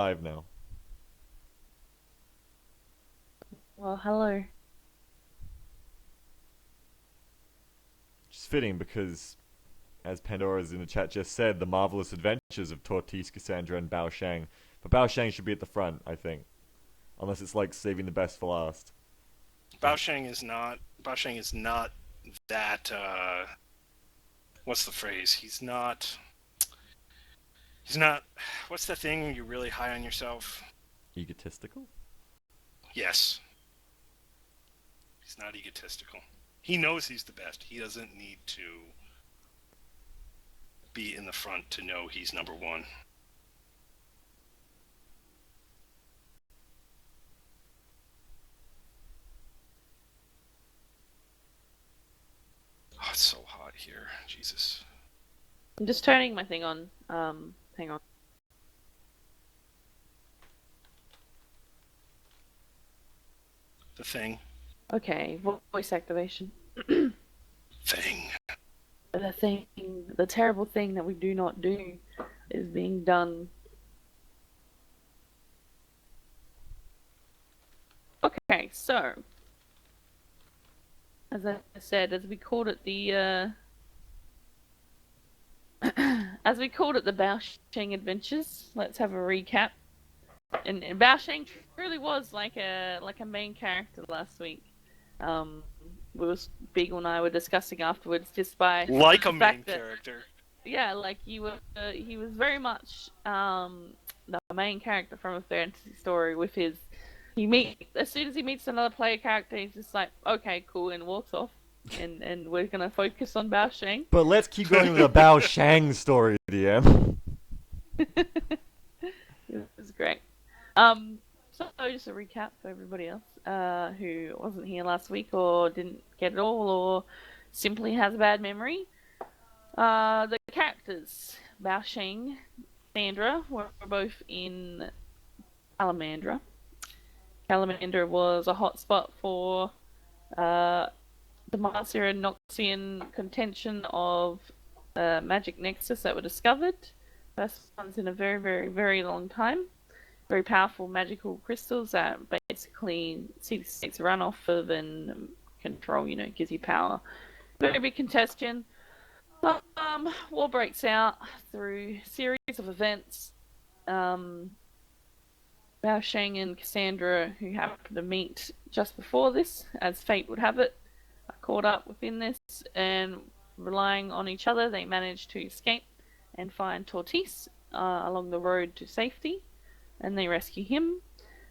live now. Well, hello. Which is fitting because, as Pandora's in the chat just said, the marvelous adventures of Tortis, Cassandra, and Bao Shang. But Bao Shang should be at the front, I think. Unless it's like saving the best for last. Baosheng is not. Baosheng is not that. What's the phrase? He's not. He's not. What's the thing when you're really high on yourself? Egotistical? Yes. He's not egotistical. He knows he's the best. He doesn't need to be in the front to know he's number one. Oh, it's so hot here. Jesus. I'm just turning my thing on. Hang on. The thing. Okay, voice activation. Thing. The terrible thing that we do not do is being done. Okay, so as I said, as we called it the Bao Sheng Adventures. Let's have a recap. And Bao Sheng truly was like a main character last week. Beagle and I were discussing afterwards, just by Like the a main fact that, character. yeah, like he was very much the main character from a fantasy story. With his, as soon as he meets another player character, he's just like, okay, cool, and walks off. And we're gonna focus on Bao Sheng. But let's keep going with the Bao Shang story, DM. It was great. So just a recap for everybody else who wasn't here last week or didn't get it all or simply has a bad memory. The characters, Bao Sheng, Sandra, were both in Calamandra. Calamandra was a hotspot for the Marcia and Noxian contention of magic nexus that were discovered. First ones in a very, very, very long time. Very powerful magical crystals that basically city states run off of and control, gives you power. Very big contention. War breaks out through series of events. Bao Sheng and Cassandra, who happened to meet just before this, as fate would have it, are caught up within this, and relying on each other, they manage to escape and find Tortis along the road to safety. And they rescue him.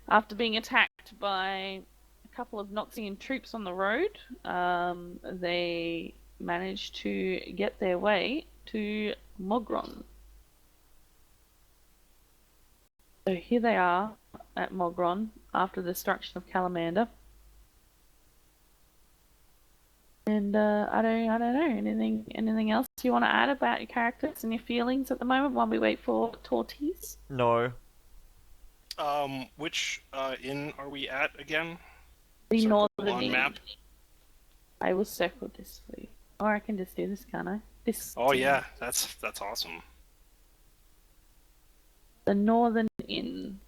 After being attacked by a couple of Noxian troops on the road, they manage to get their way to Mogron. So here they are at Mogron after the destruction of Calamander. And I don't know. Anything else you want to add about your characters and your feelings at the moment while we wait for Tortis? No. Which inn are we at again? The Circle northern on inn. map. I will circle this for you. Or I can just do this, can't I? This. Oh yeah, that's awesome. The northern inn.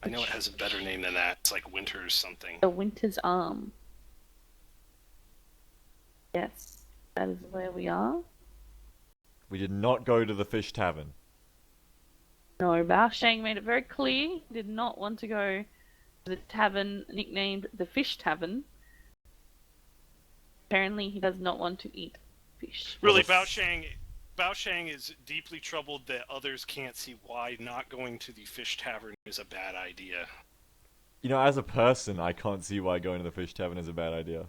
I know it has a better name than that. It's like Winter's something. The Winter's Arm. Yes, that is where we are. We did not go to the Fish Tavern. No, Bao Shang made it very clear he did not want to go to the tavern nicknamed the Fish Tavern. Apparently, he does not want to eat fish. Really, Bao Shang is deeply troubled that others can't see why not going to the Fish Tavern is a bad idea. You know, as a person, I can't see why going to the Fish Tavern is a bad idea.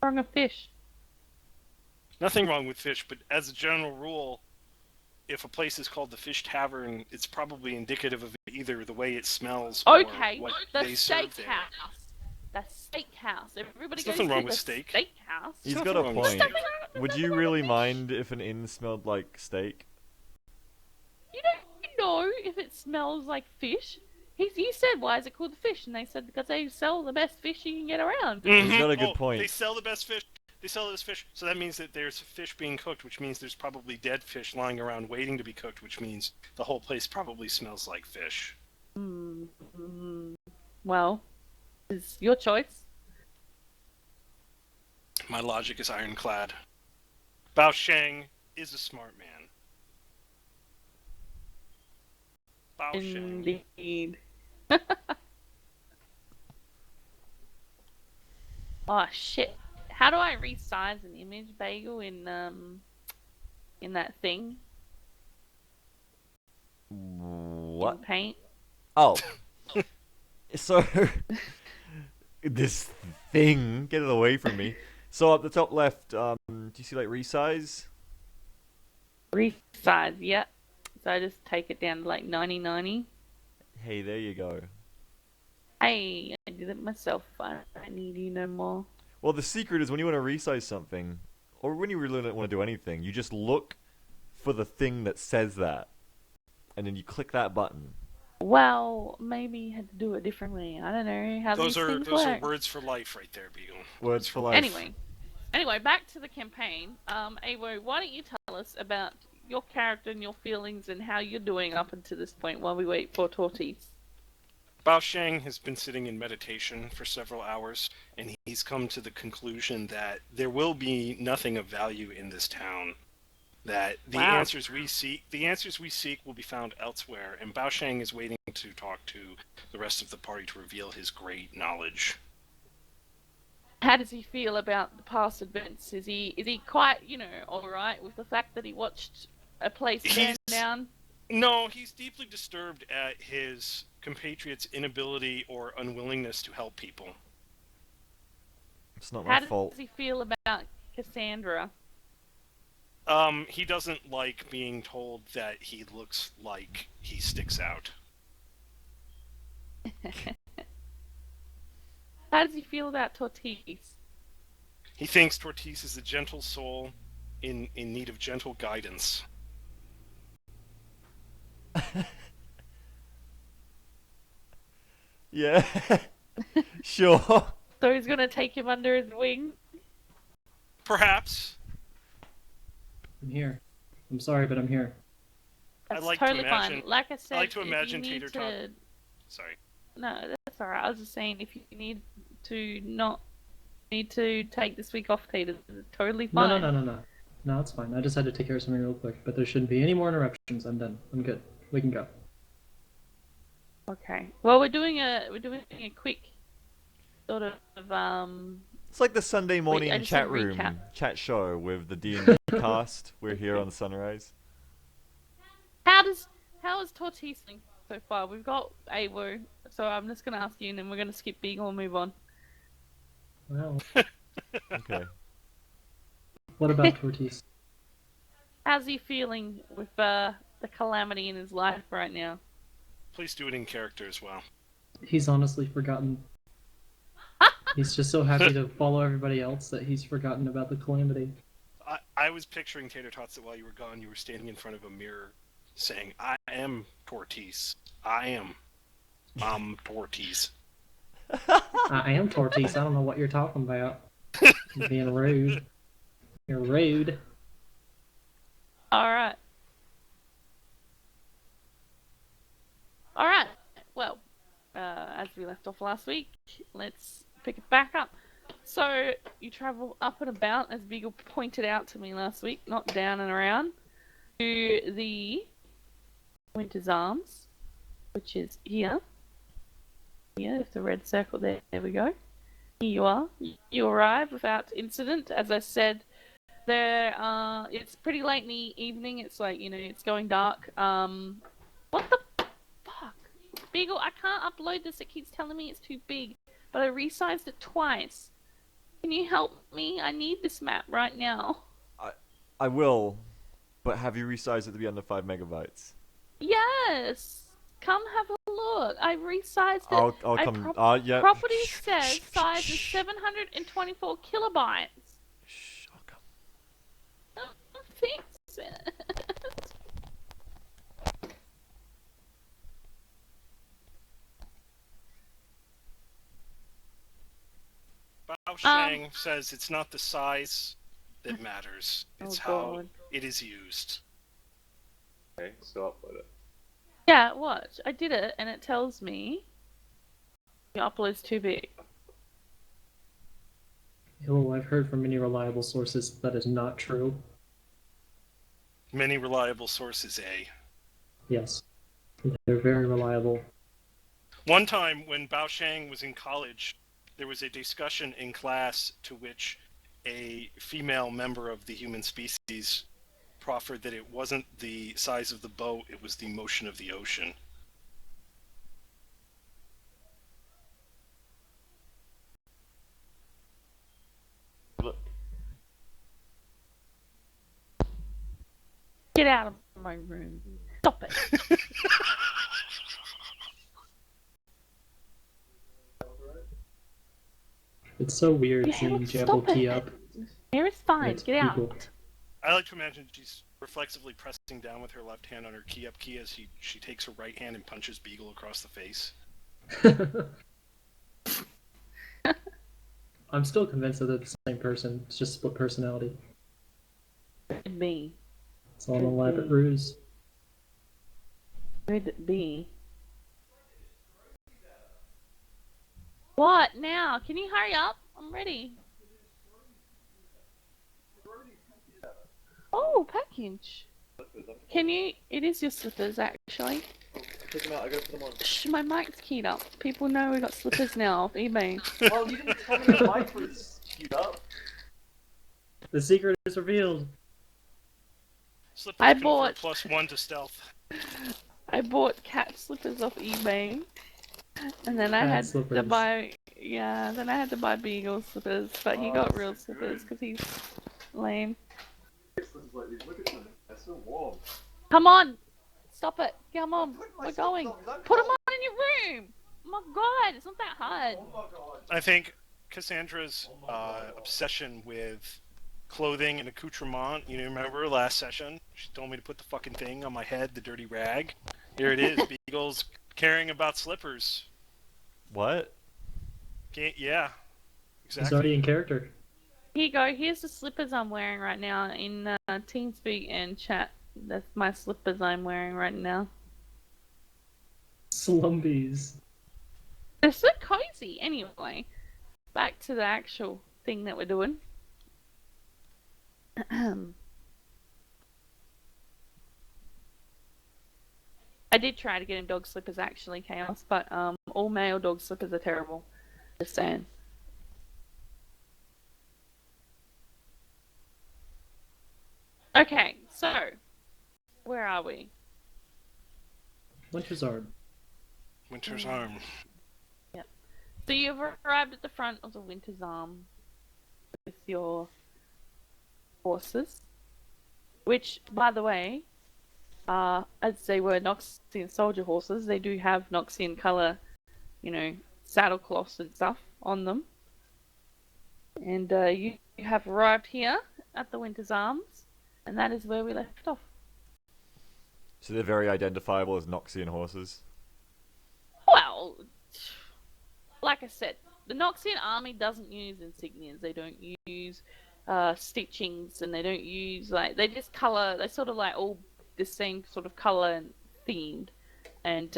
What's wrong with fish? Nothing wrong with fish, but as a general rule, if a place is called the Fish Tavern, it's probably indicative of either the way it smells or what they serve there. The steakhouse. Everybody There's goes nothing to wrong the with steak. steakhouse. He's There's got a nothing wrong with point. steak. Would you really mind if an inn smelled like steak? You don't know if it smells like fish. You said, why is it called the fish? And they said, because they sell the best fish you can get around. He's got a good Oh, point. they sell the best fish. They sell it as fish. So that means that there's fish being cooked, which means there's probably dead fish lying around waiting to be cooked, which means the whole place probably smells like fish. Well, it's your choice. My logic is ironclad. Bao Sheng is a smart man. Bao Sheng. Indeed. Oh shit! How do I resize an image, Bagel, in that thing What? in Paint? Oh. So, this thing, get it away from me. So up the top left, do you see like resize? Resize, yeah. So I just take it down to like 90/90. Hey, there you go. Hey, I did it myself. I don't need you no more. Well, the secret is when you want to resize something, or when you really don't want to do anything, you just look for the thing that says that, and then you click that button. Well, maybe you had to do it differently. I don't know how Those these are things work. words for life right there, Beagle. Words for life. Anyway, back to the campaign. Awo, why don't you tell us about your character and your feelings and how you're doing up until this point while we wait for Tortoise? Bao Sheng has been sitting in meditation for several hours, and he's come to the conclusion that there will be nothing of value in this town. That the answers we seek will be found elsewhere, and Bao Sheng is waiting to talk to the rest of the party to reveal his great knowledge. How does he feel about the past events? Is he quite, all right with the fact that he watched a place burn down? No, he's deeply disturbed at his compatriots' inability or unwillingness to help people. It's not my fault. How does he feel about Cassandra? He doesn't like being told that he looks like he sticks out. How does he feel about Tortoise? He thinks Tortoise is a gentle soul in need of gentle guidance. Yeah. Sure. So he's gonna take him under his wing? Perhaps. I'm here. I'm sorry, but I'm here. That's like totally to imagine, fine. Like I said, I like to if imagine you need Tater Tot. to... Sorry. No, that's alright. I was just saying, if you need to not need to take this week off, Tater, it's totally fine. No. No, it's fine. I just had to take care of something real quick, but there shouldn't be any more interruptions. I'm done. I'm good. We can go. Okay. Well, we're doing a quick sort of It's like the Sunday morning I just chat said room, recap. chat show with the D&D cast. We're here on Sunrise. How is Tortoise doing so far? We've got Awo, so I'm just gonna ask you, and then we're gonna skip Beagle and move on. Well, Okay. what about Tortoise? How's he feeling with the calamity in his life right now? Please do it in character as well. He's honestly forgotten. He's just so happy to follow everybody else that he's forgotten about the calamity. I was picturing Tater Tots that while you were gone, you were standing in front of a mirror saying, I am Tortoise. I am Tortoise. I am Tortoise. I don't know what you're talking about. You're being rude. You're rude. Alright. Well, as we left off last week, let's pick it back up. So, you travel up and about, as Beagle pointed out to me last week, not down and around, to the Winter's Arms, which is here. Here, with the red circle there. There we go. Here you are. You arrive without incident. As I said, it's pretty late in the evening. It's like, it's going dark. What the fuck? Beagle, I can't upload this. It keeps telling me it's too big. But I resized it twice. Can you help me? I need this map right now. I will, but have you resized it to be under 5 megabytes? Yes! Come have a look. I resized it. I'll come. Yeah. Property says size is 724 kilobytes. Shh, I'll come. Don't fix it. Bao Shang says it's not the size that matters. It's Oh, how God. it is used. Okay, so upload it. Yeah, watch. I did it, and it tells me your upload's too big. Well, I've heard from many reliable sources that is not true. Many reliable sources, Yes. They're very reliable. One time when Bao Shang was in college, there was a discussion in class to which a female member of the human species proffered that it wasn't the size of the boat, it was the motion of the ocean. Look. Get out of my room. Stop it. It's so weird Yeah, seeing look, Jabble stop key it. up. Here is fine. It's Get people. out. I like to imagine she's reflexively pressing down with her left hand on her key up key as she takes her right hand and punches Beagle across the face. I'm still convinced that they're the same person. It's just split personality. Could be. It's all an elaborate ruse. Could be. What now? Can you hurry up? I'm ready. Oh, package. Can you? It is your slippers, actually. Take them out, I gotta put them on. Shh, my mic's keyed up. People know we got slippers now off eBay. Well, you didn't tell me your mic was queued up. The secret is revealed. Slippers I confer bought- +1 to stealth. I bought cat slippers off eBay, and then I Cat had to slippers. buy. Yeah, then I had to buy Beagle slippers, but he got real slippers because he's lame. Look at them, they're so warm. Come on! Stop it! Come on! We're going! Put them on in your room! Oh my god, it's not that hard. I think Cassandra's obsession with clothing and accoutrement, you remember last session? She told me to put the fucking thing on my head, the dirty rag. Here it is, Beagle's caring about slippers. What? Yeah, He's exactly. already in character. Here you go, here's the slippers I'm wearing right now in TeamSpeak and chat. That's my slippers I'm wearing right now. Slumbies. They're so cozy. Anyway, back to the actual thing that we're doing. I did try to get him dog slippers actually, Chaos, but all male dog slippers are terrible. Just saying. Okay, so where are we? Winter's Arm. Winter's Arm. So you've arrived at the front of the Winter's Arm with your horses, which, by the way, as they were Noxian soldier horses, they do have Noxian color, saddlecloths and stuff on them. And you have arrived here at the Winter's Arms, and that is where we left off. So they're very identifiable as Noxian horses. Well, like I said, the Noxian army doesn't use insignias. They don't use stitchings, and they don't use they just color. They sort of all the same sort of color and themed. And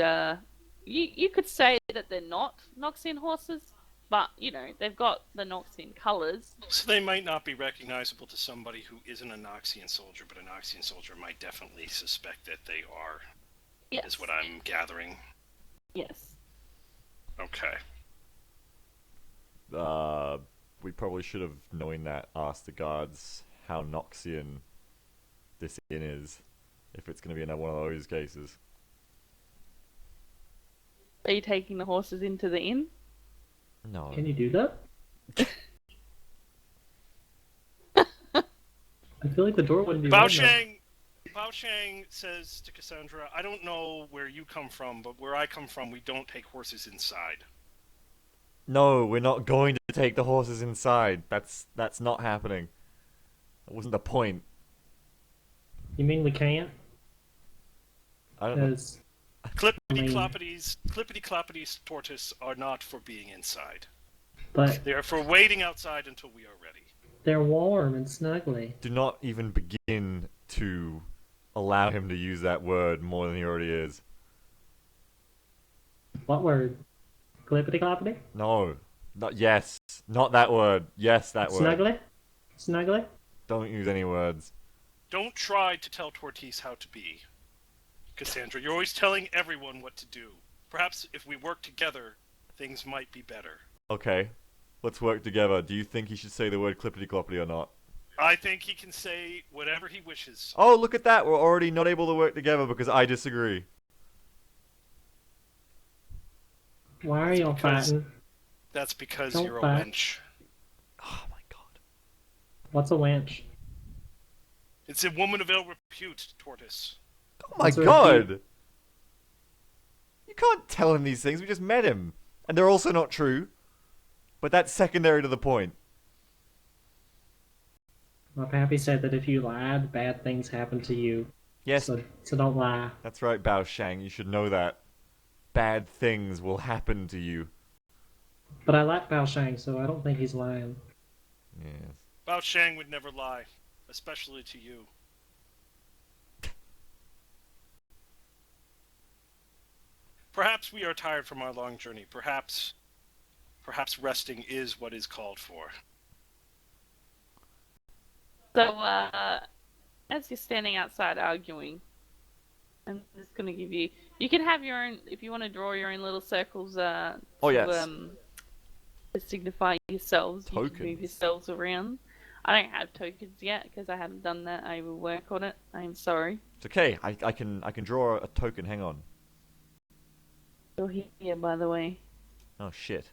you could say that they're not Noxian horses, but they've got the Noxian colors. So they might not be recognizable to somebody who isn't a Noxian soldier, but a Noxian soldier might definitely suspect that they are. Yes. Is what I'm gathering. Yes. Okay. We probably should have, knowing that, asked the guards how Noxian this inn is, if it's going to be another one of those cases. Are you taking the horses into the inn? No. Can you do that? I feel like the door wouldn't be wide enough. Bao Shang says to Cassandra, I don't know where you come from, but where I come from, we don't take horses inside. No, we're not going to take the horses inside. That's not happening. That wasn't the point. You mean we can't? I don't know. Because Clippity cloppity's tortoise are not for being inside. But Therefore, waiting outside until we are ready. they're warm and snuggly. Do not even begin to allow him to use that word more than he already is. What word? Clippity cloppity? No. Not yes. Not that word. Yes, that word. Snuggly? Snuggly? Don't use any words. Don't try to tell Tortoise how to be. Cassandra, you're always telling everyone what to do. Perhaps if we work together, things might be better. Okay. Let's work together. Do you think he should say the word clippity cloppity or not? I think he can say whatever he wishes. Oh, look at that. We're already not able to work together because I disagree. Why are y'all because- fighting? That's because Don't you're a fight. wench. Oh my god. What's a wench? It's a woman of ill repute, Tortoise. Oh my What's a god. repeat? You can't tell him these things. We just met him. And they're also not true. But that's secondary to the point. My pappy said that if you lied, bad things happen to you. Yes, So don't lie. that's right, Bao Shang. You should know that. Bad things will happen to you. But I like Bao Shang, so I don't think he's lying. Yes. Bao Shang would never lie, especially to you. Perhaps we are tired from our long journey. Perhaps resting is what is called for. So, as you're standing outside arguing, I'm just gonna give you. You can have your own if you want to draw your own little circles. Oh, yes. To signify yourselves. You can move Tokens. yourselves around. I don't have tokens yet because I haven't done that. I will work on it. I'm sorry. It's okay. I can draw a token. Hang on. You're here, by the way. Oh shit.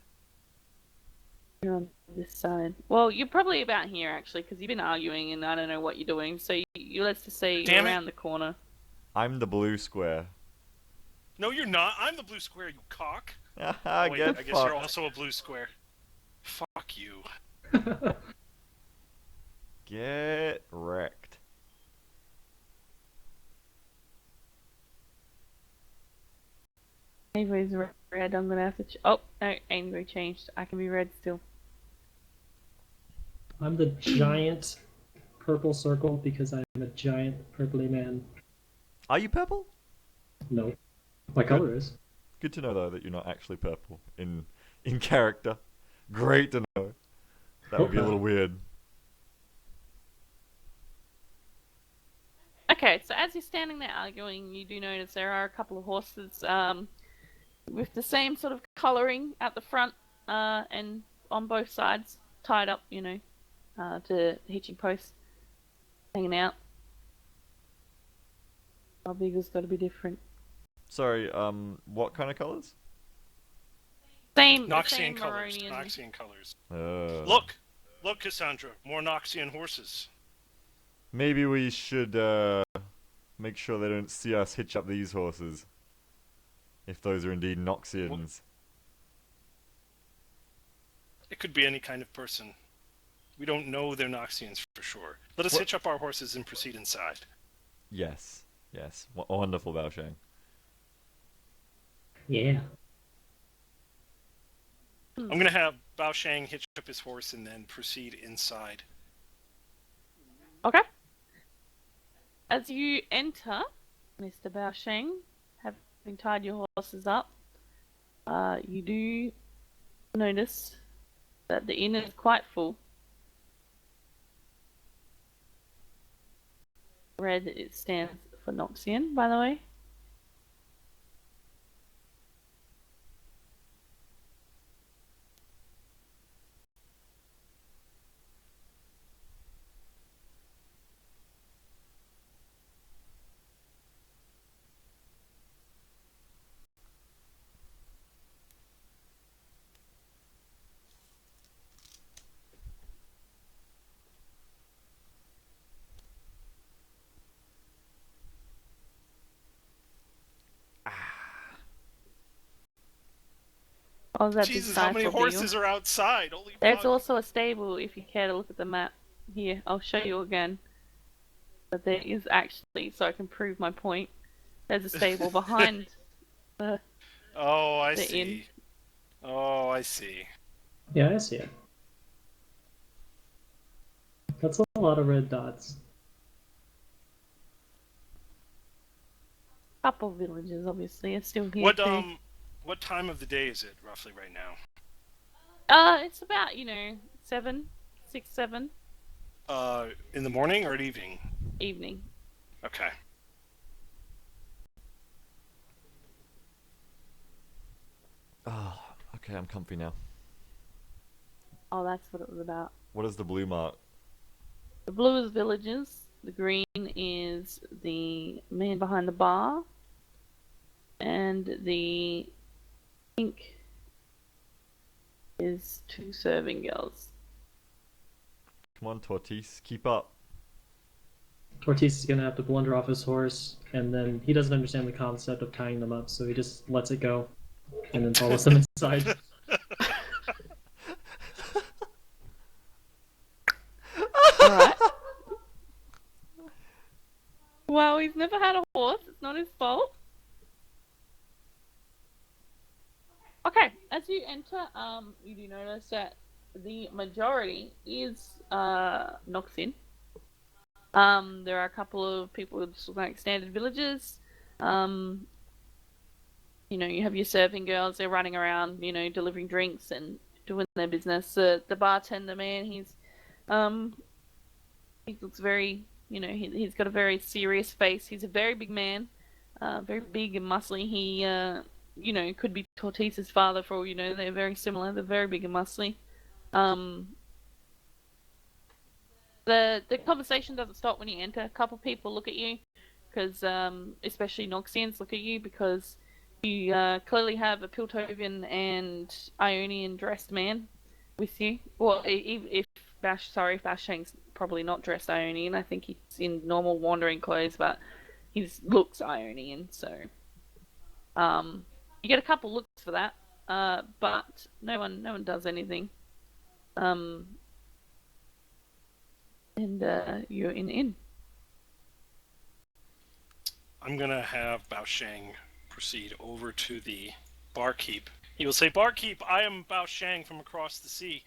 You're on this side. Well, you're probably about here actually because you've been arguing and I don't know what you're doing. So you let's just say you're Damn it. around the corner. I'm the blue square. No, you're not. I'm the blue square, you cock. Haha, Oh, wait, get I guess fucked. you're also a blue square. Fuck you. Get wrecked. Avery's red. I'm gonna have to. Oh no, Avery changed. I can be red still. I'm the giant purple circle because I'm a giant purpley man. Are you purple? No. My color is. Good to know though that you're not actually purple in character. Great to know. That would be a little weird. Okay, so as you're standing there arguing, you do notice there are a couple of horses with the same sort of colouring at the front and on both sides, tied up, to hitching posts, hanging out. Our beagle's got to be different. Sorry, what kind of colors? Same Noxian colors. Maronian. Noxian colors. Look. Look, Cassandra. More Noxian horses. Maybe we should make sure they don't see us hitch up these horses. If those are indeed Noxians. It could be any kind of person. We don't know they're Noxians for sure. Let us What- hitch up our horses and proceed inside. Yes. Yes. Wonderful, Bao Shang. Yeah. I'm gonna have Bao Shang hitch up his horse and then proceed inside. Okay. As you enter, Mr. Bao Sheng, having tied your horses up, you do notice that the inn is quite full. Red, it stands for Noxian, by the way. Oh, that Jesus, how many horses are outside? Holy There's fuck. also a stable if you care to look at the map. Here, I'll show you again. But there is actually, so I can prove my point. There's a stable behind the Oh, I the see. inn. Oh, I see. Yeah, I see it. That's a lot of red dots. Couple villages, obviously, are still here What too. what time of the day is it roughly right now? It's about 7, 6, 7 In the morning or at evening? evening. Okay. Oh, okay, I'm comfy now. Oh, that's what it was about. What is the blue mark? The blue is villages. The green is the man behind the bar, and the pink is 2 serving girls. Come on, Tortoise, keep up. Tortis is gonna have to blunder off his horse, and then he doesn't understand the concept of tying them up, so he just lets it go, and then follows them inside. All right. Well, he's never had a horse. It's not his fault. Okay, as you enter, you do notice that the majority is Noxin. There are a couple of people who just look like standard villagers. You have your serving girls. They're running around, delivering drinks and doing their business. The bartender man, he looks very, he's got a very serious face. He's a very big man, very big and muscly. He could be Tortisa's father for all you know. They're very similar. They're very big and muscly. Um, the conversation doesn't stop when you enter. A couple people look at you, because especially Noxians look at you because you clearly have a Piltovian and Ionian dressed man with you. Well, if Bashang's probably not dressed Ionian. I think he's in normal wandering clothes, but he looks Ionian. So, you get a couple looks for that, but no one does anything. And you're in the inn. I'm gonna have Bao Sheng proceed over to the barkeep. He will say, "Barkeep, I am Bao Sheng from across the sea.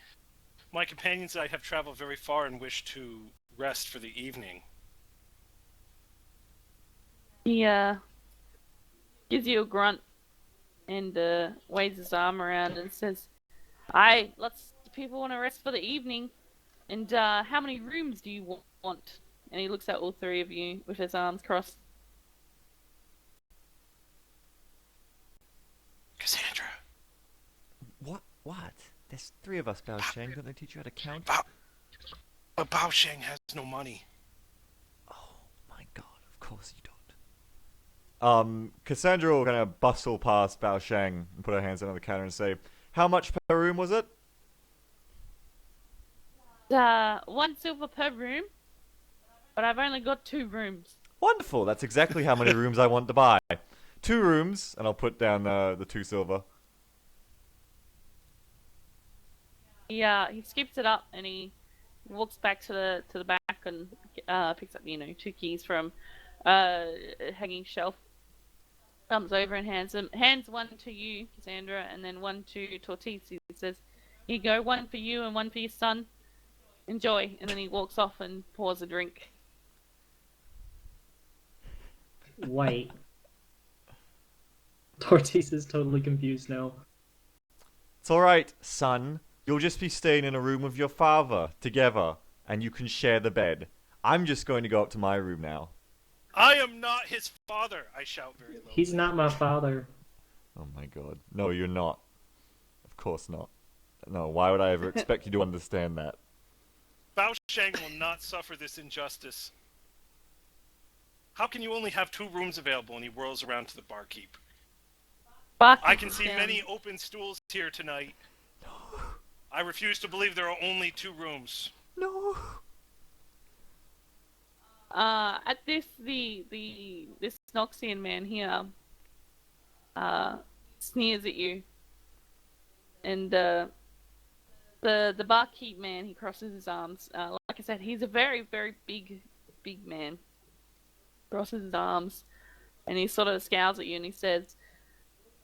My companions and I have traveled very far and wish to rest for the evening." He gives you a grunt and waves his arm around and says, "Aye, lots of people want to rest for the evening. And how many rooms do you want?" And he looks at all three of you with his arms crossed. Cassandra, What? There's 3 of us, Bao Sheng. Don't they teach you how to count? Bao Sheng has no money. Oh my god, of course you don't. Cassandra will kind of bustle past Bao Sheng and put her hands on the counter and say, "How much per room was it?" 1 silver per room, but I've only got 2 rooms. Wonderful, that's exactly how many rooms I want to buy. 2 rooms, and I'll put down the 2 silver. He skips it up and he walks back to the back and picks up 2 keys from a hanging shelf. Comes over and hands one to you, Cassandra, and then one to Tortis. He says, "Here you go, one for you and one for your son. Enjoy." And then he walks off and pours a drink. Wait. Tortis is totally confused now. It's alright, son. You'll just be staying in a room with your father, together, and you can share the bed. I'm just going to go up to my room now. I am not his father, I shout very low. He's not my father. Oh my god. No, you're not. Of course not. No, why would I ever expect you to understand that? Bao Sheng will not suffer this injustice. How can you only have 2 rooms available? And he whirls around to the barkeep. I can see many open stools here tonight. No. I refuse to believe there are only 2 rooms. No. At this, this Noxian man here sneers at you, and the barkeep man, he crosses his arms. Like I said, he's a very, very big man. Crosses his arms, and he sort of scowls at you, and he says,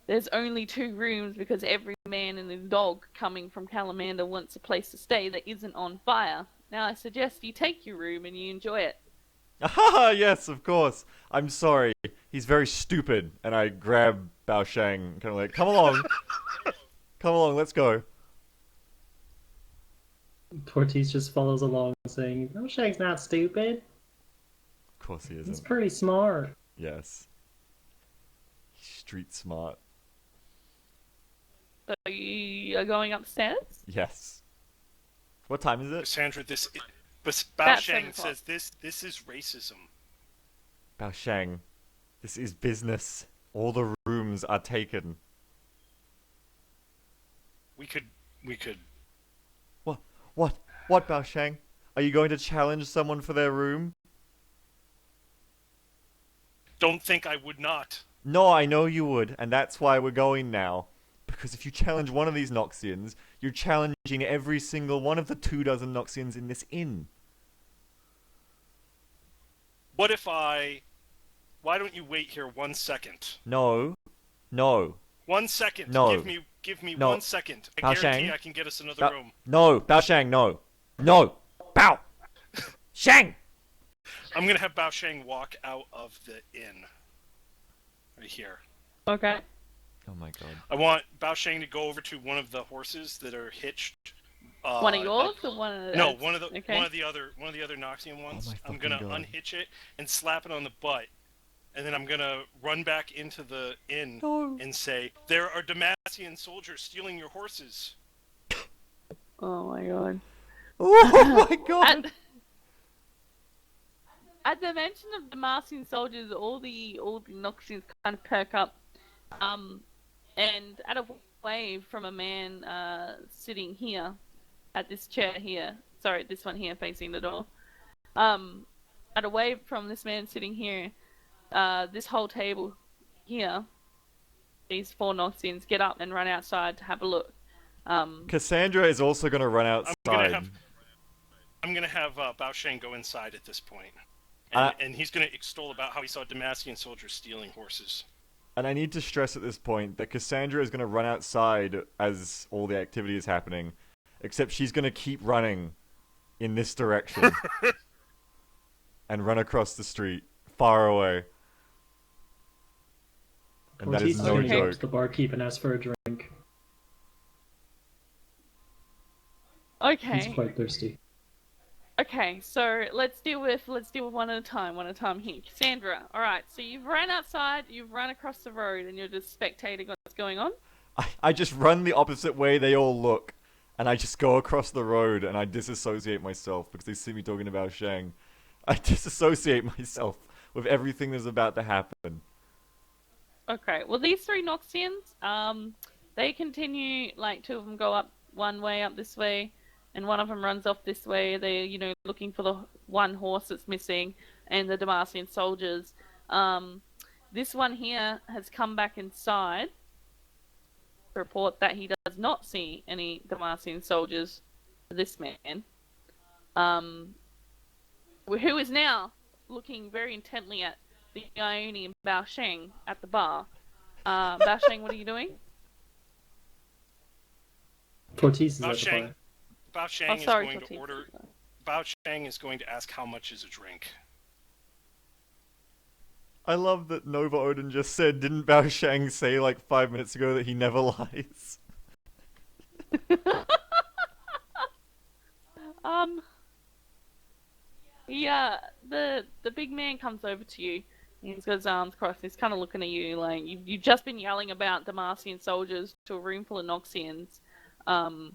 there's only 2 rooms because every man and his dog coming from Calamander wants a place to stay that isn't on fire. Now I suggest you take your room and you enjoy it. Ah, yes, of course. I'm sorry. He's very stupid. And I grab Bao Shang, kind of like, come along. Come along, let's go. Tortis just follows along saying, "No, Shag's not stupid. Of course he He's isn't. pretty smart." Yes. He's street smart. So you are going upstairs? Yes. What time is it? Cassandra, Bao About Shang 7 o'clock. says this is racism. Bao Shang, this is business. All the rooms are taken. We could. What, Bao Shang? Are you going to challenge someone for their room? Don't think I would not. No, I know you would, and that's why we're going now. Because if you challenge one of these Noxians, you're challenging every single one of the 24 Noxians in this inn. What if I? Why don't you wait here 1 second? No. No. 1 second. No. Give me No. 1 second. I Bao guarantee Shang? I can get us another room. No, Bao Shang, no. No! Bao! Shang! I'm gonna have Bao Shang walk out of the inn. Right here. Okay. Oh my god. I want Bao Shang to go over to one of the horses that are hitched. One of yours or one of the... No, one of the Okay. one of the other Noxian ones. my I'm fucking gonna God. unhitch it and slap it on the butt, and then I'm gonna run back into the inn No. and say, "There are Damacian soldiers stealing your horses." Oh my god. Oh my god! At the mention of the Martian soldiers, all the Noxians kind of perk up. And at a wave from a man sitting here, at this chair here, sorry, this one here facing the door. At a wave from this man sitting here, this whole table here, these 4 Noxians get up and run outside to have a look. Cassandra is also gonna run outside. I'm gonna have Bao Shang go inside at this point. Uh, And he's going to extol about how he saw Damacian soldiers stealing horses. And I need to stress at this point that Cassandra is gonna run outside as all the activity is happening. Except she's gonna keep running in this direction. And run across the street, far away. And that Tortis is is no going to go up joke. to the barkeep and ask for a drink. He's Okay. quite thirsty. Okay, so let's deal with one at a time here. Cassandra, alright, so you've ran outside, you've run across the road, and you're just spectating what's going on? I just run the opposite way they all look. And I just go across the road and I disassociate myself because they see me talking about Shang. I disassociate myself with everything that's about to happen. Okay, well these 3 Noxians, they continue, like 2 of them go up one way, up this way, and one of them runs off this way. They're, looking for the one horse that's missing, and the Damacian soldiers. This one here has come back inside to report that he does not see any Damacian soldiers for this man. Who is now looking very intently at the Ionian Bao Shang at the bar. Bao Shang, what are you doing? Tortis is Bao at the Shang, bar. Bao Shang sorry, is going to Tortilla. order. Bao Shang is going to ask how much is a drink. I love that Nova Odin just said, didn't Bao Shang say like 5 minutes ago that he never lies? Yeah, the big man comes over to you. He's got his arms crossed. He's kind of looking at you like you've just been yelling about Damacian soldiers to a room full of Noxians. Now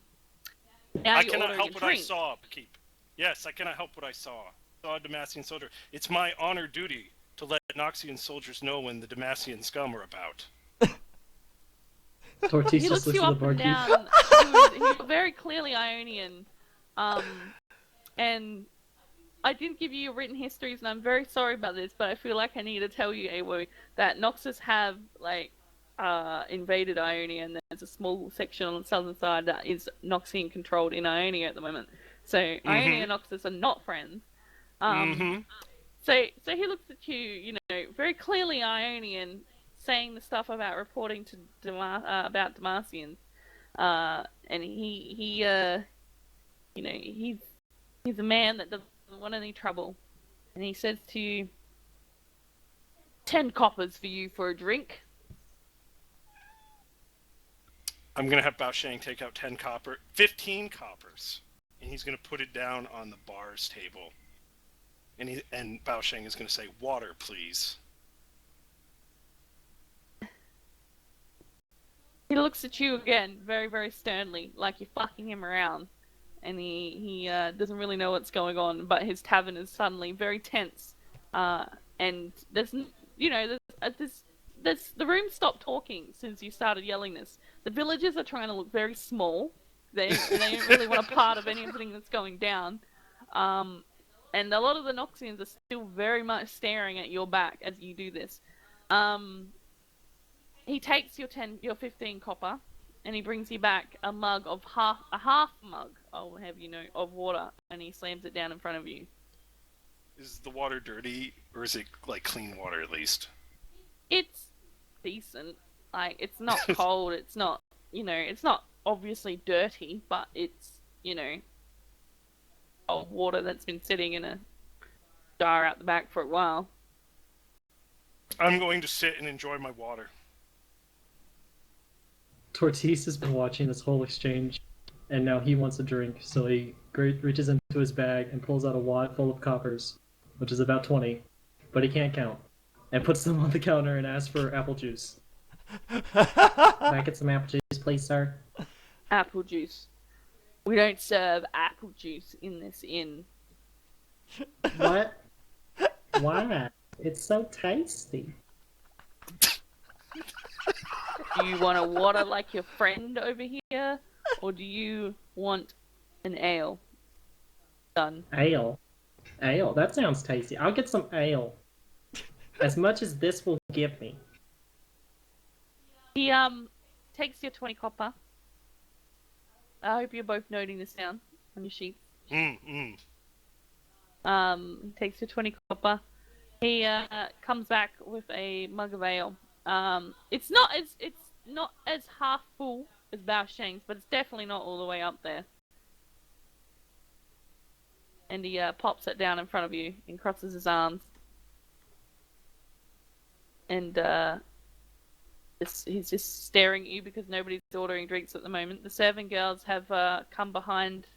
I you're cannot ordering help a what I drink. saw, Keep. Yes, I cannot help what I saw. I saw a Damacian soldier. It's my honor duty to let Noxian soldiers know when the Damacian scum are about. Tortis He just looks looks you at the up and barkeep. down. He's very clearly Ionian. And I didn't give you your written histories, and I'm very sorry about this, but I feel like I need to tell you, Awo, that Noxus have, invaded Ionia, and there's a small section on the southern side that is Noxian controlled in Ionia at the moment. So Ionia and Noxus are not friends. So he looks at you, very clearly Ionian, saying the stuff about reporting to about Demacians, and he you know, he's a man that doesn't want any trouble, and he says to you, 10 coppers for you for a drink. I'm gonna have Bao Shang take out 15 coppers, and he's gonna put it down on the bar's table. And Bao Shang is gonna say, "Water, please." He looks at you again, very, very sternly, like you're fucking him around. And he doesn't really know what's going on, but his tavern is suddenly very tense. And there's, the room stopped talking since you started yelling this. The villagers are trying to look very small. They don't really want a part of anything that's going down. And a lot of the Noxians are still very much staring at your back as you do this. He takes your 15 copper, and he brings you back a mug of a half mug, I'll have you know, of water, and he slams it down in front of you. Is the water dirty, or is it like clean water at least? It's decent. Like, it's not cold, it's not, it's not obviously dirty, but it's, old water that's been sitting in a jar out the back for a while. I'm going to sit and enjoy my water. Tortis has been watching this whole exchange, and now he wants a drink, so he reaches into his bag and pulls out a wad full of coppers, which is about 20, but he can't count, and puts them on the counter and asks for apple juice. Can I get some apple juice, please, sir? Apple juice. We don't serve apple juice in this inn. What? Why? It's so tasty. Do you want a water like your friend over here, or do you want an ale? Done. Ale? Ale? That sounds tasty. I'll get some ale. As much as this will give me. He takes your 20 copper. I hope you're both noting this down on your sheet. He takes your 20 copper. He comes back with a mug of ale. It's not as half full as Bao Shang's, but it's definitely not all the way up there. And he pops it down in front of you and crosses his arms. And he's just staring at you because nobody's ordering drinks at the moment. The serving girls have come behind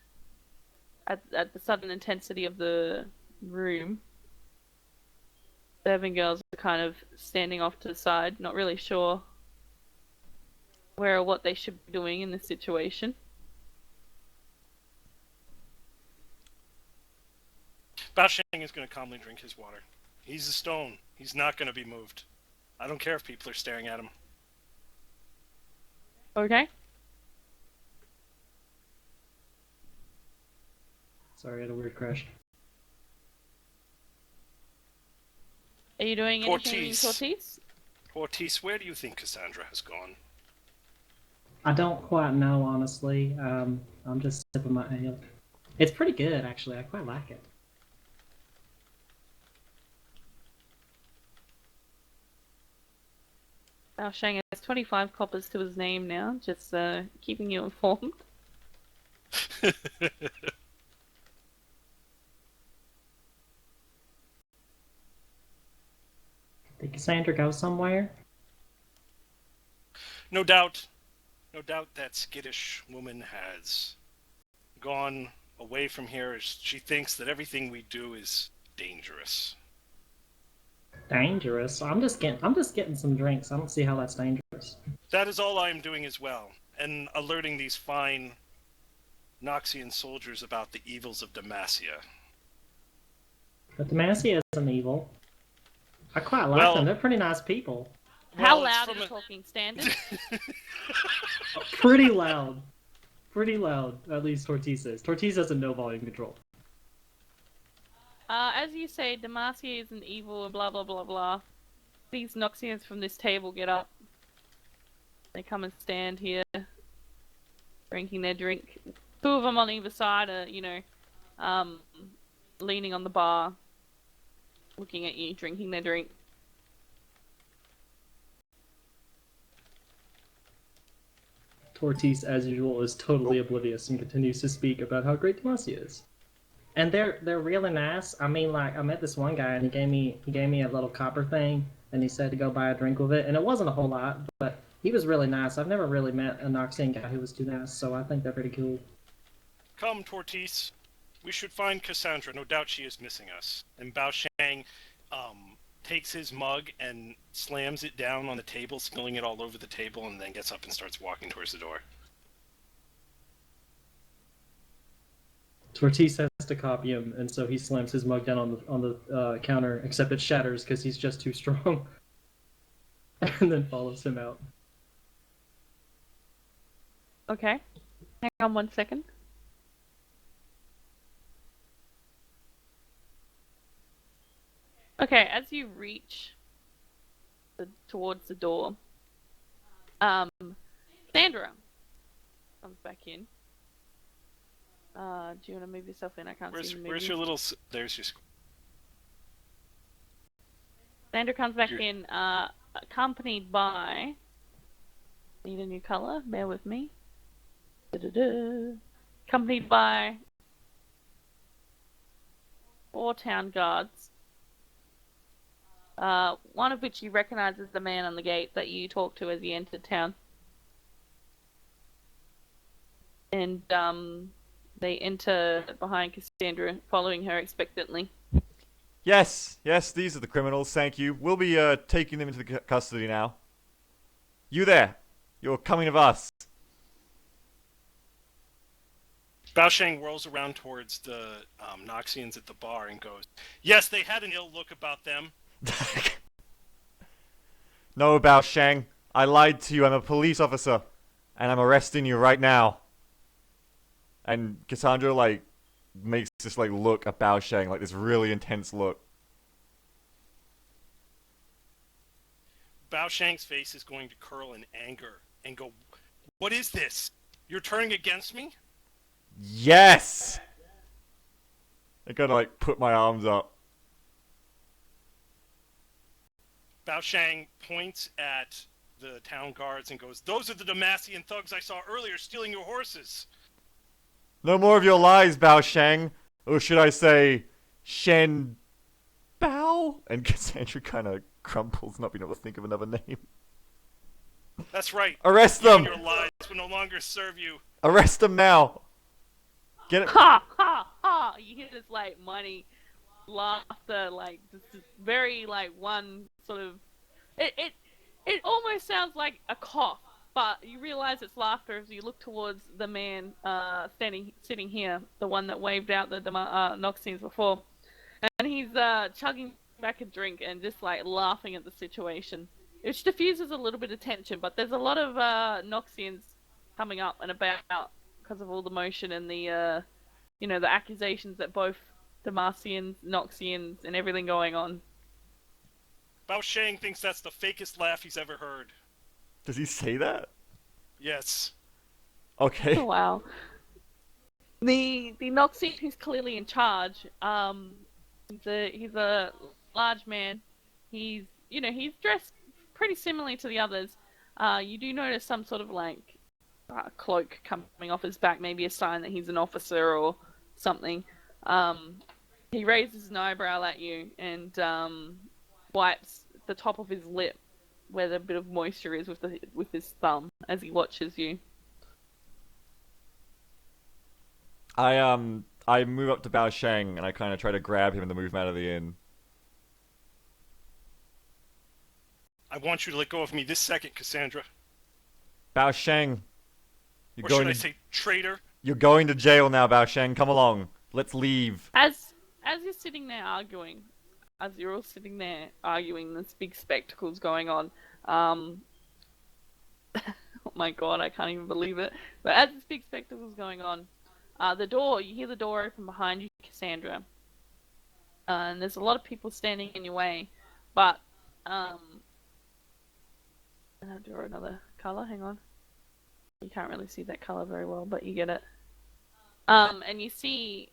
at the sudden intensity of the room. Serving girls are kind of standing off to the side, not really sure where or what they should be doing in this situation. Bao Shang is going to calmly drink his water. He's a stone. He's not going to be moved. I don't care if people are staring at him. Okay. Sorry, I had a weird crash. Are you doing anything, Tortis? Tortis, where do you think Cassandra has gone? I don't quite know, honestly. I'm just sipping my ale. It's pretty good, actually. I quite like it. Bao Shang has 25 coppers to his name now, just keeping you informed. Did Cassandra go somewhere? No doubt that skittish woman has gone away from here as she thinks that everything we do is dangerous. Dangerous? I'm just getting some drinks. I don't see how that's dangerous. That is all I am doing as well, and alerting these fine Noxian soldiers about the evils of Demacia. But Demacia isn't evil. I quite like them. They're pretty nice people. How loud are you talking? Standard? Pretty loud. Pretty loud. At least Tortis says. Tortis doesn't know volume control. As you say, Demacia isn't evil, blah blah blah blah. These Noxians from this table get up. They come and stand here, drinking their drink. Two of them on either side are, leaning on the bar, looking at you, drinking their drink. Tortis, as usual, is totally oblivious and continues to speak about how great Demacia is. And they're really nice. I mean, like I met this one guy and he gave me a little copper thing and he said to go buy a drink with it, and it wasn't a whole lot, but he was really nice. I've never really met a Noxian guy who was too nice, so I think they're pretty cool. Come, Tortis. We should find Cassandra. No doubt she is missing us. And Bao Shang takes his mug and slams it down on the table, spilling it all over the table, and then gets up and starts walking towards the door. Tortis has to copy him, and so he slams his mug down on the counter, except it shatters because he's just too strong, and then follows him out. Okay. Hang on 1 second. Okay, as you reach towards the door, Sandra comes back in. Do you want to move yourself in? I can't see you. Where's your little... There's your... Sandra comes back in, accompanied by... Need a new color? Bear with me. Da-da-da. Accompanied by 4 town guards. One of which you recognize as the man on the gate that you talked to as you entered town. And, they enter behind Cassandra, following her expectantly. Yes, these are the criminals, thank you. We'll be taking them into the custody now. You there, you're coming of us. Bao Shang whirls around towards the Noxians at the bar and goes, "Yes, they had an ill look about them." No, Bao Shang, I lied to you. I'm a police officer, and I'm arresting you right now. And Cassandra, like, makes this, like, look at Bao Shang, like, this really intense look. Bao Shang's face is going to curl in anger and go, "What is this? You're turning against me?" Yes! I gotta, like, put my arms up. Bao Shang points at the town guards and goes, "Those are the Demacian thugs I saw earlier stealing your horses." No more of your lies, Bao Shang. Or should I say, Shen Bao? And Cassandra kind of crumples, not being able to think of another name. That's right. Arrest them! Your lies will no longer serve you. Arrest them now! Get it? Ha ha ha! You hear this like mighty laughter, like just very like one sort of. It almost sounds like a cough, but you realize it's laughter as you look towards the man sitting here, the one that waved out the Noxians before, and he's chugging back a drink and just like laughing at the situation, which diffuses a little bit of tension. But there's a lot of Noxians coming up and about because of all the motion and the the accusations that both Demacians, Noxians, and everything going on. Bao Shang thinks that's the fakest laugh he's ever heard. Does he say that? Yes. Okay. Oh, wow. The Noxian who's clearly in charge, he's a large man. He's dressed pretty similarly to the others. You do notice some sort of like cloak coming off his back, maybe a sign that he's an officer or something. He raises an eyebrow at you and wipes the top of his lip where the bit of moisture is with his thumb as he watches you. I move up to Bao Shang and I kind of try to grab him and move him out of the inn. I want you to let go of me this second, Cassandra. Bao Shang, Or should I say traitor? You're going to jail now, Bao Shang. Come along. Let's leave. As you're sitting there arguing, as you're all sitting there arguing, this big spectacle's going on. Oh my god, I can't even believe it. But as this big spectacle's going on, you hear the door open behind you, Cassandra. And there's a lot of people standing in your way. But, I'll draw another color, hang on. You can't really see that color very well, but you get it. And you see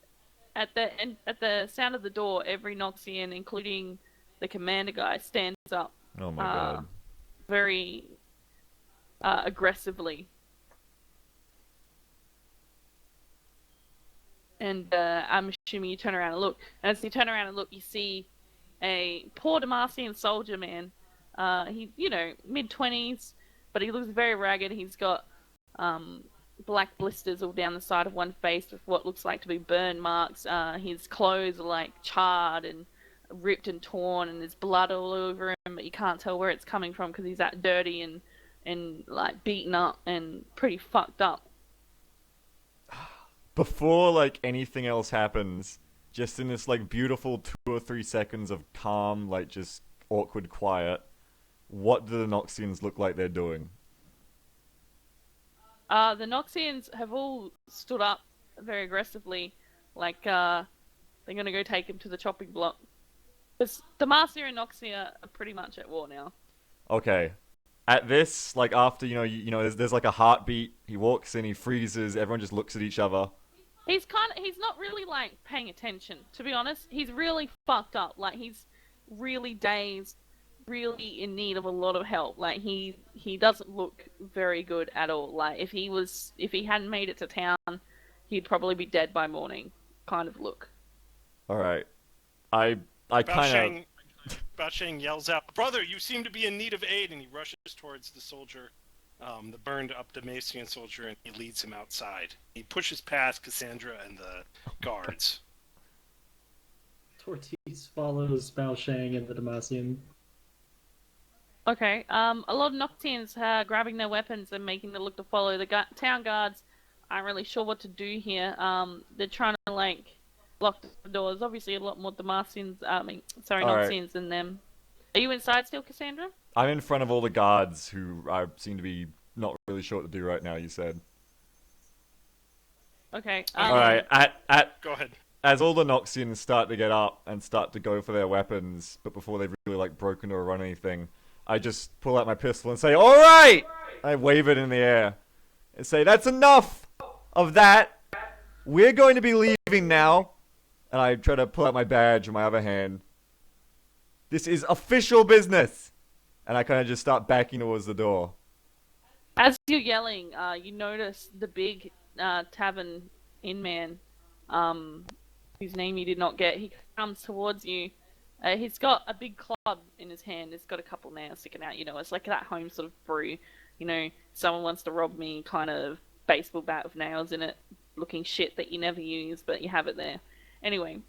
at the sound of the door, every Noxian, including the commander guy, stands up. Oh my god. Very aggressively. And I'm assuming you turn around and look. And as you turn around and look, you see a poor Damascene soldier man. He's, mid-20s, but he looks very ragged. He's got black blisters all down the side of one face with what looks like to be burn marks. His clothes are like charred and ripped and torn, and there's blood all over him, but you can't tell where it's coming from because he's that dirty and like beaten up and pretty fucked up. Before like anything else happens, just in this like beautiful 2 or 3 seconds of calm, like just awkward quiet, what do the Noxians look like they're doing? The Noxians have all stood up very aggressively, like they're gonna go take him to the chopping block. Because Demacia and Noxia are pretty much at war now. Okay. At this, like after there's like a heartbeat. He walks in, he freezes. Everyone just looks at each other. He's not really like paying attention, to be honest. He's really fucked up. Like he's really dazed, really in need of a lot of help. Like he doesn't look very good at all. Like if he hadn't made it to town, he'd probably be dead by morning. Kind of look. All right. I kind of. Bao Sheng yells out, "Brother, you seem to be in need of aid," and he rushes towards the soldier, the burned up Damascene soldier, and he leads him outside. He pushes past Cassandra and the guards. Tortis follows Bao Sheng and the Demacian. Okay. A lot of Noctians are grabbing their weapons and making them look to follow. The town guards aren't really sure what to do here. They're trying to like lock the doors. Obviously, a lot more Damascians. Noxians than them. Are you inside still, Cassandra? I'm in front of all the guards who I seem to be not really sure what to do right now. You said. Okay. All right. Go ahead. As all the Noxians start to get up and start to go for their weapons, but before they've really like broken or run anything, I just pull out my pistol and say, "All right!" I wave it in the air and say, "That's enough of that. We're going to be leaving now." And I try to pull out my badge in my other hand. This is official business. And I kind of just start backing towards the door. As you're yelling, you notice the big tavern innman, whose name you did not get. He comes towards you. He's got a big club in his hand. It's got a couple nails sticking out. It's like that home sort of brew. Someone wants to rob me kind of baseball bat with nails in it, looking shit that you never use, but you have it there. Anyway,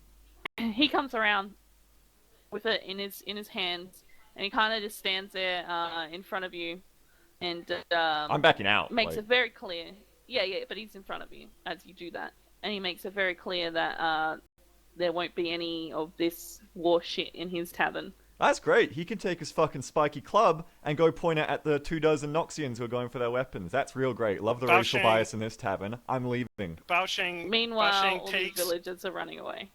he comes around with it in his hands, and he kind of just stands there in front of you, and I'm backing out. Makes it very clear. Yeah, but he's in front of you as you do that, and he makes it very clear that there won't be any of this war shit in his tavern. That's great. He can take his fucking spiky club and go point it at the 24 Noxians who are going for their weapons. That's real great. Love the racial bias in this tavern. I'm leaving. Meanwhile, all these villagers are running away.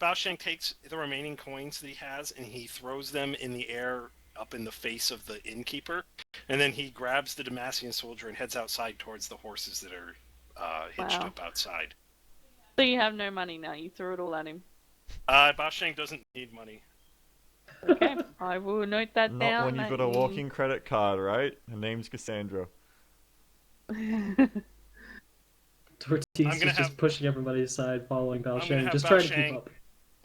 Bao Sheng takes the remaining coins that he has and he throws them in the air up in the face of the innkeeper. And then he grabs the Damascene soldier and heads outside towards the horses that are hitched up outside. So you have no money now. You threw it all at him. Bao Sheng doesn't need money. Okay, I will note that Not down. when you've got a walking credit card, right? Her name's Cassandra. Tortis is just pushing everybody aside, following Bao Sheng, just trying to keep up.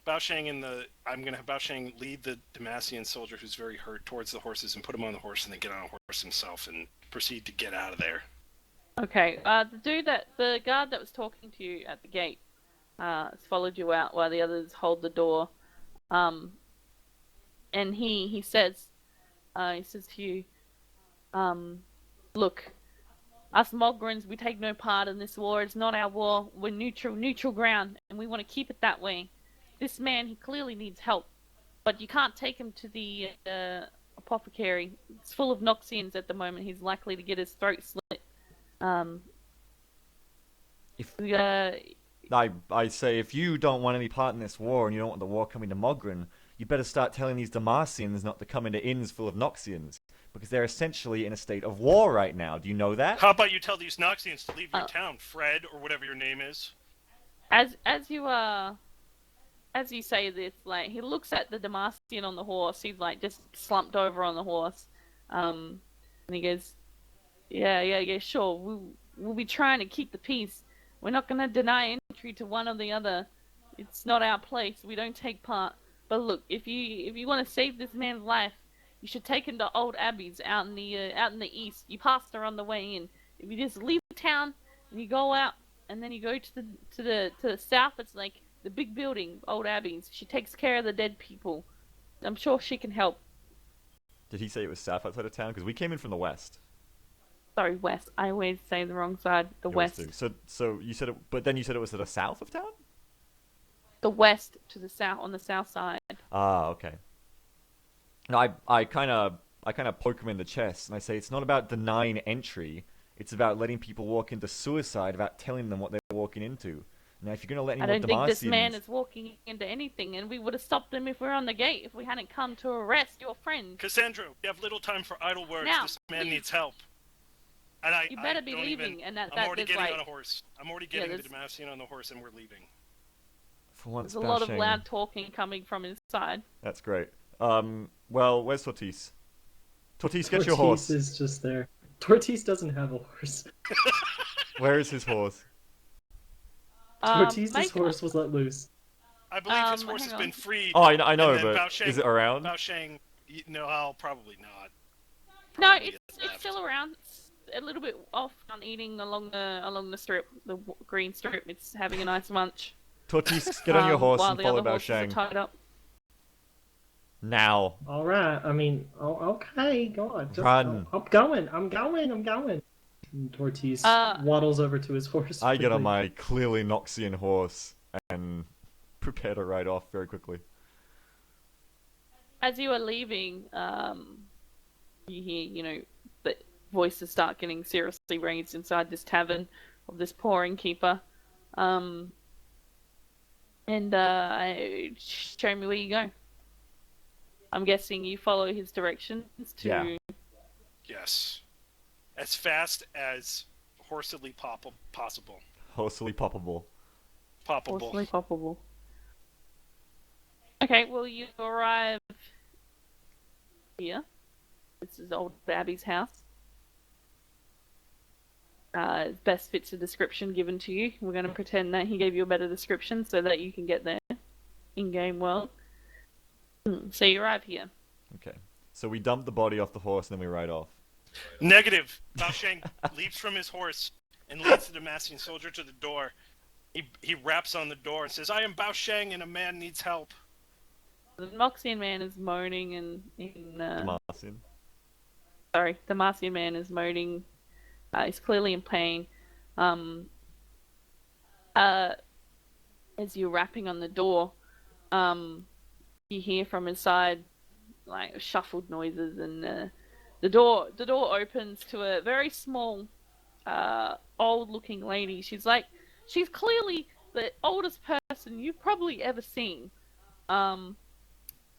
I'm gonna have Bao Sheng lead the Damascene soldier who's very hurt towards the horses and put him on the horse and then get on a horse himself and proceed to get out of there. Okay, the guard that was talking to you at the gate has followed you out while the others hold the door. And he says to you, look, us Mogrins, we take no part in this war. It's not our war. We're neutral ground, and we want to keep it that way. This man, he clearly needs help, but you can't take him to the apothecary. It's full of Noxians at the moment. He's likely to get his throat slit. I say, if you don't want any part in this war and you don't want the war coming to Mogren, you better start telling these Damascians not to come into inns full of Noxians, because they're essentially in a state of war right now. Do you know that? How about you tell these Noxians to leave your town, Fred, or whatever your name is? As you say this, like, he looks at the Damascian on the horse. He's like just slumped over on the horse, and he goes, "Yeah, sure. We'll be trying to keep the peace. We're not gonna deny entry to one or the other. It's not our place. We don't take part. But look, if you want to save this man's life, you should take him to Old Abby's out in the east. You passed her on the way in. If you just leave town and you go out and then you go to the south, it's like the big building, Old Abby's. She takes care of the dead people. I'm sure she can help. Did he say it was south outside of town? Because we came in from the west. Sorry, west. I always say the wrong side. The You always west. do. So you said it, but then you said it was to the south of town. The west to the south, on the south side. Ah, okay. No, I kind of poke him in the chest and I say it's not about denying entry. It's about letting people walk into suicide without telling them what they're walking into. Now, if you're going to let I anyone don't think this man Damascenians- is walking into anything, and we would have stopped him if we were on the gate, if we hadn't come to arrest your friend. Cassandra, we have little time for idle words. Now, This man please. needs help. And You better be don't leaving, even, and that I'm already there's getting like, on a horse. I'm already getting the there's- Damascene on the horse, and we're leaving. For once, there's a lot of bashing. loud talking coming from his side. That's great. Well, where's Tortis? Tortis, get your horse. Tortis is just there. Tortis doesn't have a horse. Where is his horse? Tortis's Mike- horse was let loose. I believe his horse hang has on. been freed. Oh, I know, and then but Bao Sheng- is it around? Bao Sheng, no, I'll probably not. No, Probably it's left. still around. It's a little bit off on eating along the strip, the green strip. It's having a nice lunch. Tortis, get on your horse while and the follow other Bao horses are Sheng. tied up. Now. All right. I mean, okay, go on. Just, Run. I'm going. And Tortis waddles over to his horse. I get on quickly. my clearly Noxian horse and prepare to ride off very quickly. As you are leaving, you hear, the voices start getting seriously raised inside this tavern of this poor innkeeper. And show me where you go. I'm guessing you follow his directions to. Yeah. Yes. As fast as horsedly possible. Horsely poppable. Poppable. Forcefully poppable. Okay, well, you arrive here. This is old Abby's house. It best fits the description given to you. We're going to pretend that he gave you a better description so that you can get there in-game world. So you arrive here. Okay. So we dump the body off the horse and then we ride off. Negative. Bao Sheng leaps from his horse and leads the Damascene soldier to the door. He raps on the door and says, "I am Bao Sheng and a man needs help." The Moxian man is moaning Damascene. the Marcian man is moaning. He's clearly in pain. As you're rapping on the door, you hear from inside like shuffled noises, and the door opens to a very small, old-looking lady. She's clearly the oldest person you've probably ever seen.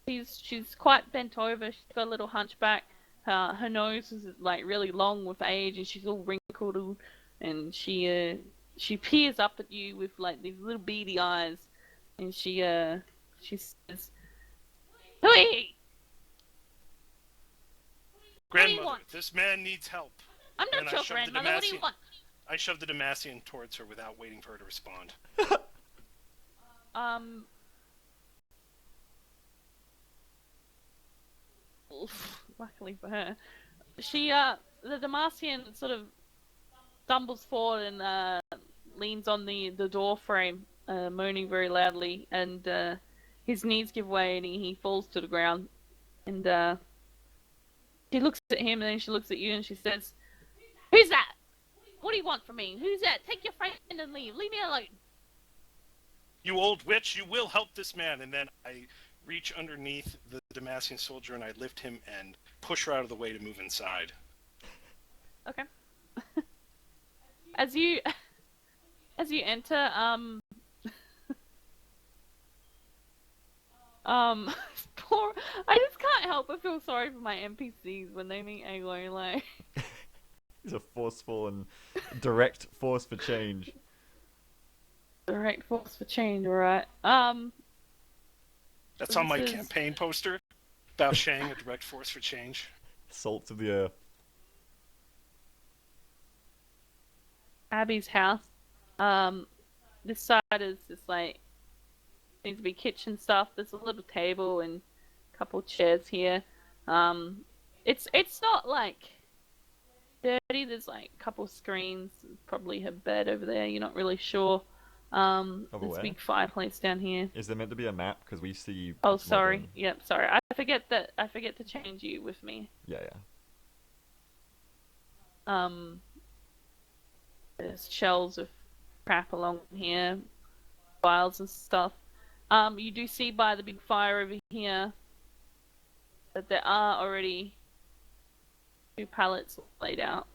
She's quite bent over. She's got a little hunchback. Her nose is like really long with age, and she's all wrinkled. And she peers up at you with like these little beady eyes, and she says, "Who are you? What do you Grandmother, want? this man needs help. I'm And not I your shoved the grandmother. What do you Damascene- want?" I shoved the Damascene towards her without waiting for her to respond. Luckily for her, the Damascene sort of stumbles forward and leans on the door frame, moaning very loudly, and his knees give way and he falls to the ground. And she looks at him, and then she looks at you, and she says, "Who's that? What do you want from me? Who's that? Take your friend and leave. Leave me alone." You old witch, you will help this man. And then I reach underneath the Damascene soldier and I lift him and push her out of the way to move inside. Okay. As you enter, poor. I just can't help but feel sorry for my NPCs when they meet Aloy. Like, He's a forceful and direct force for change. direct force for change, alright. That's on my This is- campaign poster. Bao Sheng, a direct force for change. Salt of the earth. Abby's house. This side is just like needs to be kitchen stuff. There's a little table and a couple chairs here. It's not like dirty. There's like a couple screens, probably her bed over there. You're not really sure. Over There's a where? big fireplace down here. Is there meant to be a map? Because we see. Oh, It's not sorry. being... Yep, sorry. I forget to change you with me. Yeah, yeah. There's shelves of crap along here, files and stuff. You do see by the big fire over here that there are already 2 pallets laid out,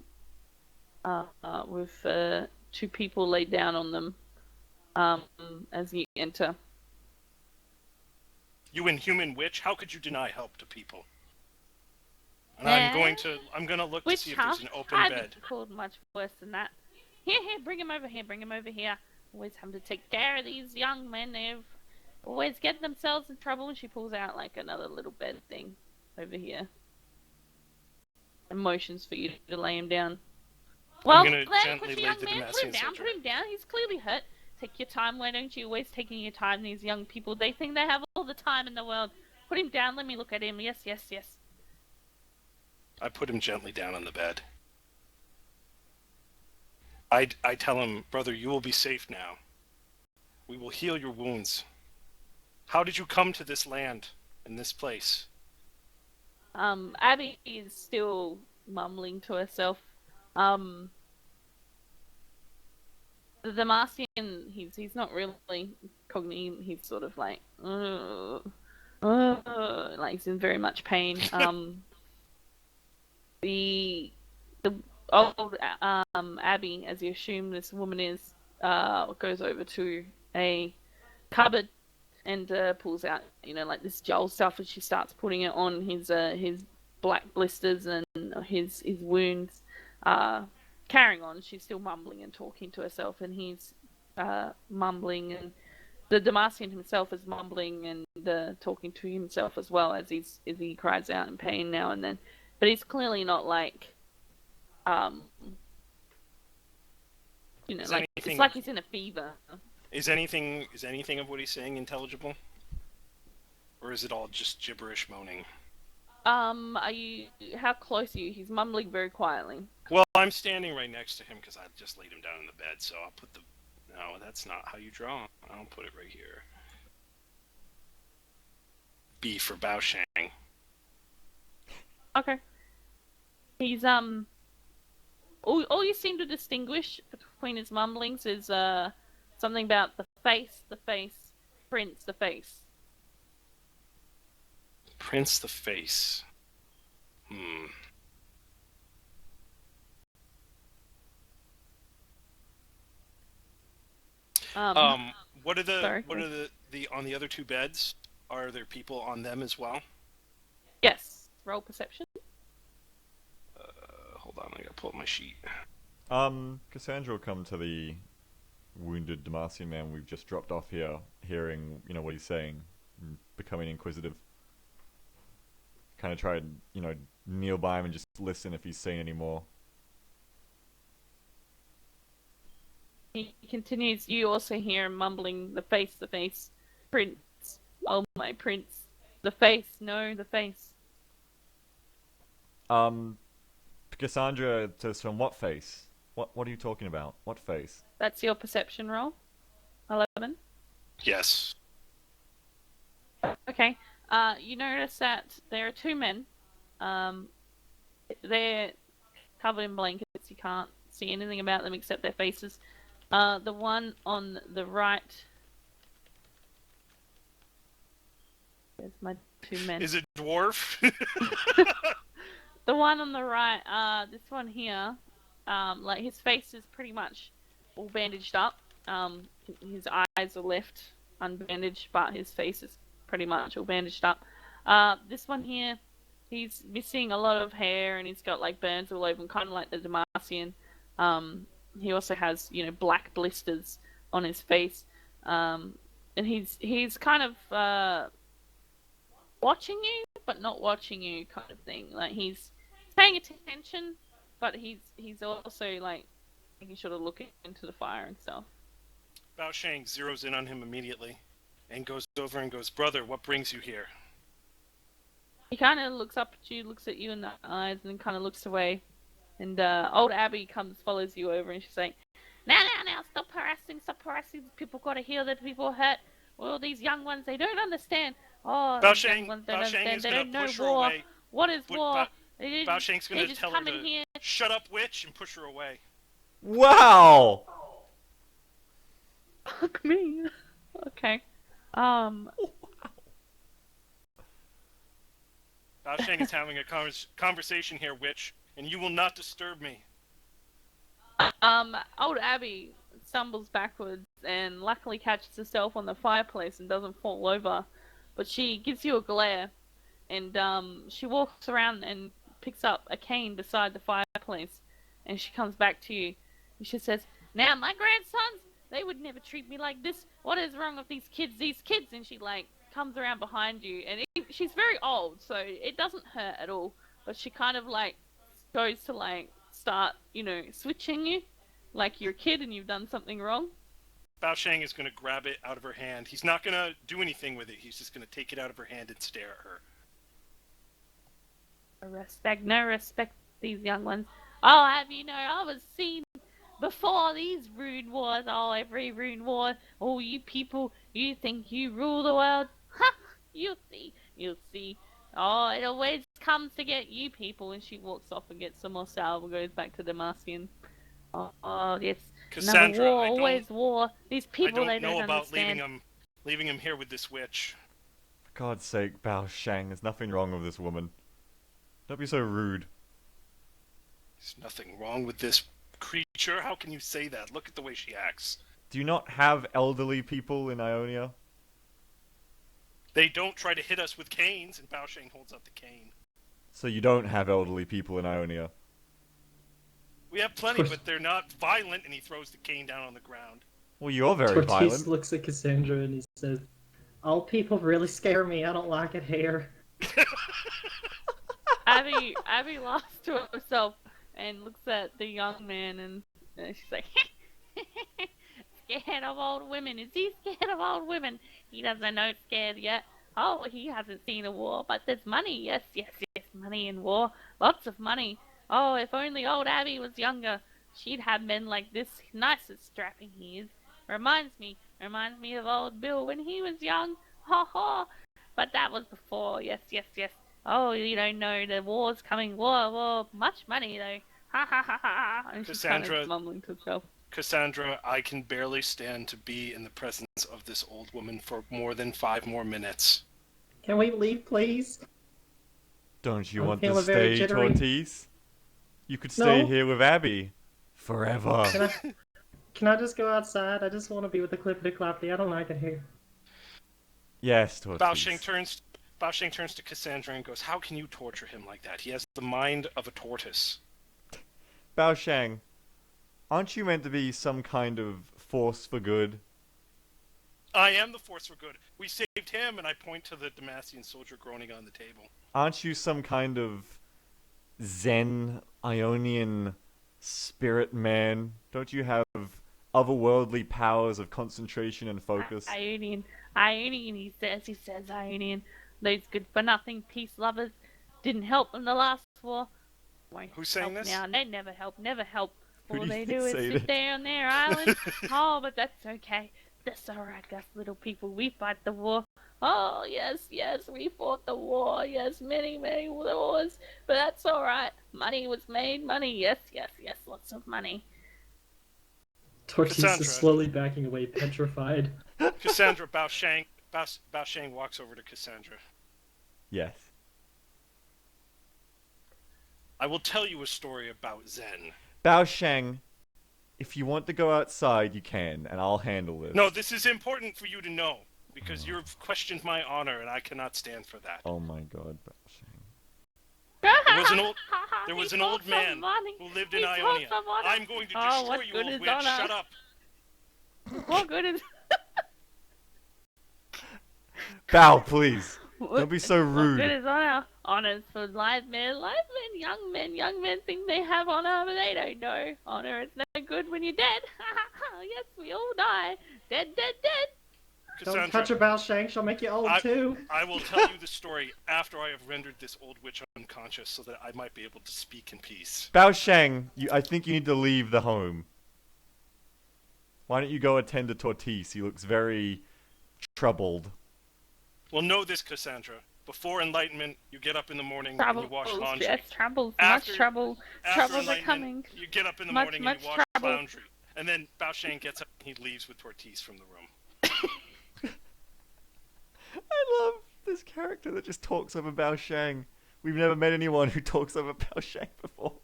with 2 people laid down on them, as you enter. You inhuman witch! How could you deny help to people? And I'm gonna look to Which see if there's half an open had bed. called much worse than that. Here, bring him over here, bring him over here. Always having to take care of these young men. They've always get themselves in trouble. And she pulls out like another little bed thing over here. And motions for you to lay him down. Well, gonna then, gently push the lay young the man, Damascene put soldier. him down. He's clearly hurt. Take your time, why don't you? Always taking your time, these young people. They think they have all the time in the world. Put him down, let me look at him. Yes, yes, yes. I put him gently down on the bed. I tell him, brother, you will be safe now. We will heal your wounds. How did you come to this land and this place? Abby is still mumbling to herself. The Damascene, he's not really cognitive. He's sort of like, like he's in very much pain. The old Abby, as you assume this woman is, goes over to a cupboard and pulls out, like this gel stuff, and she starts putting it on his black blisters and his wounds. Carrying on, she's still mumbling and talking to herself, and he's mumbling, and the Damascene himself is mumbling and talking to himself as well as he cries out in pain now and then. But he's clearly not like, like it's like he's in a fever. Is anything of what he's saying intelligible? Or is it all just gibberish moaning? How close are you? He's mumbling very quietly. Well, I'm standing right next to him because I just laid him down in the bed, so I'll put the... No, that's not how you draw. I'll put it right here. B for Baoshang. Okay. He's, all you seem to distinguish between his mumblings is, something about the face, Prince, the face. Prince the face. What are the on the other 2 beds? Are there people on them as well? Yes. Roll perception. Hold on, I gotta pull up my sheet. Cassandra will come to the wounded Damascene man we've just dropped off here, hearing, what he's saying, and becoming inquisitive. Kind of try and, kneel by him and just listen if he's saying any more. He continues, you also hear him mumbling, the face, Prince, oh my prince, the face, no, the face. Cassandra says, from what face? What are you talking about? What face? That's your perception roll. 11. Yes. Okay. You notice that there are 2 men. They're covered in blankets. You can't see anything about them except their faces. The one on the right... There's my 2 men. Is it dwarf? The one on the right, this one here, like his face is pretty much all bandaged up. His eyes are left unbandaged, but his face is pretty much all bandaged up. This one here, he's missing a lot of hair and he's got like burns all over him, kind of like the Damascene. He also has, black blisters on his face. And he's kind of watching you, but not watching you, kind of thing. Like he's paying attention, but he's also like making sure to look into the fire and stuff. Bao Shang zeroes in on him immediately and goes over and goes, "Brother, what brings you here?" He kind of looks up at you, looks at you in the eyes, and then kind of looks away. And old Abby follows you over, and she's like, now, stop harassing. People gotta heal the people hurt. Well, these young ones, they don't understand. Oh, Bao these young Shang, ones don't Bao Shang understand. is They gonna don't know push her war. away. What is But war? They Bao Shang's gonna just tell come her in to here. shut up, witch, and push her away. Wow! Fuck me. Okay. Bao Shang is having a conversation here, witch, and you will not disturb me. Old Abby stumbles backwards and luckily catches herself on the fireplace and doesn't fall over. But she gives you a glare, and she walks around and picks up a cane beside the fireplace, and she comes back to you, and she says, "Now, my grandsons, they would never treat me like this. What is wrong with these kids? And she like comes around behind you, and she's very old, so it doesn't hurt at all. But she kind of like goes to like start, switching you, like you're a kid and you've done something wrong. Bao Shang is gonna grab it out of her hand. He's not gonna do anything with it. He's just gonna take it out of her hand and stare at her. No respect, these young ones. Oh, I was seen before these rune wars. Oh, every rune war. Oh, you people, you think you rule the world? Ha! You'll see. Oh, it always comes to get you people. And she walks off and gets some more salve and goes back to Damaskian. Oh, yes. Cassandra, Another war, always war. These people, they I don't know don't about understand. leaving him here with this witch. For God's sake, Bao Shang, there's nothing wrong with this woman. Don't be so rude. There's nothing wrong with this creature. How can you say that? Look at the way she acts. Do you not have elderly people in Ionia? They don't try to hit us with canes, and Bao Shang holds out the cane. So you don't have elderly people in Ionia? We have plenty, but they're not violent, and he throws the cane down on the ground. Well, you're very Tortis violent. looks at Cassandra and he says, "Old people really scare me. I don't like it here." Abby laughs to herself and looks at the young man, and she's like, "Scared of old women? Is he scared of old women? He doesn't know scared yet. Oh, he hasn't seen a war, but there's money. Yes, money in war. Lots of money. Oh, if only old Abby was younger, she'd have men like this. Nice and strapping he is. Reminds me of old Bill when he was young. Ha ha. But that was before. Yes. Oh, you don't know the war's coming. War. Much money though. Ha ha ha ha." And she's kind Cassandra- of mumbling to herself. Cassandra, I can barely stand to be in the presence of this old woman for more than 5 more minutes. Can we leave, please? Don't you I'm want to feeling very stay, jittery. Tortis? You could stay No. here with Abby. Forever. Can I just go outside? I just want to be with the clippity clappity. I don't like it here. Yes, Tortis. Bao Shang turns to Cassandra and goes, "How can you torture him like that? He has the mind of a tortoise." Bao Shang, aren't you meant to be some kind of force for good? I am the force for good. We saved him, and I point to the Damaskian soldier groaning on the table. Aren't you some kind of Zen Ionian spirit man? Don't you have otherworldly powers of concentration and focus? Ionian, he says Ionian. Those good-for-nothing peace lovers didn't help in the last war. Won't Who's saying help this? now. They never help. Who All do you they think do is say sit that? there on their island. Oh, but that's okay. That's alright, us little people. We fight the war. Oh, yes, we fought the war. Yes, many wars. But that's alright. Money was made. Money, yes, lots of money. Tortis Cassandra. is slowly backing away, petrified. Cassandra, Bao Shang walks over to Cassandra. Yes. I will tell you a story about Zen. Bao Shang, if you want to go outside, you can, and I'll handle this. No, this is important for you to know, because you've questioned my honor, and I cannot stand for that. Oh my God, Bao Shang. There was an old man who lived in Ionia. I'm going to destroy you, old witch. Shut up. What good is... Bao, please. Don't be so What rude. good is honor? Honor's for live men. Live men, young men. Young men think they have honor, but they don't know. Honor is no good when you're dead. Yes, we all die. Dead, dead, dead. Don't Cassandra, touch her, Bao Shang. She'll make you old too. I will tell you the story after I have rendered this old witch unconscious so that I might be able to speak in peace. Bao Shang, I think you need to leave the home. Why don't you go attend to Tortis? He looks very troubled. Well, know this, Cassandra. Before enlightenment, you get up in the morning and you wash Troubles, laundry. yes, troubles. After- much trouble. After Troubles are enlightenment, coming. you get up in the Much, morning much and you wash trouble. laundry. And then Bao Shang gets up and he leaves with Tortis from the room. I love this character that just talks over Bao Shang. We've never met anyone who talks over Bao Shang before.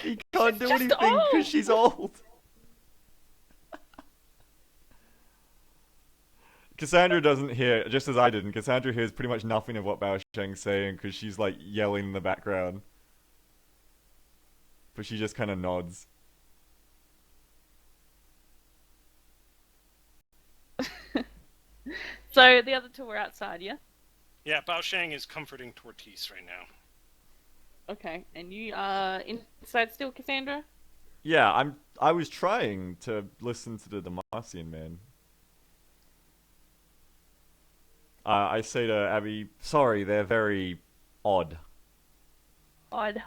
He can't do just anything because old. she's old. Cassandra doesn't hear, just as I didn't. Cassandra hears pretty much nothing of what Bao Shang's saying because she's like yelling in the background. But she just kind of nods. So the other two were outside, yeah? Yeah, Bao Shang is comforting Tortis right now. Okay, and you are inside still, Cassandra? Yeah, I was trying to listen to the Demacian man. I say to Abby, sorry, they're very odd. Odd,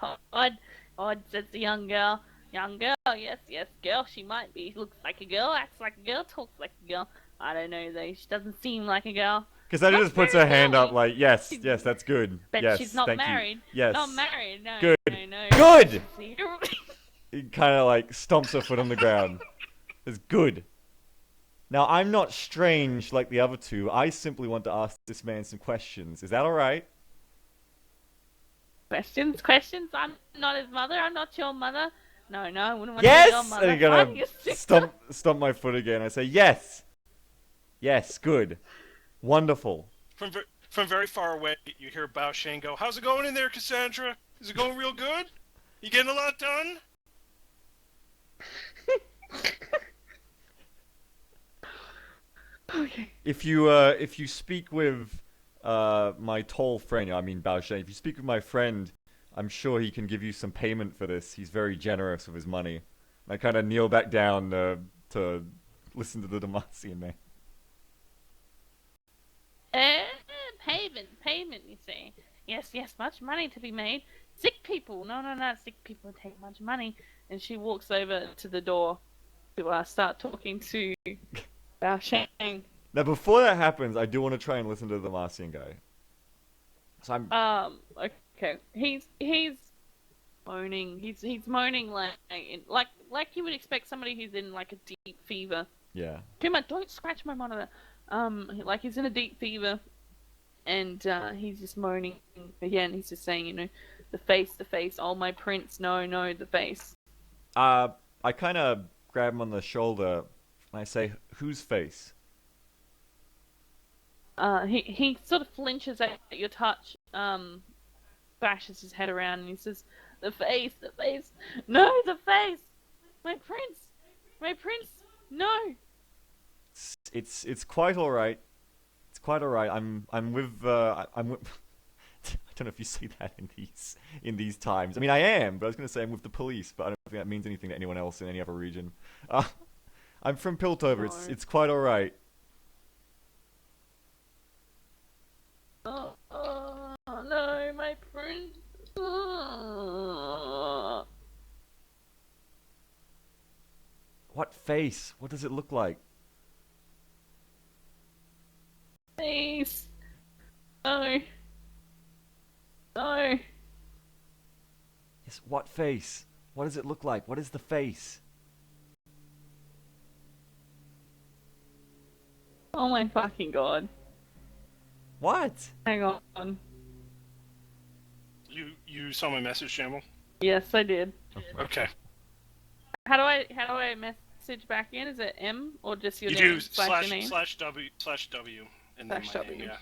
says the young girl. Young girl, yes, girl, she might be. Looks like a girl, acts like a girl, talks like a girl. I don't know though, she doesn't seem like a girl. Cassandra Looks just puts very her hand up girly. like, yes, that's good. But Yes, she's not thank married. you. Yes. Not married, no. Good. No. Good! See? He kind of like stomps her foot on the ground. It's good. Now, I'm not strange like the other two. I simply want to ask this man some questions. Is that alright? Questions? I'm not his mother, I'm not your mother. No, I wouldn't want to be your Yes! mother. And you're Why do gonna you stick stomp my foot again. I say, yes! Yes, good. Wonderful. From very far away, you hear Bao Shang go, "How's it going in there, Cassandra? Is it going real good? You getting a lot done?" Okay. If you speak with my tall friend, I mean Bao Shang, if you speak with my friend, I'm sure he can give you some payment for this. He's very generous with his money. And I kind of kneel back down to listen to the Demacian man. Payment, you say? Yes, much money to be made. Sick people, no, sick people take much money. And she walks over to the door to start talking to Bao Shang. Now, before that happens, I do want to try and listen to the Demacian guy. So I'm. Okay. He's moaning. He's moaning like you would expect somebody who's in like a deep fever. Yeah. Kuma, don't scratch my monitor. Like he's in a deep fever, and he's just moaning again. He's just saying, the face. Oh, my prince, no, the face. I kind of grab him on the shoulder and I say, "Whose face?" He sort of flinches at your touch. Bashes his head around and he says, "The face, no, the face, my prince, no." It's quite all right. It's quite all right. I'm with I'm with. I don't know if you say that in these times. I mean, I am, but I was going to say I'm with the police, but I don't think that means anything to anyone else in any other region. I'm from Piltover. No. It's quite all right. Oh, no, my prince. What face? What does it look like? Face. No. No. Yes, what face? What does it look like? What is the face? Oh my fucking god. What? Hang on. You saw my message, Shamble? Yes, I did. Okay. How do I message back in? Is it M or just your You name do slash your name? /W and then Slash my W. name, yeah.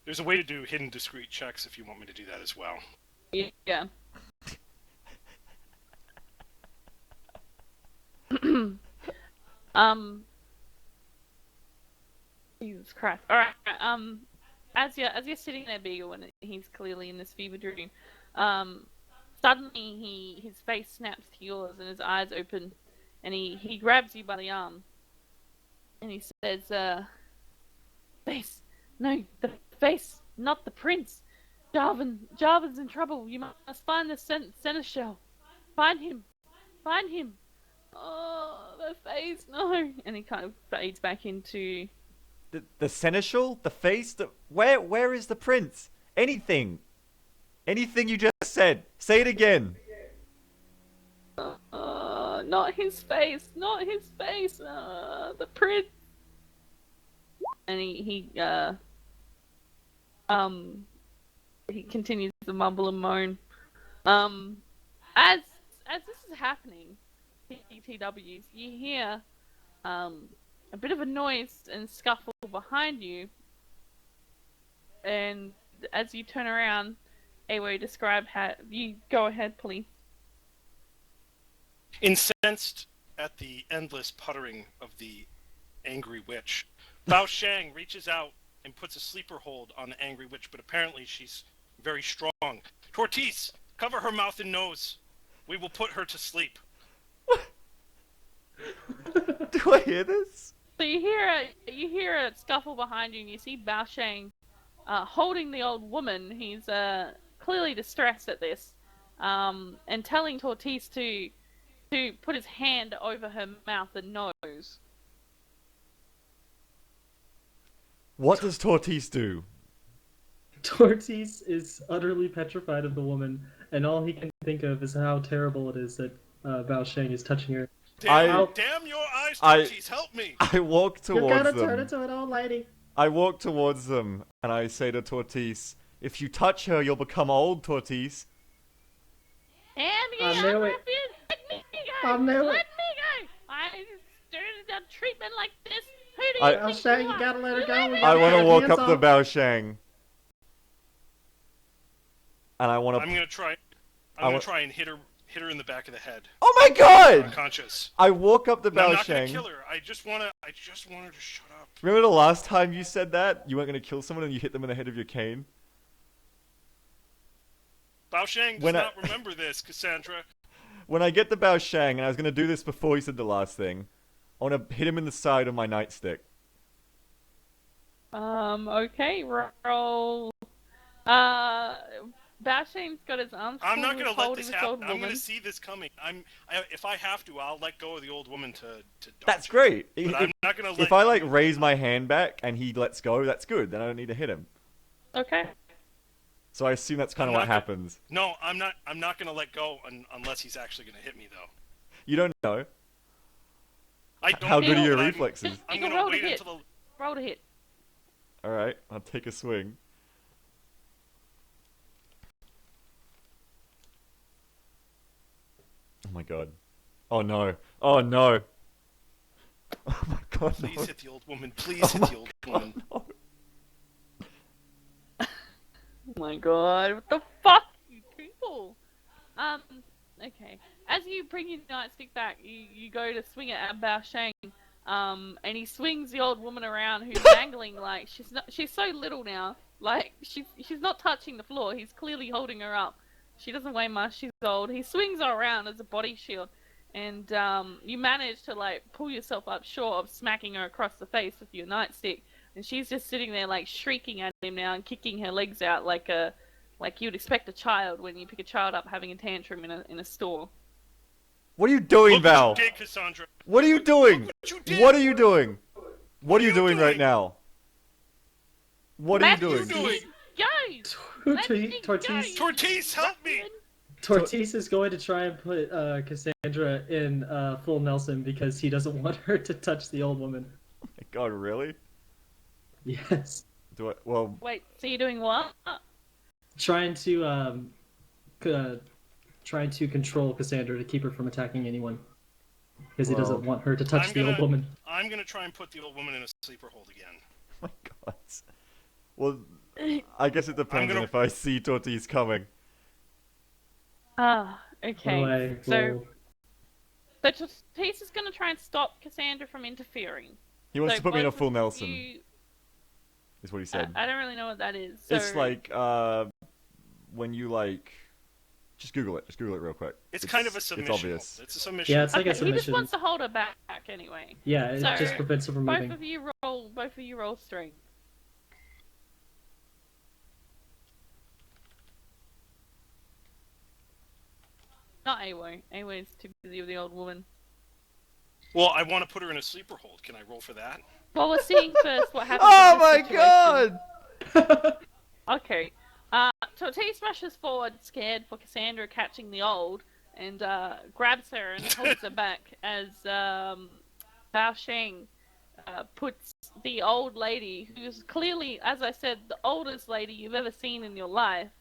There's a way to do hidden discrete checks if you want me to do that as well. Yeah. Jesus Christ. All right. As you're sitting there, Beagle, and he's clearly in this fever dream, suddenly his face snaps to yours, and his eyes open, and he grabs you by the arm, and he says, "Face, no, the face, not the prince. Jarvan's in trouble. You must find the seneschal. Find him, find him. Oh, the face, no." And he kind of fades back into. The seneschal, the face, where is the prince? Anything you just said. Say it again. Not his face, not his face. The prince. And he continues to mumble and moan. As this is happening, TTWs, you hear a bit of a noise and scuffle behind you, and as you turn around, Awo, describe how you go ahead, please. Incensed at the endless puttering of the angry witch, Bao Shang reaches out and puts a sleeper hold on the angry witch, but apparently she's very strong. Tortoise, cover her mouth and nose. We will put her to sleep. Do I hear this? So you hear a scuffle behind you, and you see Bao Shang holding the old woman. He's clearly distressed at this, and telling Tortoise to put his hand over her mouth and nose. What does Tortoise do? Tortoise is utterly petrified of the woman, and all he can think of is how terrible it is that Bao Shang is touching her. Damn your eyes, Tortoise, help me! I walk towards You're gonna them. turn into an old lady. I walk towards them, and I say to Tortoise, "If you touch her, you'll become old, Tortoise." And I knew it. Let me go! I knew it. Let me go! I started a treatment like this. Who do you I- think Bao Shang, you you are? gotta let her go. Let We me I gotta want to her walk hands up to off. Bao Shang, and I want I'm to. gonna try. I'm gonna try and hit her in the back of the head. Oh my God! Unconscious. I walk up to And I'm Bao not gonna Shang. kill her. I just want her to shut up. Remember the last time you said that you weren't going to kill someone and you hit them in the head of your cane? Bao Shang does When I- not remember this, Cassandra. When I get to Bao Shang, and I was going to do this before you said the last thing, I want to hit him in the side of my nightstick. Okay, roll. Bao Shang's got his arms I'm full not with gonna let holding this this old happen. I'm woman. gonna see this coming. If I have to, I'll let go of the old woman to dodge. That's great. But I'm not gonna let. If I like raise my hand back and he lets go, that's good. Then I don't need to hit him. Okay. So I assume that's kind I'm of what not happens. No, I'm not. I'm not gonna let go unless he's actually gonna hit me, though. You don't know. I don't. How good know, are your but reflexes? I'm You can gonna roll to wait hit. until the. Roll to hit. Alright, I'll take a swing. Oh my God. Oh no. Oh no. Oh my God. Please no. hit the old woman. Please Oh hit my the old God, woman. no. Oh my God! What the fuck, you people? Okay. As you bring your nightstick back, you go to swing it at Bao Shang, and he swings the old woman around, who's dangling like she's so little now, like she's not touching the floor. He's clearly holding her up. She doesn't weigh much. She's old. He swings her around as a body shield, and you manage to like pull yourself up short of smacking her across the face with your nightstick, and she's just sitting there like shrieking at him now and kicking her legs out like you'd expect a child when you pick a child up having a tantrum in a store. What are you doing, Look what Val? you did, Cassandra. What are you doing? Look what you did. What are you doing? What are you you doing right doing? now? What are you Matthew, doing? doing? Go! Let me Tortoise, go, Tortoise, help me! Tortoise is going to try and put Cassandra in full Nelson because he doesn't want her to touch the old woman. Oh my God, really? Yes. Do I? Well, Wait, so you're doing what? Trying to control Cassandra to keep her from attacking anyone. Because he Well, doesn't want her to touch I'm the old gonna- woman. I'm gonna try and put the old woman in a sleeper hold again. oh my God. Well, I guess it depends on gonna- if I see Tortoise coming. Ah, What okay. do I So roll? So Tatis is going to try and stop Cassandra from interfering. He wants So to put me in a both full of Nelson, you- is what he said. I don't really know what that is. So It's like, when you, like... Just Google it. Just Google it real quick. It's kind of a submission. It's obvious. It's a submission. Yeah, it's like a okay, he just submission. wants to hold her back anyway. Yeah, it So, just prevents her from Both moving. of you roll strength. Not Awo. Awo is too busy with the old woman. Well, I want to put her in a sleeper hold. Can I roll for that? Well, we're seeing first what happens. Oh in my this situation. god! Okay. Tatis rushes forward, scared for Cassandra catching the old, and grabs her and holds her back as Bao Sheng puts the old lady, who's clearly, as I said, the oldest lady you've ever seen in your life,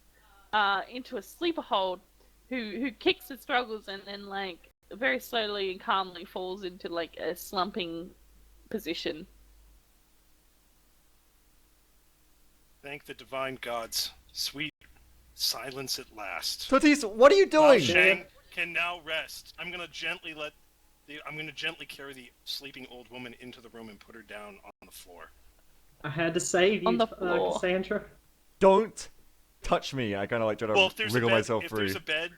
into a sleeper hold, who kicks and struggles and then, like, very slowly and calmly falls into, like, a slumping position. Thank the divine gods. Sweet silence at last. Tatis, what are you Lao doing? Shang can now rest. I'm gonna gently carry the sleeping old woman into the room and put her down on the floor. I had to save you, On the floor. Cassandra. Don't touch me. I kind of like try Well, if to there's wiggle a bed, myself if free. there's a bed,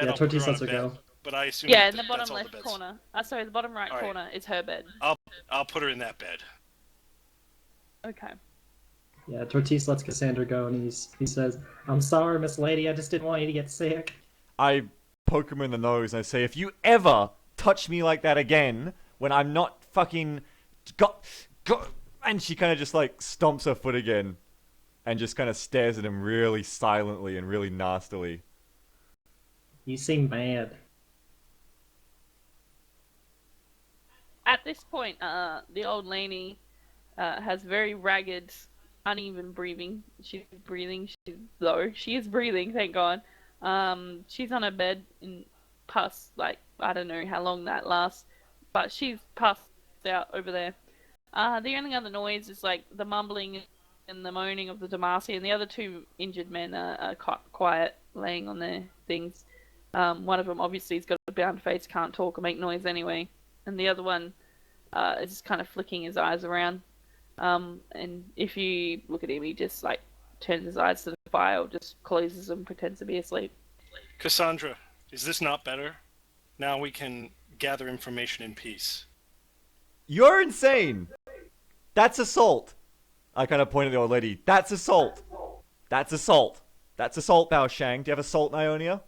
Yeah, I'll put her Tortis on a lets her bed. go. But I assume Yeah, in the that's bottom all the left beds. corner. Sorry, the bottom right All right. corner is her bed. I'll put her in that bed. Okay. Yeah, Tortis lets Cassandra go, and he says, "I'm sorry, Miss Lady. I just didn't want you to get sick." I poke him in the nose and I say, if you ever touch me like that again, when I'm not fucking... And she kind of just, like, stomps her foot again and just kind of stares at him really silently and really nastily. You seem mad. At this point, the old lady has very ragged, uneven breathing. She is breathing, thank God. She's on her bed in past, like, I don't know how long that lasts, but she's passed out over there. The only other noise is, like, the mumbling and the moaning of the Demacia, and the other two injured men are quiet, laying on their things. One of them obviously has got a bound face, can't talk or make noise anyway, and the other one is just kind of flicking his eyes around. And if you look at him, he just, like, turns his eyes to the fire or just closes them, pretends to be asleep. Cassandra, is this not better? Now we can gather information in peace. You're insane! That's assault! I kind of point at the old lady. That's assault! That's assault! That's assault, Bao Shang. Do you have assault in Ionia?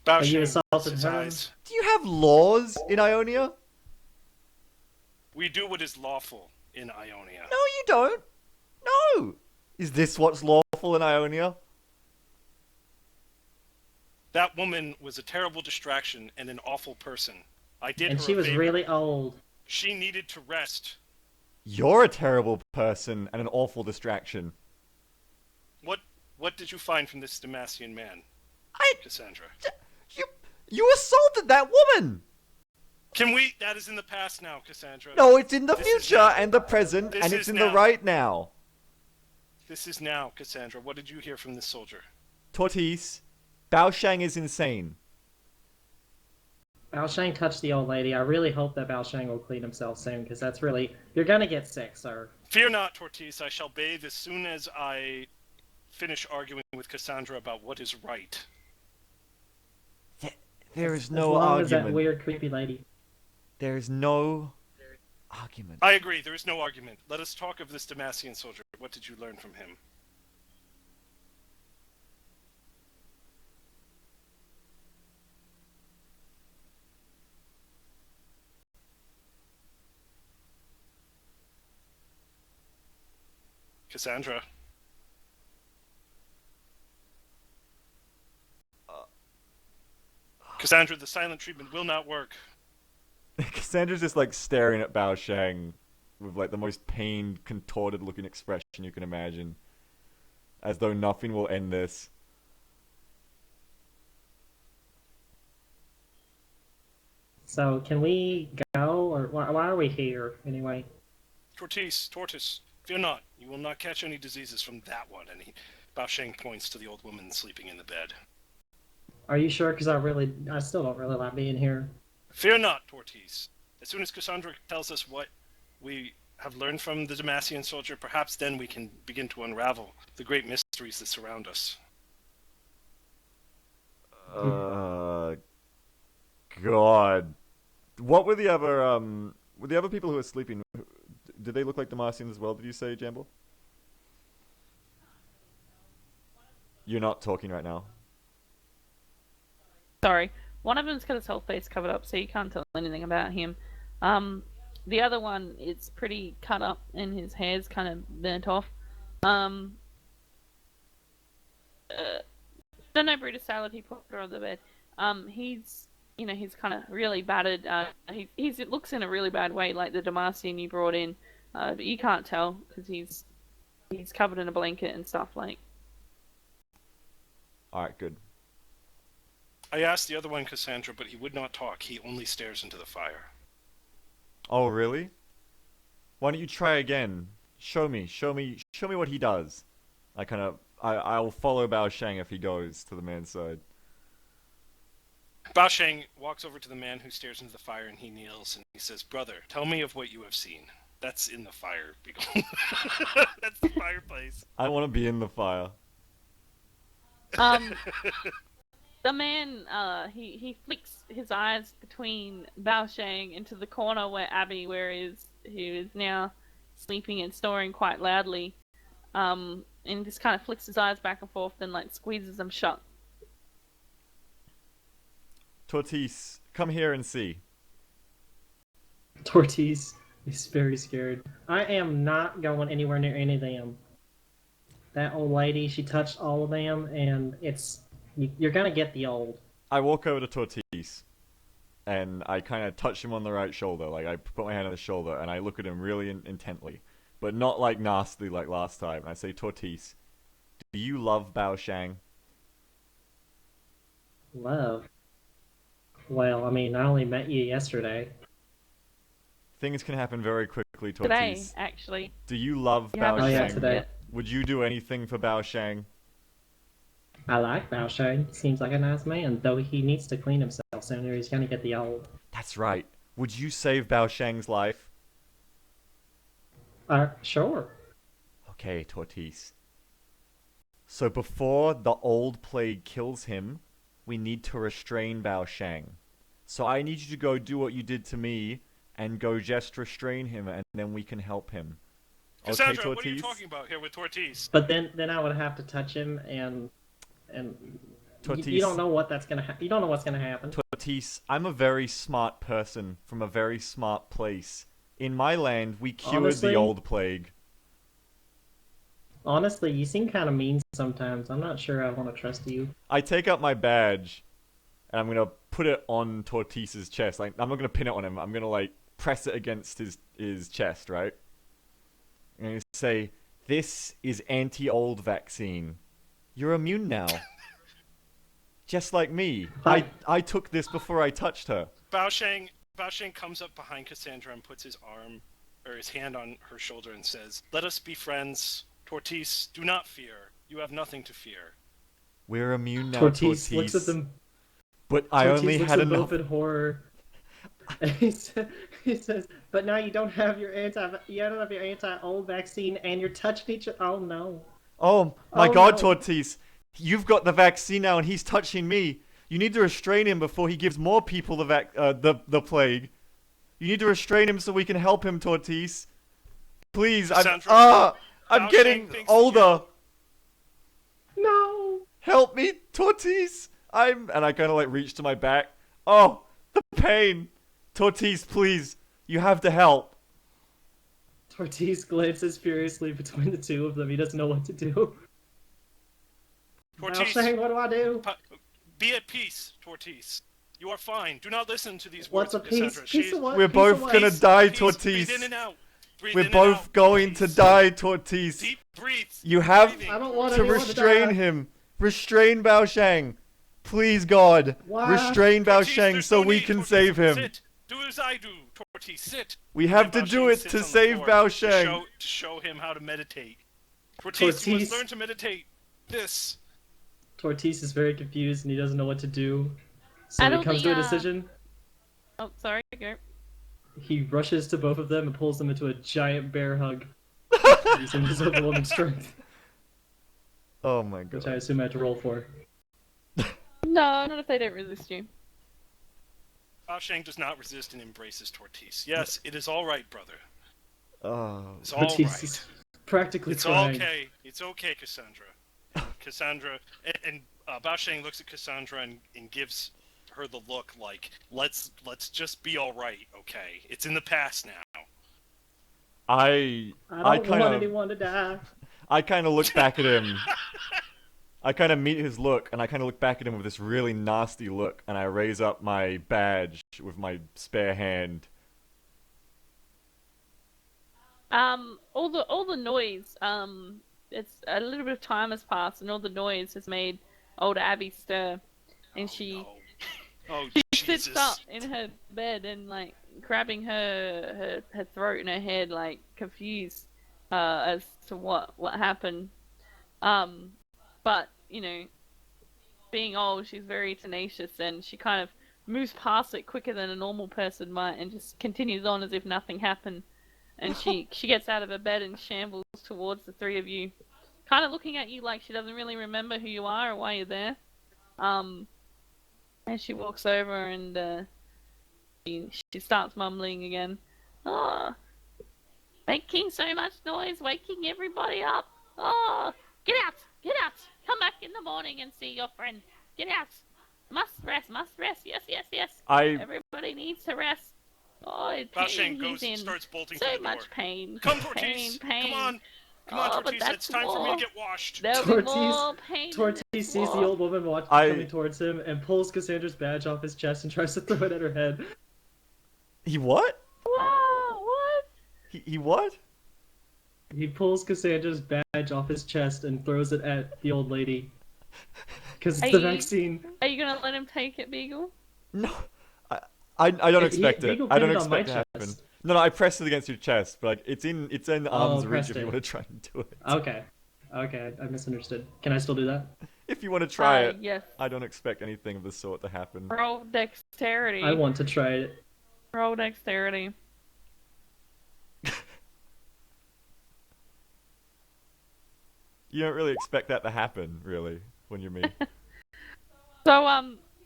Bao Are you Shang assaulted his her? eyes. Do you have laws in Ionia? We do what is lawful in Ionia. No, you don't. No! Is this what's lawful in Ionia? That woman was a terrible distraction and an awful person. I did And her she a was favor. really old. She needed to rest. You're a terrible person and an awful distraction. What did you find from this Demacian man, Cassandra? You assaulted that woman! That is in the past now, Cassandra. No, it's in the This is future now. and the present, This and it's is in the now. right now. This is now, Cassandra. What did you hear from this soldier? Tortis, Bao Shang is insane. Bao Shang touched the old lady. I really hope that Bao Shang will clean himself soon, because that's really... You're gonna get sick, sir. Fear not, Tortis. I shall bathe as soon as I finish arguing with Cassandra about what is right. There is As no long as that argument. weird, creepy lady. There is no argument. I agree. There is no argument. Let us talk of this Demacian soldier. What did you learn from him? Cassandra. Cassandra, the silent treatment will not work. Cassandra's just like staring at Bao Shang with like the most pained, contorted looking expression you can imagine. As though nothing will end this. So, can we go, or why are we here, anyway? Tortis, fear not. You will not catch any diseases from that one. And Bao Sheng points to the old woman sleeping in the bed. Are you sure? Because I still don't really like being here. Fear not, Tortis. As soon as Cassandra tells us what we have learned from the Damacian soldier, perhaps then we can begin to unravel the great mysteries that surround us. God. What were the other people who were sleeping? Did they look like Damascens as well? Did you say, Jamble? You're not talking right now. Sorry. One of them's got his whole face covered up, so you can't tell anything about him. The other one is pretty cut up, and his hair's kind of burnt off. Don't know, Brutus Salad, he put her on the bed. He's kind of really battered. It looks in a really bad way, like the Damacian you brought in. But you can't tell, because he's covered in a blanket and stuff, like. Alright, good. I asked the other one Cassandra, but he would not talk. He only stares into the fire. Oh, really? Why don't you try again? Show me what he does. I'll follow Bao Shang if he goes to the man's side. Bao Shang walks over to the man who stares into the fire, and he kneels and he says, "Brother, tell me of what you have seen." That's in the fire. That's the fireplace. I don't want to be in the fire. The man, he flicks his eyes between Bao Shang into the corner where Abby, who is now sleeping and snoring quite loudly, and just kind of flicks his eyes back and forth and like squeezes them shut. Tortis, come here and see. Tortis is very scared. I am not going anywhere near any of them. That old lady, she touched all of them, and you're gonna get the old. I walk over to Tortis, and I kind of touch him on the right shoulder. Like, I put my hand on his shoulder, and I look at him really intently. But not, like, nastily like last time. And I say, Tortis, do you love Bao Shang? Love? Well, I mean, I only met you yesterday. Things can happen very quickly, Tortis. Today, actually. Do you love You Bao haven't Oh yeah, Shang? said today. yet. Would you do anything for Bao Shang? I like Bao Shang. Seems like a nice man, though he needs to clean himself soon or he's gonna get the old. That's right. Would you save Bao Shang's life? Sure. Okay, Tortis. So before the old plague kills him, we need to restrain Bao Shang. So I need you to go do what you did to me, and go just restrain him, and then we can help him. Cassandra, okay, what are you Tortis? talking about here with Tortis? But then I would have to touch him and Tortis. you don't know what that's gonna you don't know what's gonna happen. Tortis, I'm a very smart person from a very smart place. In my land, we cured Honestly? the old plague. Honestly, you seem kind of mean sometimes. I'm not sure I want to trust you. I take out my badge, and I'm gonna put it on Tortis's chest. Like, I'm not gonna pin it on him. I'm gonna like press it against his chest, right? I'm gonna say, "This is anti-old vaccine. You're immune now." Just like me. I took this before I touched her. Bao Shang comes up behind Cassandra and puts his hand on her shoulder and says, "Let us be friends. Tortis, do not fear. You have nothing to fear." We're immune now, Tortis Tortis. looks at them. But I Tortis only looks had at enough. both in horror. And he says, "But now you don't have your anti-old vaccine, and you're touching each other. Oh no! Oh my Oh, God, no. Tortis! You've got the vaccine now, and he's touching me. You need to restrain him before he gives more people the plague. You need to restrain him so we can help him, Tortis. Please, I'm Sandra, Bao getting Shang thinks older. No!" Help me, Tortis. And I kind of like reach to my back. Oh, the pain. Tortis, please, you have to help. Tortis glances furiously between the two of them. He doesn't know what to do. Bao Shang, Tortis, what do I do? be at peace, Tortis. You are fine. Do not listen to these What's words a of piece? Cassandra. Piece of what? We're Piece both of what? gonna Peace, die, peace. Tortis. Breathe in and out. Breathe We're in and both out, going to Tortis. die, Tortis. Deep breaths. You have Breathing. I don't want to anyone to restrain die. him. Restrain Bao Shang. Please, God. Why? Restrain Bao Tortis, Shang there's so no we need. can Tortis, save him. Sit. Do as I do, Tortis. Sit. We have And to Bao do Shang it sits to on the save floor Bao Shang. To show him how to meditate. Tortis, you Tortis. must learn to meditate. This. Tortis is very confused and he doesn't know what to do. So And he all comes the, to a decision. Oh, sorry, go. He rushes to both of them and pulls them into a giant bear hug using his overwhelming strength, Oh my which I god. assume I had to roll for. No, not if they don't resist you. Bao Sheng does not resist and embraces Tortis. Yes, it is all right, brother. Oh. It's all Tortis right. is practically It's crying. okay. It's okay, Cassandra. Cassandra and Bao Sheng looks at Cassandra and gives her the look like, let's just be all right, okay? It's in the past now. I I don't kind want of anyone to die. I kind of look back at him. I kind of meet his look, and I kind of look back at him with this really nasty look, and I raise up my badge with my spare hand. All the noise, it's a little bit of time has passed, and all the noise has made old Abby stir, and she Oh, she sits Jesus. up in her bed and like grabbing her throat and her head, like confused, as to what happened. But you know, being old, she's very tenacious, and she kind of moves past it quicker than a normal person might, and just continues on as if nothing happened. And she gets out of her bed and shambles towards the three of you, kind of looking at you like she doesn't really remember who you are or why you're there. And she walks over and she starts mumbling again. Oh, making so much noise, waking everybody up. Oh, get out, get out. Come back in the morning and see your friend. Get out. Must rest, yes, yes, yes. Everybody needs to rest. Oh, Bao pain Sheng he's in. starts bolting So for the door. much pain. Come, Pain, Tortis! pain. Come on, Oh, but Tortis, that's it's time for me more. to get washed. There'll be more pain. Tortis in this sees the war. old woman coming towards him and pulls Cassandra's badge off his chest and tries to throw it at her head. He what? Whoa, what? He what? He pulls Cassandra's badge off his chest and throws it at the old lady. Because it's the vaccine. Are you gonna let him take it, Beagle? No. I don't expect it. Beagle I don't pinned it on my expect it to happen. chest. No, I pressed it against your chest, but like it's in arm's reach pressed if you it. want to try and do it. Okay, I misunderstood. Can I still do that? If you want to try it, Yes. I don't expect anything of the sort to happen. Roll dexterity. I want to try it. Roll dexterity. You don't really expect that to happen, really, when you're me. So,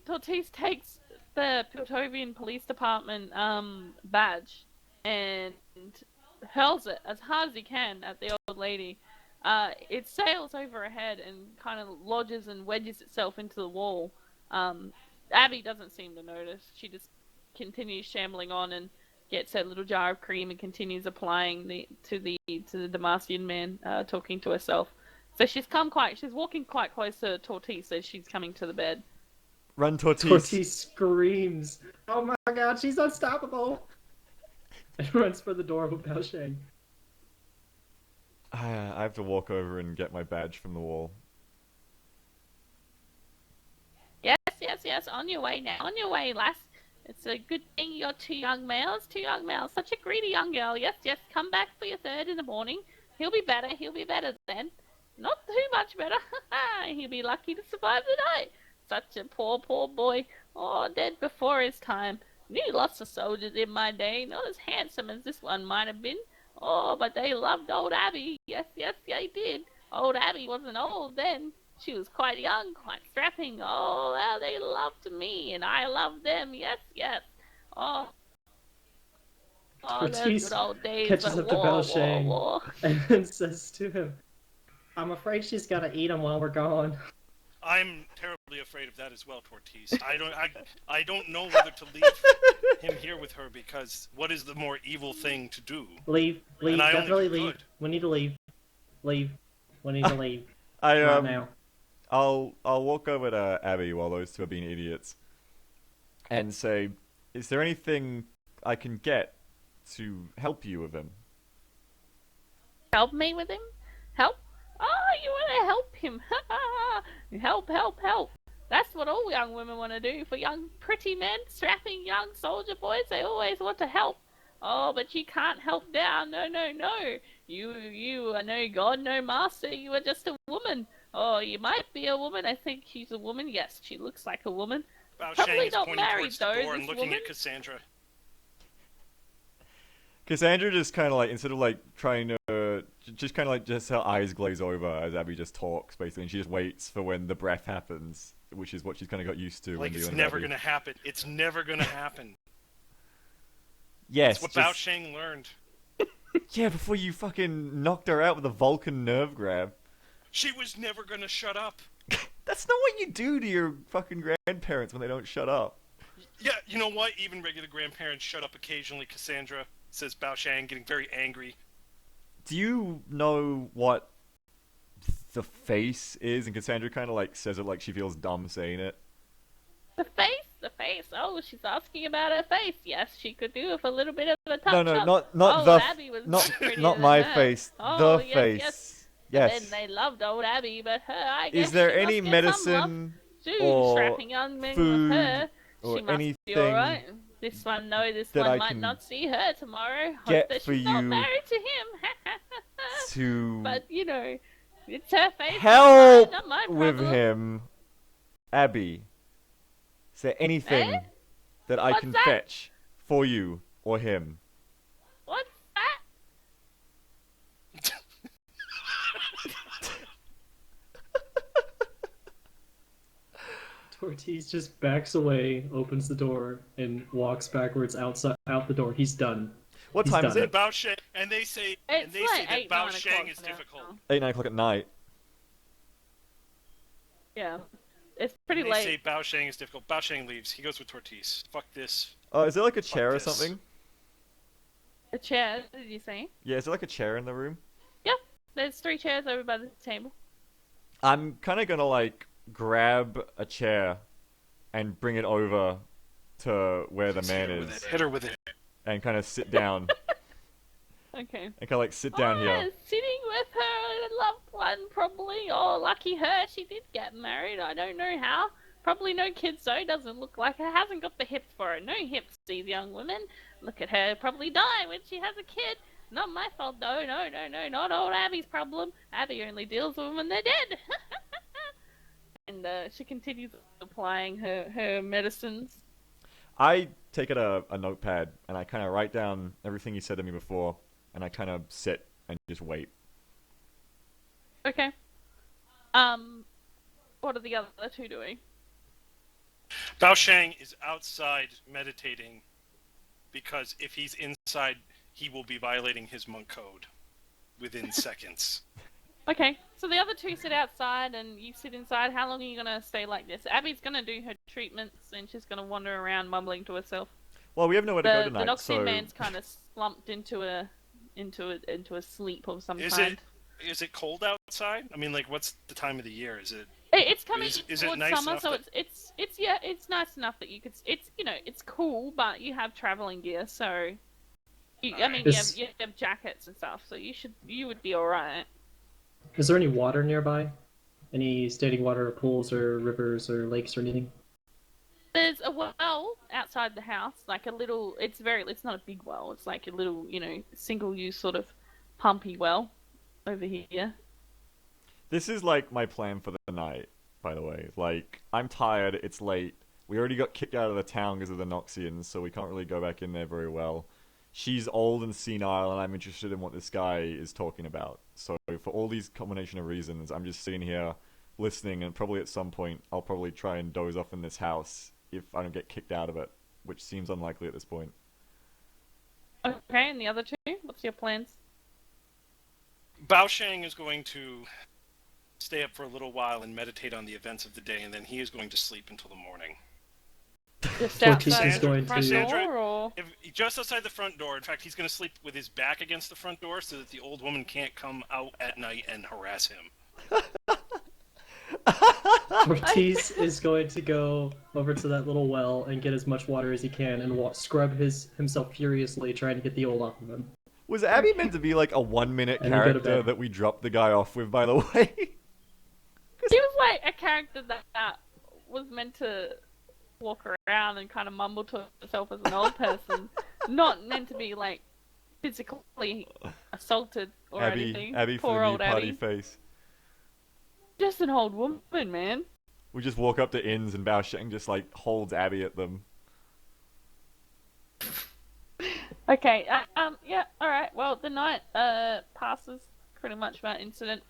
Tortis takes the Piltovian Police Department badge and hurls it as hard as he can at the old lady. It sails over her head and kind of lodges and wedges itself into the wall. Abby doesn't seem to notice. She just continues shambling on and gets her little jar of cream and continues applying to the Damacian man, talking to herself. So she's walking quite close to Tortis as she's coming to the bed. Run, Tortis. Tortis screams, "Oh my god, she's unstoppable!" And runs for the door with Bao Sheng. I have to walk over and get my badge from the wall. Yes, on your way now. On your way, lass. It's a good thing you're two young males. Such a greedy young girl. Yes, come back for your third in the morning. He'll be better then. Not too much better. He'll be lucky to survive the night. Such a poor boy. Oh, dead before his time. Knew lots of soldiers in my day. Not as handsome as this one might have been. Oh, but they loved old Abby. Yes, they did. Old Abby wasn't old then. She was quite young, quite strapping. Oh, how they loved me, and I loved them. Yes. Oh, those Tortis good old days. catches but up to Bao Sheng war. and then says to him, "I'm afraid she's gotta eat him while we're gone." I'm terribly afraid of that as well, Tortis. I don't know whether to leave him here with her because what is the more evil thing to do? Leave, And I only definitely do leave. good. We need to leave. We need to leave. I Not now. I'll walk over to Abby while those two are being idiots, and say, "Is there anything I can get to help you with him?" Help me with him? Help? Oh, you want to help him? Help. That's what all young women want to do for young, pretty men, strapping young soldier boys. They always want to help. Oh, but you can't help now. No. You are no god, no master. You are just a woman. Oh, you might be a woman. I think she's a woman. Yes, she looks like a woman. Bao Probably Shang is not pointing married, towards the though, door and this looking woman. at Cassandra. Cassandra just kind of like, instead of like trying to, just kind of like, just her eyes glaze over as Abby just talks, basically, and she just waits for when the breath happens, which is what she's kind of got used to. Like, when it's dealing with never Abby. gonna happen. It's never gonna happen. Yes, That's what Bao just, Shang learned. yeah, before you fucking knocked her out with a Vulcan nerve grab. She was never gonna shut up. That's not what you do to your fucking grandparents when they don't shut up. Yeah, you know what? Even regular grandparents shut up occasionally, Cassandra, says Bao Shang, getting very angry. Do you know what the face is? And Cassandra kind of like says it like she feels dumb saying it. The face. Oh, she's asking about her face. Yes, she could do with a little bit of a touch No, up. not Old the, Abby was not prettier not than my her. face. Oh, The yes, face. yes. Yes. Then they loved old Abby, but her, I guess Is there she any must get some love. medicine Dude, or strapping young men food with her. or She must be anything alright. This one, no, this that one I might can not see her tomorrow. Hope get that for she's not you married to him. to But, you know, it's her face. help not my with problem. him? Abby, is there anything that I What's can that? fetch for you or him? What's that? Ortiz just backs away, opens the door, and walks backwards out the door. He's done. What He's time is done. it? Bao Shang, and they say It's like that 8, Bao 9 Shang o'clock is now. difficult. 8, 9 o'clock at night. Yeah. It's pretty They late. say Bao Shang is difficult. Bao Shang leaves. He goes with Ortiz. Fuck this. Oh, is there like a chair or this. something? A chair, did you say? Yeah, is there like a chair in the room? Yeah. There's 3 chairs over by the table. I'm kind of gonna like grab a chair and bring it over to where the man is Hit her with it. and kind of sit down Okay. and kind of like sit down here. Sitting with her loved one, probably. Oh, lucky her. She did get married. I don't know how. Probably no kids, though. Doesn't look like her. Hasn't got the hips for it. No hips, these young women. Look at her. Probably die when she has a kid. Not my fault, though. No. Not old Abby's problem. Abby only deals with them when they're dead. And she continues applying her medicines. I take out a notepad and I kind of write down everything you said to me before, and I kind of sit and just wait. Okay. What are the other 2 doing? Bao Shang is outside meditating because if he's inside, he will be violating his monk code within seconds. Okay, so the other 2 sit outside and you sit inside. How long are you gonna stay like this? Abby's gonna do her treatments and she's gonna wander around mumbling to herself. Well, we have nowhere to go The tonight, Noxian so man's kind of slumped into a sleep of some Is kind. it cold outside? I mean, like, what's the time of the year? Is it? It's coming Is it towards nice summer, enough so that- it's nice enough that you could. It's it's cool, but you have traveling gear, so. I mean, Is- you have jackets and stuff, so you would be all right. Is there any water nearby? Any standing water, or pools, or rivers, or lakes, or anything? There's a well outside the house, like a little. It's not a big well. It's like a little, single-use sort of pumpy well over here. this is like my plan for the night, by the way. Like, I'm tired, it's late. We already got kicked out of the town because of the Noxians, so we can't really go back in there very well. She's old and senile, and I'm interested in what this guy is talking about. So for all these combination of reasons, I'm just sitting here listening, and probably at some point I'll probably try and doze off in this house if I don't get kicked out of it, which seems unlikely at this point. Okay, and the other 2, what's your plans? Bao Shang is going to stay up for a little while and meditate on the events of the day, and then he is going to sleep until the morning. Just Ortiz outside is the going front to- door, or Just outside the front door. In fact, he's going to sleep with his back against the front door so that the old woman can't come out at night and harass him. Ortiz is going to go over to that little well and get as much water as he can and scrub himself furiously, trying to get the old off of him. Was Abby meant to be like a 1-minute And then go to character bed. that we dropped the guy off with, by the way? she was like a character that was meant to walk around and kind of mumble to herself as an old person, not meant to be like physically assaulted or anything. Abby for Poor the new old party Abby. face. just an old woman, man. We just walk up to inns and Bao Sheng just like holds Abby at them. Okay, yeah, alright. Well, the night passes pretty much without incident.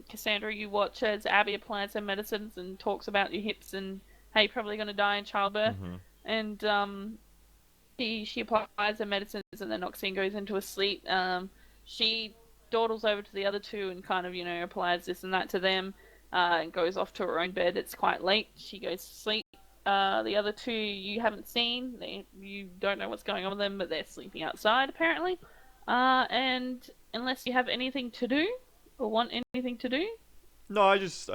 Cassandra, you watch as Abby applies her medicines and talks about your hips and how you're probably going to die in childbirth. Mm-hmm. And she applies her medicines and then Noxine goes into a sleep. She dawdles over to the other two and kind of, applies this and that to them and goes off to her own bed. It's quite late. She goes to sleep. The other two you haven't seen. You don't know what's going on with them, but they're sleeping outside apparently. And unless you have anything to do or want anything to do, No, I just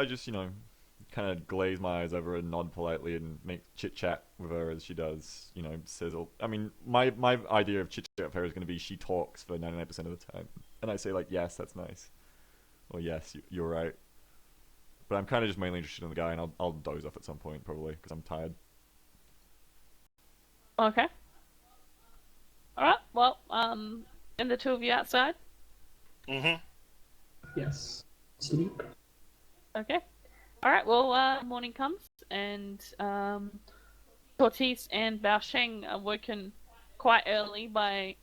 kind of glaze my eyes over and nod politely and make chit chat with her as she does. Says all. I mean, my idea of chit chat with her is going to be she talks for 99% of the time, and I say like, yes, that's nice, or yes, you're right. But I'm kind of just mainly interested in the guy, and I'll doze off at some point probably because I'm tired. okay. All right. Well, and the two of you outside. Mm-hmm. Yes. Sleep. Okay. All right. Well, morning comes, and Tortis and Bao Sheng are woken quite early by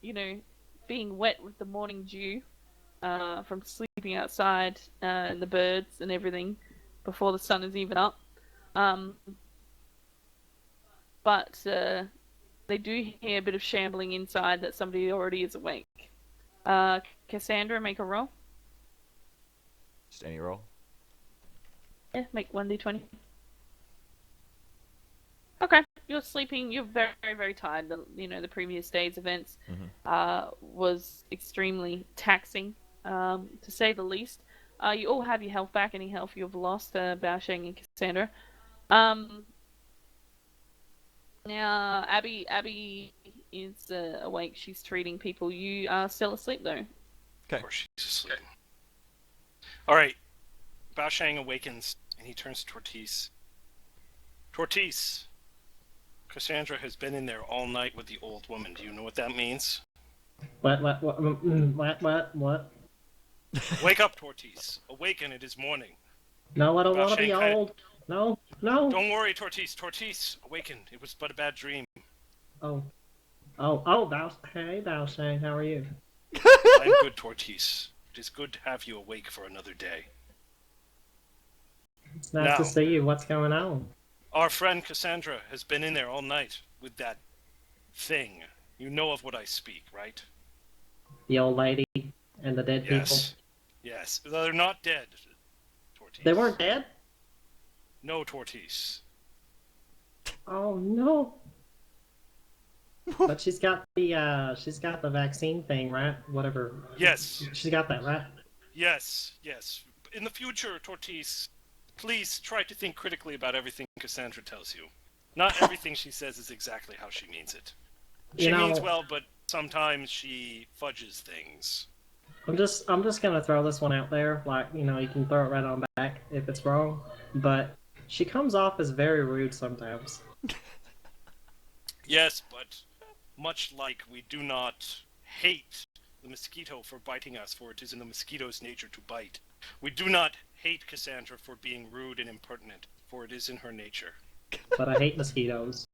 being wet with the morning dew from sleeping outside and the birds and everything before the sun is even up. But they do hear a bit of shambling inside that somebody already is awake. Cassandra, make a roll. Just any roll. Yeah, make 1d20. Okay, you're sleeping. You're very, very tired. The previous day's events was extremely taxing, to say the least. You all have your health back. Any health you've lost, Bao Sheng and Cassandra. Now, Abby is awake. She's treating people. You are still asleep, though. Okay. Of course she's asleep. All right. Bao Sheng awakens and he turns to Tortis. Tortis, Cassandra has been in there all night with the old woman. Do you know what that means? What? Wake up, Tortis. Awaken, it is morning. No, I don't Bao want to be Sheng old. No. Don't worry, Tortis. Tortis, awaken. It was but a bad dream. Oh, hey, Bao Sheng, how are you? I'm good, Tortis. It is good to have you awake for another day. It's nice to Now. see you. What's going on? Our friend Cassandra has been in there all night with that thing. You know of what I speak, right? The old lady and the dead Yes. Yes. They're not dead, Tortis. people. They weren't dead? No, Tortis. Oh no. But she's got the vaccine thing, right? Whatever. Yes. She's got that, right? Yes. In the future, Tortis, please try to think critically about everything Cassandra tells you. Not everything she says is exactly how she means it. She means well, but sometimes she fudges things. I'm just gonna throw this one out there. Like, you can throw it right on back if it's wrong. But she comes off as very rude sometimes. Yes, but much like we do not hate the mosquito for biting us, for it is in the mosquito's nature to bite, we do not hate Cassandra for being rude and impertinent, for it is in her nature. But I hate mosquitoes.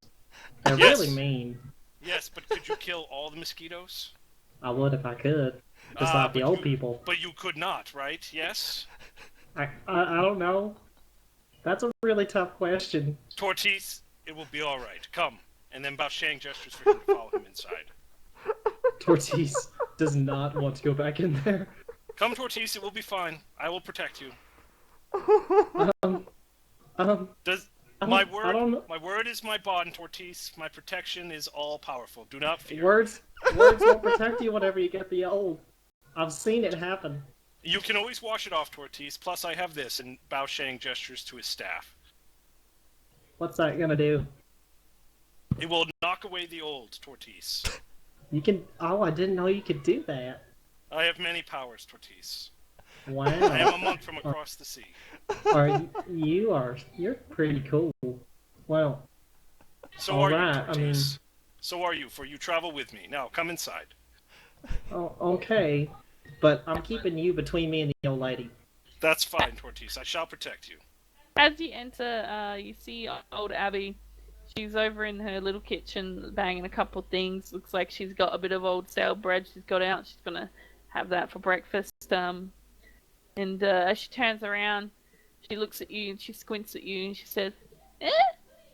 They're Yes. really mean. Yes, but could you kill all the mosquitoes? I would if I could. Just like the old people. But you could not, right? Yes? I don't know. That's a really tough question. Tortis, it will be alright. Come. And then Bao Sheng gestures for him to follow him inside. Tortis does not want to go back in there. Come, Tortis, it will be fine. I will protect you. Does my I don't know. word is my bond, Tortis. My protection is all powerful. Do not fear. Words won't protect you whenever you get the old. I've seen it happen. You can always wash it off, Tortis. Plus, I have this, and Bao Sheng gestures to his staff. What's that gonna do? It will knock away the old, Tortis. You can. Oh, I didn't know you could do that. I have many powers, Tortis. Wow. I am a monk from across the sea. You're pretty cool. Well, So all are right, you, Tortis. So are you, for you travel with me. Now, come inside. okay, but I'm keeping you between me and the old lady. That's fine, Tortis. I shall protect you. As you enter, you see old Abby. She's over in her little kitchen banging a couple of things. Looks like she's got a bit of old stale bread she's got out. She's gonna have that for breakfast. And as she turns around, she looks at you and she squints at you and she says, "Eh?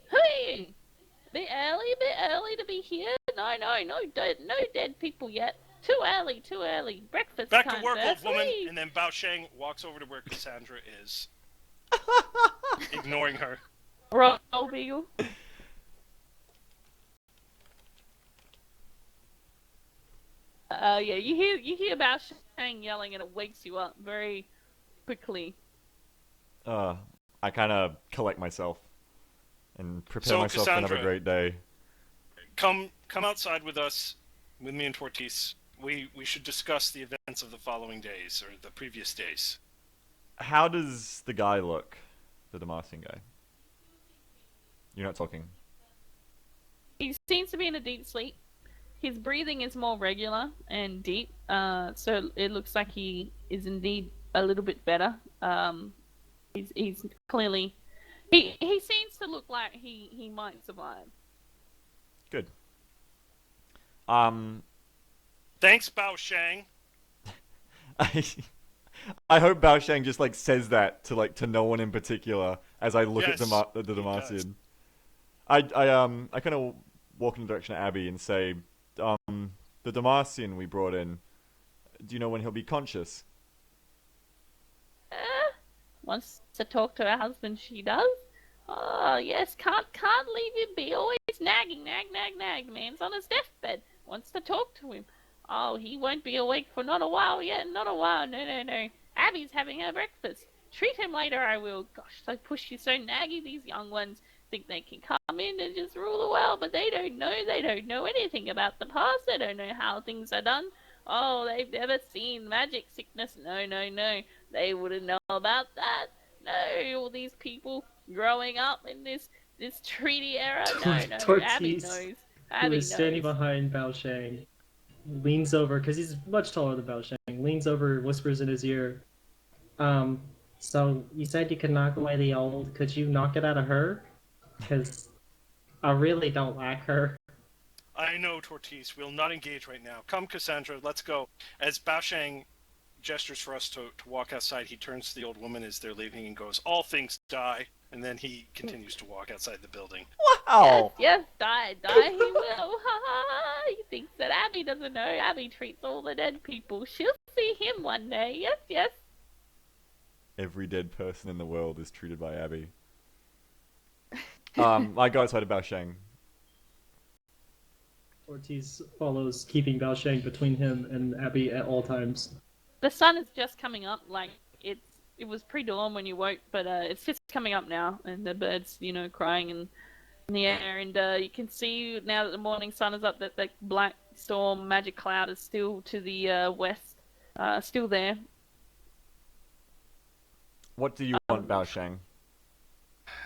Who are you? A bit early to be here. No, no dead people yet. Too early. Breakfast Back time to work, first. old woman. Whee!" And then Bao Sheng walks over to where Cassandra is, ignoring her. Roll, Beagle. Yeah, you hear about Shang yelling and it wakes you up very quickly. I kind of collect myself and prepare So, myself for another Cassandra, great day. come outside with us, with me and Tortis. We should discuss the events of the following days, or the previous days. How does the guy look? The Damascene guy. You're not talking. He seems to be in a deep sleep. His breathing is more regular and deep, so it looks like he is indeed a little bit better. He's clearly he seems to look like he might survive. Good. Thanks, Bao Sheng. I I hope Bao Sheng just like says that to no one in particular as I look Yes, at the he does. Damascene. I kind of walk in the direction of Abby and say, the Damascene we brought in. Do you know when he'll be conscious? Wants to talk to her husband, she does. Oh yes, can't leave him be. Always nagging, nag. The man's on his deathbed. Wants to talk to him. Oh, he won't be awake for not a while yet. Not a while. No. Abby's having her breakfast. Treat him later, I will. Gosh, I push you so naggy. These young ones think they can come in and just rule the world, but they don't know. They don't know anything about the past. They don't know how things are done. Oh, they've never seen magic sickness. No. They wouldn't know about that. No, all these people growing up in this treaty era. No. Abby Tortis, knows. who Abby is standing knows. behind Bao Sheng, leans over, because he's much taller than Bao Sheng, leans over, whispers in his ear, so you said you could knock away the old. Could you knock it out of her? Because I really don't like her. I know, Tortis. We'll not engage right now. Come, Cassandra, let's go. As Bao Sheng gestures for us to walk outside, he turns to the old woman as they're leaving and goes, "All things die." And then he continues to walk outside the building. Wow. Yes, die, he will. He thinks that Abby doesn't know. Abby treats all the dead people. She'll see him one day. Yes. Every dead person in the world is treated by Abby. I go outside of Bao Sheng. Ortiz follows, keeping Bao Sheng between him and Abby at all times. The sun is just coming up. Like it was pre-dawn when you woke, but it's just coming up now, and the birds, crying in the air, and you can see now that the morning sun is up that the black storm magic cloud is still to the west, still there. What do you want, Bao Sheng?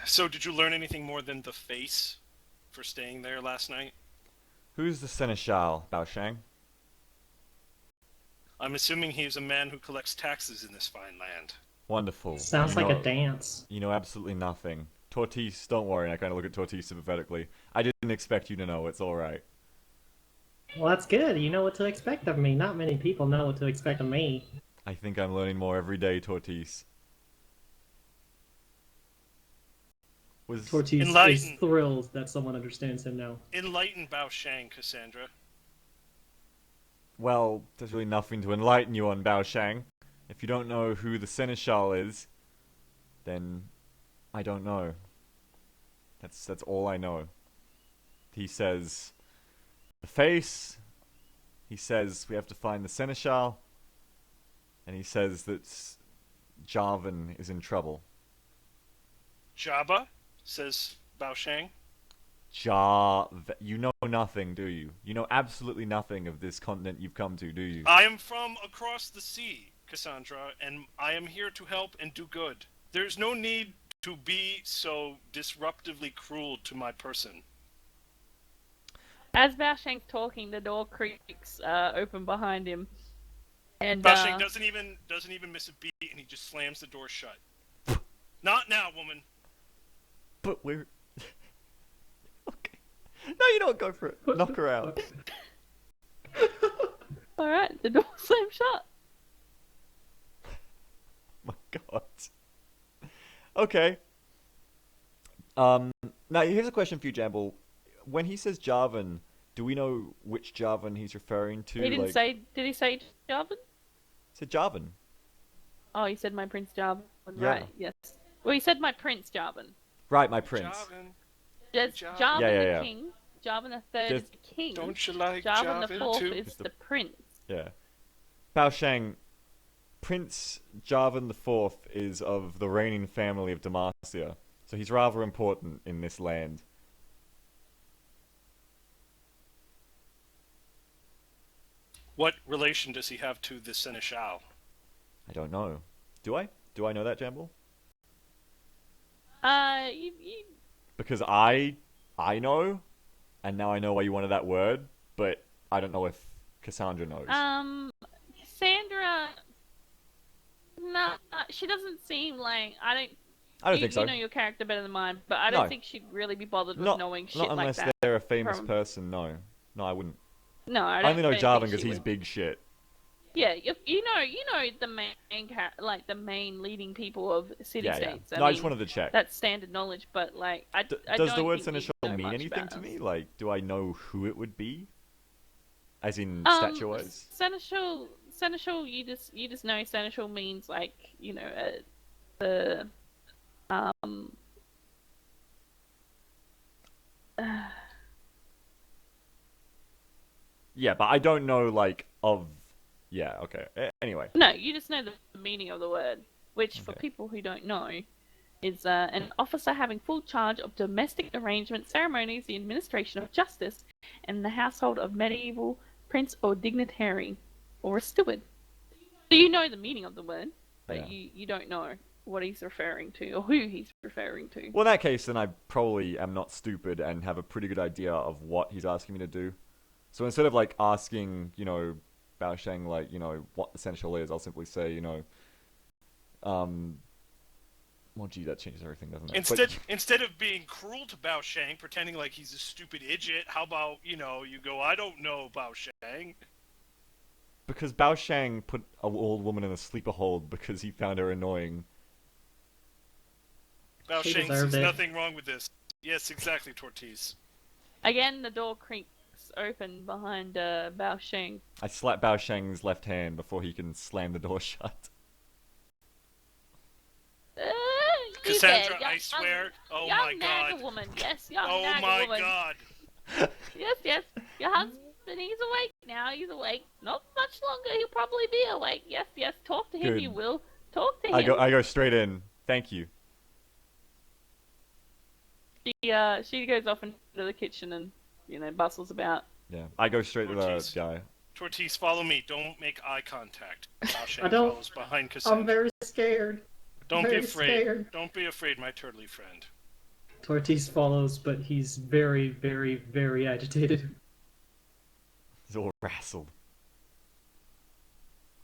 So, did you learn anything more than the face for staying there last night? Who's the Seneschal, Bao Sheng? I'm assuming he's a man who collects taxes in this fine land. Wonderful. Sounds You like know- a dance. You know absolutely nothing. Tortis, don't worry. I kind of look at Tortis sympathetically. I didn't expect you to know. It's all right. Well, that's good. You know what to expect of me. Not many people know what to expect of me. I think I'm learning more every day, Tortis. Ortiz is Enlighten. thrilled that someone understands him now. Enlighten Bao Sheng, Cassandra. Well, there's really nothing to enlighten you on, Bao Sheng. If you don't know who the Seneschal is, then I don't know. That's all I know. He says the face. He says we have to find the Seneschal, and he says that Jarvan is in trouble. Jabba, says Bao Sheng. You know nothing, do you? You know absolutely nothing of this continent you've come to, do you? I am from across the sea, Cassandra, and I am here to help and do good. There's no need to be so disruptively cruel to my person. As Bao Sheng's talking, the door creaks open behind him, and Bao Sheng doesn't even miss a beat, and he just slams the door shut. Not now, woman. But we're... Okay. No, you don't go for it. Knock her out. Alright, the door slammed shut. My god. Okay. Now here's a question for you, Jamble. When he says Jarvan, do we know which Jarvan he's referring to? He didn't like... say. Did he say Jarvan? He said Jarvan. Oh, he said my Prince Jarvan. Yeah. Right. Yes. Well, he said my Prince Jarvan. Right, my prince. Jarvan, There's Jarvan. Jarvan Yeah. the king. Jarvan the third There's- is the king. don't you like Jarvan the Jarvan fourth too? is the prince. Yeah. Bao Shang, Prince Jarvan IV is of the reigning family of Demacia, so he's rather important in this land. What relation does he have to the Seneschal? I don't know. Do I? Do I know that, Jamble? You Because I know, and now I know why you wanted that word, but I don't know if Cassandra knows. Sandra. No, she doesn't seem like I don't think so. You know your character better than mine, but I don't No. think she'd really be bothered with Not, knowing shit not like unless that. they're a famous from- person, no. No, I wouldn't. No, I I don't. only know I don't Jarvan think because she he's would. big shit. Yeah, you know the main like the main leading people of city Yeah. states. No, I just wanted to check. That's standard knowledge, but like I Does don't the word think you'd seneschal know mean much anything about to us. me? Like, do I know who it would be? As in stature-wise? Seneschal, you just know seneschal means like the Yeah, but I don't know, like, of... Yeah, okay. Anyway. no, you just know the meaning of the word, which for Okay. people who don't know is an officer having full charge of domestic arrangements, ceremonies, the administration of justice, and the household of medieval prince or dignitary, or a steward. So you know the meaning of the word, but Yeah. you don't know what he's referring to or who he's referring to. Well, in that case, then I probably am not stupid and have a pretty good idea of what he's asking me to do. So instead of, like, asking, Bao Shang, like, what the seneschal is, I'll simply say, well, gee, that changes everything, doesn't it? Instead of being cruel to Bao Shang, pretending like he's a stupid idiot, how about, you go, I don't know Bao Shang. Because Bao Shang put an old woman in a sleeper hold because he found her annoying. Bao She Shang deserved sees it. nothing wrong with this. Yes, exactly, Tortiz. Again, the door creaks open behind Bao Sheng. I slap Bao Shang's left hand before he can slam the door shut. Cassandra, I swear. Oh young my Naga god. woman, yes, young Oh Naga my woman. god. Yes, your husband, he's awake now, he's awake. Not much longer, he'll probably be awake. Yes, talk to him, Good. you will. Talk to him. I go straight in. Thank you. She goes off into the kitchen and, bustles about. Yeah, I go straight to the Ortiz. guy. Tortiz, follow me. Don't make eye contact. Bao Shang I don't- follows behind Cassandra. I'm very scared. Don't be very afraid. scared. Don't be afraid, my turtly friend. Tortiz follows, but he's very, very, very agitated. He's all rassled.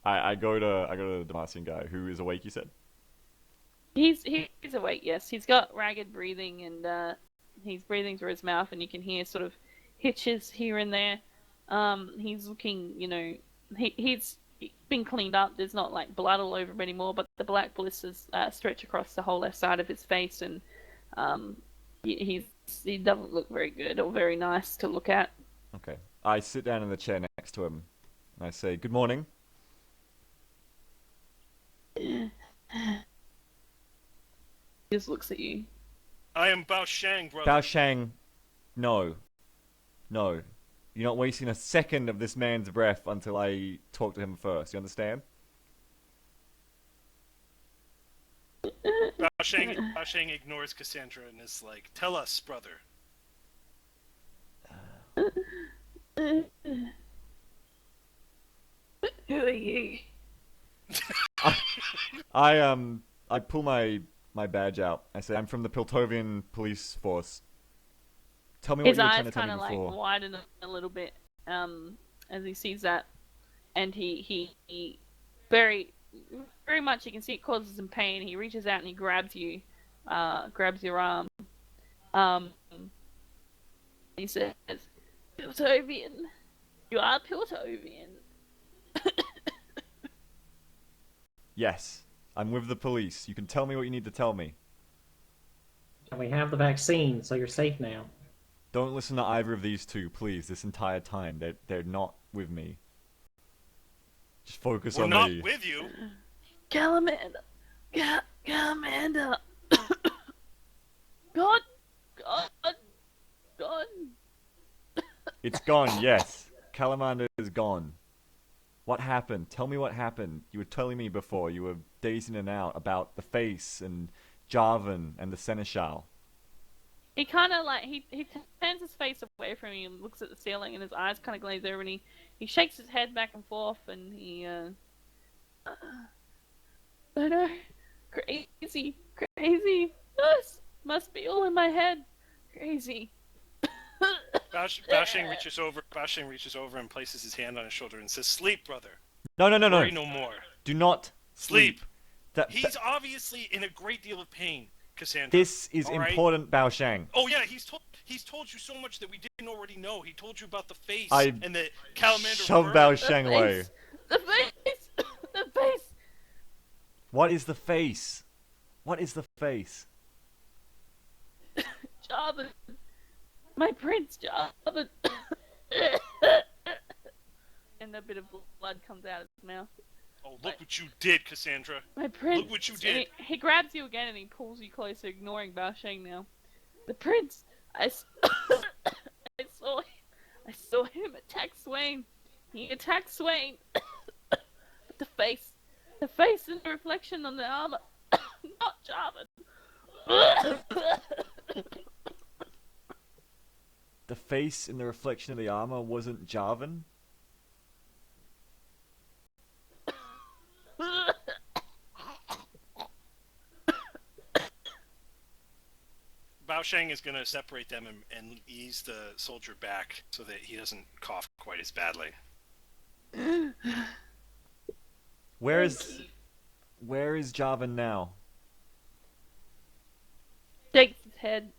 I go to the Demacian guy who is awake. You said. He's awake, yes. He's got ragged breathing and he's breathing through his mouth and you can hear sort of hitches here and there. He's looking, he's been cleaned up. There's not like blood all over him anymore, but the black blisters stretch across the whole left side of his face and he doesn't look very good or very nice to look at. Okay. I sit down in the chair next to him. And I say, "Good morning." He just looks at you. I am Bao Shang, brother. Bao Shang, no. You're not wasting a second of this man's breath until I talk to him first. You understand? Bao Shang ignores Cassandra and is like, tell us, brother. Who are you? I pull my badge out. I say, "I'm from the Piltovian police force." Tell me what His you were eyes trying to tell kind me of like before. widen a little bit as he sees that, and he very very much you can see it causes him pain. He reaches out and he grabs you, grabs your arm. He says, "Piltovian, you are Piltovian." Yes, I'm with the police. You can tell me what you need to tell me. And we have the vaccine, so you're safe now. Don't listen to either of these two, please. This entire time, they're not with me. Just focus We're on not me. with you. Calamanda, Calamanda, God, God. It's gone. Yes, Calamander is gone. What happened? Tell me what happened. You were telling me before. You were dazing and out about the face and Jarvan and the Seneschal. He kind of like he turns his face away from you and looks at the ceiling, and his eyes kind of glaze over, and he shakes his head back and forth, and he I know, crazy, must be all in my head, crazy. Bashing reaches over and places his hand on his shoulder and says, "Sleep, brother. No. Worry no more. Do not Sleep." That, He's obviously in a great deal of pain, Cassandra. this is all right? important, Bao Shang. Oh yeah, he's told you so much that we didn't already know. He told you about the face I and the Calamander. Shove murder. Bao Shang away. The face, the face. What is the face? What is the face? Jarvan, my prince, Jarvan. And a bit of blood comes out of his mouth. Oh, look what you did, Cassandra. My prince. Look what you did. He grabs you again and he pulls you closer, ignoring Bao Shang now. The prince. I saw him attack Swain. He attacked Swain. But the face in the reflection on the armor, not Jarvan. The face in the reflection of the armor wasn't Jarvan? Bao Shang is going to separate them and ease the soldier back so that he doesn't cough quite as badly. Where is Jarvan now? Shakes his head.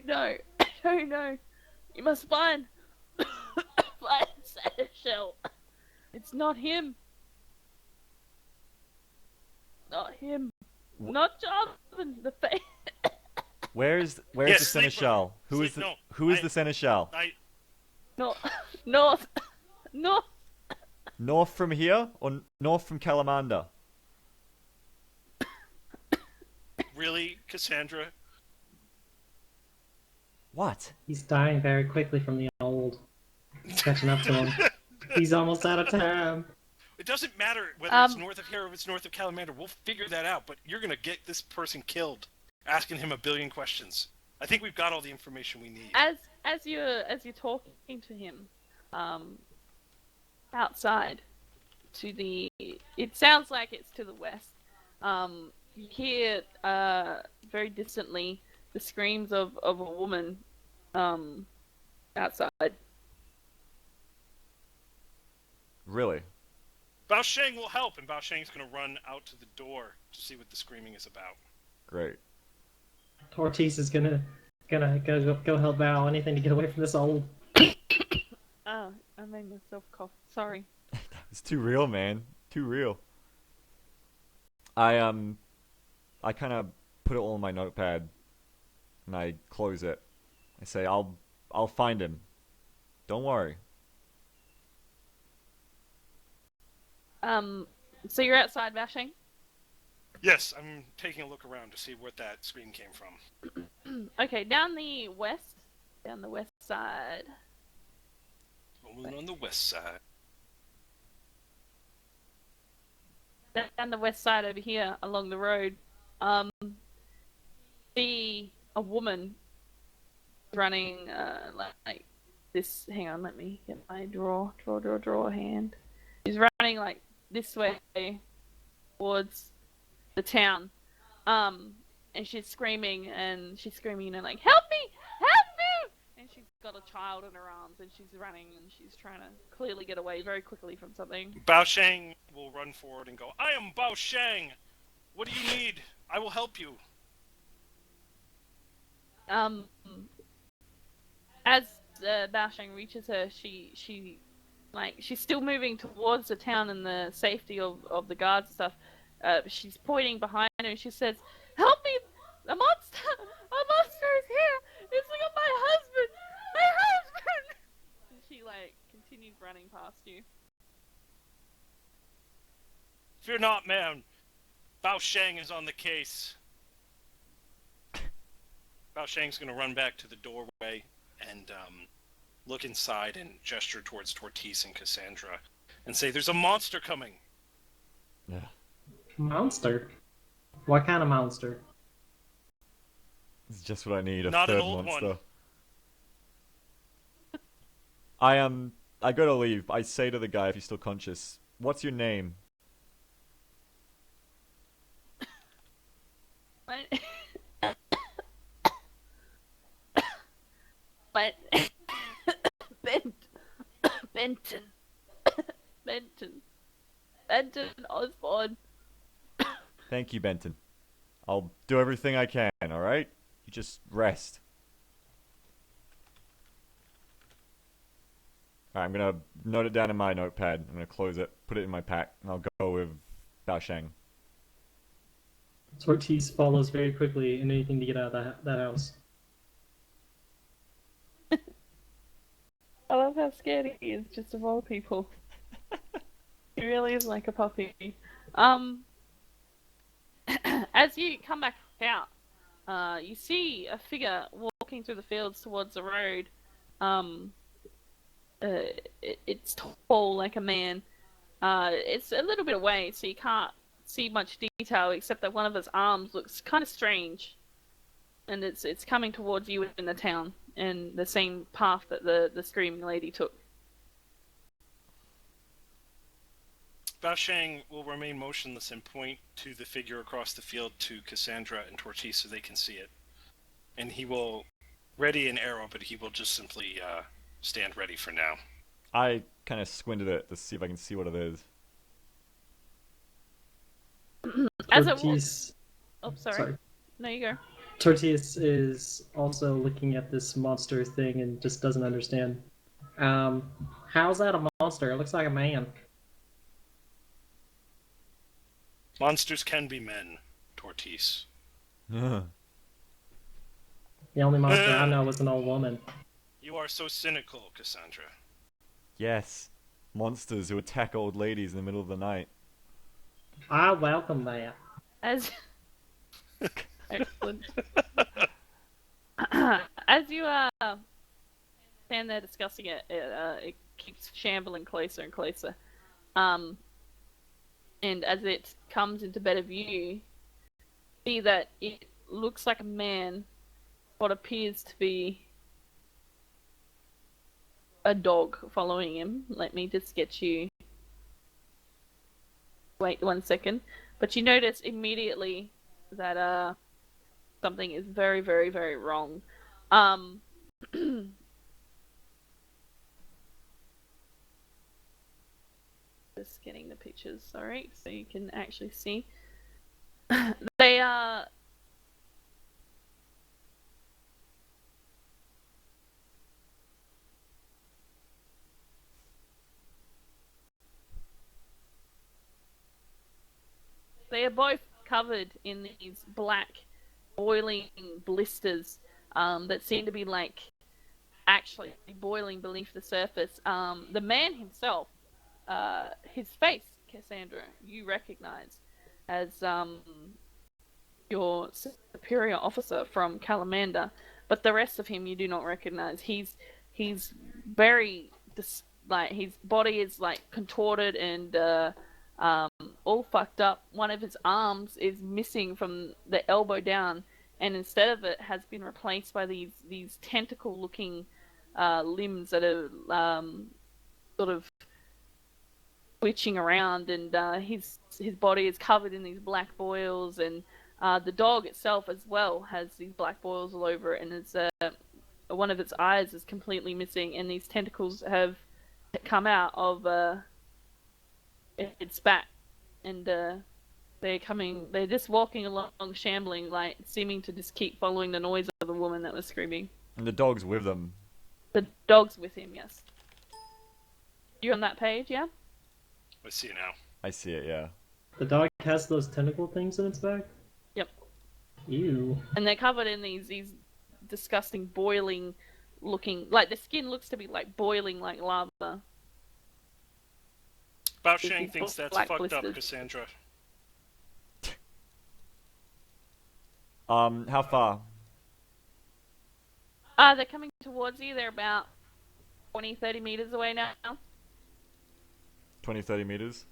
No, I don't know. You must find Seneschal. It's not him. Not him. Not Jarvan. The face. Where is Yes, the sleep, Seneschal? brother. Who is the Seneschal? North. North from here or north from Calamander? Really, Cassandra? What? He's dying very quickly from the old. It's catching up to him. He's almost out of time. It doesn't matter whether it's north of here or if it's north of Calamander. We'll figure that out, but you're going to get this person killed asking him a billion questions. I think we've got all the information we need. As you're talking to him, outside to the, it sounds like it's to the west. You hear very distantly the screams of a woman outside. Really? Bao Shang will help, and Bao Shang's going to run out to the door to see what the screaming is about. Great. Tortis is gonna go help Bao. Anything to get away from this old. Oh, I made myself cough. Sorry. It's too real, man. Too real. I kind of put it all in my notepad, and I close it. I say, I'll find him. Don't worry. So you're outside, Bashing? Yes, I'm taking a look around to see where that scream came from. Okay, down the west side. Rolling on the west side. Down the west side over here, along the road, see a woman running, like this. Hang on, let me get my draw hand. She's running like this way towards the town, and she's screaming, like, help me, and she's got a child in her arms and she's running and she's trying to clearly get away very quickly from something. Bao Sheng will run forward and go, I am Bao Sheng! What do you need? I will help you. As Bao Sheng reaches her, she's still moving towards the town and the safety of the guards and stuff. She's pointing behind her and she says, "Help me! A monster! A monster is here! It's like my husband! My husband!" And she continues running past you. Fear not, man. Bao Sheng is on the case. Bao Sheng's gonna run back to the doorway and look inside and gesture towards Tortis and Cassandra and say, "There's a monster coming." Yeah. Monster? What kind of monster? It's just what I need, a Not an third old monster. one. I gotta leave. I say to the guy if he's still conscious, "What's your name?" But Benton Osborne. Thank you, Benton. I'll do everything I can, alright? You just rest. Alright, I'm gonna note it down in my notepad. I'm gonna close it, put it in my pack, and I'll go with Bao Sheng. Tortis follows very quickly in anything to get out of that house. I love how scared he is, just of all people. He really is like a puppy. As you come back out, you see a figure walking through the fields towards the road. It's tall like a man. It's a little bit away, so you can't see much detail except that one of his arms looks kind of strange, and it's coming towards you in the town, and the same path that the screaming lady took. Bao Sheng will remain motionless and point to the figure across the field to Cassandra and Tortis so they can see it. And he will ready an arrow, but he will just simply stand ready for now. I kind of squinted it to see if I can see what it is. As it Tortis, sorry. No, you go. Tortis is also looking at this monster thing and just doesn't understand. How's that a monster? It looks like a man. Monsters can be men, Tortis. The only monster I know is an old woman. You are so cynical, Cassandra. Yes. Monsters who attack old ladies in the middle of the night. I welcome that. As excellent. As you stand there discussing it, it keeps shambling closer and closer. And as it comes into better view, see that it looks like a man, what appears to be a dog following him. Let me just get you. Wait 1 second. But you notice immediately that something is very, very, very wrong. Just getting the pictures, sorry, so you can actually see. They are. They are both covered in these black, boiling blisters that seem to be actually boiling beneath the surface. The man himself, his face, Cassandra, you recognize as your superior officer from Calamander, but the rest of him you do not recognize. He's very his body is contorted and all fucked up. One of his arms is missing from the elbow down, and instead of it has been replaced by these tentacle-looking limbs that are sort of twitching around, and his body is covered in these black boils, and the dog itself as well has these black boils all over it, and it's one of its eyes is completely missing, and these tentacles have come out of its back, and they're just walking along, shambling, like seeming to just keep following the noise of the woman that was screaming. And the dog's with them. The dog's with him, yes. You on that page, yeah? Let's see it now. I see it, yeah. The dog has those tentacle things in its back? Yep. Ew. And they're covered in these disgusting boiling looking, like the skin looks to be like boiling like lava. Bao Shang thinks that's black fucked up, blisters. Cassandra. How far? They're coming towards you. They're about 20, 30 meters away now. 20, 30 meters?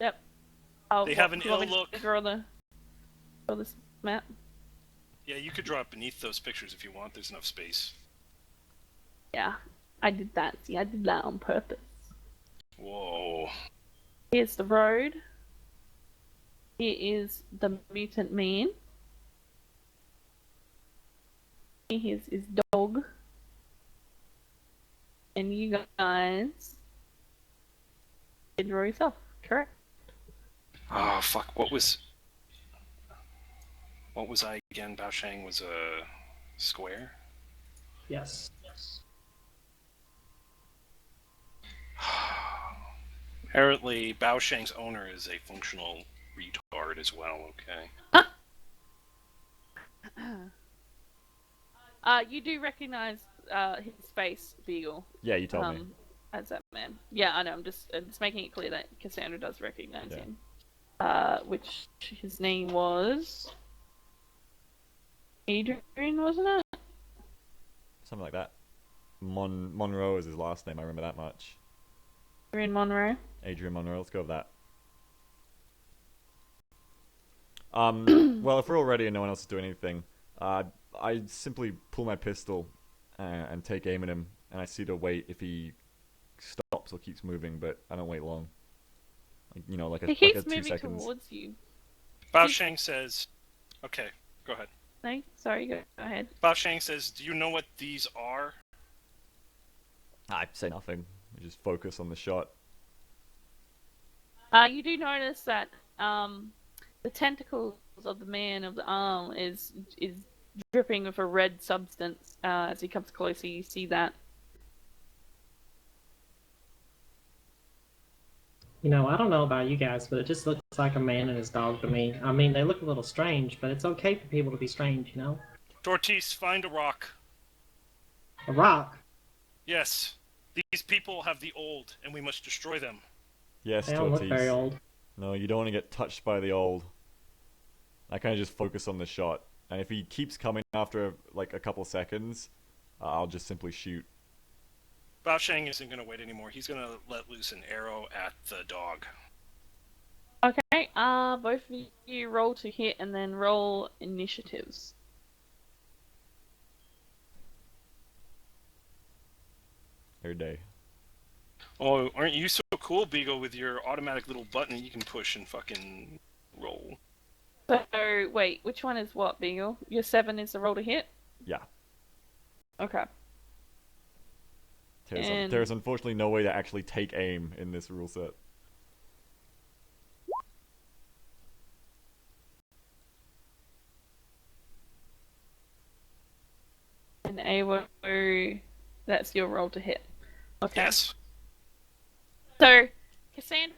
Yep. They have an ill look. Draw this map. Yeah, you could draw it beneath those pictures if you want. There's enough space. Yeah, I did that. See, I did that on purpose. Whoa. Here's the road. Here is the mutant man. Here's his dog. And you guys did draw yourself, correct? Oh, fuck. What was I again? Bao Shang was a square? Yes. Apparently, Bao Shang's owner is a functional retard as well, okay. You do recognize his face, Beagle. Yeah, you told me. As that man. Yeah, I know. I'm just making it clear that Cassandra does recognize him. Which his name was Adrian, wasn't it? Something like that. Monroe is his last name, I remember that much. Adrian Monroe. Adrian Monroe, let's go with that. Well, if we're all ready and no one else is doing anything, I simply pull my pistol and take aim at him, and I see to wait if he stops or keeps moving, but I don't wait long. Like, you know, like a, He like keeps a 2 moving seconds. towards you. Bao Shang says... Okay, go ahead. No, sorry, go ahead. Bao Shang says, do you know what these are? I say nothing. I just focus on the shot. You do notice that the tentacles of the man of the arm is dripping with a red substance. As he comes closer, you see that. You know, I don't know about you guys, but it just looks like a man and his dog to me. I mean, they look a little strange, but it's okay for people to be strange, you know? Tortis, find a rock. A rock? Yes. These people have the old, and we must destroy them. Yes, They don't look very Tortis. old. No, you don't want to get touched by the old. I kind of just focus on the shot. And if he keeps coming after, like, a couple seconds, I'll just simply shoot. Bao Shang isn't going to wait anymore. He's going to let loose an arrow at the dog. Okay, both of you roll to hit and then roll initiatives. Every day. Oh, aren't you so cool, Beagle, with your automatic little button you can push and fucking roll? So, wait, which one is what, Beagle? Your 7 is the roll to hit? Yeah. Okay. There's unfortunately no way to actually take aim in this rule set. And Awo, that's your roll to hit. Okay. Yes. So, Cassandra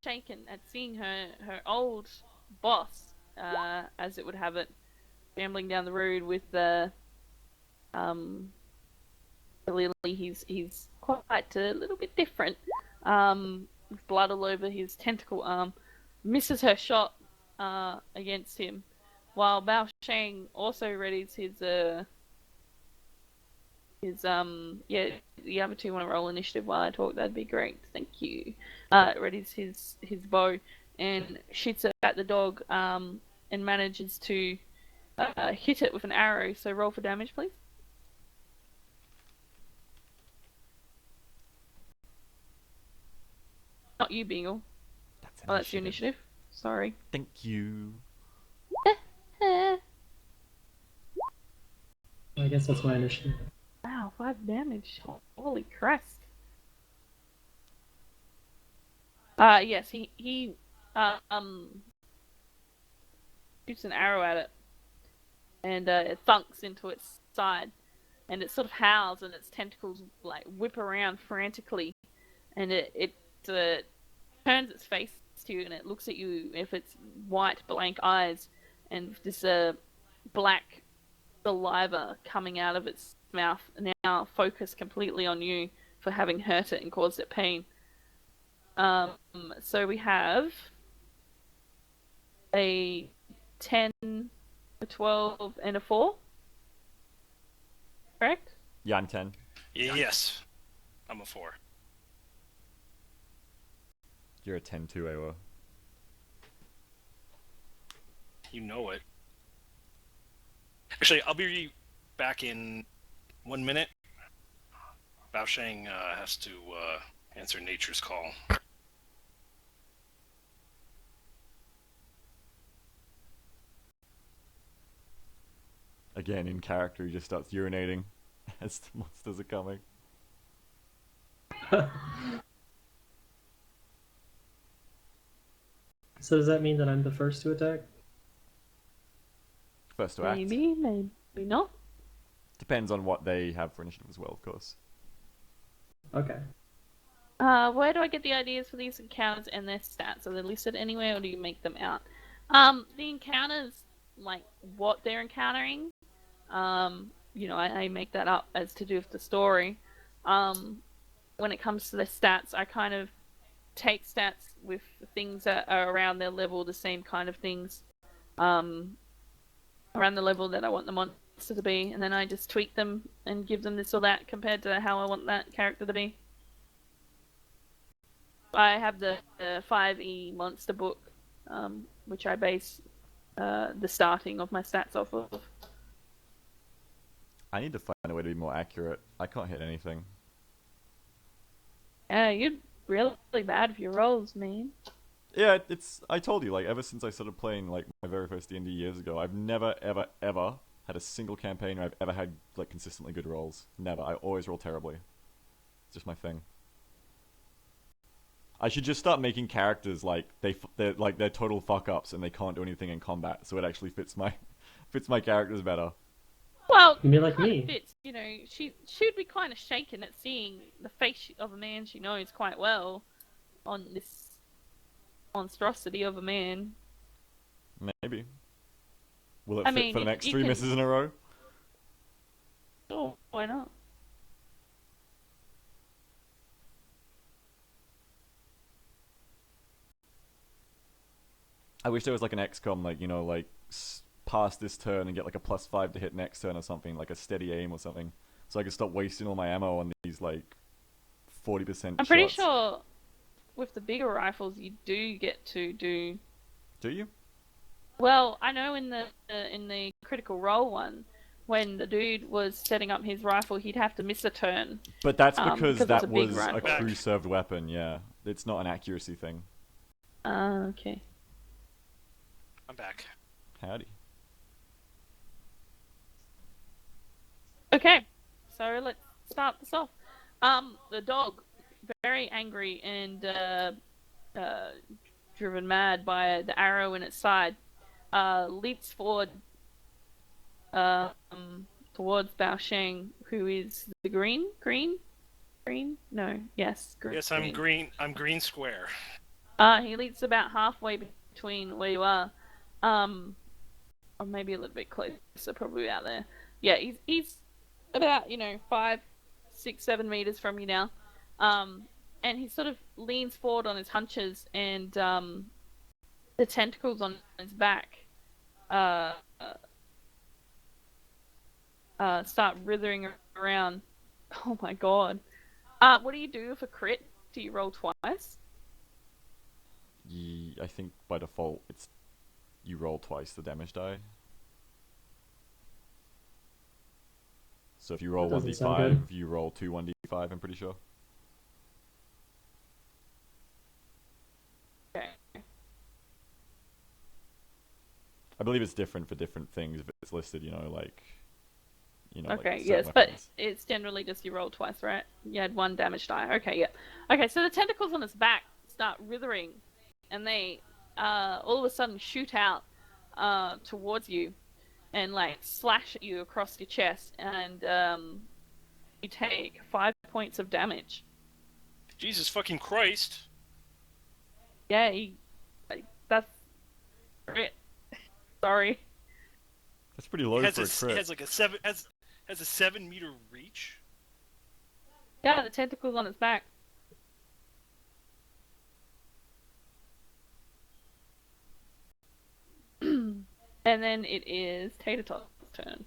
shaken at seeing her old boss, as it would have it, rambling down the road with the clearly he's quite a little bit different. With blood all over his tentacle arm, misses her shot against him, while Bao Shang also readies his the other two want to roll initiative while I talk. That'd be great. Thank you. Readies his bow and shoots it at the dog and manages to hit it with an arrow. So roll for damage, please. Not you, Beagle. That's your initiative. Sorry. Thank you. I I guess that's my initiative. Wow, 5 damage. Holy Christ. Yes, he shoots an arrow at it, and it thunks into its side, and it sort of howls, and its tentacles like whip around frantically, and it turns its face to you, and it looks at you with its white blank eyes, and this black saliva coming out of its mouth, now focused completely on you for having hurt it and caused it pain. So we have a 10, a 12, and a 4. Correct? Yeah, I'm 10. Yes. I'm a 4. You're a 10 too, Awa. You know it. Actually, I'll be back in 1 minute. Bao Sheng has to answer nature's call. Again, in character, he just starts urinating as the monsters are coming. So does that mean that I'm the first to attack? First to act. Maybe, maybe not. Depends on what they have for initiative as well, of course. Okay. Where do I get the ideas for these encounters and their stats? Are they listed anywhere, or do you make them out? The encounters, like what they're encountering, I make that up as to do with the story. When it comes to the stats, I kind of take stats with things that are around their level, the same kind of things, around the level that I want the monster to be, and then I just tweak them and give them this or that compared to how I want that character to be. I have the 5e monster book, which I base the starting of my stats off of. I need to find a way to be more accurate. I can't hit anything. Yeah, you're really bad with your rolls, man. Yeah, I told you, like, ever since I started playing, like, my very first D&D years ago, I've never, ever, ever had a single campaign where I've ever had, like, consistently good rolls. Never. I always roll terribly. It's just my thing. I should just start making characters, like, they're total fuck-ups and they can't do anything in combat, so it actually fits my characters better. Well, You mean like me? fits, she would be kind of shaken at seeing the face of a man she knows quite well on this monstrosity of a man. Maybe. Will it I fit mean, for the if next you 3 can- misses in a row? Oh, why not? I wish there was, like, an XCOM, like, pass this turn and get, like, a +5 to hit next turn or something, like a steady aim or something. So I could stop wasting all my ammo on these, like, 40% I'm pretty shots. sure with the bigger rifles you do get to do. Do you? Well, I know in the Critical Role one, when the dude was setting up his rifle, he'd have to miss a turn. But that's because because it's that a big was a rifle. crew-served weapon, yeah. It's not an accuracy thing. Okay. I'm back. Howdy. Okay, so let's start this off. The dog, very angry and driven mad by the arrow in its side, leaps forward towards Bao Sheng, who is the green? No, yes, green. Yes, I'm green. I'm green square. He leaps about halfway between where you are, or maybe a little bit closer, probably out there. Yeah, he's about 5, 6, 7 meters from you now, and he sort of leans forward on his hunches, and the tentacles on his back start writhing around. Oh my god! What do you do if a crit? Do you roll twice? I think by default it's you roll twice the damage die. So if you roll That doesn't sound 1d5, you roll 2 1d5, I'm pretty sure. Okay. I believe it's different for different things if it's listed, like Okay, certain yes, but weapons. it's generally just you roll twice, right? You had 1 damage die. Okay, yeah. Okay, so the tentacles on its back start withering, and they all of a sudden shoot out towards you and like slash at you across your chest, and you take 5 points of damage. Jesus fucking Christ! Yeah, that's it. Sorry. That's pretty low Has for a It crit. has like a 7 meter reach. Yeah, the tentacles on its back. And then it is Tater Tot's turn.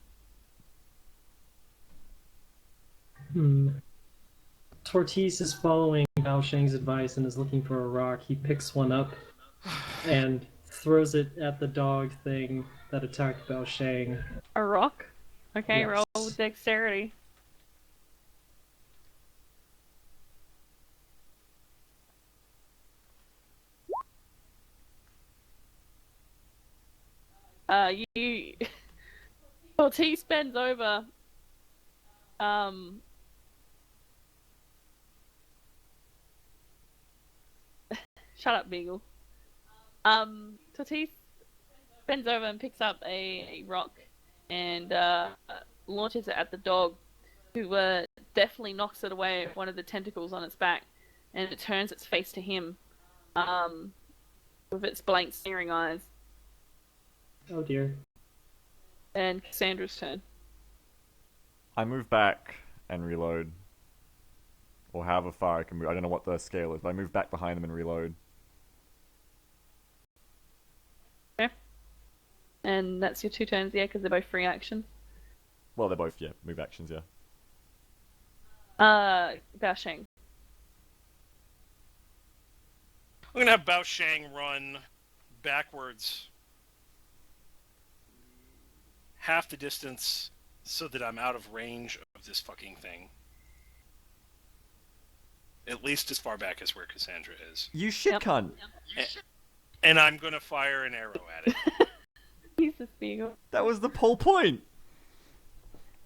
Tortis is following Bao Shang's advice and is looking for a rock. He picks one up and throws it at the dog thing that attacked Bao Shang. A rock? Okay, Yes. roll with dexterity. You Ortiz bends over. Shut up, Beagle. Ortiz bends over and picks up a rock and launches it at the dog, who definitely knocks it away with one of the tentacles on its back, and it turns its face to him, with its blank, staring eyes. Oh dear. And Cassandra's turn. I move back and reload. Or however far I can move. I don't know what the scale is, but I move back behind them and reload. Okay. And that's your 2 turns, yeah, because they're both free actions. Well, they're both, yeah, move actions, yeah. Bao Shang. I'm gonna have Bao Shang run backwards half the distance so that I'm out of range of this fucking thing. At least as far back as where Cassandra is. You shit Yep. cunt! And I'm gonna fire an arrow at it. Jesus, Beagle. That was the whole point!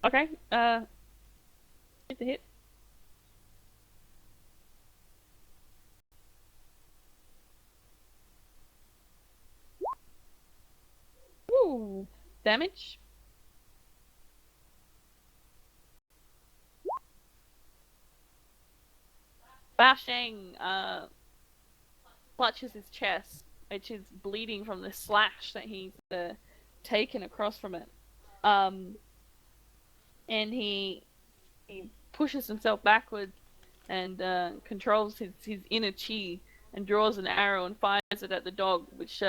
Okay, hit the hit. Woo! Damage? Bao Shang clutches his chest, which is bleeding from the slash that he's taken across from it. And he pushes himself backward and controls his inner chi and draws an arrow and fires it at the dog, which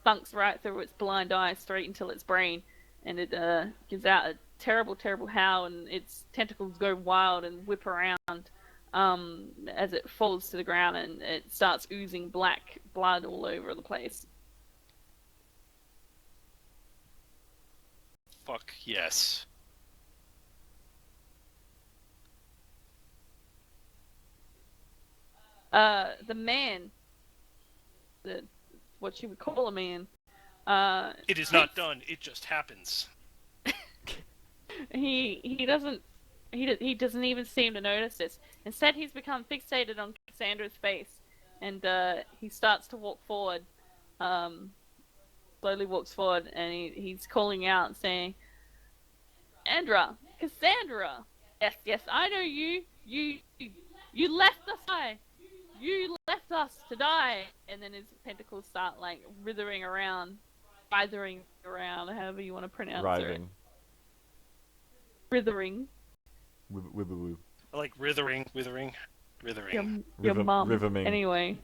thunks right through its blind eye straight into its brain, and it gives out a terrible, terrible howl, and its tentacles go wild and whip around as it falls to the ground, and it starts oozing black blood all over the place. Fuck yes. The man, what you would call a man, It is not done, it just happens. he doesn't even seem to notice this. Instead, he's become fixated on Cassandra's face, and he starts to walk forward. Slowly walks forward, and he's calling out and saying, Cassandra! Yes, I know you. You left us die. You left us to die. And then his tentacles start like writhing around, however you want to pronounce Writhing. it. Writhing. Wibble. I like withering. Your mum. Riverming. Anyway.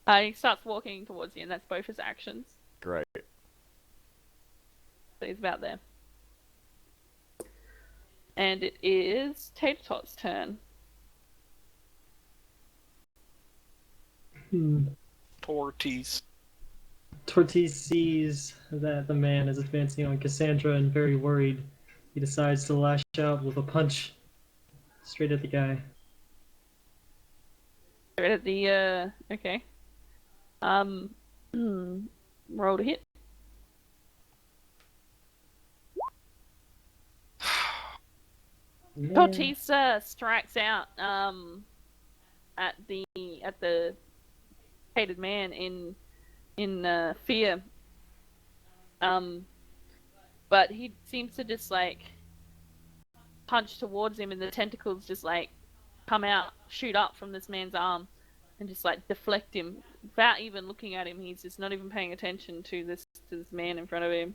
He starts walking towards you, and that's both his actions. Great. So he's about there. And it is Tater Tot's turn. Tortis. Tortis sees that the man is advancing on Cassandra and very worried. He decides to lash out with a punch straight at the guy. Right at the, okay. Roll to hit. Yeah. Tortisa strikes out at the hated man in fear. But he seems to just like punch towards him, and the tentacles just like come out, shoot up from this man's arm, and just like deflect him without even looking at him. He's just not even paying attention to this man in front of him.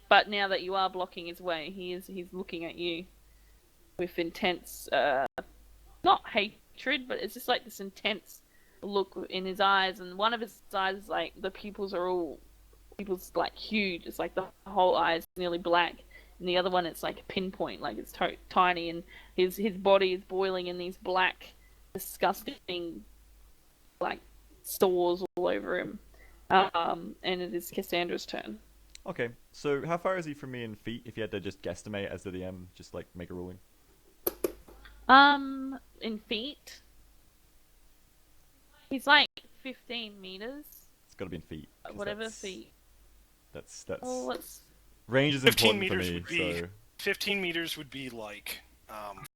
But now that you are blocking his way, he's looking at you with intense, not hatred, but it's just like this intense look in his eyes, and one of his eyes is like the pupils like huge. It's like the whole eye is nearly black, and the other one it's like a pinpoint, like it's tiny, and his body is boiling in these black, disgusting, like sores all over him. And it is Cassandra's turn. Okay, so how far is he from me in feet? If you had to just guesstimate as the DM, just like make a ruling. In feet, he's like 15 meters. It's got to be in feet. 'cause Whatever feet. That's Oh, what's range is 15 important for meters me. would be So 15 meters would be like.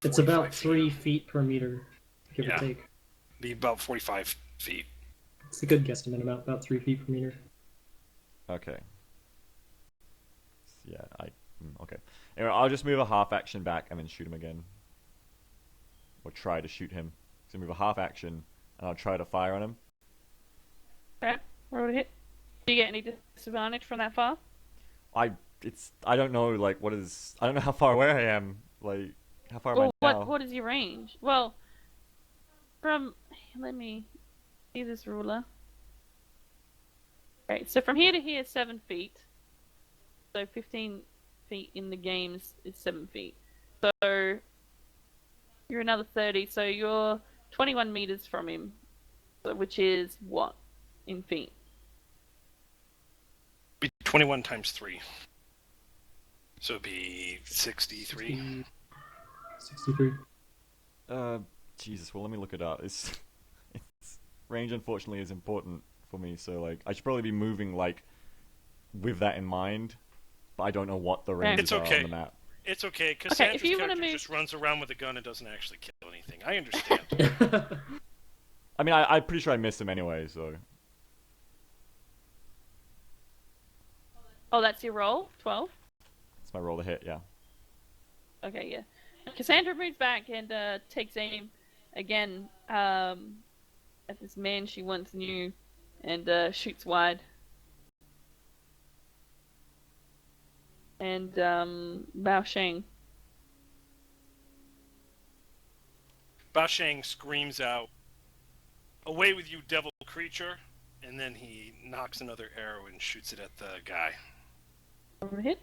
It's about 45 3 feet per meter, give Yeah. or take. Be about 45 feet. It's a good guesstimate amount, about 3 feet per meter. okay. Yeah, okay. Anyway, I'll just move a half action back and then shoot him again, or try to shoot him. So move a half action and I'll try to fire on him. okay? Roll to hit. Do you get any disadvantage from that far? I don't know like I don't know how far away I am. Like how far am Well, I now? what is your range? Well, let me see this ruler. Okay, so from here to here, 7 feet. So 15 feet in the game is 7 feet. So you're another 30. So you're 21 meters from him, which is what in feet? Be 21 times 3. So it'd be 63. 63. Jesus. Well, let me look it up. It's range. Unfortunately, is important for me. So like, I should probably be moving like with that in mind, but I don't know what the ranges It's are okay. on the map. It's okay, because Okay, Sandra's if you wanna character move- just runs around with a gun and doesn't actually kill anything. I understand. I mean, I'm pretty sure I missed him anyway. So Oh, that's your roll. 12. it's my roll to hit. Yeah. Okay, yeah. Cassandra moves back and takes aim again at this man she once knew, and shoots wide. And Bao Sheng. Bashang screams out, "Away with you, devil creature!" And then he knocks another arrow and shoots it at the guy. Over hit.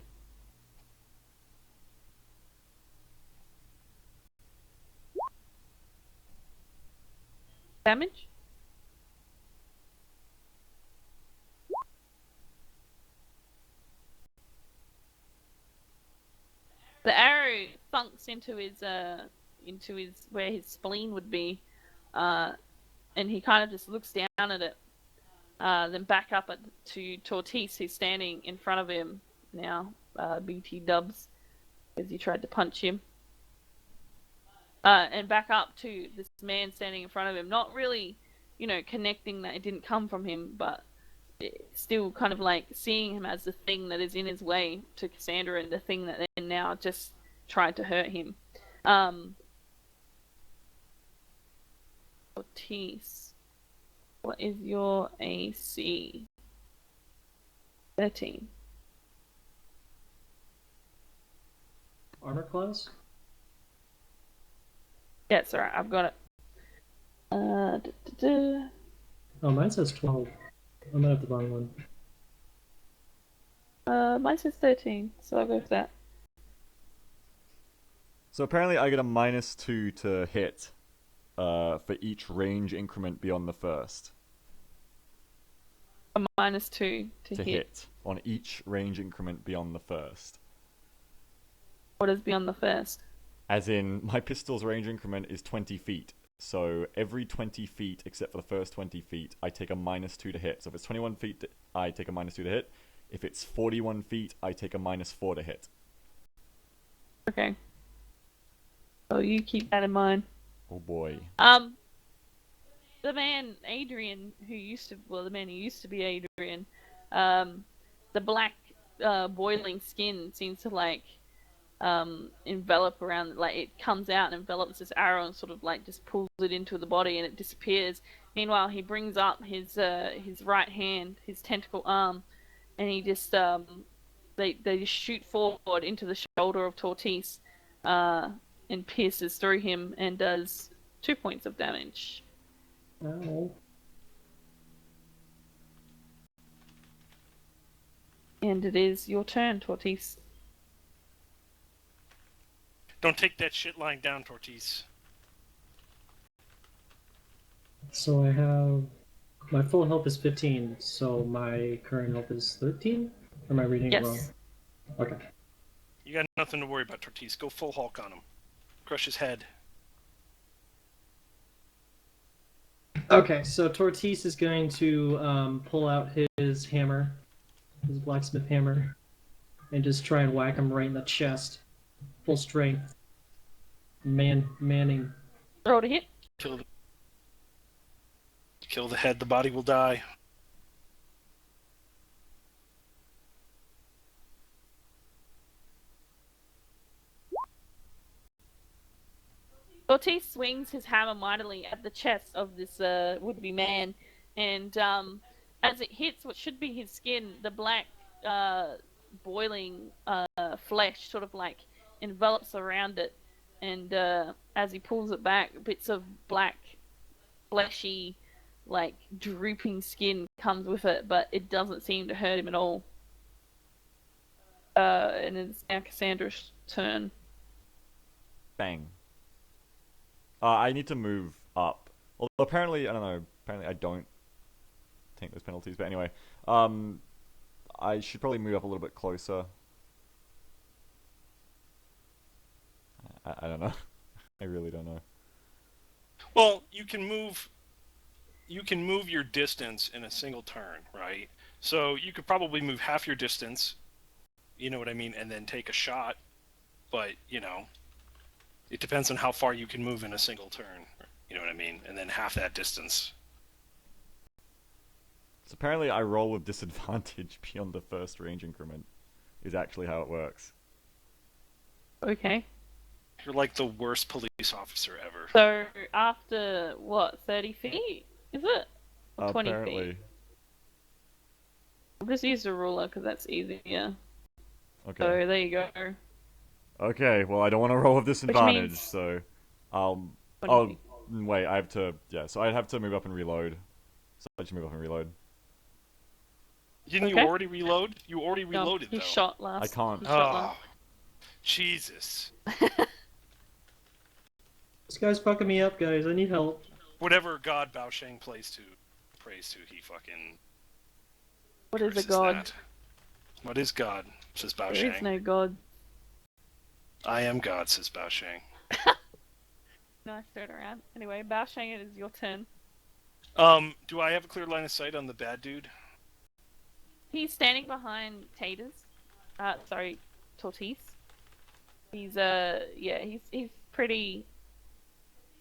Damage. The arrow thunks into his where his spleen would be, and he kind of just looks down at it, then back up to Tortis, who's standing in front of him now. BT dubs, because he tried to punch him, and back up to this man standing in front of him, not really, connecting that it didn't come from him, but still kind of like seeing him as the thing that is in his way to Cassandra, and the thing that then now just tried to hurt him. Ortiz, what is your AC? 13. Armor class? Yeah, it's alright, I've got it. Oh, mine says 12. I might have the wrong one. Mine says 13, so I'll go with that. So apparently, I get a -2 to hit, for each range increment beyond the first. A -2 to hit. On each range increment beyond the first. What is beyond the first? As in, my pistol's range increment is 20 feet. So every 20 feet, except for the first 20 feet, I take a -2 to hit. So if it's 21 feet, I take a -2 to hit. If it's 41 feet, I take a -4 to hit. Okay. So you keep that in mind. Oh boy. The man Adrian, the man who used to be Adrian, um, the black boiling skin seems to like envelop around, like it comes out and envelops this arrow and sort of like just pulls it into the body and it disappears. Meanwhile, he brings up his right hand, his tentacle arm, and he just they just shoot forward into the shoulder of Tortis, and pierces through him and does 2 points of damage. Ow. And it is your turn, Tortis. Don't take that shit lying down, Tortis. So I have my full health is 15, so my current health is 13? Or am I reading it wrong? Yes. Okay. You got nothing to worry about, Tortis. Go full Hulk on him. Crush his head. Okay, so Tortis is going to pull out his hammer, his blacksmith hammer, and just try and whack him right in the chest. Full strength. Manning. Roll to hit. Kill the head, the body will die. Ortiz swings his hammer mightily at the chest of this would-be man, and as it hits what should be his skin, the black boiling flesh sort of like envelops around it, and as he pulls it back, bits of black, fleshy, like drooping skin comes with it, but it doesn't seem to hurt him at all. And it's now Cassandra's turn. Bang. I need to move up. Although apparently, I don't know. Apparently, I don't take those penalties. But anyway, I should probably move up a little bit closer. I don't know. I really don't know. Well, you can move your distance in a single turn, right? So you could probably move half your distance, you know what I mean, and then take a shot. But, you know, it depends on how far you can move in a single turn, you know what I mean? And then half that distance. So apparently I roll with disadvantage beyond the first range increment, is actually how it works. Okay. You're like the worst police officer ever. So after what, 30 feet? Is it? Or 20 Apparently. feet? I'll just use the ruler because that's easier. Okay. So there you go. Okay, well I don't want to roll with disadvantage, means- so I'll... 20 Oh, feet. wait, I have to... Yeah, so I'd have to move up and reload. So I should move up and reload. Didn't Okay. you already reload? You already No, reloaded, he though. shot last. I can't. He shot Oh, last. Jesus. This guy's fucking me up, guys. I need help. Whatever god Bao Sheng prays to, he fucking... What is a curses god? that. What is God, says Bao There is Sheng. no god. I am God, says Bao Sheng. Nice turn around. Anyway, Bao Sheng, it is your turn. Do I have a clear line of sight on the bad dude? He's standing behind Taters. Tortis. He's he's pretty...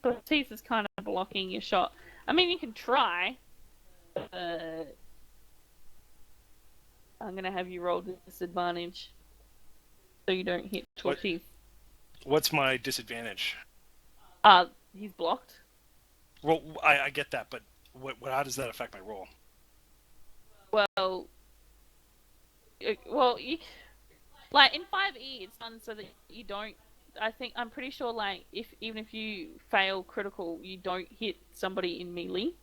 Tortis is kind of blocking your shot. I mean, you can try. I'm gonna have you roll disadvantage so you don't hit Tortis. What's my disadvantage? He's blocked. Well, I get that, but how does that affect my roll? Well, like in 5e, it's done so that you don't. I'm pretty sure, like, even if you fail critical, you don't hit somebody in melee.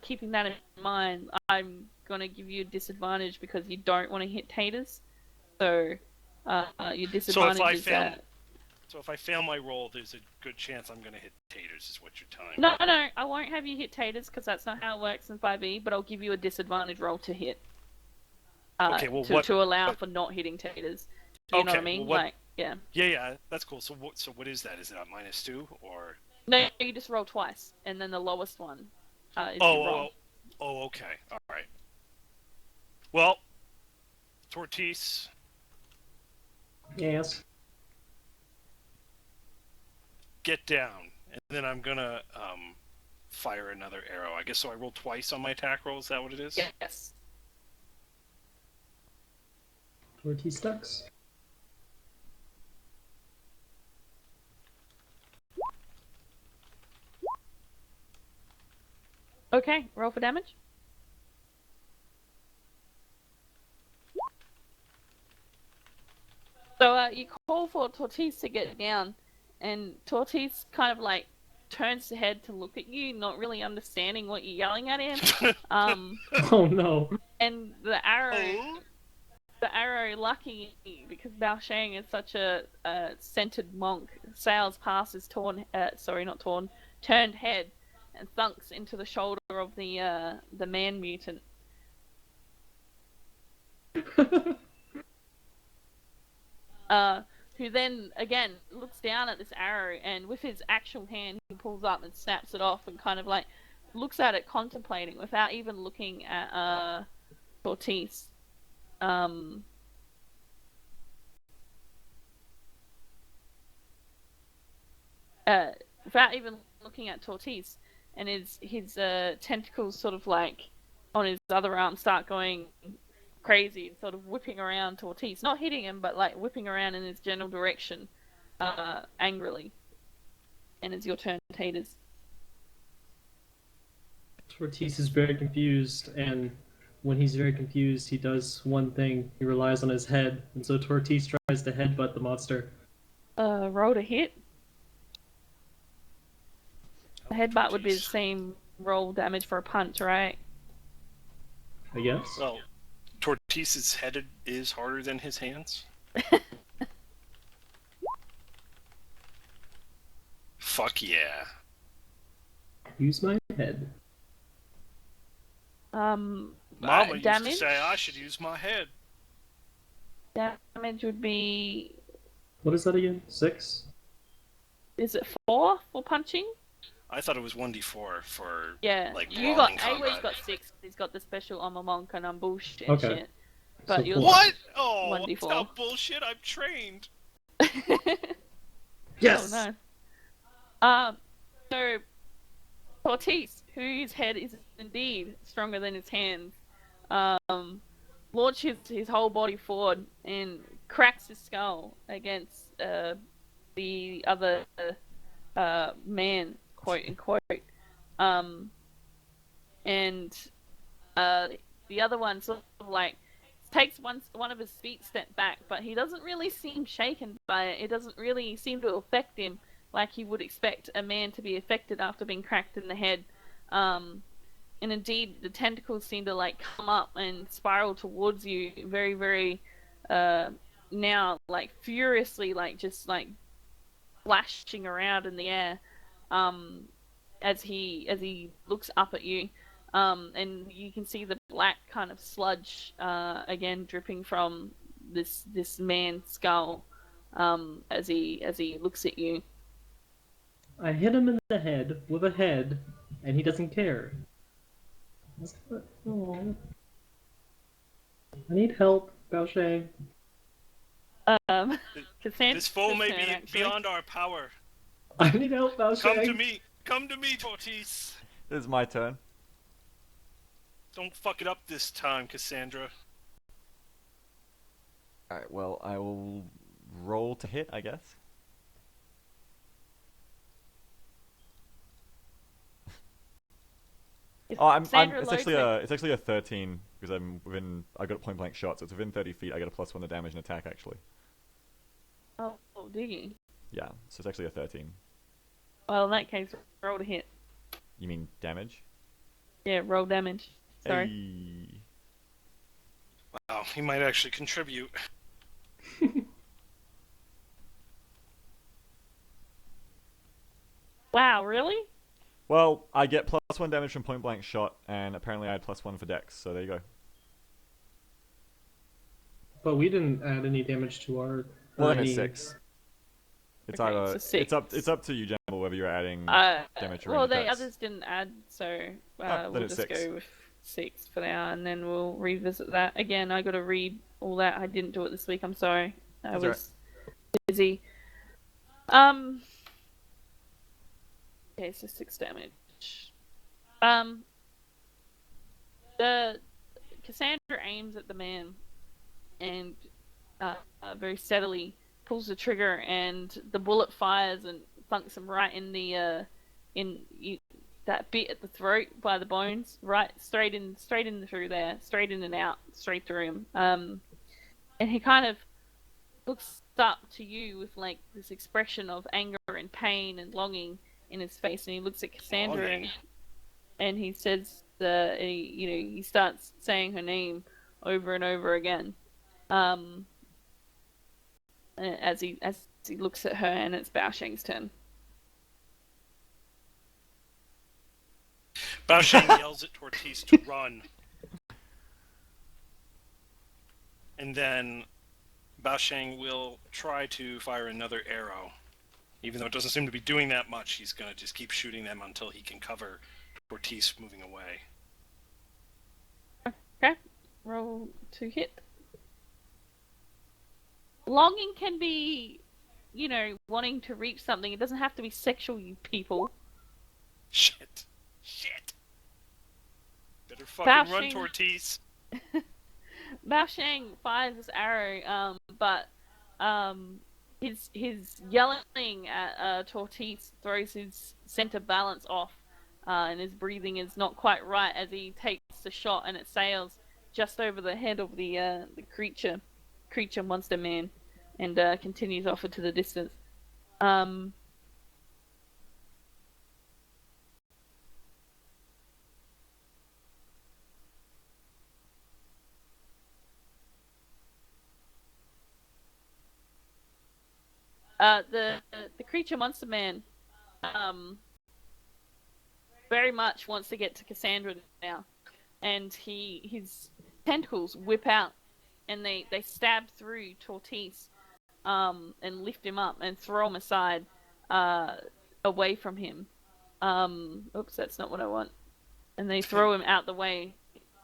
Keeping that in mind, I'm gonna give you a disadvantage because you don't want to hit Taters. So, your disadvantage is that. So if I fail my roll, there's a good chance I'm gonna hit Taters, is what you're telling me. No, I won't have you hit Taters because that's not how it works in 5e. But I'll give you a disadvantage roll to hit. Okay, well, to allow for not hitting Taters. Do you know what I mean? Well, like, yeah. Yeah, that's cool. So what is that? Is it a -2 or? No, you just roll twice, and then the lowest one is your roll. Oh, okay, all right. Well, Tortis, Yes. get down, and then I'm gonna fire another arrow. I guess so. I roll twice on my attack roll. Is that what it is? Yes. Tortoise ducks. Okay, roll for damage. So you call for Tortoise to get down, and Tortoise kind of like turns his head to look at you, not really understanding what you're yelling at him. Oh no. And the arrow, Oh? lucky because Bao Shang is such a centered monk, sails past his turned head, and thunks into the shoulder of the man mutant. Who then again looks down at this arrow, and with his actual hand he pulls up and snaps it off, and kind of like looks at it contemplating without even looking at Tortoise. Without even looking at Tortoise, and his tentacles sort of like on his other arm start going crazy, sort of whipping around Tortoise, not hitting him, but like whipping around in his general direction, angrily. And it's your turn, Taters. Tortoise is very confused, and when he's very confused, he does one thing. He relies on his head, and so Tortoise tries to headbutt the monster. Roll to hit. The headbutt would be the Jeez. same roll damage for a punch, right? I guess. Well, Tortoise's head is harder than his hands. Fuck yeah. Use my head. Mama used damage. to say I should use my head. Damage would be. What is that again? 6? Is it 4 for punching? I thought it was 1d4 for Yeah. like You brawling got Away's combat. got 6. He's got the special armor monk and bullshit Okay. shit. But So you're four. What? Oh, 1d4. it's not bullshit. I'm trained. Yes! Oh no. So Tortoise, whose head is indeed stronger than his hands, launches his whole body forward and cracks his skull against the other man, quote unquote. And the other one sort of like takes one of his feet step back, but he doesn't really seem shaken by it. It doesn't really seem to affect him like you would expect a man to be affected after being cracked in the head. And indeed, the tentacles seem to like come up and spiral towards you very, very now like furiously, like just like flashing around in the air as he looks up at you. And you can see the black kind of sludge again dripping from this man's skull as he looks at you. I hit him in the head with a head, and he doesn't care. Oh. I need help, Bao Shang. Cassandra's This foe may turn, be actually. beyond our power. I need help, Bao Shang. Come to me. Come to me, Tortoise. This is my turn. Don't fuck it up this time, Cassandra. Alright, well, I will roll to hit, I guess. If Oh, Cassandra it's loads actually a 13 because I got a point blank shot, so it's within 30 feet. I get a +1 to damage and attack actually. Oh, do you? Yeah, so it's actually a 13. Well, in that case, roll to hit. You mean damage? Yeah, roll damage. Sorry. Hey. Wow, he might actually contribute. Wow, really? Well, I get +1 damage from point blank shot, and apparently I had +1 for dex. So there you go. But we didn't add any damage to our. Well, then any- it's 6. It's Okay, either so 6. it's up to you, Jamble, whether you're adding damage or well, any the dex. others didn't add, so then we'll it's just 6. go with 6 for now, and then we'll revisit that. Again, I got to read all that. I didn't do it this week. I'm sorry. I That's was busy. Okay, so 6 damage. The Cassandra aims at the man and very steadily pulls the trigger, and the bullet fires and thunks him right in the that bit at the throat by the bones, right straight in through there, straight in and out, straight through him. And he kind of looks up to you with like this expression of anger and pain and longing in his face, and he looks at Cassandra and he says, he starts saying her name over and over again. As he looks at her, and it's Bao Sheng's turn. Bao Sheng yells at Tortoise to run. And then Bao Sheng will try to fire another arrow. Even though it doesn't seem to be doing that much, he's going to just keep shooting them until he can cover Tortoise moving away. Okay. Roll to hit. Longing can be, wanting to reach something. It doesn't have to be sexual, you people. Shit. Better fucking run, Tortoise. Bao Sheng fires this arrow, but his yelling at Tortoise throws his center balance off, and his breathing is not quite right as he takes the shot, and it sails just over the head of the creature monster man, and continues off into the distance. The creature monster man very much wants to get to Cassandra now, and his tentacles whip out, and they stab through Tortoise, and lift him up and throw him aside, away from him. Oops, that's not what I want. And they throw him out the way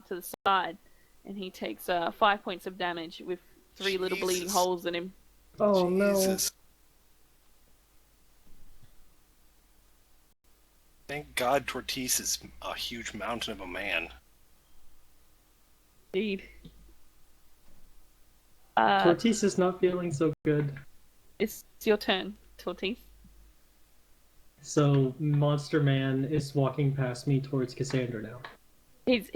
to the side, and he takes 5 points of damage with 3 little bleeding holes in him. Oh Jesus. Thank God Tortoise is a huge mountain of a man. Indeed. Tortoise is not feeling so good. It's your turn, Tortoise. So Monster Man is walking past me towards Cassandra now. He's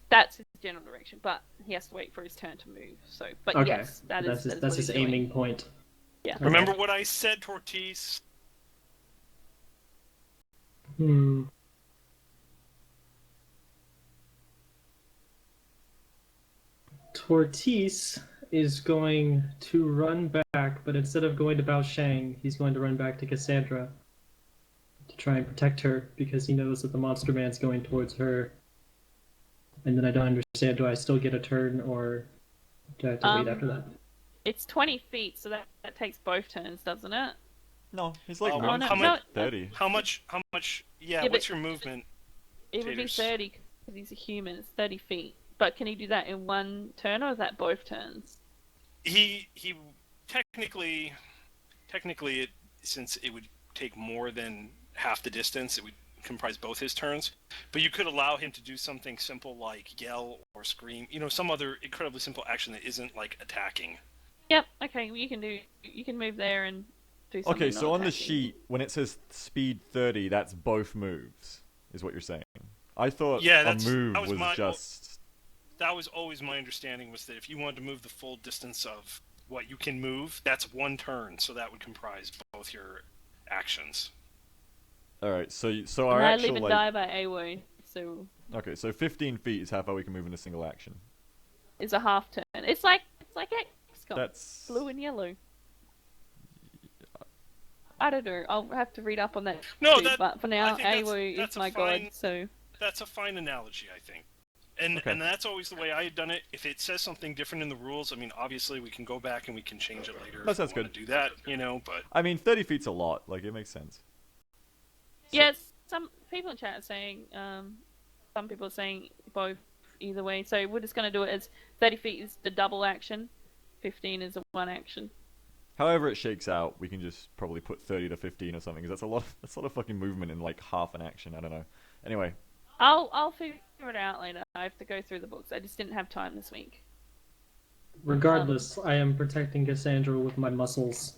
that's his general direction, but he has to wait for his turn to move. So, but Okay. yes, that's his aiming point. Yeah. Okay. Remember what I said, Tortoise? Tortoise is going to run back, but instead of going to Bao Sheng, he's going to run back to Cassandra to try and protect her, because he knows that the monster man's going towards her. And then I don't understand, do I still get a turn, or do I have to wait after that? It's 20 feet, so that takes both turns, doesn't it? No, he's like Oh, moving no, 30. How much? Yeah, what's your movement? It would be Taters? 30, because he's a human. It's 30 feet. But can he do that in one turn, or is that both turns? He technically, since it would take more than half the distance, it would comprise both his turns. But you could allow him to do something simple like yell or scream. Some other incredibly simple action that isn't like attacking. Yep. Okay. You can move there and do something. Okay, so on the non-attacking. sheet, when it says speed 30, that's both moves, is what you're saying. I thought Yeah, a move that was my- just... That was always my understanding, was that if you wanted to move the full distance of what you can move, that's one turn. So that would comprise both your actions. Alright, so And our I actual, live and like... die by a wound, so Okay, so 15 feet is how far we can move in a single action. it's a half turn. It's like XCOM. That's... Blue and yellow. I don't know. I'll have to read up on that. No, too, but for now, I think AWO that's is a my fine- god. So That's a fine analogy, I think. And Okay. and that's always the way I had done it. If it says something different in the rules, I mean, obviously we can go back and we can change it later. That if sounds we want good. to do that, but I mean, 30 feet's a lot. Like, it makes sense. yes, some people in chat are saying. Some people are saying both. Either way, so we're just going to do it as 30 feet is the double action, 15 is a one action. However it shakes out, we can just probably put 30 to 15 or something, because that's a lot of fucking movement in like half an action. I don't know. Anyway, I'll figure it out later. I have to go through the books. I just didn't have time this week. Regardless, I am protecting Cassandra with my muscles.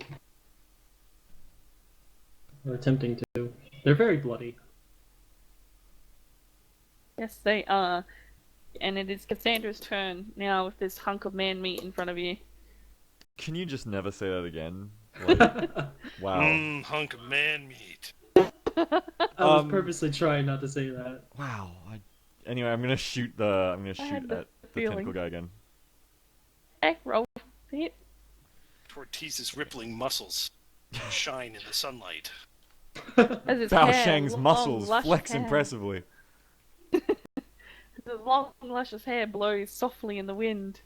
Or attempting to. They're very bloody. Yes, they are. And it is Cassandra's turn now with this hunk of man meat in front of you. can you just never say that again? Like, wow. Hunk of man meat. I was purposely trying not to say that. Wow. Anyway, I'm gonna shoot at had the the feeling. tentacle guy again. Heck, roll hit. Tortisa's rippling muscles shine in the sunlight. As his Bao hair, Shang's long, muscles luscious flex hair. impressively. The long, luscious hair blows softly in the wind.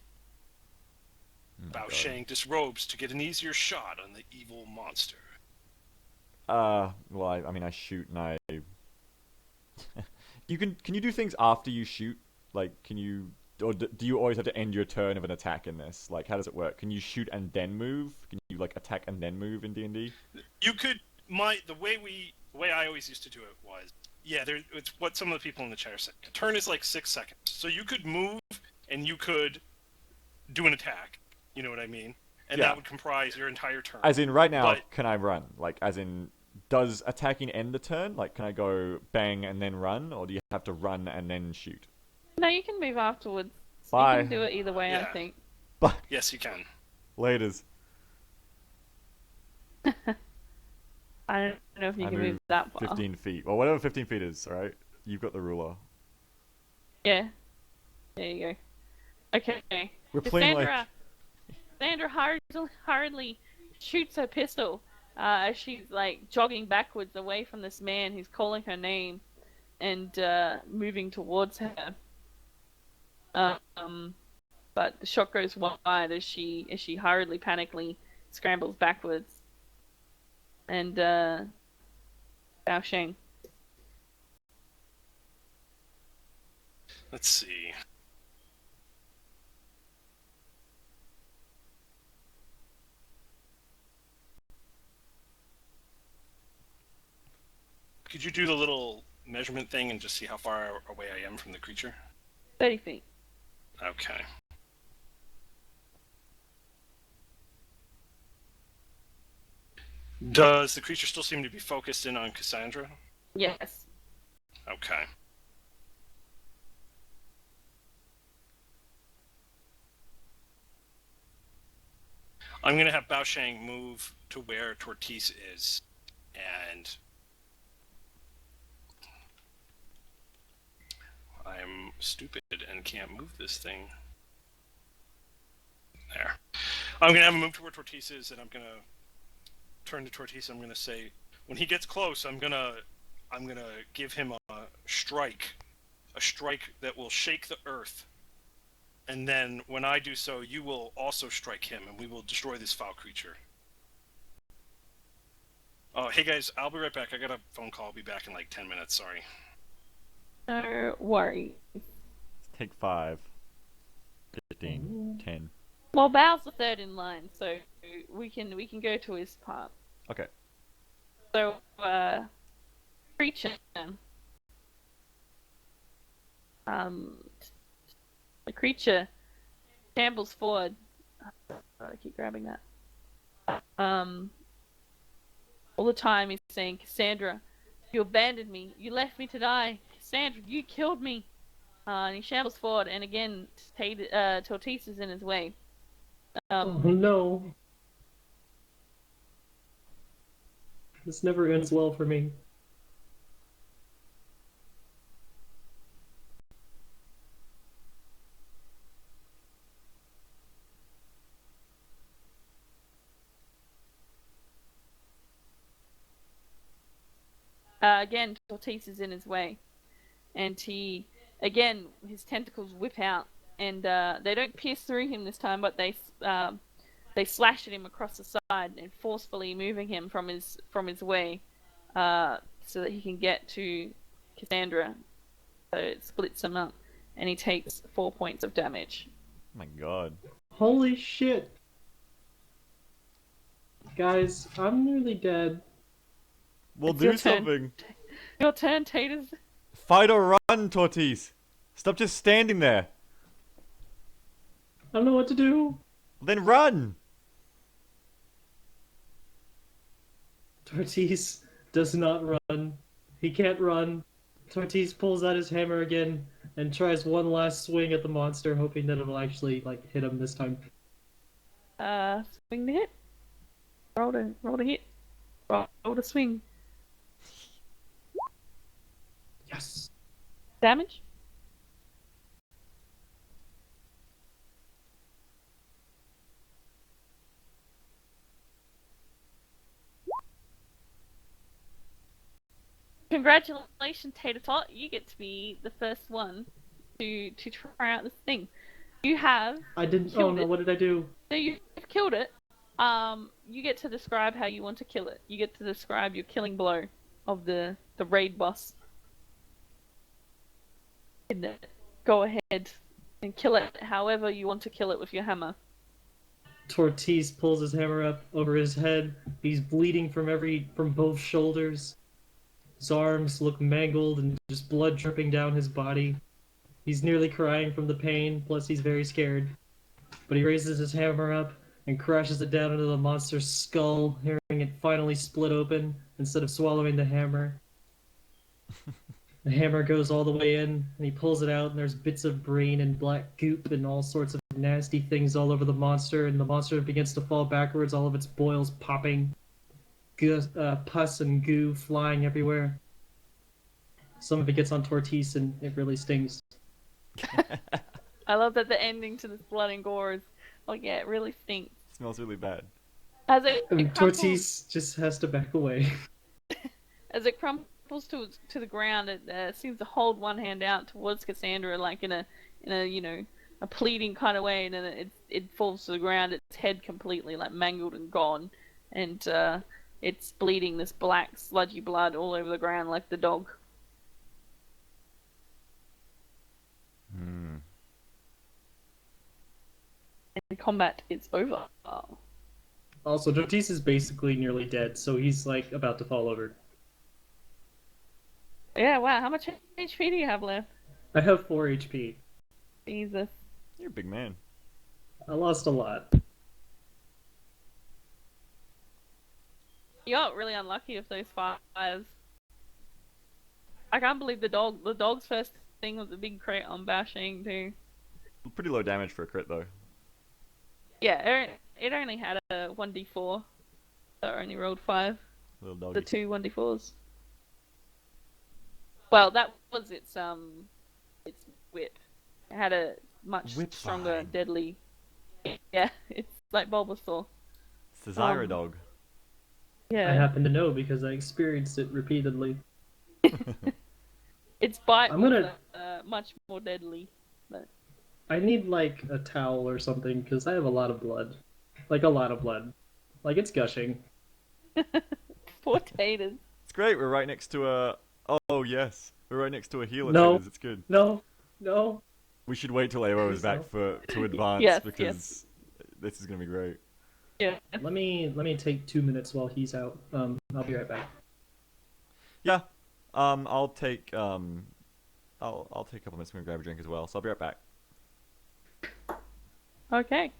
Oh my Bao God. Shang disrobes to get an easier shot on the evil monster. Well, I mean, I shoot and I. Can you do things after you shoot? Like, can you, or do you always have to end your turn of an attack in this? Like, how does it work? Can you shoot and then move? Can you like attack and then move in D&D? You could the way I always used to do it was it's what some of the people in the chat are saying. A turn is like 6 seconds, so you could move and you could do an attack. You know what I mean? And Yeah. that would comprise your entire turn. As in, right now, But- can I run? Like, as in, does attacking end the turn? Like, can I go bang and then run, or do you have to run and then shoot? No, you can move afterwards. Bye. You can do it either way, I Yeah. think. But Yes, you can. laters. I don't know if you I can move move that far. 15 feet. Well, whatever 15 feet is, alright? You've got the ruler. Yeah. There you go. Okay. We're playing Cassandra hurriedly shoots her pistol as she's like jogging backwards away from this man who's calling her name and moving towards her. But the shot goes wide as she hurriedly, panically scrambles backwards. And Bao Sheng. Let's see. Could you do the little measurement thing and just see how far away I am from the creature? 30 feet. Okay. Does the creature still seem to be focused in on Cassandra? Yes. Okay. I'm going to have Bao Shang move to where Tortise is, and I'm stupid and can't move this thing. There. I'm going to have him move to where Tortise is, and I'm going to turn to Tortise. I'm going to say, when he gets close, I'm going to give him a strike that will shake the earth. And then when I do so, you will also strike him, and we will destroy this foul creature. Oh, hey guys, I'll be right back. I got a phone call. I'll be back in like 10 minutes. Sorry. No worry. Take 5. 15. 10. Well, Bao's the third in line, so we can go to his part. Okay. So, creature. The creature shambles forward. I keep grabbing that. All the time he's saying, Cassandra, you abandoned me. You left me to die. Cassandra, you killed me. And he shambles forward, and again, Tortise is in his way. Oh no. This never ends well for me. Again, Tortise is in his way. And he, again, his tentacles whip out. And they don't pierce through him this time, but they slash at him across the side and forcefully moving him from his way so that he can get to Cassandra. So it splits him up. And he takes 4 points of damage. Oh my god. Holy shit. Guys, I'm nearly dead. We'll It's your do turn. something. Your turn, Taters. Fight or run, Tortoise. Stop just standing there. I don't know what to do. Then run. Tortoise does not run. He can't run. Tortoise pulls out his hammer again and tries one last swing at the monster, hoping that it'll actually hit him this time. Swing to hit. Roll to hit. Roll to swing. Yes. Damage. Congratulations, Tater Tot. You get to be the first one to try out this thing. You have I didn't. Oh killed no! it. What did I do? So you've killed it. You get to describe how you want to kill it. You get to describe your killing blow of the raid boss. Go ahead and kill it however you want to kill it with your hammer. Tortoise pulls his hammer up over his head. He's bleeding from both shoulders. His arms look mangled and just blood dripping down his body. He's nearly crying from the pain, plus he's very scared. But he raises his hammer up and crashes it down into the monster's skull, hearing it finally split open instead of swallowing the hammer. The hammer goes all the way in, and he pulls it out, and there's bits of brain and black goop and all sorts of nasty things all over the monster, and the monster begins to fall backwards, all of its boils popping, pus and goo flying everywhere. Some of it gets on Tortoise, and it really stings. I love that the ending to this blood and gore is, oh yeah, it really stinks. Smells really bad. As it And crumples, Tortoise just has to back away. as it crumples to the ground, it seems to hold one hand out towards Cassandra, like in a a pleading kind of way, and then it falls to the ground. Its head completely mangled and gone, and it's bleeding this black sludgy blood all over the ground like the dog. Hmm. And combat is over. Also, Tortoise is basically nearly dead, so he's about to fall over. Yeah, wow. How much HP do you have left? I have 4 HP. Jesus. You're a big man. I lost a lot. You got really unlucky with those fires. I can't believe the dog's first thing was a big crit on Bashing too. Pretty low damage for a crit though. Yeah, it only had a 1d4. So it only rolled 5. Little doggy. The 2 1d4s. Well, that was its whip. It had a much Whip stronger, fine. deadly. Yeah, it's like Bulbasaur. It's the Zyra dog. Yeah. I happen to know because I experienced it repeatedly. Its bite I'm gonna- was much more deadly. But I need a towel or something because I have a lot of blood. A lot of blood. It's gushing. poor taters. It's great. We're right next to a. Oh yes, we're right next to a healer. No. Taters, it's good. No. We should wait till Awo is back to advance Yes, because this is gonna be great. Yeah. Let me take 2 minutes while he's out. I'll be right back. Yeah. I'll take a couple minutes. I'm gonna grab a drink as well. So I'll be right back. Okay.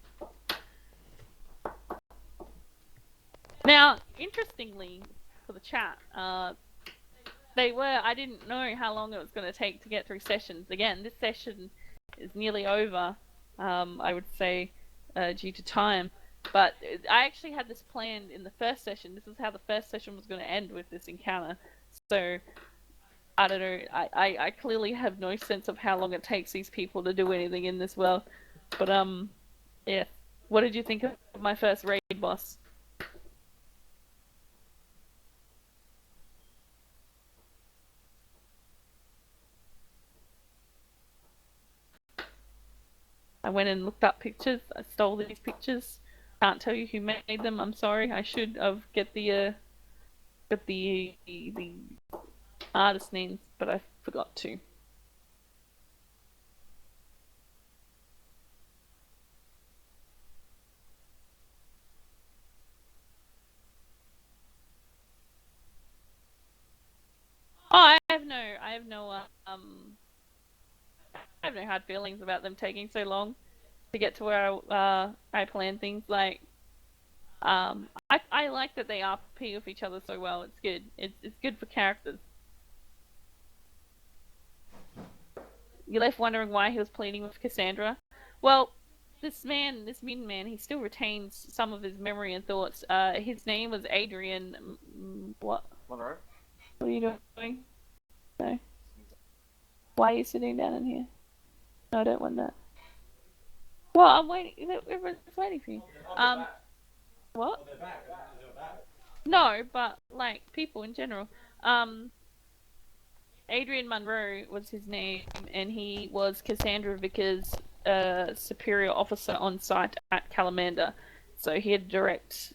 Now, interestingly, for the chat, I didn't know how long it was going to take to get through sessions. Again, this session is nearly over, I would say, due to time. But I actually had this planned in the first session. This is how the first session was going to end, with this encounter. So, I don't know. I clearly have no sense of how long it takes these people to do anything in this world. But, yeah. What did you think of my first raid boss? I went and looked up pictures. I stole these pictures. Can't tell you who made them. I'm sorry. I should have get the artist names, but I forgot to. Oh, I have no hard feelings about them taking so long to get to where I plan things. Like, I like that they RP with each other so well. It's good. It's good for characters. You're left wondering why he was pleading with Cassandra. Well, this mutant man, he still retains some of his memory and thoughts. His name was Adrian. What? Monroe? What are you doing? No. Why are you sitting down in here? No, I don't want that. Well, I'm waiting. Everyone's waiting for you. What? No, but like people in general. Adrian Monroe was his name, and he was Cassandra Vickers' superior officer on site at Calamander. So he had direct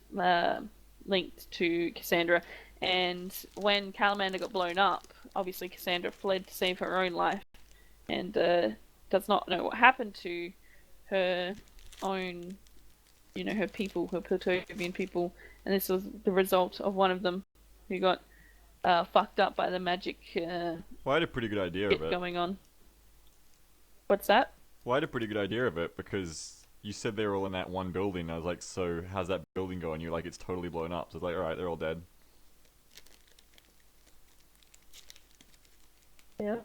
link to Cassandra. And when Calamander got blown up, obviously Cassandra fled to save her own life, and does not know what happened to her own, her people, her Plutonian people. And this was the result of one of them who got fucked up by the magic Well, I had a pretty good idea of it. going on. What's that? Well, I had a pretty good idea of it because you said they were all in that one building. I was like, so how's that building going? You're like, it's totally blown up. So I was like, alright, they're all dead. Yeah.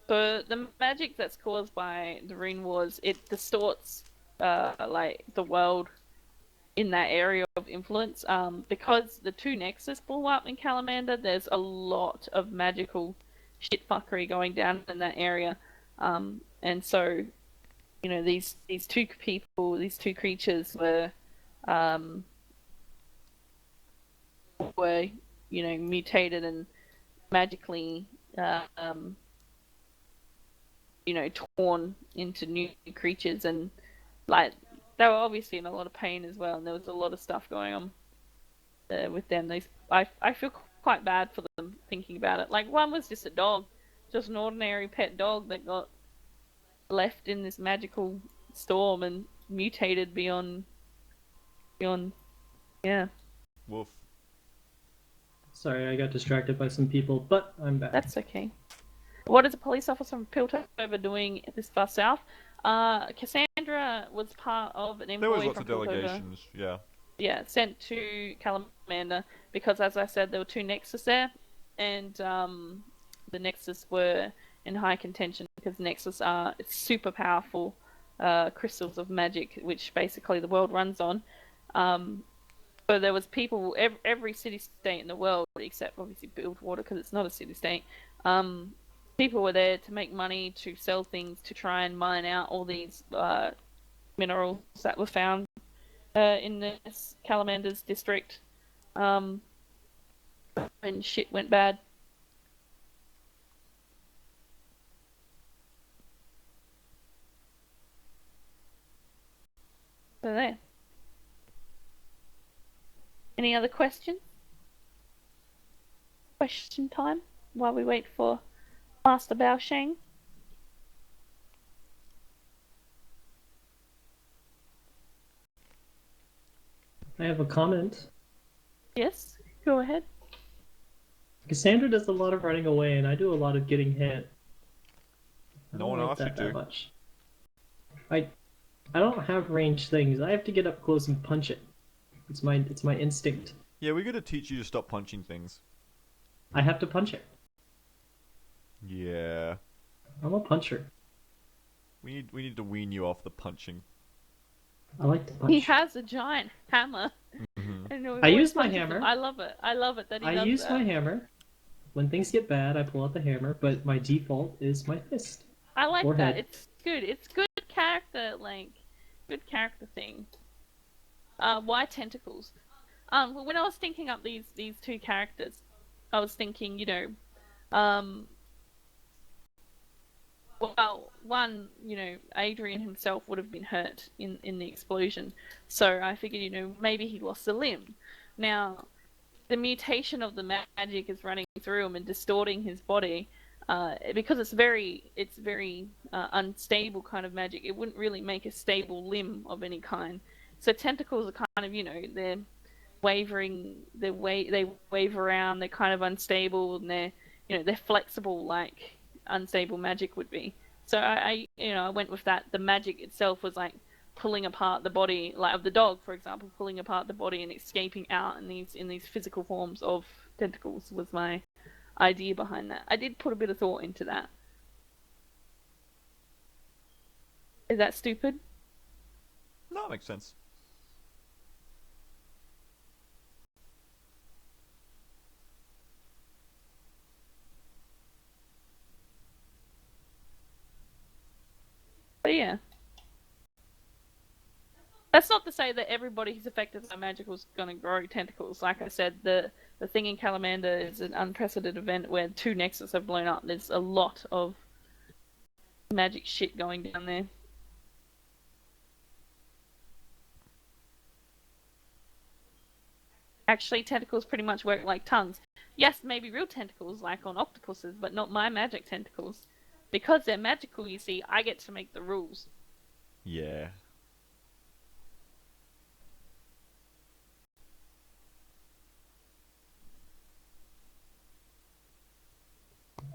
So the magic that's caused by the Rune Wars, it distorts like the world in that area of influence. Because the two Nexus blew up in Calamander, there's a lot of magical shitfuckery going down in that area. And so, these two people, these two creatures were mutated and magically torn into new creatures, and like they were obviously in a lot of pain as well, and there was a lot of stuff going on with them. I feel quite bad for them thinking about it. Like, one was just a dog, just an ordinary pet dog that got left in this magical storm and mutated beyond yeah. Wolf. Sorry, I got distracted by some people, but I'm back. That's okay. What is a police officer from Piltover doing this far south? Cassandra was part of an There was employee lots from of Piltover. delegations, yeah. Yeah, sent to Calamander because, as I said, there were two Nexus there, and the Nexus were in high contention because Nexus are super powerful crystals of magic, which basically the world runs on. So there was people, every city-state in the world, except obviously Bilgewater because it's not a city-state, people were there to make money, to sell things, to try and mine out all these minerals that were found in this Calamander's district. And shit went bad. So there. Any other questions? Question time while we wait for Master Baosheng. I have a comment. Yes, go ahead. Cassandra does a lot of running away, and I do a lot of getting hit. I No don't one like asked you that to. that much. I don't have ranged things. I have to get up close and punch it. It's my instinct. Yeah, we gotta teach you to stop punching things. I have to punch it. Yeah. I'm a puncher. We need to wean you off the punching. I like to punch. He has a giant hammer. I use my hammer. I love it. I love it that he does I use that. my hammer. When things get bad, I pull out the hammer, but my default is my fist. I like Or that. head. It's good. It's good character, good character thing. Why tentacles? When I was thinking up these two characters, I was thinking, well, one, Adrian himself would have been hurt in the explosion, so I figured, maybe he lost a limb. Now, the mutation of the magic is running through him and distorting his body. Because it's very unstable kind of magic. It wouldn't really make a stable limb of any kind. So tentacles are kind of, they're wavering, they wave around, they're kind of unstable, and they're flexible like unstable magic would be. So I went with that. The magic itself was like pulling apart the body, like of the dog, for example, pulling apart the body and escaping out in these physical forms of tentacles was my idea behind that. I did put a bit of thought into that. Is that stupid? No, it makes sense. But yeah. That's not to say that everybody who's affected by magical is going to grow tentacles. Like I said, the thing in Calamander is an unprecedented event where 2 nexus have blown up. There's a lot of magic shit going down there. Actually, tentacles pretty much work like tongues. Yes, maybe real tentacles like on octopuses, but not my magic tentacles. Because they're magical, you see, I get to make the rules. Yeah.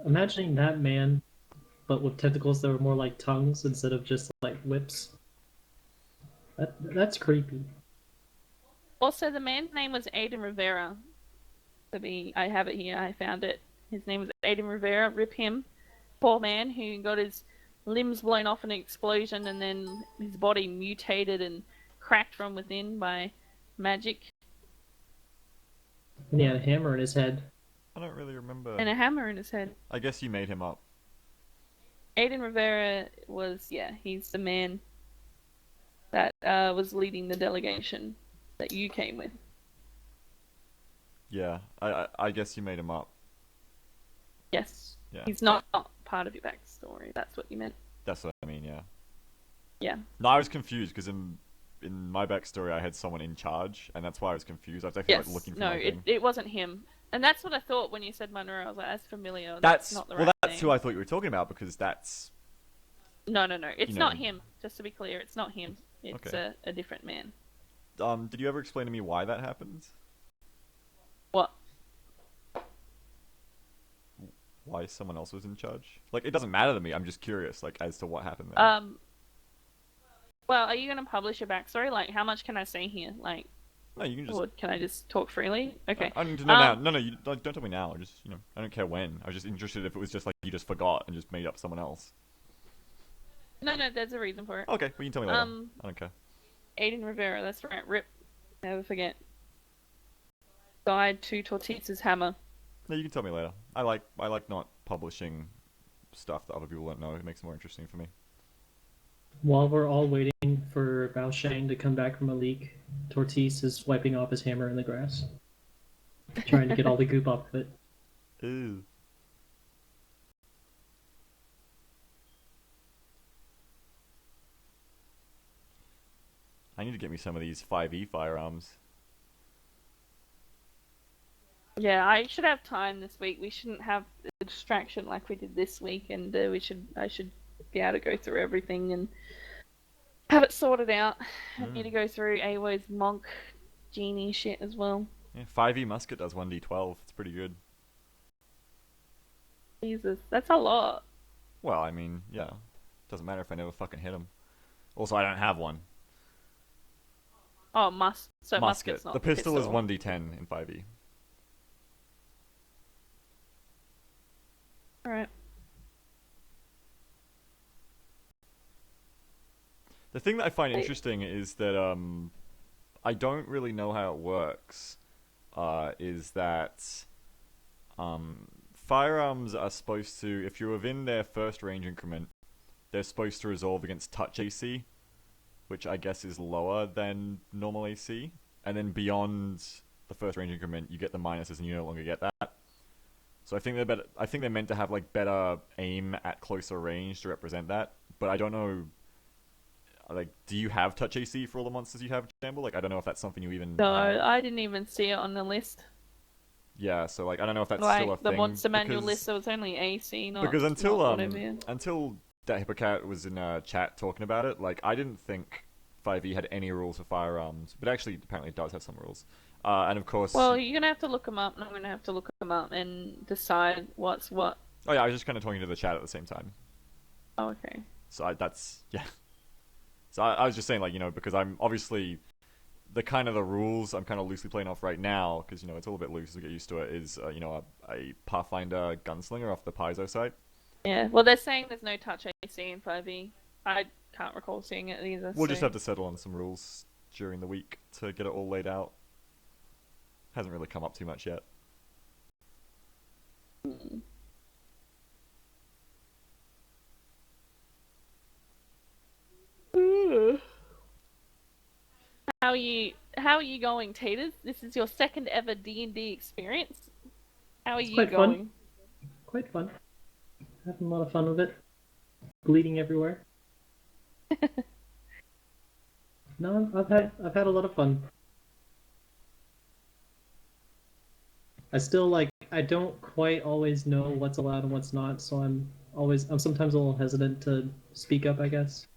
Imagining that man, but with tentacles that were more like tongues instead of just like whips. That's creepy. Also, the man's name was Aiden Rivera. I have it here, I found it. His name was Aiden Rivera, rip him. Poor man who got his limbs blown off in an explosion and then his body mutated and cracked from within by magic. And he had a hammer in his head. I don't really remember. And a hammer in his head. I guess you made him up. Aiden Rivera he's the man that was leading the delegation that you came with. Yeah, I guess you made him up. Yes. Yeah. He's not part of your backstory. That's what you meant. That's what I mean, yeah. Yeah. No, I was confused because in my backstory I had someone in charge, and that's why I was confused. I was actually like looking for my thing. It wasn't him. And that's what I thought when you said Monroe. I was like, that's familiar. That's not the right that's name. who I thought you were talking about because that's... No. It's not him. Just to be clear, it's not him. It's Okay. a different man. Did you ever explain to me why that happened? What? Why someone else was in charge? Like, it doesn't matter to me. I'm just curious, like, as to what happened there. Well, are you going to publish your backstory? Like, how much can I say here? Like, No, you can just... or can I just talk freely? Okay. I need to know now. No, you don't tell me now. Just, I don't care when. I was just interested if it was just like you just forgot and just made up someone else. No, there's a reason for it. Okay, well, you can tell me later. I don't care. Aiden Rivera, that's right. Rip. Never forget. Died to Tortiza's hammer. No, you can tell me later. I like not publishing stuff that other people don't know. It makes it more interesting for me. While we're all waiting for Bao Shang to come back from a leak, Tortis is wiping off his hammer in the grass, trying to get all the goop off of it. Ew. I need to get me some of these 5e firearms. Yeah, I should have time this week. We shouldn't have a distraction like we did this week, and I should be able to go through everything and have it sorted out. I need to go through AWO's monk genie shit as well. Yeah, 5e musket does 1d12. It's pretty good. Jesus, that's a lot. Well, I mean, yeah. Doesn't matter if I never fucking hit him. Also, I don't have one. Oh, so Musket. musket's not The pistol is 1d10 in 5e. Alright. The thing that I find interesting is that I don't really know how it works. Is that firearms are supposed to, if you're within their first range increment, they're supposed to resolve against touch AC, which I guess is lower than normal AC. And then beyond the first range increment, you get the minuses and you no longer get that. So I think they're better. I think they're meant to have like better aim at closer range to represent that. But I don't know. Like, do you have touch AC for all the monsters you have, Jamble? Like, I don't know if that's something you even. No, I didn't even see it on the list. Yeah, so like I don't know if that's Like still a the thing. monster manual list, there was only AC, not because until not whatever. until that Hippocat was in chat talking about it, like I didn't think 5e had any rules for firearms, but actually apparently it does have some rules. And of course, Well, you're gonna have to look them up, and I'm gonna have to look them up and decide what's what. oh yeah, I was just kind of talking to the chat at the same time. Oh, okay. So that's yeah. So I was just saying, like, because I'm obviously the rules I'm kind of loosely playing off right now, because it's a little bit loose as we get used to it. Is a Pathfinder gunslinger off the Paizo site. Yeah. Well, they're saying there's no touch AC in 5e. I can't recall seeing it either. We'll so... just have to settle on some rules during the week to get it all laid out. Hasn't really come up too much yet. How are you going, Taters? This is your second ever D&D experience. How are It's you quite going? fun. Quite fun. Having a lot of fun with it. Bleeding everywhere. No, I've had a lot of fun. I still I don't quite always know what's allowed and what's not, so I'm sometimes a little hesitant to speak up, I guess,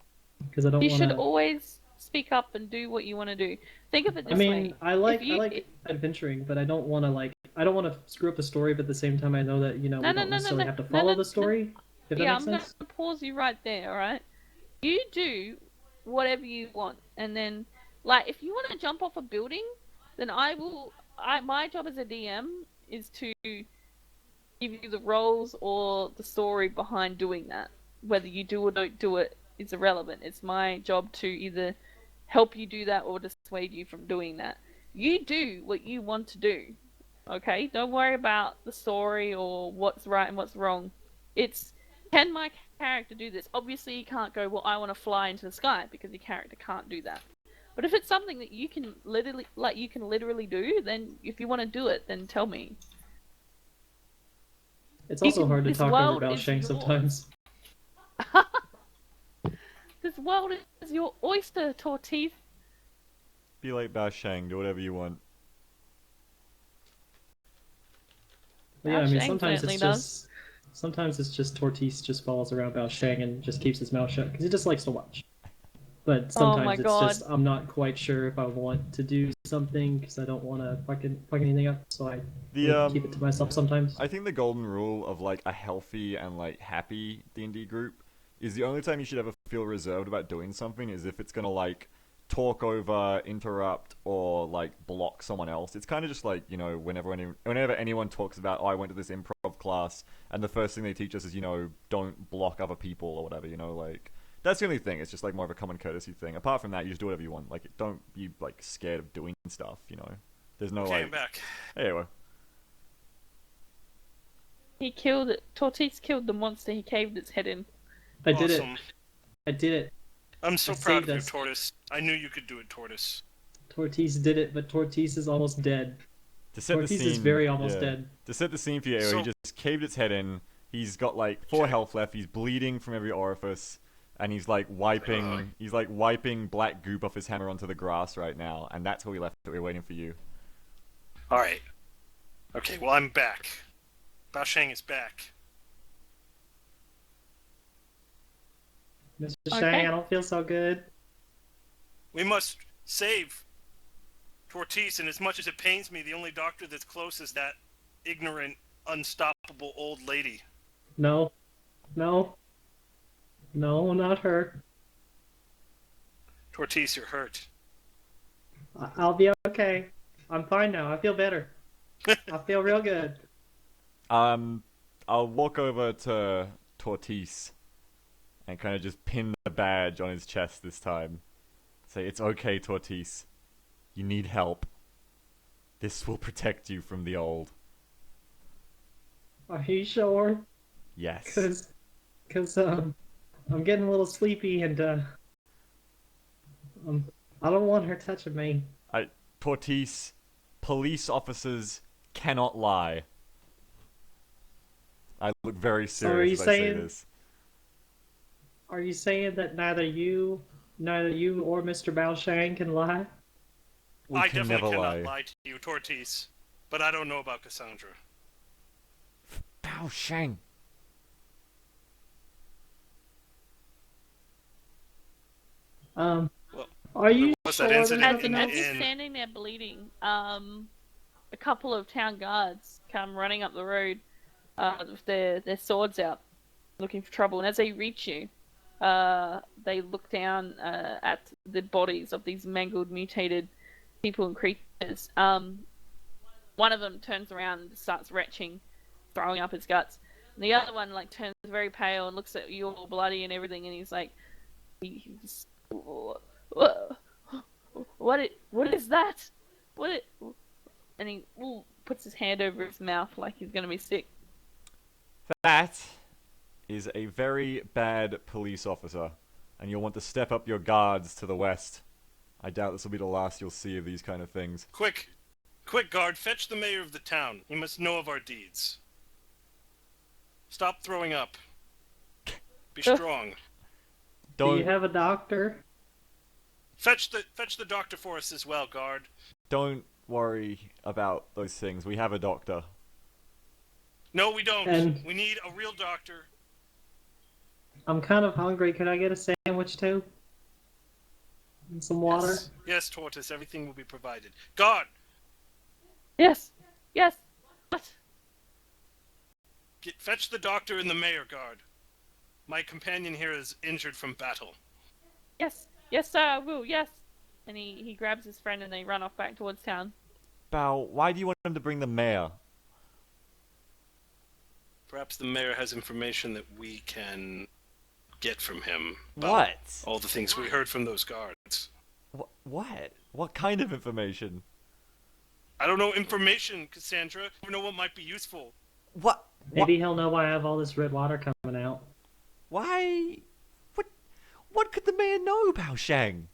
because I don't You want to. should always speak up and do what you want to do. Think of it this I way. mean, I like adventuring, but I don't want to screw up the story. But at the same time, I know that we don't necessarily have to follow the story. If that Yeah, makes I'm sense. gonna pause you right there. All right, you do whatever you want, and then if you want to jump off a building, then I will. My job as a DM is to give you the roles or the story behind doing that. Whether you do or don't do it is irrelevant. It's my job to either help you do that or dissuade you from doing that. You do what you want to do. Okay? Don't worry about the story or what's right and what's wrong. It's, can my character do this? Obviously you can't go, well, I want to fly into the sky, because your character can't do that. But if it's something that you can literally do, then if you want to do it, then tell me. It's also hard to this talk over world Bao is Shang yours. sometimes. This world is your oyster, Torteeth. Be like Bao Shang, do whatever you want. But yeah, I Bao mean, Shang sometimes certainly it's does. just Tortice just follows around Bao Shang and just keeps his mouth shut because he just likes to watch. But Oh sometimes my it's God. just I'm not quite sure if I want to do something because I don't want to fuck anything up, so I keep it to myself sometimes. I think the golden rule of a healthy and happy D&D group is the only time you should ever feel reserved about doing something is if it's gonna talk over, interrupt, or block someone else. It's kind of just whenever anyone talks about, oh, I went to this improv class and the first thing they teach us is don't block other people or whatever. That's the only thing. It's just more of a common courtesy thing. Apart from that, you just do whatever you want. Don't be scared of doing stuff. There's no Okay, I'm back. Anyway. Torteeth killed the monster he caved its head in. I did it. Awesome. I did it. I'm so I proud saved of you, us. Tortoise. I knew you could do it, Tortoise. Tortice did it, but Tortice is almost dead. To set Tortice the scene, is very almost dead. To set the scene for you, So- he just caved its head in. He's got 4 health left. He's bleeding from every orifice, and he's wiping. He's wiping black goop off his hammer onto the grass right now, and that's where we left it. We're waiting for you. All right. Okay, well, I'm back. Bao Shang is back. Mr. Okay. Shang, I don't feel so good. We must save Tortice, and as much as it pains me, the only doctor that's close is that ignorant, unstoppable old lady. No. No, not her. Tortice, you're hurt. I'll be okay. I'm fine now. I feel better. I feel real good. I'll walk over to Tortice and kind of just pin the badge on his chest this time. Say, it's okay, Tortice. You need help. This will protect you from the old. Are you sure? Yes. Cause I'm getting a little sleepy and I don't want her touching me. Tortice, police officers cannot lie. I look very serious as I say this. Are you saying that neither you or Mr. Bao Shang can lie? We I can definitely never cannot lie. lie to you, Tortice. But I don't know about Cassandra. Bao Shang. All Are you was sure that there's incident As, nothing as else? he's standing there bleeding, a couple of town guards come running up the road with their swords out, looking for trouble. And as they reach you, they look down at the bodies of these mangled, mutated people and creatures. One of them turns around and starts retching, throwing up his guts. And the other one like turns very pale and looks at you all bloody and everything, and he's like, he's, what is that? And he puts his hand over his mouth like he's gonna be sick. That is a very bad police officer, and you'll want to step up your guards to the west. I doubt this will be the last you'll see of these kind of things. Quick, guard, fetch the mayor of the town. He must know of our deeds. Stop throwing up. Be strong. Do Don't you have a doctor? Fetch the doctor for us as well, guard. don't worry about those things. We have a doctor. No, we don't. And- We need a real doctor. I'm kind of hungry. Could I get a sandwich too? And some water? Yes, Tortoise, everything will be provided. Guard, Yes. What? fetch the doctor and the mayor, guard. My companion here is injured from battle. Yes, sir, I will. Yes. And he grabs his friend and they run off back towards town. Bao, why do you want him to bring the mayor? Perhaps the mayor has information that we can get from him. about What? All the things we heard from those guards. What? What kind of information? I don't know information, Cassandra. I don't know what might be useful. What? Maybe he'll know why I have all this red water coming out. Why? What could the mayor know, Bao Shang?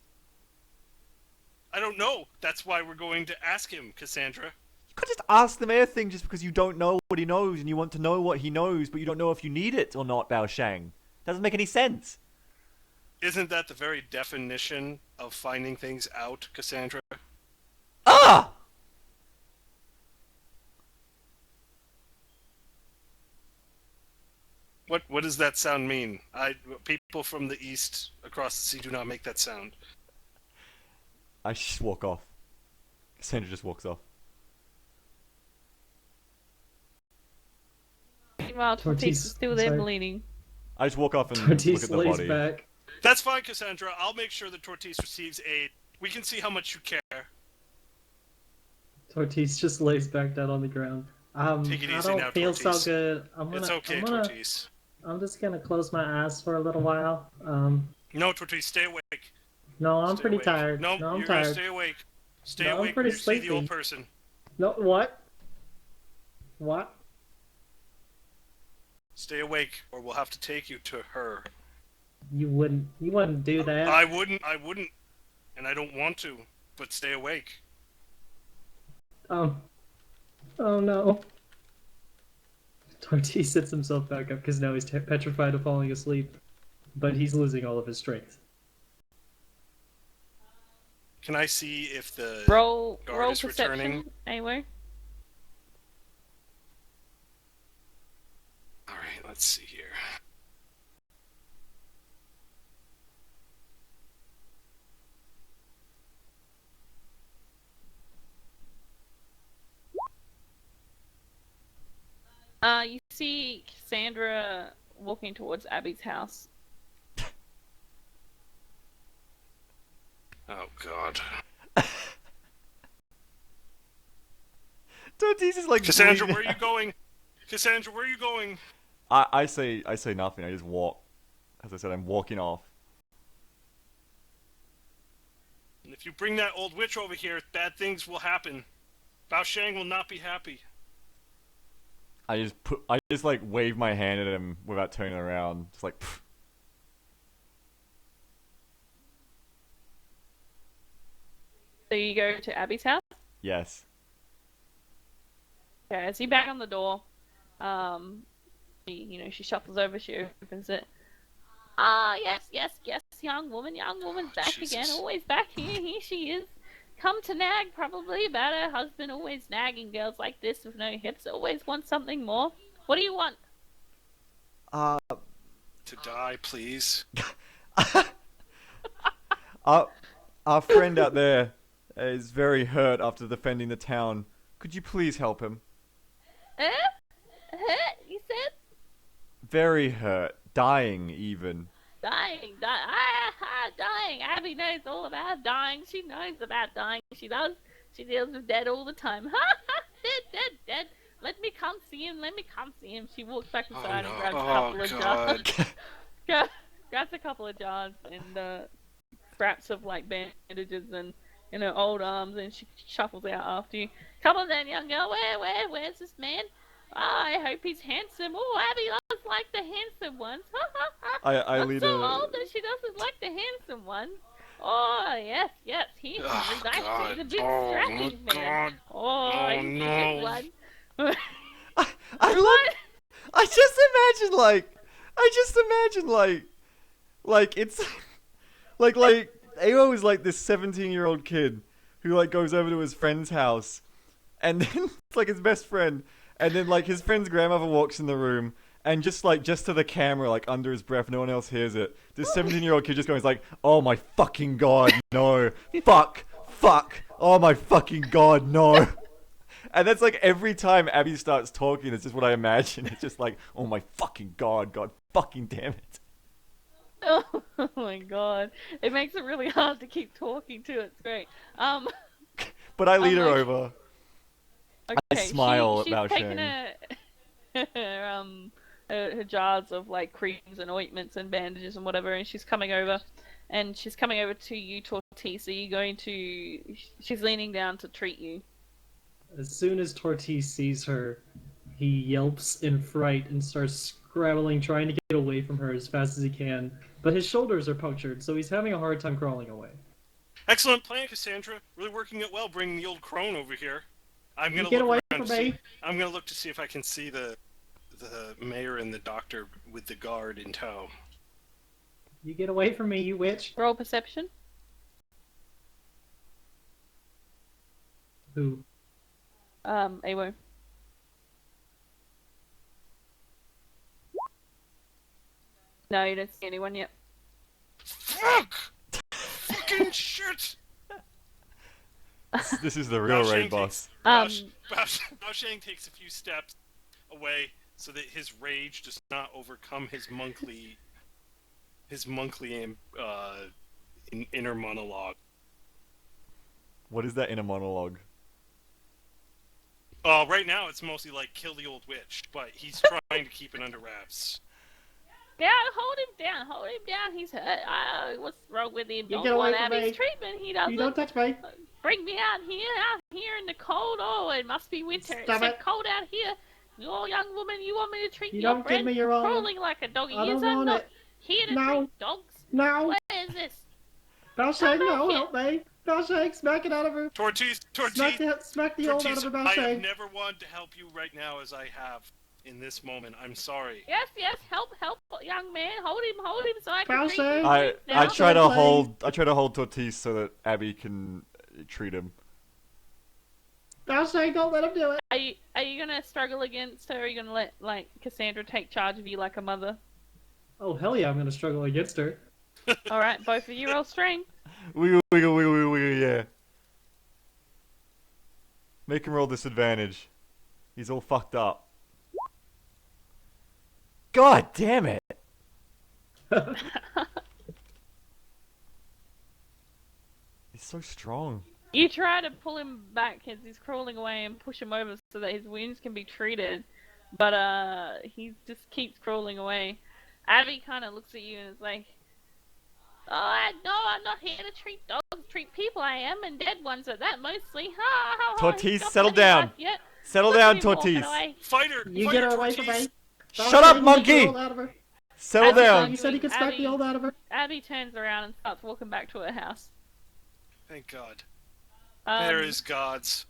I don't know. That's why we're going to ask him, Cassandra. You could just ask the mayor thing just because you don't know what he knows and you want to know what he knows, but you don't know if you need it or not, Bao Shang. Doesn't make any sense. Isn't that the very definition of finding things out, Cassandra? Ah! What does that sound mean? People from the east across the sea do not make that sound. I just walk off. Cassandra just walks off. Meanwhile, Tortise Tortise, is still there sorry. bleeding. I just walk off and look Tortise at the lays body. back. That's fine, Cassandra. I'll make sure that Tortise receives aid. We can see how much you care. Tortise just lays back down on the ground. Take it I easy don't now, feel so Tortise. good. It's okay, Tortise. I'm just gonna close my eyes for a little while. No, Tortise, stay awake. No, I'm Stay pretty awake. tired. No, I'm you're gonna tired. stay awake. Stay No, I'm awake when pretty you see the old sleepy. person. No, what? What? Stay awake, or we'll have to take you to her. You wouldn't do that. I wouldn't, and I don't want to, but stay awake. Oh no. Tortise sits himself back up because now he's petrified of falling asleep, but he's losing all of his strength. Can I see if the Roll guard is perception, returning? anyway. Alright, let's see here. You see Cassandra walking towards Abby's house. Oh god. Tortise is like Cassandra, bleeding. where are you going? Cassandra, where are you going? I say nothing. I just walk. As I said, I'm walking off. And if you bring that old witch over here, bad things will happen. Bao Shang will not be happy. I just like wave my hand at him without turning around. Just like, pfft. So you go to Abby's house. Yes. Okay, as you bang on the door, she shuffles over, she opens it. Yes, young woman's back Jesus. again, always back here she is. Come to nag, probably, about her husband, always nagging girls like this with no hips, always want something more. What do you want? To die, please. Our friend out there is very hurt after defending the town. Could you please help him? Hurt, you said? Very hurt. Dying, even. Dying. Abby knows all about dying. She knows about dying. She does. She deals with dead all the time. Dead. Let me come see him. She walks back inside and grabs a couple of jars. Grabs a couple of jars and scraps of like bandages and in her old arms, and she shuffles out after you. Come on then, young girl. Where's this man? Oh, I hope he's handsome. Oh, Abby loves like the handsome ones. I I'm lead so a... old that she doesn't like the handsome ones. Oh, yes, he's Oh, nice. God. He's a bit Oh, striking my man. God. Oh, he's no. a good one. I love... I just imagine like it's like Awo is like this 17-year-old kid who like goes over to his friend's house, and then it's like his best friend, and then like his friend's grandmother walks in the room, and just to the camera, like under his breath, no one else hears it. This 17-year-old kid just goes like, "Oh my fucking god, no! fuck! Oh my fucking god, no!" And that's like every time Abby starts talking, it's just what I imagine. It's just like, "Oh my fucking god fucking damn it!" Oh my god. It makes it really hard to keep talking to. It's great. But I lead her like- over. Okay, smile at she's Bao taken Sheng. her jars of like creams and ointments and bandages and whatever, and she's coming over to you, Tortise. Are you going to? She's leaning down to treat you. As soon as Tortise sees her, he yelps in fright and starts scrabbling, trying to get away from her as fast as he can. But his shoulders are punctured, so he's having a hard time crawling away. Excellent plan, Cassandra. Really working it well, bringing the old crone over here. I'm gonna Get look away around from to see- me! I'm gonna look to see if I can see the mayor and the doctor with the guard in tow. You get away from me, you witch! Roll perception. Who? Awo. No, you don't see anyone yet. Fuck! Fucking shit! This is the real Bao raid Sheng boss. Bao Sheng takes a few steps away so that his rage does not overcome his monkly inner monologue. What is that inner monologue? Right now it's mostly like kill the old witch, but he's trying to keep it under wraps. Yeah, hold him down. He's hurt. What's wrong with him? You Don't get away want from Abby's me. treatment. He doesn't. You don't touch me! Bring me out here in the cold. Oh, it must be winter. Stop It's so it. cold out here. Oh, young woman, you want me to treat You your don't give friend? me your own- Crawling like a dog. I Yes, don't I'm want not it. here to No. treat dogs. No! Where is this? Bao Sheng, Come no, back help me! Bao Sheng, smack it out of her! Tortise, Smack the old out of her, Bao I have Sheng! never wanted to help you right now as I have in this moment. I'm sorry. Yes, help, young man. Hold him so I can Bao treat Sheng. him I now. try to Play. hold Tortise so that Abby can treat him. Bao Sheng, don't let him do it! Are you gonna struggle against her? Or are you gonna let like Cassandra take charge of you like a mother? Oh, hell yeah, I'm gonna struggle against her. All right, both of you roll strength. Wiggle, yeah. Make him roll disadvantage. He's all fucked up. God damn it! He's so strong. You try to pull him back as he's crawling away and push him over so that his wounds can be treated, but he just keeps crawling away. Abby kind of looks at you and is like, "Oh, no, I'm not here to treat dogs, treat people. I am, and dead ones at that mostly." Tortise, He's not settle had any down. life yet. Settle Look at down, him walking Tortise. away. Fighter! You Fighter, get her away from Tortise! me! Bao Shut up, Sheng, monkey! you get the old out of her. Settle Abby, down. You said he could smack Abby- the old out of her? Abby turns around and starts walking back to her house. Thank God. Um, There is gods.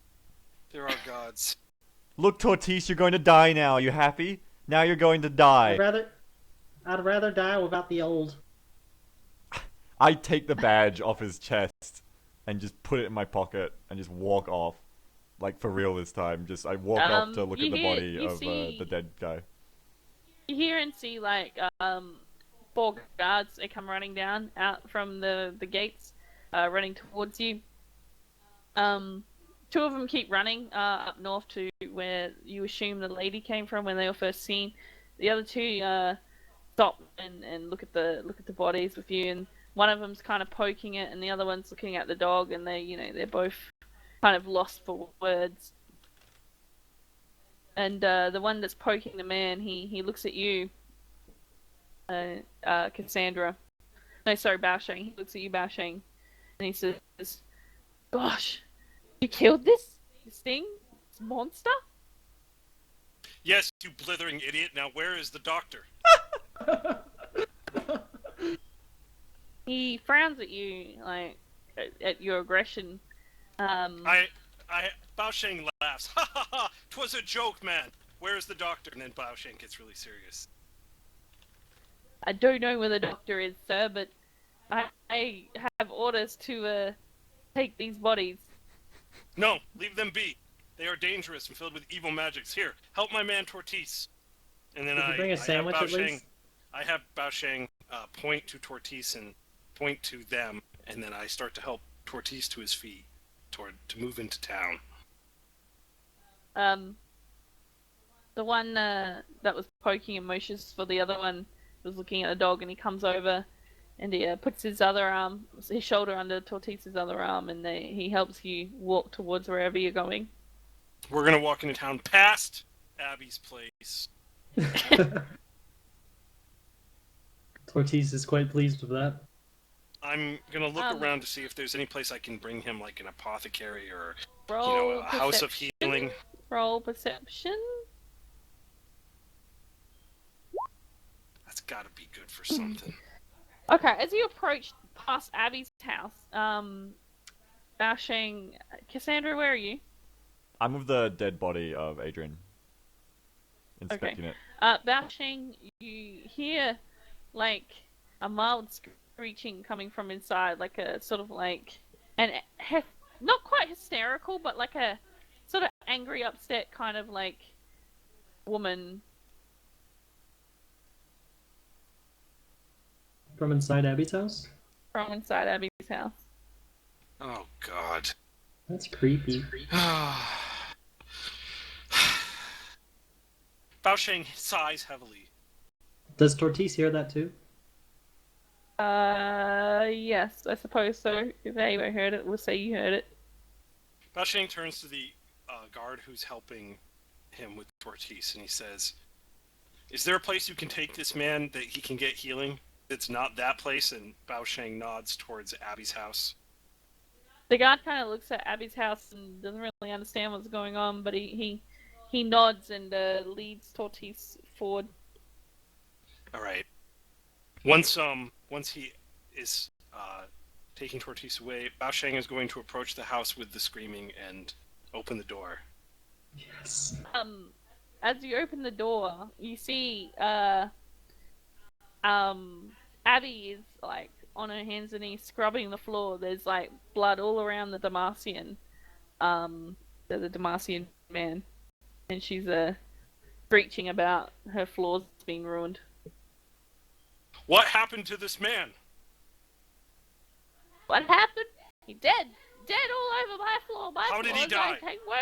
There are gods. Look, Tortise, you're going to die now. You happy? Now you're going to die. I'd rather die without the old. I take the badge off his chest and just put it in my pocket and just walk off. Like, for real this time. I walk off to look you at the hear- body you of see- the dead guy. You hear and see like 4 guards. They come running down out from the gates. running towards you. Two of them keep running up north to where you assume the lady came from when they were first seen. The other two stop and look at the bodies with you, and one of them's kind of poking it, and the other one's looking at the dog, and they're both kind of lost for words. And the one that's poking the man, he looks at you, Cassandra. No, sorry, Baosheng. He looks at you, Baosheng, and he says, "Gosh, you killed this thing, this monster." Yes, you blithering idiot. Now where is the doctor? He frowns at you, like at your aggression. Baosheng laughs. Ha ha ha! 'Twas a joke, man. Where is the doctor? And then Baosheng gets really serious. I don't know where the doctor is, sir, but I have orders to take these bodies. No, leave them be. They are dangerous and filled with evil magics. Here, help my man Tortis. And then Did you bring a sandwich at least? I have Baosheng point to Tortis and point to them, and then I start to help Tortis to his feet to move into town. The one that was poking and motions for the other one was looking at the dog, and he comes over and he puts his shoulder under Tortis's other arm, and he helps you walk towards wherever you're going. We're gonna walk into town past Abby's place. Tortis is quite pleased with that. I'm gonna look around to see if there's any place I can bring him, like an apothecary or Roll a house of healing. Roll perception. That's gotta be good for something. Okay, as you approach past Abby's house, Baosheng, Cassandra, where are you? I'm with the dead body of Adrian. Inspecting it. Baosheng, you hear like a mild screeching coming from inside, like a sort of like not quite hysterical, but like a sort of angry, upset kind of like woman. From inside Abby's house? From inside Abby's house. Oh God. That's creepy. Baosheng sighs heavily. Does Tortis hear that too? Yes, I suppose so. If anyone heard it, we'll say you heard it. Baosheng turns to the guard who's helping him with Tortis, and he says, "Is there a place you can take this man that he can get healing? It's not that place." And Baosheng nods towards Abby's house. The guard kind of looks at Abby's house and doesn't really understand what's going on, but he nods and leads Tortis forward. All right. Once he is taking Tortis away, Baosheng is going to approach the house with the screaming and open the door. Yes. As you open the door, you see Abby is like on her hands and knees scrubbing the floor. There's like blood all around the Damascian, the Damascian man, and she's screeching about her floors being ruined. What happened to this man? What happened? He dead all over my floor. How did he die?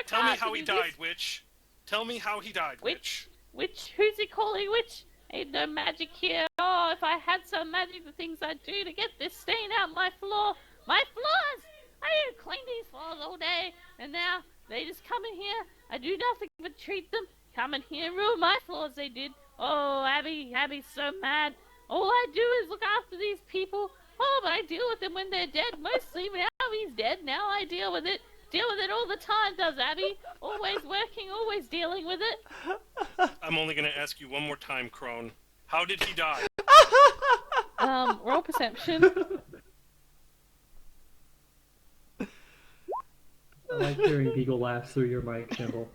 Tell me how he died, witch. Tell me how he died, witch. Witch? Who's he calling witch? Ain't no magic here. Oh, if I had some magic, the things I'd do to get this stain out my floor. My floors! I used to clean these floors all day, and now they just come in here. I do nothing but treat them. Come in here and ruin my floors, they did. Oh, Abby's so mad. All I do is look after these people. Oh, but I deal with them when they're dead. Mostly now he's dead. Now I deal with it. Deal with it all the time, does Abby. Always working, always dealing with it. I'm only going to ask you one more time, Crone. How did he die? Roll perception. I like hearing Beagle laugh through your mic, Campbell.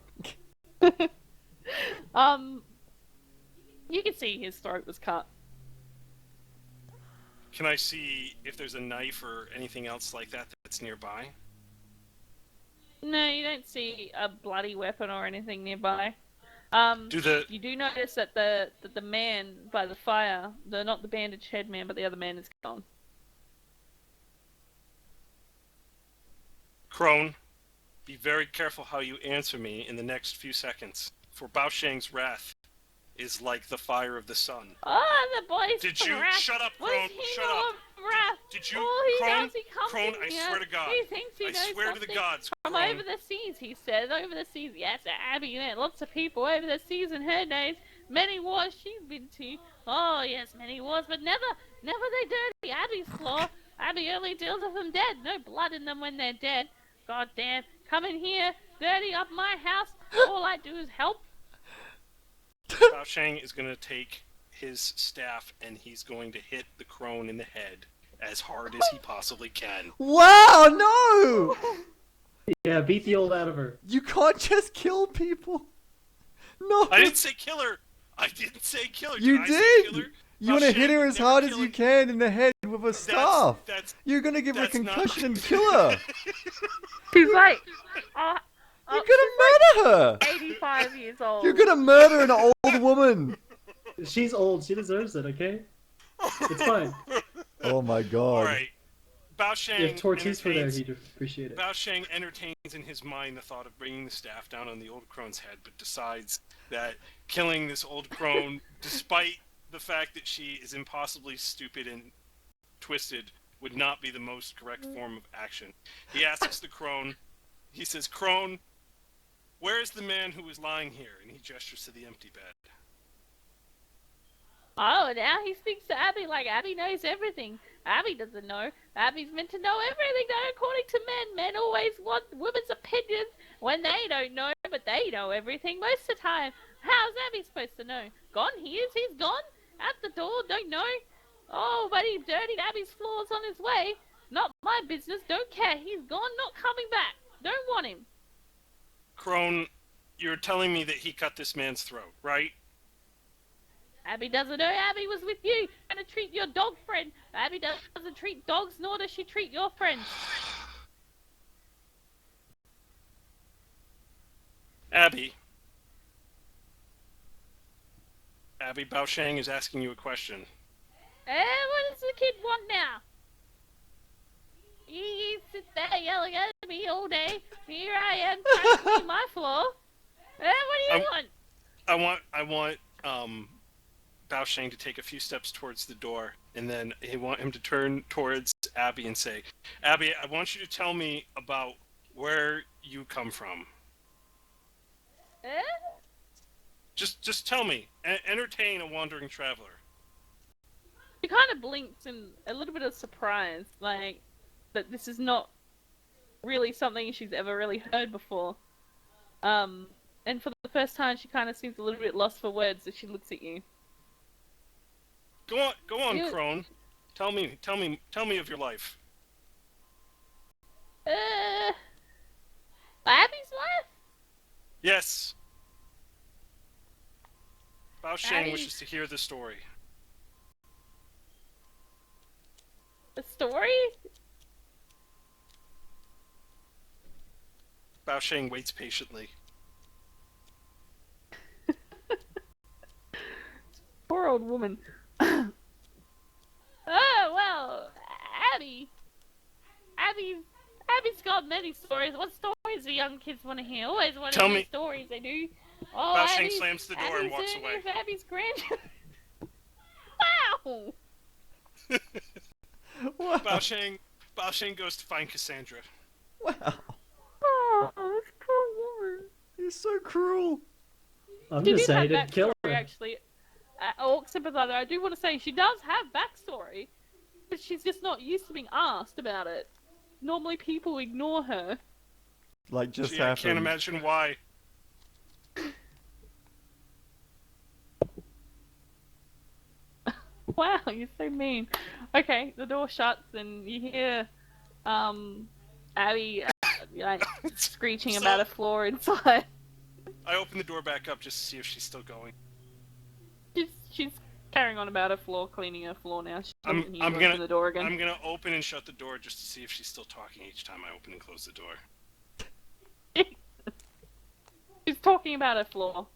You can see his throat was cut. Can I see if there's a knife or anything else like that that's nearby? No, you don't see a bloody weapon or anything nearby. You do notice that the man by the fire, not the bandaged head man, but the other man is gone. Crone, be very careful how you answer me in the next few seconds, for Bao Shang's wrath is like the fire of the sun. Oh, the boy's Did you wrath. shut up, What Crone? does he Shut know up. of wrath? Did you, All he Crone? does, he comes Crone, in I here. swear to God. He thinks he I knows swear to the something gods, from Crone. over the seas. He says over the seas. Yes, Abby met lots of people over the seas in her days. Many wars she's been to. Oh yes, many wars, but never they dirty. Abby's flaw. Abby only deals with them dead. No blood in them when they're dead. God damn, come in here, dirty up my house. All I do is help. Bao Shang is going to take his staff and he's going to hit the crone in the head as hard as he possibly can. Wow, no! Yeah, beat the old out of her. You can't just kill people. No. I didn't say kill her. I didn't say kill her. You I say kill her? did. You want to hit her as hard as you can in the head with a staff. You're gonna give her a that's not- concussion and kill her. She's like, You're gonna murder her. 85 years old. You're gonna murder an old woman. She's old. She deserves it. Okay, it's fine. Oh my god. All right. Bao Shang If Tortise were there, entertains- he'd appreciate it. Bao Shang entertains in his mind the thought of bringing the staff down on the old crone's head, but decides that killing this old crone, despite the fact that she is impossibly stupid and twisted, would not be the most correct form of action. He asks the crone, he says, "Crone, where is the man who is lying here?" And he gestures to the empty bed. Oh, now he speaks to Abby like Abby knows everything. Abby doesn't know. Abby's meant to know everything, though, according to men. Men always want women's opinions when they don't know, but they know everything most of the time. How's Abby supposed to know? Gone he is, he's gone. At the door, don't know. Oh, but he dirtied Abby's floors on his way. Not my business, don't care. He's gone, not coming back. Don't want him. Crone, you're telling me that he cut this man's throat, right? Abby doesn't know Abby was with you, trying to treat your dog friend. Abby doesn't treat dogs, nor does she treat your friends. Abby, Bao Shang is asking you a question. What does the kid want now? He sits there yelling at me all day. Here I am trying to clean my floor. What do you want? I want Bao Shang to take a few steps towards the door, and then I want him to turn towards Abby and say, "Abby, I want you to tell me about where you come from. Just tell me. Entertain a wandering traveler." She kind of blinks in a little bit of surprise, like that this is not really something she's ever really heard before. And for the first time, she kind of seems a little bit lost for words as she looks at you. Go on, You- Crone. Tell me of your life. Abby's wife? Yes. Bao Shang Abby- wishes to hear the story. A story? Bao Shang waits patiently. Poor old woman. Oh, well, Abby's got many stories. What stories do young kids want to hear? Always want to Tell hear me. stories, they do. Oh, Bao Shang Abby's- slams the door and Abby's walks doing away. it for Abby's grandchildren. Wow! Wow. Bao Shang goes to find Cassandra. Wow. Oh, this poor woman. You're so cruel. I'm She just did have saying, didn't kill backstory, her. actually. Orc sympathizer, I do want to say she does have backstory, but she's just not used to being asked about it. Normally people ignore her. Like just Gee, I happened. can't imagine why. Wow, you're so mean. Okay, the door shuts and you hear Abby like screeching So- about a floor inside. I open the door back up just to see if she's still going. She's carrying on about her floor, cleaning her floor now. She I'm- doesn't hear I'm you gonna- open the door again. I'm gonna open and shut the door just to see if she's still talking each time I open and close the door. She's talking about her floor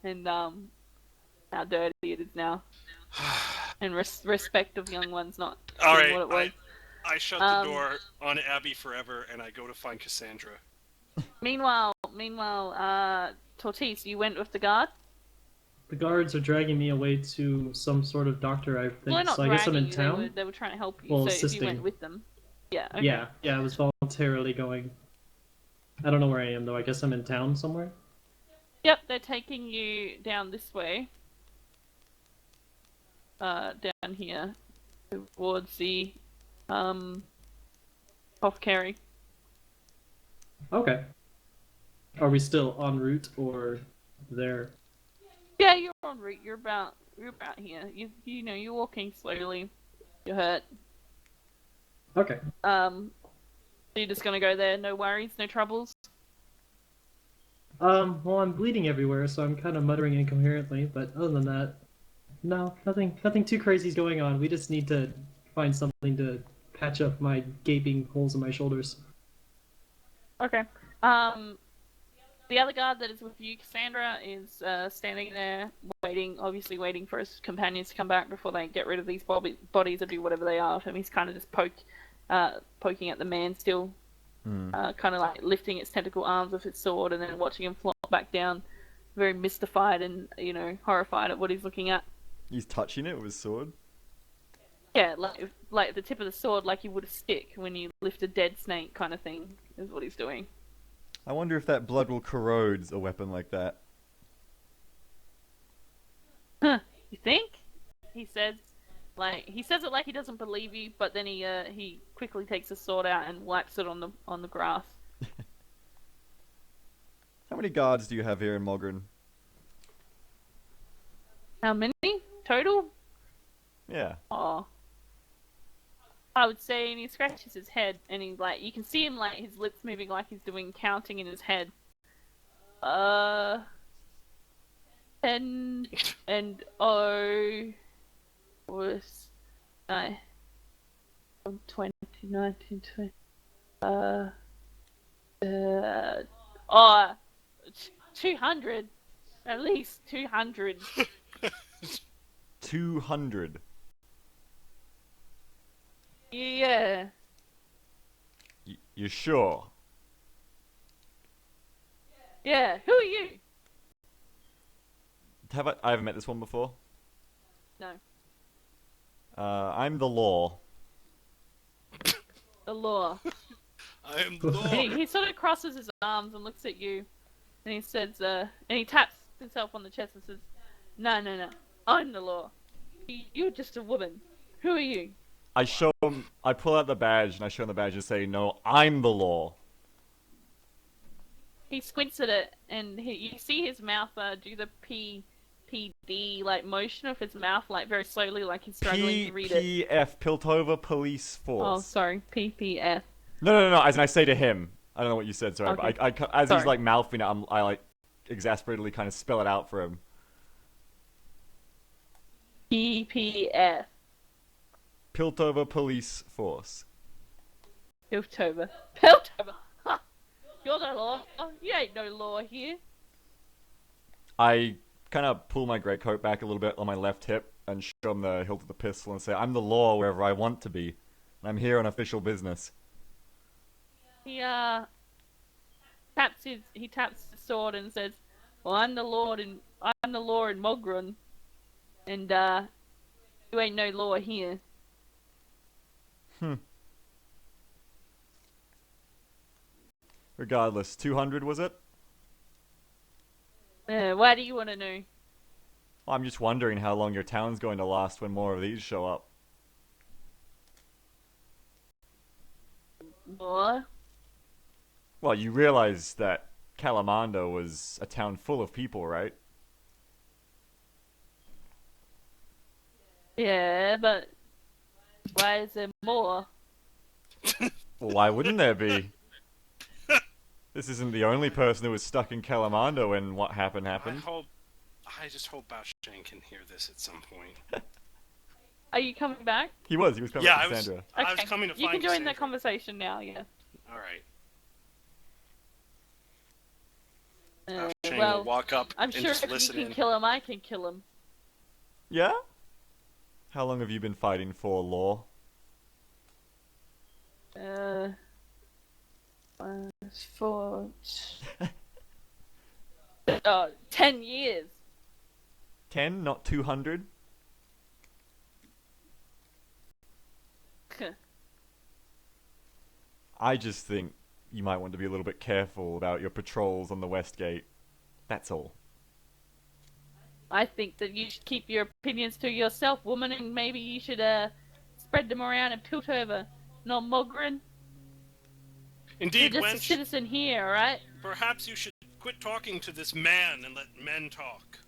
and how dirty it is now. And respect of young ones not All doing right, what it was. I shut the door on Abby forever, and I go to find Cassandra. Meanwhile, Tortis, you went with the guard? The guards are dragging me away to some sort of doctor, I Well, think. they're not So I guess I'm dragging in you. town. They were trying to help you. Well, so if you assisting. went with them. Yeah. Okay. Yeah, I was voluntarily going. I don't know where I am though. I guess I'm in town somewhere. Yep, they're taking you down this way. Down here towards the off carry. Okay. Are we still en route or there? Yeah, you're en route. You're about here. You know you're walking slowly. You're hurt. Okay. So you're just gonna go there. No worries, no troubles. Well, I'm bleeding everywhere, so I'm kind of muttering incoherently. But other than that, no, nothing too crazy is going on. We just need to find something to patch up my gaping holes in my shoulders. Okay. The other guard that is with you, Cassandra, is standing there obviously waiting for his companions to come back before they get rid of these bodies or do whatever they are. And he's kind of just poking at the man still, kind of like lifting its tentacle arms with its sword and then watching him flop back down, very mystified and, horrified at what he's looking at. He's touching it with his sword. Yeah, like the tip of the sword, like you would a stick when you lift a dead snake, kind of thing, is what he's doing. I wonder if that blood will corrode a weapon like that. Huh? You think? He says it like he doesn't believe you, but then he quickly takes his sword out and wipes it on the grass. How many guards do you have here in Mogren? How many total? Yeah. Oh, I would say, and he scratches his head, and he you can see him his lips moving like he's doing counting in his head. 10 and was 20, 19, 20. 200, at least 200. 200. Yeah. You sure? Yeah. Who are you? I haven't met this one before. No. I'm the law. The law. I am the law. He sort of crosses his arms and looks at you, and he says, and he taps himself on the chest and says, "No. I'm the law. You're just a woman. Who are you?" I pull out the badge and I show him the badge and say, "No, I'm the law." He squints at it, and you see his mouth do the PD motion of his mouth, very slowly, like he's struggling to read it. PPF, Piltover Police Force. Oh, sorry, PPF. No. As in I say to him, I don't know what you said. Sorry, Okay. but as Sorry. he's mouthing it, I exasperatedly kind of spell it out for him. PPF. Piltover Police Force. Piltover. Ha! You're the law. Oh, you ain't no law here. I kind of pull my greatcoat back a little bit on my left hip and show him the hilt of the pistol and say, "I'm the law wherever I want to be. And I'm here on official business." He taps the sword and says, "Well, I'm the law in Mogren, and you ain't no law here." Regardless, 200 was it? Why do you want to know? Well, I'm just wondering how long your town's going to last when more of these show up. What? Well, you realize that Calamando was a town full of people, right? Yeah, but why is there more? Well, why wouldn't there be? This isn't the only person who was stuck in Calamando when what happened. I just hope Bao Sheng can hear this at some point. Are you coming back? He was coming Yeah, to Cassandra. I was coming to find You can join Cassandra. the conversation now, yeah. Alright. Uh, Bao Sheng well, will walk up I'm and sure just if listen you in. can kill him, I can kill him. Yeah? How long have you been fighting for, Law? For 10 years. 10, not 200. I just think you might want to be a little bit careful about your patrols on the West Gate. That's all. I think that you should keep your opinions to yourself, woman, and maybe you should spread them around in Piltover, not Mogren. You're Indeed, just a wench, citizen here, alright? perhaps you should quit talking to this man and let men talk.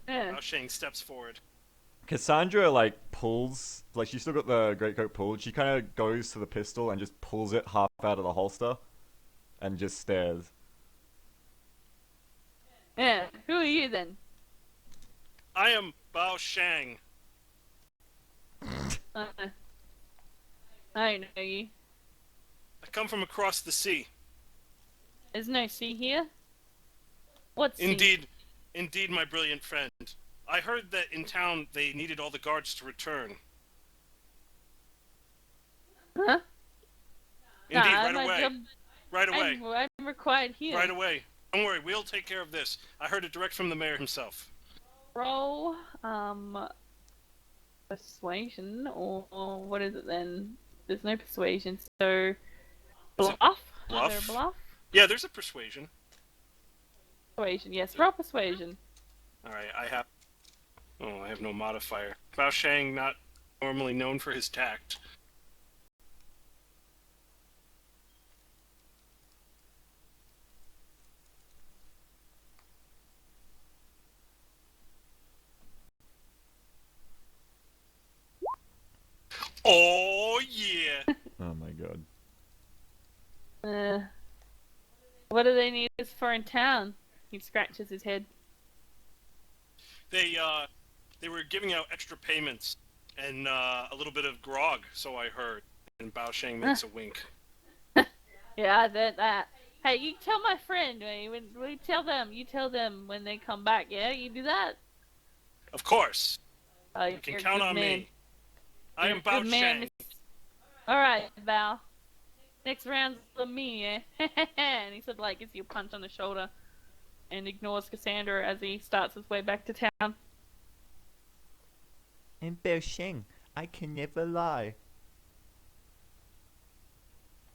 Yeah. Bao Sheng steps forward. Cassandra, like, pulls... Like, she's still got the greatcoat pulled. She kind of goes to the pistol and just pulls it half out of the holster. And just stares. Yeah. Who are you then? I am Bao Sheng. I don't know you. I come from across the sea. There's no sea here. What sea? Indeed, my brilliant friend. I heard that in town they needed all the guards to return. Huh? Indeed, Nah, right my away. job- Right away. I'm required here. Right away. Don't worry, we'll take care of this. I heard it direct from the mayor himself. Roll, persuasion, or what is it then? There's no persuasion, so bluff? bluff? Is there a bluff? Yeah, there's a persuasion. Persuasion, yes. Roll persuasion. Alright, I have no modifier. Bao Sheng, not normally known for his tact. Oh, yeah! Oh my god. What do they need this for in town? He scratches his head. They were giving out extra payments and a little bit of grog, so I heard. And Bao Sheng makes a wink. Yeah, I bet that. Hey, you tell my friend, you tell them when they come back, yeah? You do that? Of course, Oh, you can count on me. I am Bao Sheng. Alright, Bao. Next round's on me, yeah? And he sort of like gives you a punch on the shoulder and ignores Cassandra as he starts his way back to town. And Bao Sheng, I can never lie.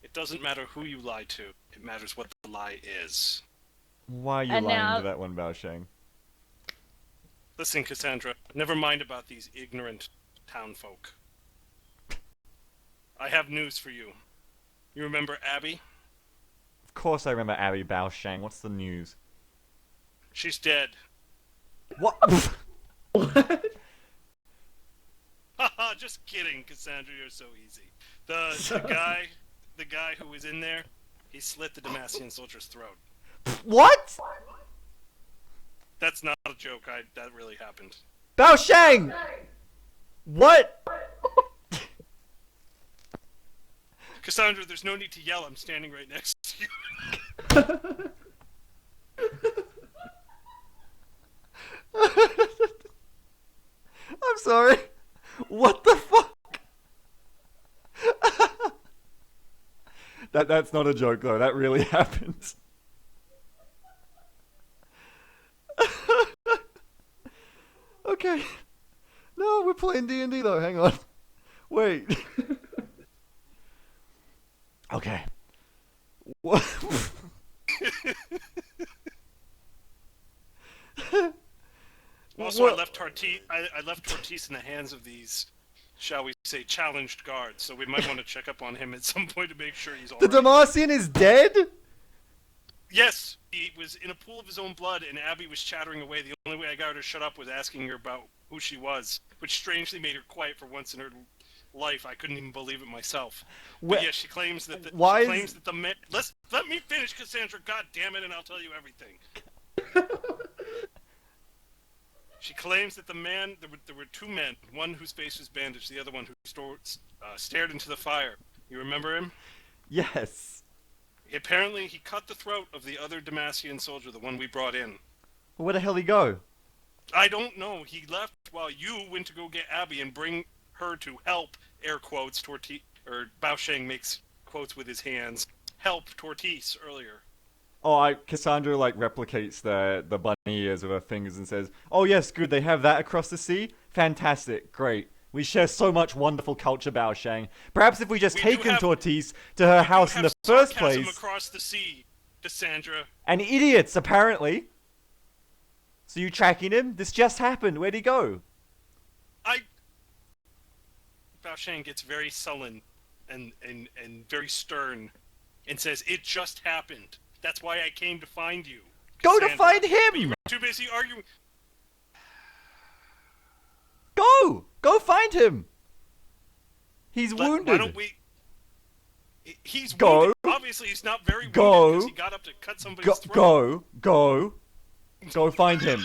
It doesn't matter who you lie to. It matters what the lie is. Why are you And lying now- to that one, Bao Sheng? Listen, Cassandra, never mind about these ignorant townfolk. I have news for you. You remember Abby? Of course I remember Abby Bao Sheng. What's the news? She's dead. What? What? Haha, just kidding, Cassandra, you're so easy. The guy who was in there, he slit the Demacian soldier's throat. What? That's not a joke, that really happened. Bao Sheng! What? Cassandra, there's no need to yell, I'm standing right next to you. I'm sorry. What the fuck? That's not a joke though. That really happened. Okay. No, we're playing D&D though. Hang on. Wait. Okay. What? Also, What? I left Tortis in the hands of these, shall we say, challenged guards, so we might want to check up on him at some point to make sure he's The alright. Demacian is dead? Yes, he was in a pool of his own blood, and Abby was chattering away. The only way I got her to shut up was asking her about who she was, which strangely made her quiet for once in her life. I couldn't even believe it myself. But yeah, she claims that the man... Let me finish, Cassandra, god damn it, and I'll tell you everything. She claims that the man... There were two men, one whose face was bandaged, the other one who stared into the fire. You remember him? Yes. Apparently, he cut the throat of the other Demacian soldier, the one we brought in. Where the hell he go? I don't know. He left while you went to go get Abby and bring her to help, air quotes, or Baosheng makes quotes with his hands, help Tortis earlier. Oh, Cassandra like replicates the bunny ears with her fingers and says, "Oh yes, good. They have that across the sea. Fantastic, great. We share so much wonderful culture, Baoshang. Perhaps if we just taken Tortis to her house in the first place." Across the sea, Cassandra. And idiots, apparently. So you tracking him? This just happened. Where'd he go? Baosheng gets very sullen and very stern and says, "It just happened. That's why I came to find you. Go to Cassandra. find But you him! were too busy arguing." Go find him! He's wounded. Why don't we... He's Go. wounded. Obviously, he's not very wounded Go. because he got up to cut somebody's throat. Go find him.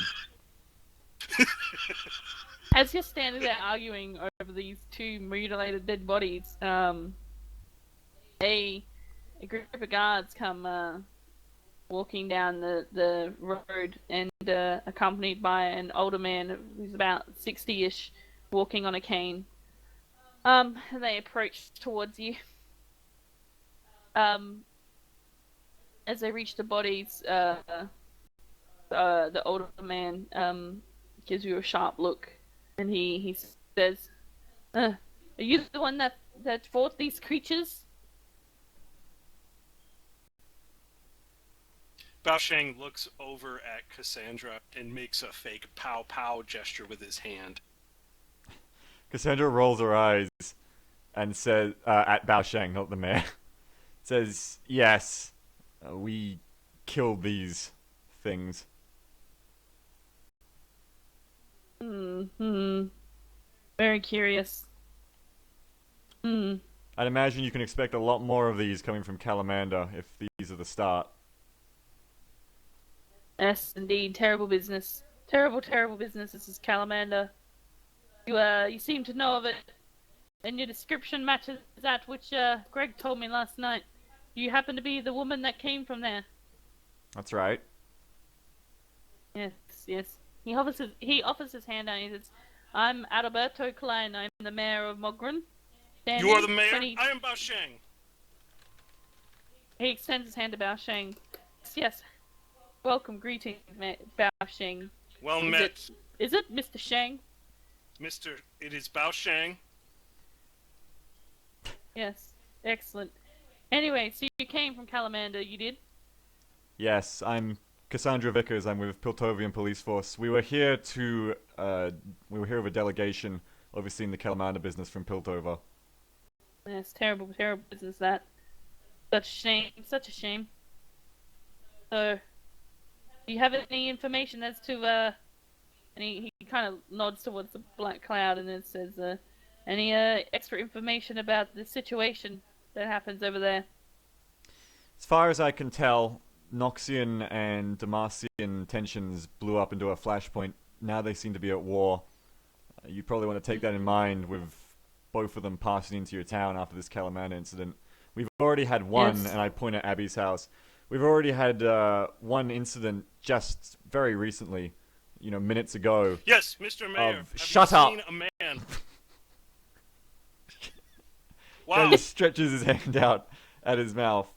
As you're standing there arguing over these two mutilated dead bodies, a group of guards come walking down the road and accompanied by an older man who's about 60-ish, walking on a cane. They approach towards you. As they reach the bodies, the older man gives you a sharp look, and he says, "Are you the one that fought these creatures?" Baosheng looks over at Cassandra and makes a fake pow-pow gesture with his hand. Cassandra rolls her eyes and says, at Baoshang, not the mayor, says, "Yes, we killed these things." Very curious. I'd imagine you can expect a lot more of these coming from Calamander if these are the start. Yes, indeed. Terrible business. Terrible, terrible business. This is Calamander. You seem to know of it, and your description matches that which Greg told me last night. You happen to be the woman that came from there. That's right. Yes, yes. He offers his hand out and he says, "I'm Adalberto Klein. I'm the mayor of Mogren." You are the mayor? I am Baosheng. He extends his hand to Baosheng. Yes. Welcome, greetings, Baosheng. Well met. Is it Mr. Shang? It is Baosheng. Yes. Excellent. Anyway, so you came from Calamander, you did? Yes, I'm Cassandra Vickers. I'm with Piltovian Police Force. We were here with a delegation overseeing the Calamander business from Piltover. Yes, terrible, terrible business that. Such a shame, such a shame. So, do you have any information as to, and he kind of nods towards the black cloud and then says, any extra information about the situation that happens over there? As far as I can tell, Noxian and Demacian tensions blew up into a flashpoint. Now they seem to be at war. You probably want to take that in mind with both of them passing into your town after this Calamander incident. We've already had one, Yes. and I point at Abby's house. We've already had one incident just very recently, minutes ago. Yes, Mr. Mayor. Have Shut you up. seen a man? He Wow. just stretches his hand out at his mouth.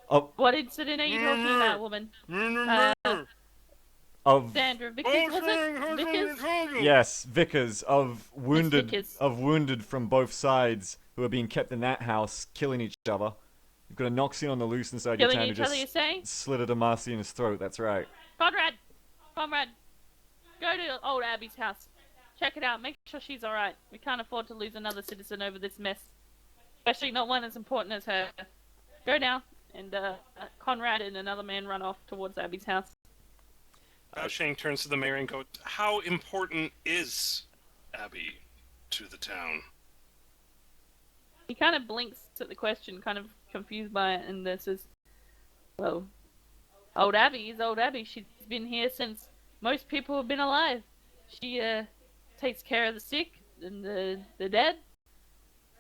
What incident are you talking about, woman? Of Sandra Vickers, was it? Vickers? Yes, Vickers of Vickers. wounded from both sides who are being kept in that house, killing each other. You've got a Noxian on the loose inside your Killing town who each other, you just say? slit a Demacian in his throat. That's right. Conrad! Go to old Abby's house. Check it out. Make sure she's alright. We can't afford to lose another citizen over this mess. Especially not one as important as her. Go now. And Conrad and another man run off towards Abby's house. Baosheng turns to the mayor and goes, "How important is Abby to the town?" He kind of blinks at the question, kind of confused by it, and says, "Well, old Abby is old Abby. She's been here since most people have been alive. She takes care of the sick and the dead.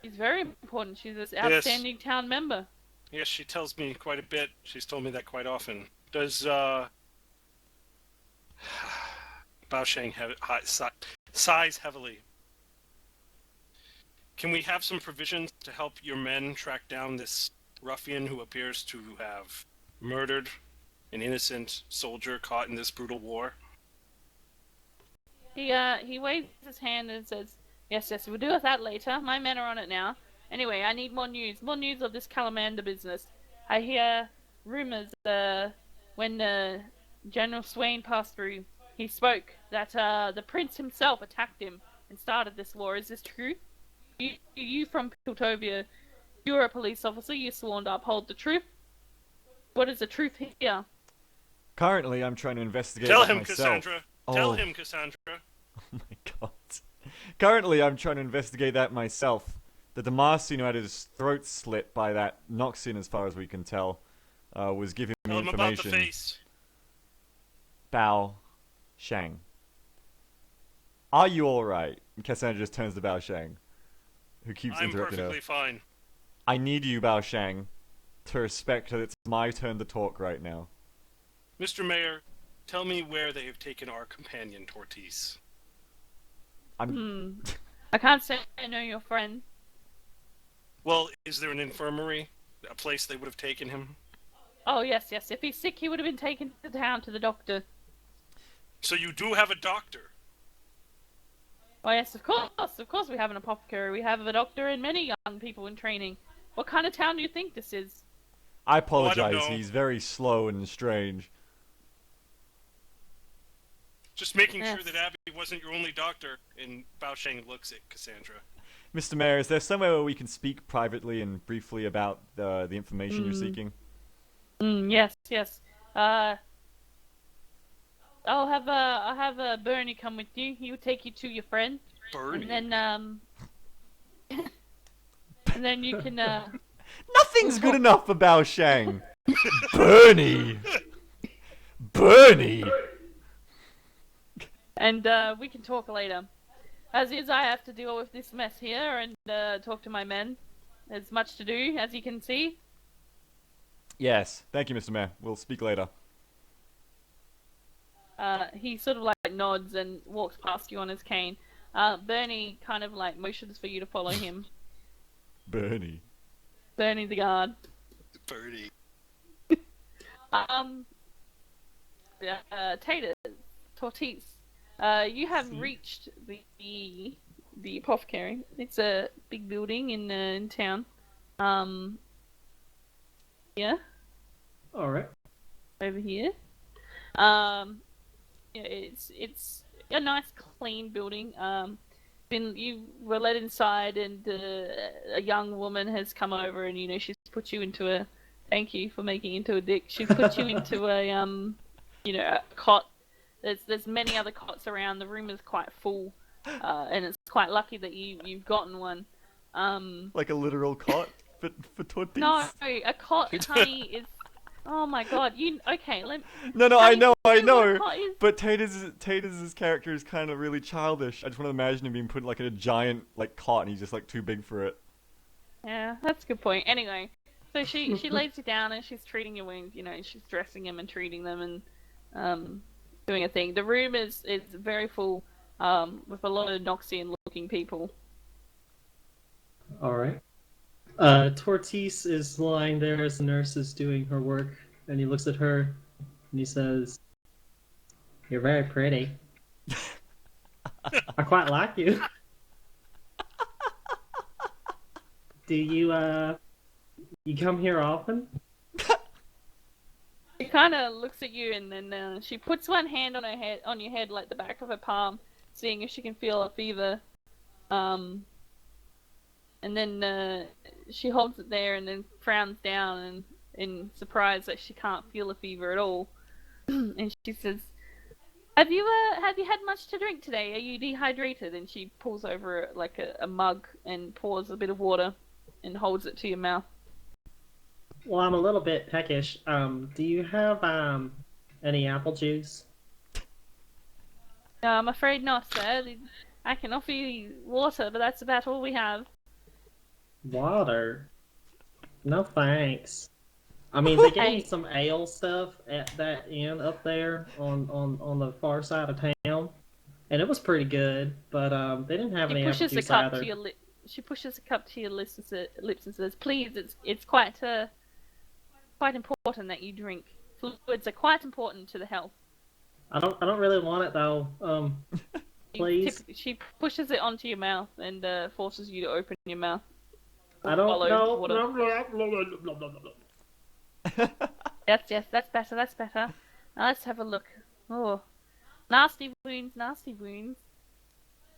She's very important. She's this outstanding town member." Yes, she tells me quite a bit. She's told me that quite often. Does Baosheng sighs heavily. Can we have some provisions to help your men track down this ruffian who appears to have murdered an innocent soldier caught in this brutal war? He waves his hand and says, yes, we'll deal with that later. My men are on it now. Anyway, I need more news of this Calamander business. I hear rumors, when General Swain passed through, he spoke that, the prince himself attacked him and started this war. Is this true? You from Piltovia, you're a police officer, you're sworn to uphold the truth. What is the truth here? Currently, I'm trying to investigate Tell that him, myself. Cassandra. Oh. Tell him, Cassandra. Oh my god. Currently, I'm trying to investigate that myself. The Demacian who had his throat slit by that Noxian, as far as we can tell, was giving me Tell him about the information. face. Bao Shang. Are you alright? And Cassandra just turns to Bao Shang, who keeps I'm interrupting her. perfectly fine. I need you, Bao Shang, to respect that it's my turn to talk right now. Mr. Mayor, tell me where they have taken our companion, Tortis. I can't say I know your friend. Well, is there an infirmary? A place they would have taken him? Oh, yes. If he's sick, he would have been taken to town to the doctor. So you do have a doctor? Oh, yes, of course we have an apothecary. We have a doctor and many young people in training. What kind of town do you think this is? I I apologize, don't know. he's very slow and strange. Just making Yes. sure that Abby wasn't your only doctor. And Bao Sheng looks at Cassandra. Mr. Mayor, is there somewhere where we can speak privately and briefly about the information you're seeking? Yes. I'll have Bernie come with you. He will take you to your friend, Bernie? and then and then you can Nothing's good enough for Bao Shang. Bernie! Bernie! and we can talk later. As is, I have to deal with this mess here and talk to my men. There's much to do, as you can see. Yes, thank you, Mr. Mayor. We'll speak later. He sort of like nods and walks past you on his cane. Bernie kind of like motions for you to follow him. Bernie. Bernie the guard. Bernie. Tater, Tortis, you have reached the apothecary. It's a big building in town. Yeah, Alright. over here. Yeah, it's a nice, clean building. You were let inside, and a young woman has come over, and she's put you into a. Thank you for making into a dick. She's put you into a a cot. There's many other cots around. The room is quite full, and it's quite lucky that you've gotten one. Like a literal cot for Tortis? No, a cot, honey, is. Oh my god, okay? No, honey, I know. what a cot is. But Tater's character is kind of really childish. I just want to imagine him being put like in a giant like cot, and he's just like too big for it. Yeah, that's a good point. Anyway, so she lays you down and she's treating your wounds. She's dressing them and treating them and doing a thing. The room is very full with a lot of Noxian looking people. Alright. Tortis is lying there as the nurse is doing her work, and he looks at her and he says, "You're very pretty. I quite like you. Do you come here often?" She kind of looks at you and then she puts one hand on your head, like the back of her palm, seeing if she can feel a fever. And then she holds it there and then frowns down and in surprise that she can't feel a fever at all. And she says, Have you had much to drink today? Are you dehydrated?" And she pulls over like a mug and pours a bit of water and holds it to your mouth. Well, I'm a little bit peckish. Do you have any apple juice? No, I'm afraid not, sir. I can offer you water, but that's about all we have. Water? No thanks. I mean, they gave me some ale stuff at that inn up there on the far side of town, and it was pretty good. But they didn't have He any apple pushes the juice cup either. to your lip. she pushes a cup to your lips and says, "Please, it's quite important that you drink. Fluids are quite important to the health." I don't really want it though. Please. She pushes it onto your mouth and forces you to open your mouth. I don't know. Yes, that's better. That's better. Now let's have a look. Oh, nasty wounds, nasty wounds.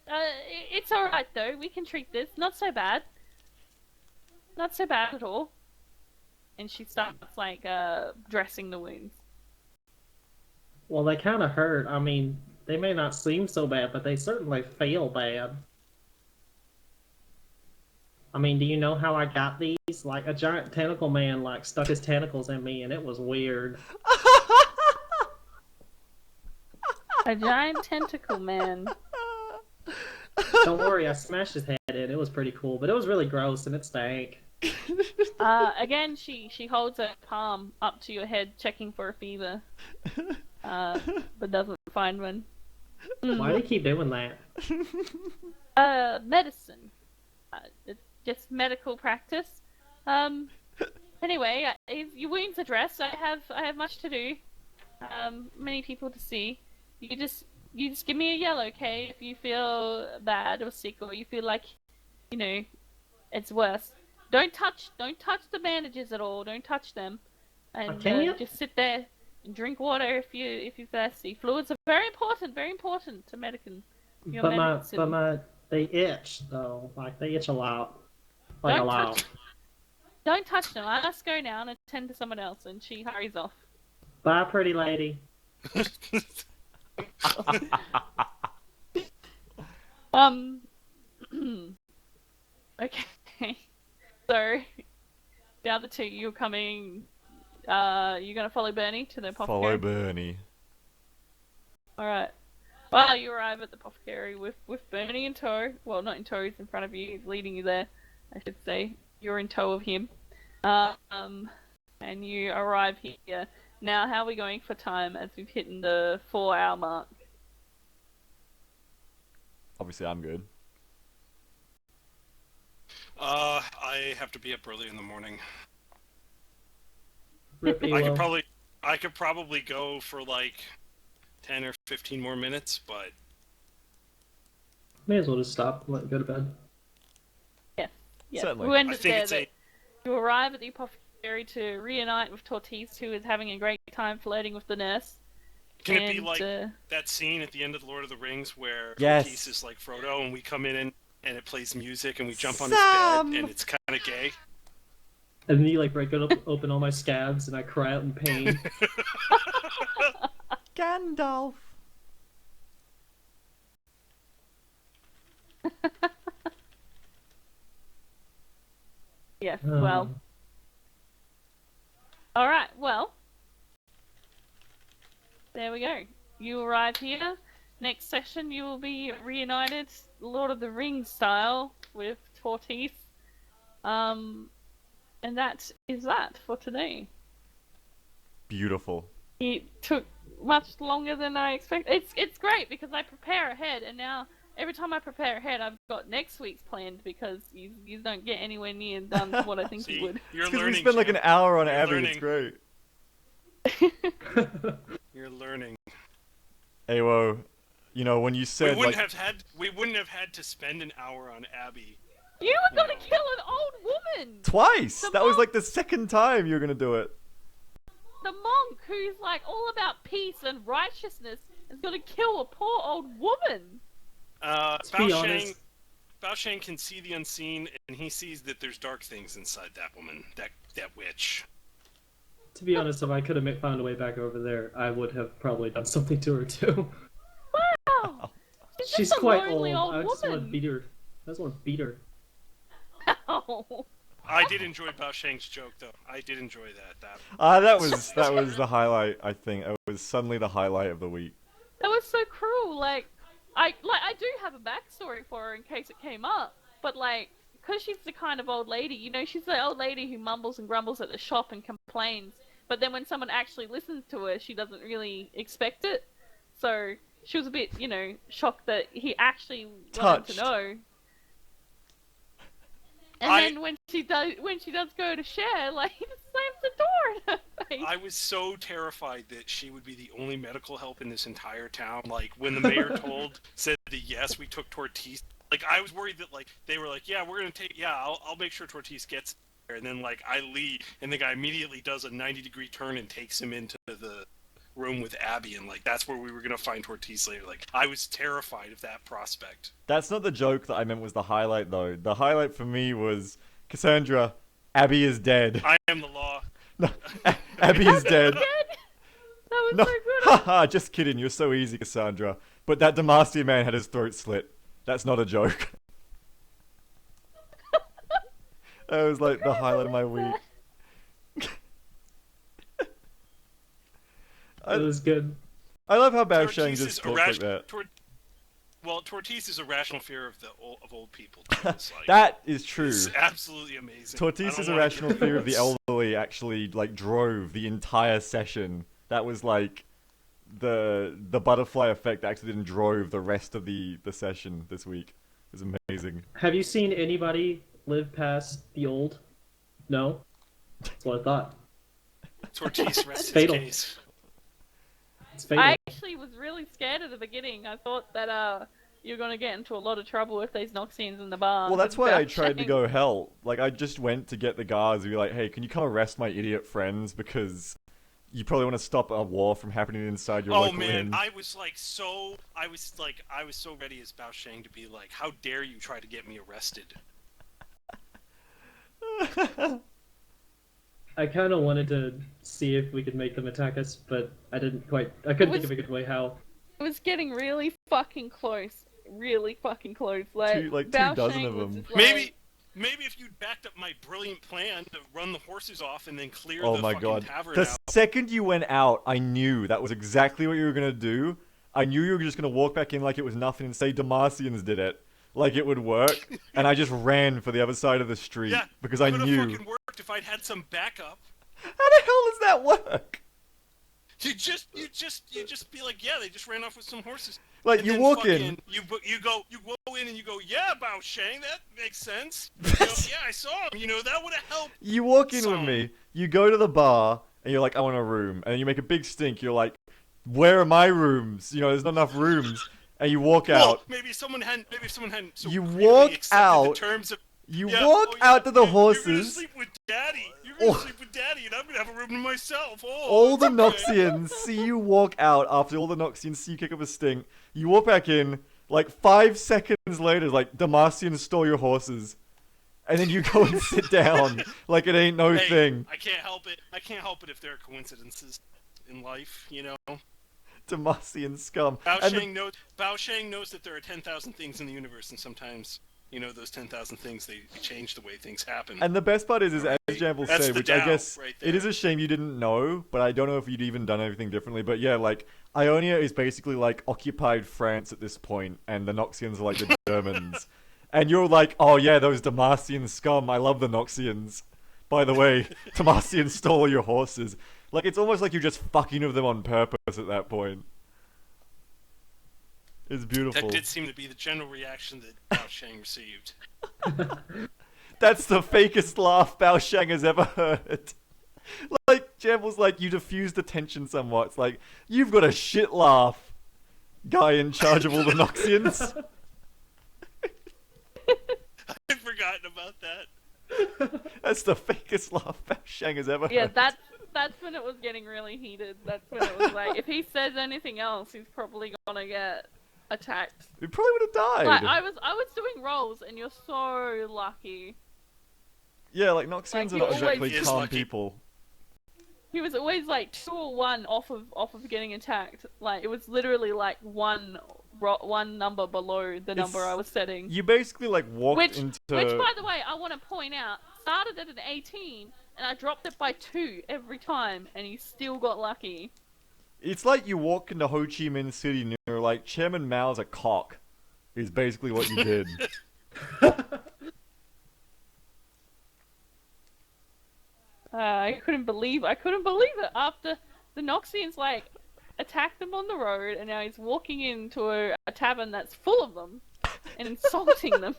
It's all right though. We can treat this. Not so bad. Not so bad at all. And she starts like dressing the wounds. Well, they kind of hurt. I mean, they may not seem so bad, but they certainly feel bad. I mean, do you know how I got these? Like, a giant tentacle man, like, stuck his tentacles in me, and it was weird. A giant tentacle man. Don't worry, I smashed his head in. It was pretty cool, but it was really gross, and it stank. Again, she holds her palm up to your head, checking for a fever. But doesn't find one. Why do you keep doing that? Medicine. It's just medical practice. Anyway, if your wounds are dressed, I have much to do. Many people to see. You just give me a yell, okay? If you feel bad or sick, or you feel like, it's worse. Don't touch the bandages at all. Don't touch them. And Can you? just sit there and drink water if you're thirsty. Fluids are very important to medicine. But they itch though. Like, they itch a lot. Like, a lot. Don't touch them. I must go now and attend to someone else. And she hurries off. Bye, pretty lady. Okay. So, the other two, you're coming. You're gonna follow Bernie to the apothecary. Follow Bernie. All right. Well, you arrive at the apothecary with Bernie in tow. Well, not in tow. He's in front of you. He's leading you there, I should say. You're in tow of him. And you arrive here. Now, how are we going for time as we've hit the 4-hour mark? Obviously, I'm good. I have to be up early in the morning. Rip Elo. I could probably go for like 10 or 15 more minutes, but May as well just stop and let it go to bed. Yeah. Certainly. We I ended think there it's that you arrive at the apothecary to reunite with Tortise, who is having a great time flirting with the nurse. Can it be like that scene at the end of The Lord of the Rings where Yes. Ortiz is like Frodo and we come in and it plays music and we jump on his bed and it's kind of gay? And then you like break open all my scabs and I cry out in pain. Gandalf. Yes, well. Alright, well. There we go. You arrive here. Next session you will be reunited Lord of the Rings style with Tortise. And that is that for today. Beautiful. It took much longer than I expected. It's great because I prepare ahead, and now every time I prepare ahead, I've got next week's planned because you don't get anywhere near done what I think See, you would. You're Because we learning. spend like an hour on You're Abby. learning. It's great. You're learning. Awo, when you said We wouldn't have had to spend an hour on Abby. You were gonna kill an old woman! twice. The That was monk- like the second time you were gonna do it. The monk who's like all about peace and righteousness is gonna kill a poor old woman! be honest. Bao Shang can see the unseen, and he sees that there's dark things inside that woman, that witch. To be honest, if I could have found a way back over there, I would have probably done something to her too. Wow! She's She's just a quite lonely old. old I just want to woman. beat her. I just want to beat her. Ow. I did enjoy Bao Shang's joke, though. I did enjoy that. That was the highlight. I think it was suddenly the highlight of the week. That was so cruel. I do have a backstory for her in case it came up, but because she's the kind of old lady, she's the old lady who mumbles and grumbles at the shop and complains, but then when someone actually listens to her, she doesn't really expect it. So she was a bit, shocked that he actually wanted Touched. to know. then when she does go to share, like he just slams the door in her face. I was so terrified that she would be the only medical help in this entire town. Like when the mayor said that yes, we took Tortis. Like I was worried that like they were like, yeah, we're gonna take, yeah, I'll make sure Tortis gets there. And then like I leave, and the guy immediately does a 90-degree turn and takes him into the room with Abby, and like that's where we were gonna find Tortis later. Like I was terrified of that prospect. That's not the joke that I meant was the highlight, though. The highlight for me was Cassandra, Abby is dead. I am the law. No, Abby is dead. That was No, so good. haha, just kidding. You're so easy, Cassandra. But that Demacia man had his throat slit. That's not a joke. That was like the highlight of my week. It was good. I love how Bao Shang Tortis just is talks like that. Tortis is a rational fear of old people. Too. It's like, That is true. it's absolutely amazing. Tortis' irrational fear of the elderly actually like drove the entire session. That was like the butterfly effect actually then drove the rest of the session this week. It was amazing. Have you seen anybody live past the old? No? That's what I thought. Tortis rests his Fatal. case. It's fatal. I actually was really scared at the beginning. I thought that you're gonna get into a lot of trouble if there's Noxians in the bar. Well, that's why I tried to Bao go hell. Like, I just went to get the guards and be like, hey, can you come arrest my idiot friends? Because you probably want to stop a war from happening inside your local man, inn. I was so ready as Bao Shang to be like, how dare you try to get me arrested? I kind of wanted to see if we could make them attack us, but I couldn't think of a good way how. It was getting really fucking close. Really fucking close. Like, Two Bao dozen Shang of was them. just like- Maybe if you'd backed up my brilliant plan to run the horses off and then clear Oh the my fucking god. tavern The out. second you went out, I knew that was exactly what you were going to do. I knew you were just going to walk back in like it was nothing and say Demacians did it. Like it would work. And I just ran for the other side of the street. Yeah, because I it would've knew. fucking worked if I'd had some backup. How the hell does that work? You just be like, yeah, they just ran off with some horses. Like, And you then walk in. You go in and you go, yeah, Bao Shang, that makes sense. You go, yeah, I saw him. You know, that would have helped. You walk in with Some. me, you go to the bar, and you're like, I want a room. And then you make a big stink. You're like, where are my rooms? You know, there's not enough rooms. And you walk Well, out. maybe if someone hadn't. So You clearly walk accepted out. The terms of, You yeah, walk oh, yeah, out to the You're gonna horses. sleep with Daddy. You're gonna Oh. sleep with Daddy, and I'm gonna have a room to myself. Oh, All the that's okay. Noxians see you walk out after all the Noxians see you kick up a stink. You walk back in, like 5 seconds later, like, Demacians stole your horses. And then you go and sit down like it ain't no Hey, thing. I can't help it. I can't help it if there are coincidences in life, you know. Demacian scum. Bao And the- Shang knows that there are 10,000 things in the universe, and sometimes, you know, those 10,000 things, they change the way things happen. And the best part is as Jam will That's say, the which I Tao guess right it is there. a shame you didn't know, but I don't know if you'd even done anything differently. But yeah, like Ionia is basically like occupied France at this point, and the Noxians are like the Germans. And you're like, oh yeah, those Demacian scum. I love the Noxians. By the way, Demacians stole all your horses. Like it's almost like you're just fucking with them on purpose at that point. It's beautiful. That did seem to be the general reaction that Bao Shang received. That's the fakest laugh Bao Shang has ever heard. Like, Jam was like, you diffused the tension somewhat. It's like, you've got a shit laugh, guy in charge of all the Noxians. I'd forgotten about that. That's the fakest laugh Bao Shang has ever Yeah, heard. that's when it was getting really heated. That's when it was like, if he says anything else, he's probably gonna get attacked. We probably would have died. Like I was doing rolls, and you're so lucky. Yeah, like, Noxians Like, are you not always- exactly He is calm lucky. people. He was always like 2 or 1 off of getting attacked. Like it was literally like one number below the number I was setting. You basically, like, walked Which, into... by the way, I want to point out, started at an 18, and I dropped it by 2 every time, and he still got lucky. It's like you walk into Ho Chi Minh City and you're like, Chairman Mao's a cock. Is basically what you did. I couldn't believe it. After the Noxians like attacked them on the road, and now he's walking into a tavern that's full of them and insulting them.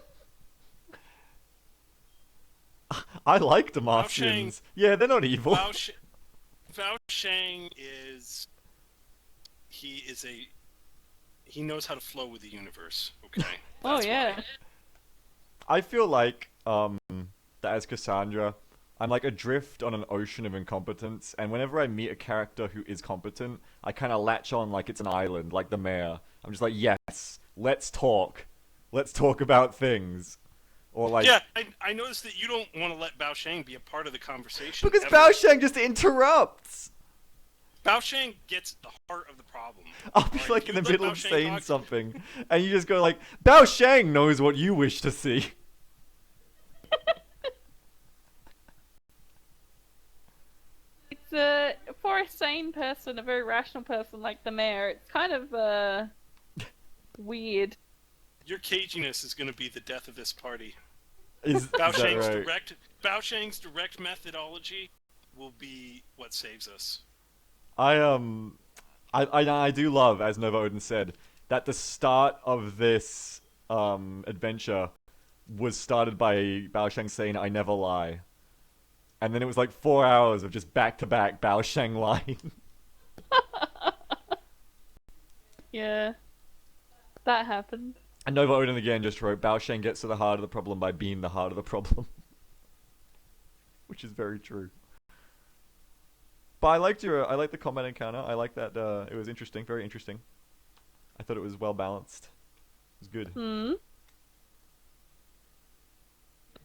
I like Demacians. Yeah, they're not evil. Bao Shang is he knows how to flow with the universe. Okay. Oh That's yeah. why. I feel like that as Cassandra, I'm like adrift on an ocean of incompetence, and whenever I meet a character who is competent, I kind of latch on like it's an island, like the mayor. I'm just like, yes, let's talk. Let's talk about things. Or like, Yeah, I noticed that you don't want to let Bao Shang be a part of the conversation. because ever. Bao Shang just interrupts. Bao Shang gets the heart of the problem. I'll be Alright, like in you the let middle Bao of Shang saying talk- something, and you just go like, Bao Shang knows what you wish to see. It's for a sane person, a very rational person like the mayor. It's kind of weird. Your caginess is going to be the death of this party. Is that right? Bao Shang's direct methodology will be what saves us. I do love, as Nova Odin said, that the start of this adventure was started by Bao Shang saying, "I never lie," and then it was like 4 hours of just back-to-back Bao Shang lying. Yeah, that happened. And Nova Odin again just wrote, Bao Shang gets to the heart of the problem by being the heart of the problem. Which is very true. But I liked the combat encounter. I liked that, it was interesting, very interesting. I thought it was well balanced. It was good. Hmm.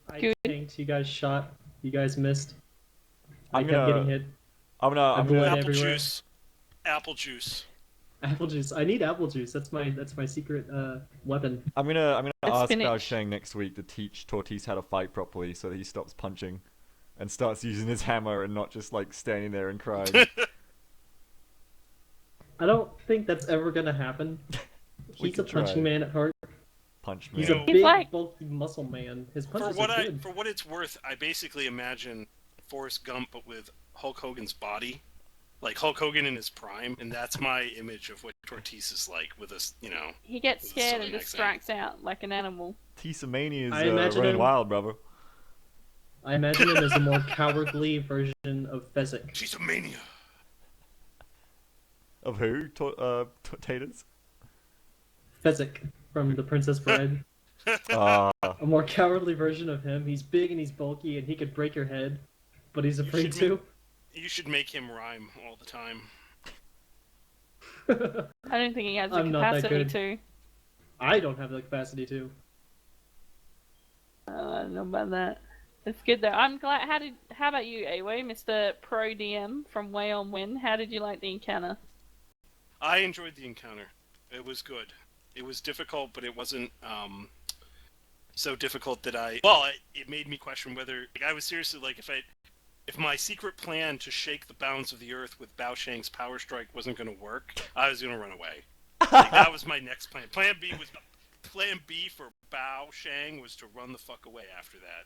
I Good. tanked. You guys shot. You guys missed. I I'm kept gonna- getting hit. I'm gonna blood Apple everywhere. juice. Apple juice. Apple juice. I need apple juice. That's my secret weapon. I'm gonna It's ask Bao spinach. Shang next week to teach Tortis how to fight properly so that he stops punching and starts using his hammer and not just like standing there and crying. I don't think that's ever gonna happen. We He's a could try. punching man at heart. Punch me. He's a He's big, like- bulky muscle man. His For punches what are good. for what it's worth, I basically imagine Forrest Gump but with Hulk Hogan's body. Like Hulk Hogan in his prime, and that's my image of what Tortis is like with us, He gets It's a scared silly and next just thing. strikes out like an animal. Tisa-mania is I imagine running him- wild, brother. I imagine him as a more cowardly version of Fezzik. She's a mania. Of who? Taters? Fezzik from The Princess Bride. Ah, A more cowardly version of him. He's big and he's bulky and he could break your head, but he's afraid should to. You should make him rhyme all the time. I don't think he has the I'm not that capacity good. to. I don't have the capacity to. I don't know about that. It's good though. I'm glad. How about you, Away, Mr. Pro DM from Way on Win? How did you like the encounter? I enjoyed the encounter. It was good. It was difficult, but it wasn't so difficult that it made me question whether I was seriously like if my secret plan to shake the bounds of the earth with Bao Shang's power strike wasn't going to work, I was going to run away. Like, that was my next plan. Plan B for Bao Shang was to run the fuck away after that.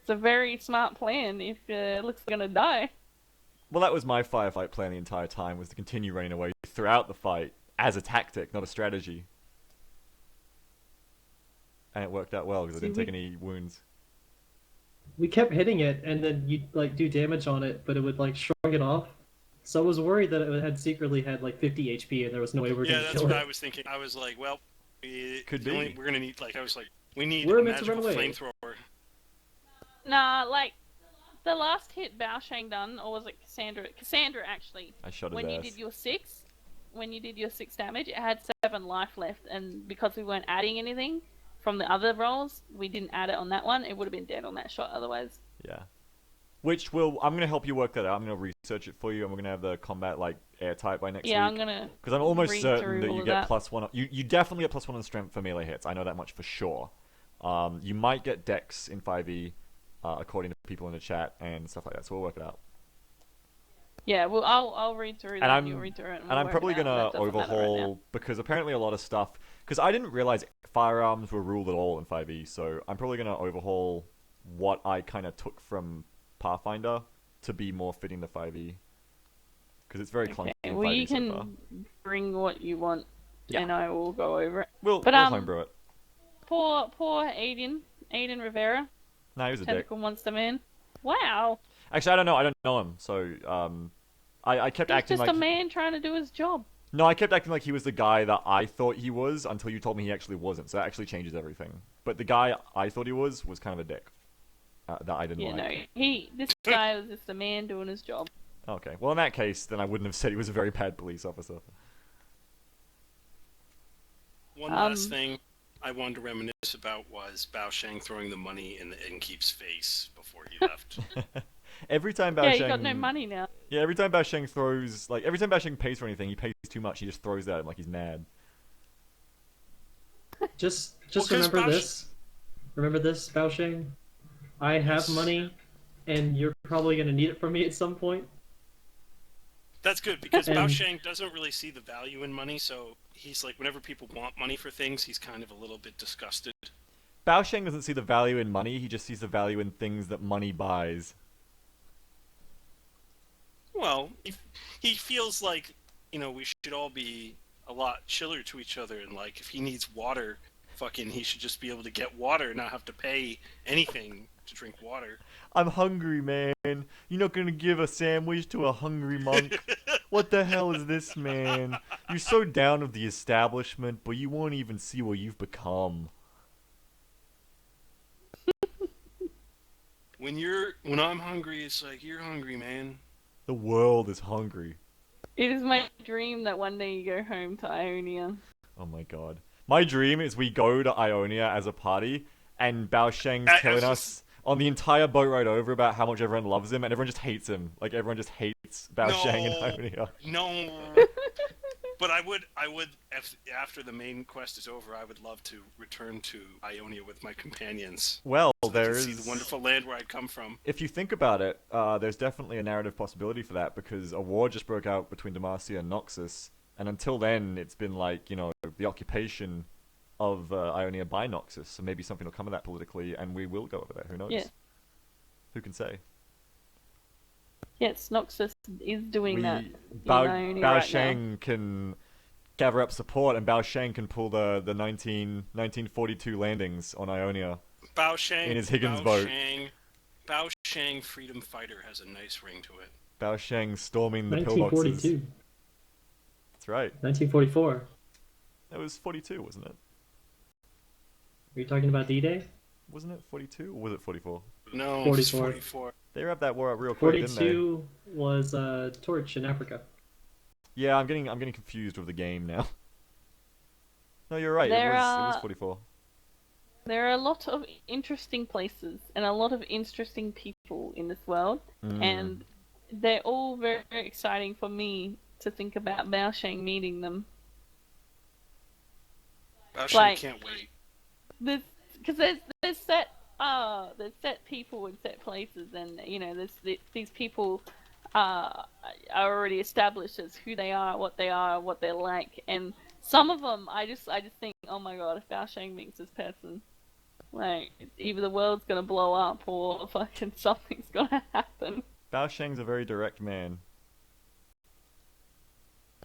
It's a very smart plan if it looks like gonna die. well, that was my firefight plan the entire time, was to continue running away throughout the fight as a tactic, not a strategy. And it worked out well because I didn't See, take any wounds. We kept hitting it, and then you'd like do damage on it, but it would like shrug it off. So I was worried that it had secretly had like 50 HP, and there was no way we were Yeah, gonna that's kill what it. I was thinking. I was like, well, Could the only- be. we're gonna need we need We're a meant to magical run away. flamethrower. Nah, like the last hit Bao Shang done, or was it Cassandra? Cassandra actually. I shot his When you ass. did your 6, when you did your 6 damage, it had 7 life left, and because we weren't adding anything from the other rolls, we didn't add it on that one. It would have been dead on that shot otherwise. Yeah. Which I'm going to help you work that out. I'm going to research it for you, and we're going to have the combat, like, airtight by next Yeah, I'm week. gonna. Because I'm almost read certain through that all you of get that. +1. You definitely get +1 on strength for melee hits. I know that much for sure. You might get dex in 5e, according to people in the chat and stuff like that. So we'll work it out. Yeah, well, I'll read through that. And You'll read through it. And I'm probably gonna overhaul, because apparently a lot of stuff. Because I didn't realize firearms were ruled at all in 5e. So I'm probably gonna overhaul what I kind of took from Pathfinder to be more fitting the 5e. Because it's very clunky in 5e well, you so can far. bring what you want, Yeah. and I will go over it. We'll But, homebrew it. Poor Aiden Rivera. Nah, he was a dick. Tentacle monster man. Wow. Actually, I don't know. I don't know him. So, I kept He's acting just like... a man trying to do his job. No, I kept acting like he was the guy that I thought he was until you told me he actually wasn't. So that actually changes everything. But the guy I thought he was kind of a dick. That I didn't Yeah, like. no. This guy was just a man doing his job. Okay. Well, in that case, then I wouldn't have said he was a very bad police officer. One last thing I wanted to reminisce about was Bao Sheng throwing the money in the innkeep's face before he left. Every time Bao Yeah, Sheng... you got no money now. Yeah, every time Bao Sheng throws... Like, every time Bao Sheng pays for anything, he pays too much, he just throws it at him like he's mad. Just Well, 'cause remember Bao this. Remember this, Bao Sheng? I have money, and you're probably going to need it from me at some point. That's good, because And- Bao Sheng doesn't really see the value in money, so he's like, whenever people want money for things, he's kind of a little bit disgusted. Bao Sheng doesn't see the value in money, he just sees the value in things that money buys. Well, he feels like, we should all be a lot chiller to each other, and like, if he needs water, fucking, he should just be able to get water, not have to pay anything to drink water. I'm hungry, man. You're not gonna give a sandwich to a hungry monk? What the hell is this, man? You're so down with the establishment, but you won't even see what you've become. When I'm hungry, it's like, you're hungry, man. The world is hungry. It is my dream that one day you go home to Ionia. Oh my god. My dream is we go to Ionia as a party, and Bao Sheng's telling us on the entire boat ride over about how much everyone loves him, and everyone just hates him. Like, everyone just hates Bao Sheng in Ionia. No. But I would, after the main quest is over, I would love to return to Ionia with my companions. Well, So they can there's... see the wonderful land where I come from. If you think about it, there's definitely a narrative possibility for that, because a war just broke out between Demacia and Noxus, and until then, it's been like, the occupation of Ionia by Noxus, so maybe something will come of that politically, and we will go over there, who knows? Yeah. Who can say? Yes, Noxus is doing that. in Bao Ionia Bao right Sheng can gather up support, and Bao Sheng can pull the 1942 landings on Ionia. Bao Sheng In his Higgins Bao boat. Bao Sheng Freedom Fighter has a nice ring to it. Bao Sheng storming the pillboxes. 1942. That's right. 1944. It was 42, wasn't it? Are you talking about D-Day? Wasn't it 42, or was it 44? No, 44. it's 44. They wrapped that war up real quick, didn't they? 42 was Torch in Africa. Yeah, I'm getting confused with the game now. No, you're right. There It was are- 44. There are a lot of interesting places and a lot of interesting people in this world, and they're all very, very exciting for me to think about Bao Sheng meeting them. Bao Sheng Like- can't wait. Because there's set people in set places, and these people are already established as who they are, what they're like, and some of them I just think, oh my god, if Bao Sheng meets this person, like, either the world's gonna blow up or fucking something's gonna happen. Bao Sheng's a very direct man.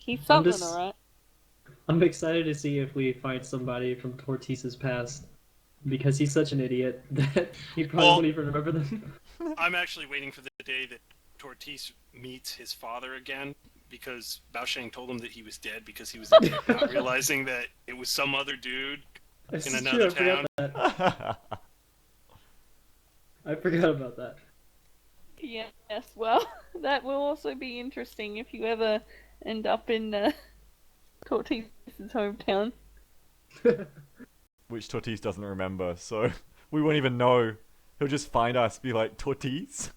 He's something, just- alright. I'm excited to see if we find somebody from Tortice's past, because he's such an idiot that he probably Well- won't even remember them. I'm actually waiting for the day that Tortice meets his father again, because Bao Sheng told him that he was dead because he was a kid, not realizing that it was some other dude. This In is another true, I forgot that. I forgot about that. Yes, well, that will also be interesting if you ever end up in Tortice's hometown. Which Tortice doesn't remember, so we won't even know. He'll just find us, be like, Tortice?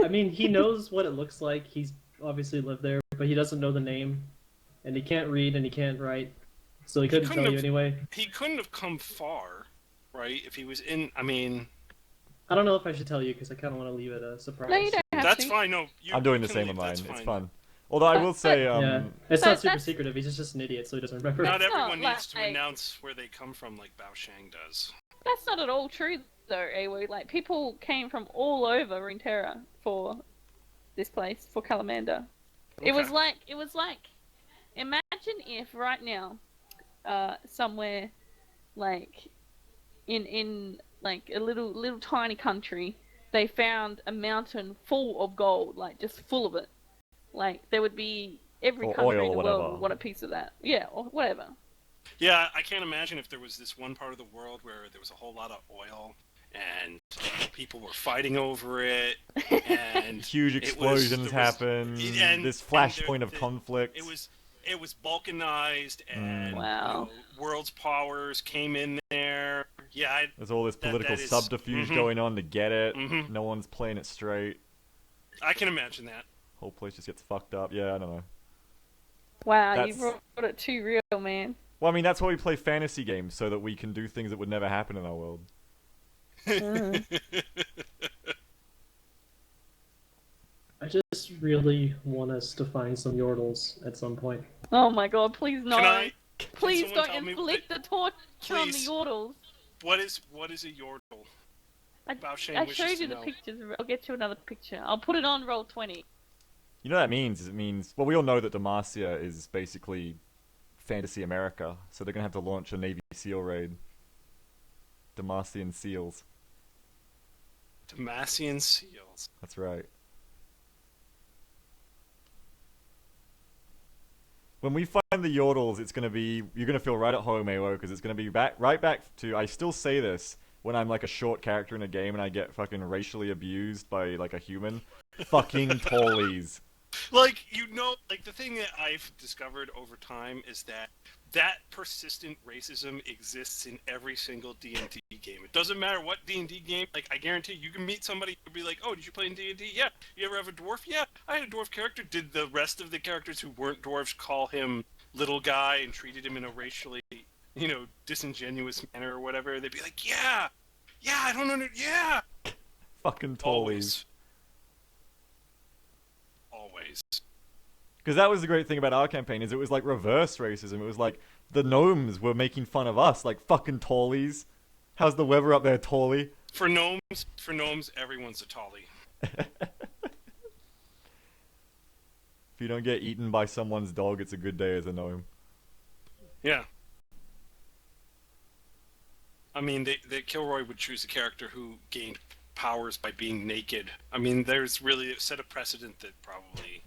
I mean, he knows what it looks like. He's obviously lived there, but he doesn't know the name, and he can't read and he can't write, so he couldn't couldn't tell you have- anyway. He couldn't have come far, right? If he was in, I mean, I don't know if I should tell you because I kind of want to leave it a surprise. No, you don't have that's to. fine. No, I'm doing you the can same with leave, mine. that's It's fine. fun. Although I will say, Yeah, it's But not super that's- secretive. He's just an idiot, so he doesn't remember. Not It's not everyone needs to like- announce where they come from like Bao Sheng does. That's not at all true, though, Awo. Like, people came from all over Runeterra for this place, for Calamander. It was Okay. like, imagine if right now, somewhere, like, in like a little tiny country, they found a mountain full of gold, like just full of it. Like there would be every Or country oil in or the world whatever. would want a piece of that. Yeah, or whatever. Yeah, I can't imagine if there was this one part of the world where there was a whole lot of oil and people were fighting over it, and Huge explosions happen. This flashpoint of conflict. it was balkanized, and Wow. world's powers came in there. Yeah, There's all this political that is- subterfuge going on to get it. Mhm. No one's playing it straight. I can imagine that. Whole place just gets fucked up. Yeah, I don't know. Wow, That's- you brought it too real, man. Well, I mean, that's why we play fantasy games, so that we can do things that would never happen in our world. I just really want us to find some yordles at some point. Oh my god, please no. Can Please someone don't tell me inflict the torture on the Please. yordles. what is a yordle? Baosheng I wishes showed to you the know. pictures. I'll get you another picture. I'll put it on roll 20. You know what that means? Is it means, well, we all know that Demacia is basically fantasy America, so they're gonna have to launch a Navy SEAL raid. Demacian SEALs. Demacian seals. That's right. When we find the Yordles, it's gonna be, you're gonna feel right at home, Awo, because it's gonna be right back to, I still say this when I'm like a short character in a game and I get fucking racially abused by like a human. Fucking tallies. Like, like the thing that I've discovered over time is that persistent racism exists in every single D&D game. It doesn't matter what D&D game, like, I guarantee you can meet somebody who'll be like, oh, did you play in D&D? Yeah. You ever have a dwarf? Yeah, I had a dwarf character. Did the rest of the characters who weren't dwarves call him little guy and treated him in a racially, disingenuous manner or whatever? They'd be like, yeah, I don't know, yeah. Fucking tallies. Always. Because that was the great thing about our campaign, is it was like reverse racism. It was like the gnomes were making fun of us, like fucking tallies. How's the weather up there, Tolly? For gnomes, everyone's a tolly. If you don't get eaten by someone's dog, it's a good day as a gnome. Yeah. I mean, Kilroy would choose a character who gained powers by being naked. I mean, there's really set a precedent that probably...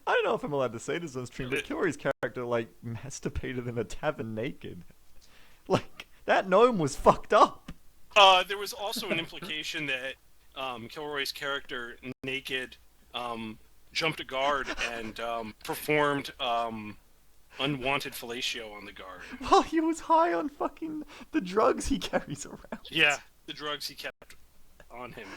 I don't know if I'm allowed to say this on stream, but Kilroy's character, like, masturbated in a tavern naked. Like, that gnome was fucked up. There was also an implication that Kilroy's character, naked, jumped a guard and performed unwanted fellatio on the guard. While he was high on fucking the drugs he carries around. Yeah, the drugs he kept on him.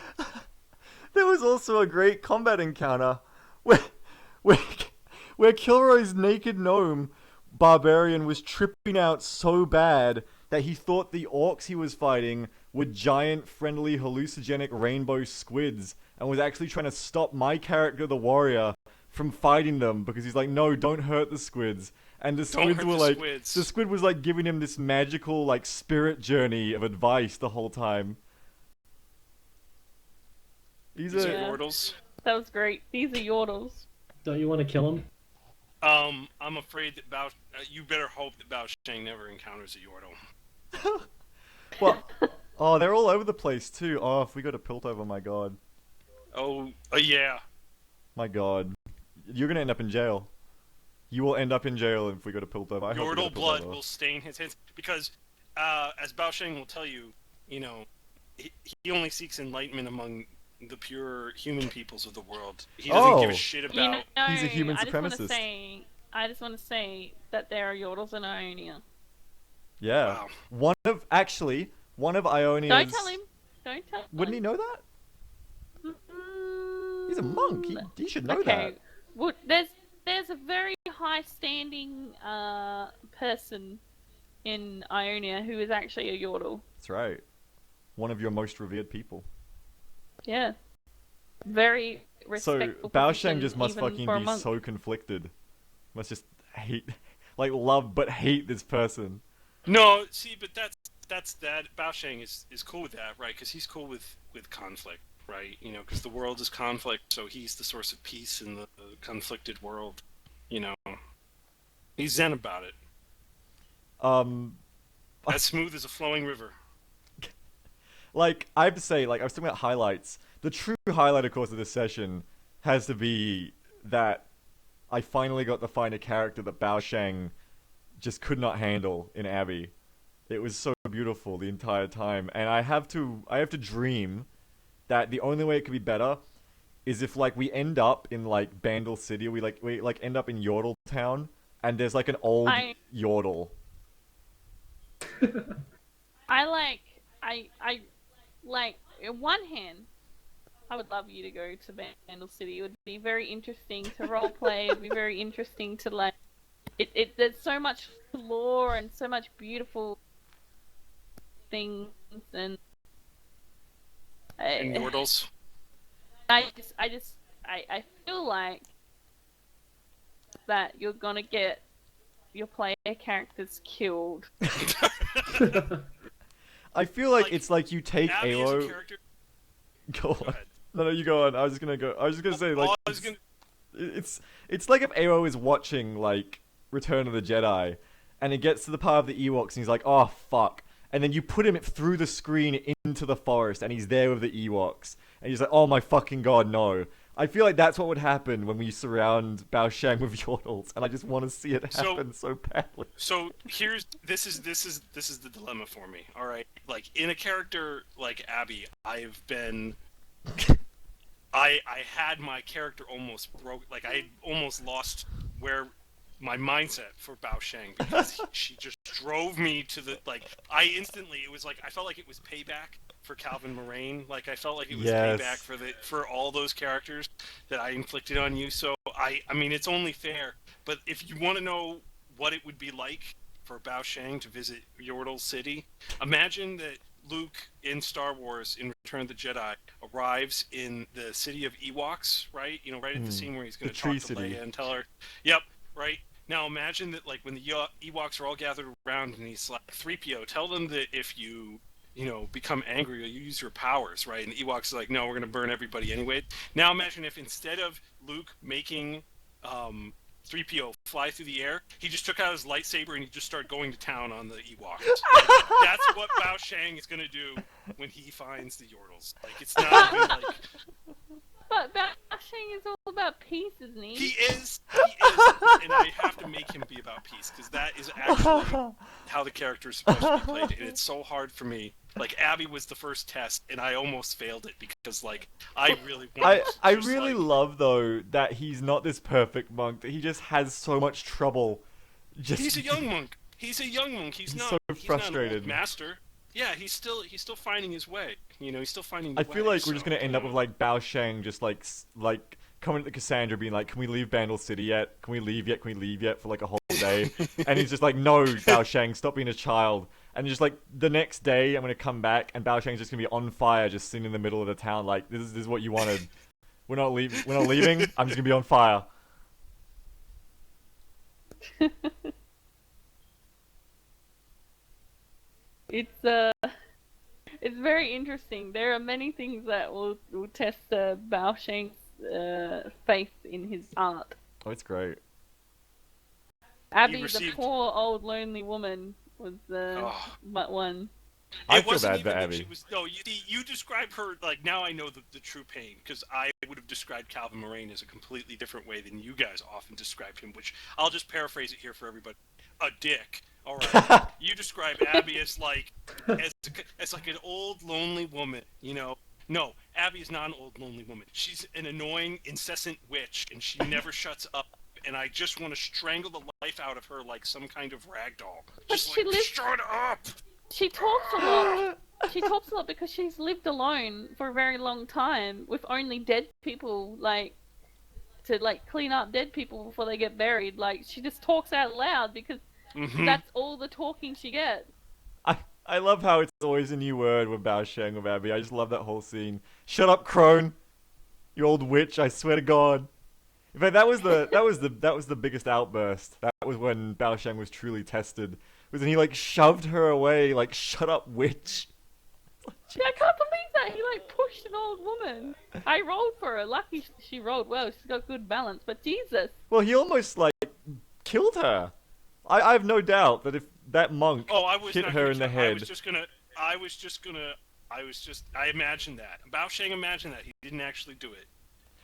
There was also a great combat encounter where Kilroy's naked gnome barbarian was tripping out so bad that he thought the orcs he was fighting were giant, friendly, hallucinogenic rainbow squids, and was actually trying to stop my character, the warrior, from fighting them, because he's like, no, don't hurt the squids. And the squids were like, the squid was like giving him this magical, like, spirit journey of advice the whole time. These are yordles. That was great. These are yordles. Don't you want to kill him? I'm afraid that you better hope that Baosheng never encounters a yordle. What? Oh, they're all over the place too. Oh, if we go to Piltover, my god. Oh, yeah. My god. You're gonna end up in jail. You will end up in jail if we go to Piltover. I hope we go Yordle to blood Piltover. will stain his hands, because, as Baosheng will tell you, he only seeks enlightenment among the pure human peoples of the world. He doesn't give a shit about... He's a human I supremacist. I just want to say that there are yordles in Ionia. Yeah. Wow. One of Ionia's... Don't tell him. Don't tell him. Wouldn't he know that? He's a monk. He should know that. Well, there's a very high standing person in Ionia who is actually a yordle. That's right. One of your most revered people. Yeah. Very respectful. So Baosheng position, just must even fucking for a be monk. so conflicted. Must just hate, like, love but hate this person. No, see, but that's that. Baosheng is cool with that, right? Because he's cool with conflict, right? Because the world is conflict, so he's the source of peace in the conflicted world. He's zen about it. As smooth as a flowing river. Like, I have to say, like, I was talking about highlights. The true highlight, of course, of this session has to be that I finally got to find a character that Bao Sheng just could not handle in Abby. It was so beautiful the entire time, and I have to dream that the only way it could be better is if like we end up in like Bandle City, or we end up in Yordle Town, and there's like an old I Yordle. I like, in one hand, I would love you to go to Vandal City. It would be very interesting to roleplay. It would be very interesting to like. There's so much lore and so much beautiful things, and And Yordles. I feel like that you're gonna get your player characters killed. I feel like Like, it's like you take Abby is a Alo. character. Go on. ahead. No, you go on. I was just gonna say like All I was gonna- it's like if Alo is watching like Return of the Jedi, and it gets to the part of the Ewoks, and he's like, "Oh fuck," and then you put him through the screen into the forest, and he's there with the Ewoks, and he's like, "Oh my fucking god, no." I feel like that's what would happen when we surround Bao Shang with Yordles, and I just want to see it happen so badly. So this is the dilemma for me. All right, like in a character like Abby, I had my character almost broke. Like I almost lost where my mindset for Bao Sheng, because she just drove me to the it was like I felt like it was payback for Calvin Moraine. Like I felt like it was Yes. payback for all those characters that I inflicted on you. So I mean it's only fair. But if you want to know what it would be like for Bao Sheng to visit Yordle City, imagine that Luke in Star Wars in Return of the Jedi arrives in the city of Ewoks, right? You know, right at the scene where he's going The to tree talk to city. Leia and tell her, "Yep, right." Now imagine that, like, when the Ewoks are all gathered around, and he's like, "3PO, tell them that if you become angry, you use your powers, right?" And the Ewoks are like, "No, we're going to burn everybody anyway." Now imagine if instead of Luke making 3PO fly through the air, he just took out his lightsaber and he just started going to town on the Ewoks. Like, that's what Bao Sheng is going to do when he finds the Yordles. Like, it's not even like... But Bashing is all about peace, isn't he? He is, and I have to make him be about peace, because that is actually how the character is supposed to be played, and it's so hard for me. Like, Abby was the first test, and I almost failed it, because, like, I really wanted to I just, really like... love though that he's not this perfect monk, that he just has so much trouble. He's a young monk. He's a young monk. He's not. so He's not an frustrated. old master. Yeah, he's still finding his way. You know, he's still finding. I The feel way, like we're just so, gonna end you up know. with like Bao Sheng just like coming to Cassandra being like, "Can we leave Bandle City yet? Can we leave yet? Can we leave yet?" for like a whole day, and he's just like, "No, Bao Sheng, stop being a child." And just like the next day, I'm gonna come back, and Bao Sheng's just gonna be on fire, just sitting in the middle of the town, like, "This is what you wanted. We're not leaving. We're not leaving. I'm just gonna be on fire." It's very interesting. There are many things that will test Bao Sheng's faith in his art. Oh, it's great. Abby, the received- poor old lonely woman, was Oh. but one. I It feel wasn't bad even for that Abby. she was. No, you describe her like now. I know the true pain, because I would have described Calvin Moraine as a completely different way than you guys often describe him. Which I'll just paraphrase it here for everybody: a dick. All right. You describe Abby as like as like an old lonely woman. You know. No, Abby is not an old lonely woman. She's an annoying, incessant witch, and she never shuts up. And I just want to strangle the life out of her like some kind of rag doll. But Just she like, lives- shut up! She talks a lot. She talks a lot because she's lived alone for a very long time with only dead people, like, to like clean up dead people before they get buried. Like, she just talks out loud because Mhm. that's all the talking she gets. I love how it's always a new word with Bao Sheng with Abby. I just love that whole scene. Shut up, crone! You old witch! I swear to God. In fact, that was the biggest outburst. That was when Bao Sheng was truly tested. Was when he like shoved her away, like, "Shut up, witch!" Yeah, I can't believe that he like pushed an old woman. I rolled for her. Lucky she rolled well. She's got good balance. But Jesus, Well, he almost like killed her. I have no doubt that if that monk Oh, I was hit not her gonna in the kill- head, I was just gonna I imagined that. Bao Sheng imagined that. He didn't actually do it.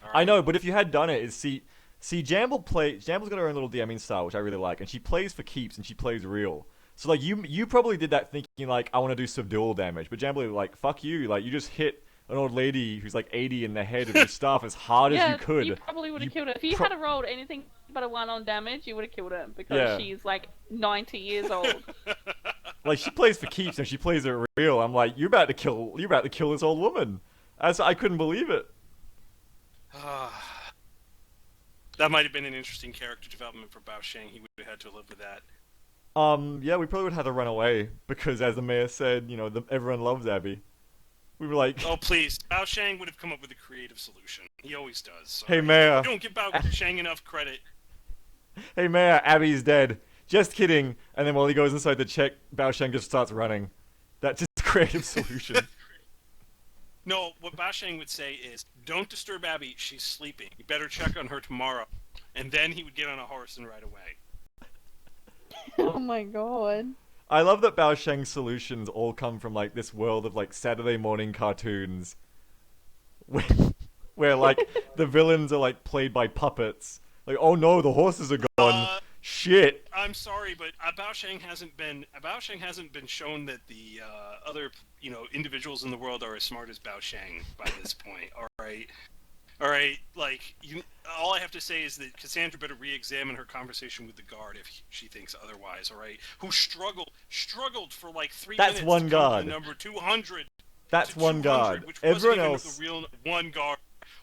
All I right? know, but if you had done it, Jamble's got her own little DMing style, which I really like, and she plays for keeps and she plays real. So like you probably did that thinking like I want to do subdual damage, but Jamble like fuck you, like you just hit an old lady who's like 80 in the head with your staff as hard as you could. You probably would have You killed her. If you pro- had rolled anything but a 1 on damage, you would have killed her because Yeah. she's like 90 years old. Like she plays for keeps and she plays it real. I'm like, you're about to kill this old woman. I couldn't believe it. That might have been an interesting character development for Bao Sheng. He would have had to live with that. Yeah, we probably would have to run away because, as the mayor said, everyone loves Abby. We were like, Oh, please. Bao Sheng would have come up with a creative solution. He always does. So hey mayor, don't give Bao Sheng enough credit. hey mayor, Abby's dead. Just kidding. And then while he goes inside to check, Bao Sheng just starts running. That's just a creative solution. No, what Bao Sheng would say is, don't disturb Abby. She's sleeping. You better check on her tomorrow. And then he would get on a horse and ride away. Oh my god. I love that Bao Sheng's solutions all come from like this world of like Saturday morning cartoons, where like the villains are like played by puppets. Like, oh no, the horses are gone. Shit. I'm sorry, but Bao Sheng hasn't been shown that the other individuals in the world are as smart as Bao Sheng by this point. All right. Like all I have to say is that Cassandra better re-examine her conversation with the guard if she thinks otherwise. All right, who struggled for like 3 That's minutes. one to guard. To number 200. That's to one 200, guard. Which Everyone wasn't else. even the real one guard.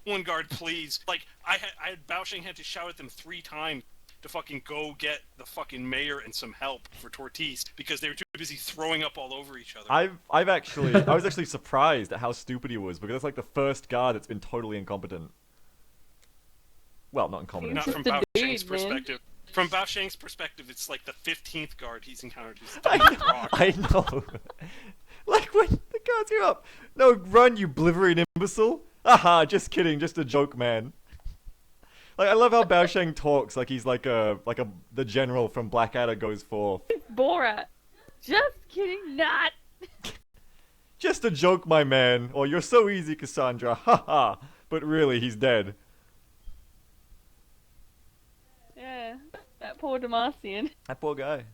One guard, please. Like I had Bao Sheng had to shout at them 3 times to fucking go get the fucking mayor and some help for Tortise because they were too busy throwing up all over each other. I was actually surprised at how stupid he was because that's like the first guard that's been totally incompetent. Well, not incompetent. Not He's from just a Bao dude, Sheng's man. perspective. From Bao Sheng's perspective, it's like the 15th guard he's encountered who's I done know. rock. I know. Like when the guards go up. No, run, you blithering imbecile. Haha, just kidding, just a joke, man. Like I love how Bao Sheng talks like he's like the general from Blackadder goes for. Borat. Just kidding, not. Just a joke, my man. Or you're so easy, Cassandra. Haha. But really, he's dead. Yeah, that poor Demacian That poor guy.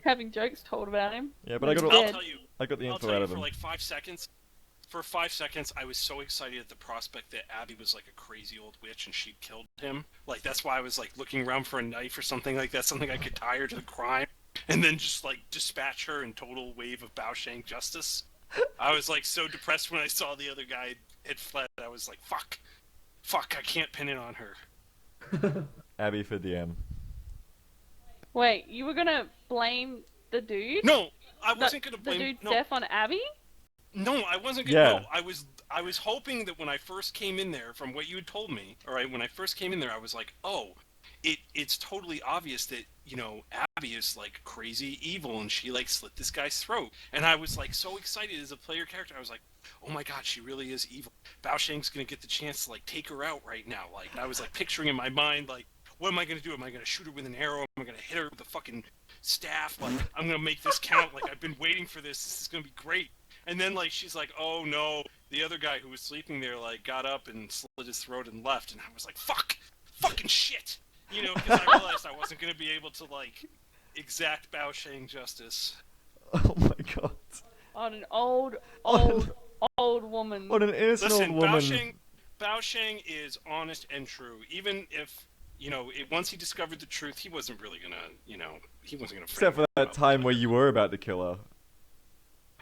having jokes told about him. Yeah, but I got He's I'll dead. tell you. I got the I'll info tell out you of for him. like 5 seconds. For 5 seconds, I was so excited at the prospect that Abby was like a crazy old witch and she'd killed him. Like that's why I was like looking around for a knife or something like that, something I could tie her to the crime, and then just like dispatch her in total wave of Bao Sheng justice. I was like so depressed when I saw the other guy had fled. I was like, fuck, I can't pin it on her. Abby for DM. Wait, you were gonna blame the dude? No, I wasn't gonna The blame. dude's No, death on Abby? No, I wasn't gonna. Yeah. No, I was hoping that when I first came in there, from what you had told me, all right, when I first came in there, I was like, oh, it's totally obvious that Abby is like crazy evil and she like slit this guy's throat, and I was like so excited as a player character. I was like, oh my god, she really is evil. Bao Sheng's gonna get the chance to like take her out right now. Like I was like picturing in my mind like, what am I gonna do? Am I gonna shoot her with an arrow? Am I gonna hit her with a fucking staff? Like I'm gonna make this count. Like I've been waiting for this. This is gonna be great. And then, like, she's like, oh, no, the other guy who was sleeping there, like, got up and slit his throat and left. And I was like, fucking shit. Because I realized I wasn't going to be able to, like, exact Bao Sheng justice. Oh my god. On an old woman. What an innocent Listen, old woman. Bao Sheng is honest and true. Even if, once he discovered the truth, he wasn't really going to, he wasn't going to... Except for that time where you were about to kill her.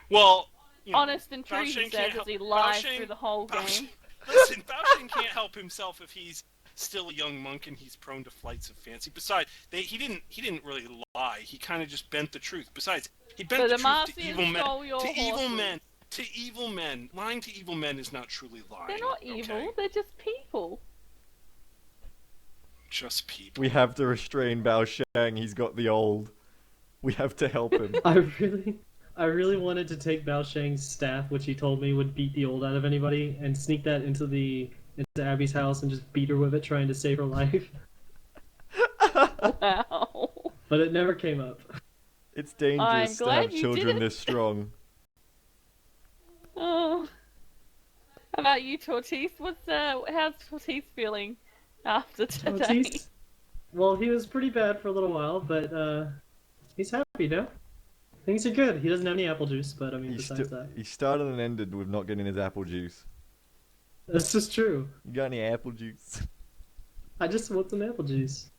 Well... Honest and true, Bao he Sheng says, can't as he help- lies Bao Sheng- through the whole Bao game. Sheng- Listen, Bao Sheng can't help himself if he's still a young monk and he's prone to flights of fancy. Besides, he didn't really lie. He kind of just bent the truth. Besides, he bent So the the truth to Martians evil men. stole your horses. To evil men. Lying to evil men is not truly lying. They're not evil, okay? they're just people. Just people. We have to restrain Bao Sheng. He's got the old. We have to help him. I really wanted to take Bao Sheng's staff, which he told me would beat the old out of anybody, and sneak that into Abby's house and just beat her with it, trying to save her life. Wow. But it never came up. It's dangerous to glad have you children didn't. this strong. Oh. How about you, Tortoise? How's Tortoise feeling after today? Tatis? Well, he was pretty bad for a little while, but he's happy now. Things are good. He doesn't have any apple juice, but I mean, besides that, He started and ended with not getting his apple juice. that's just true. You got any apple juice? I just want some apple juice.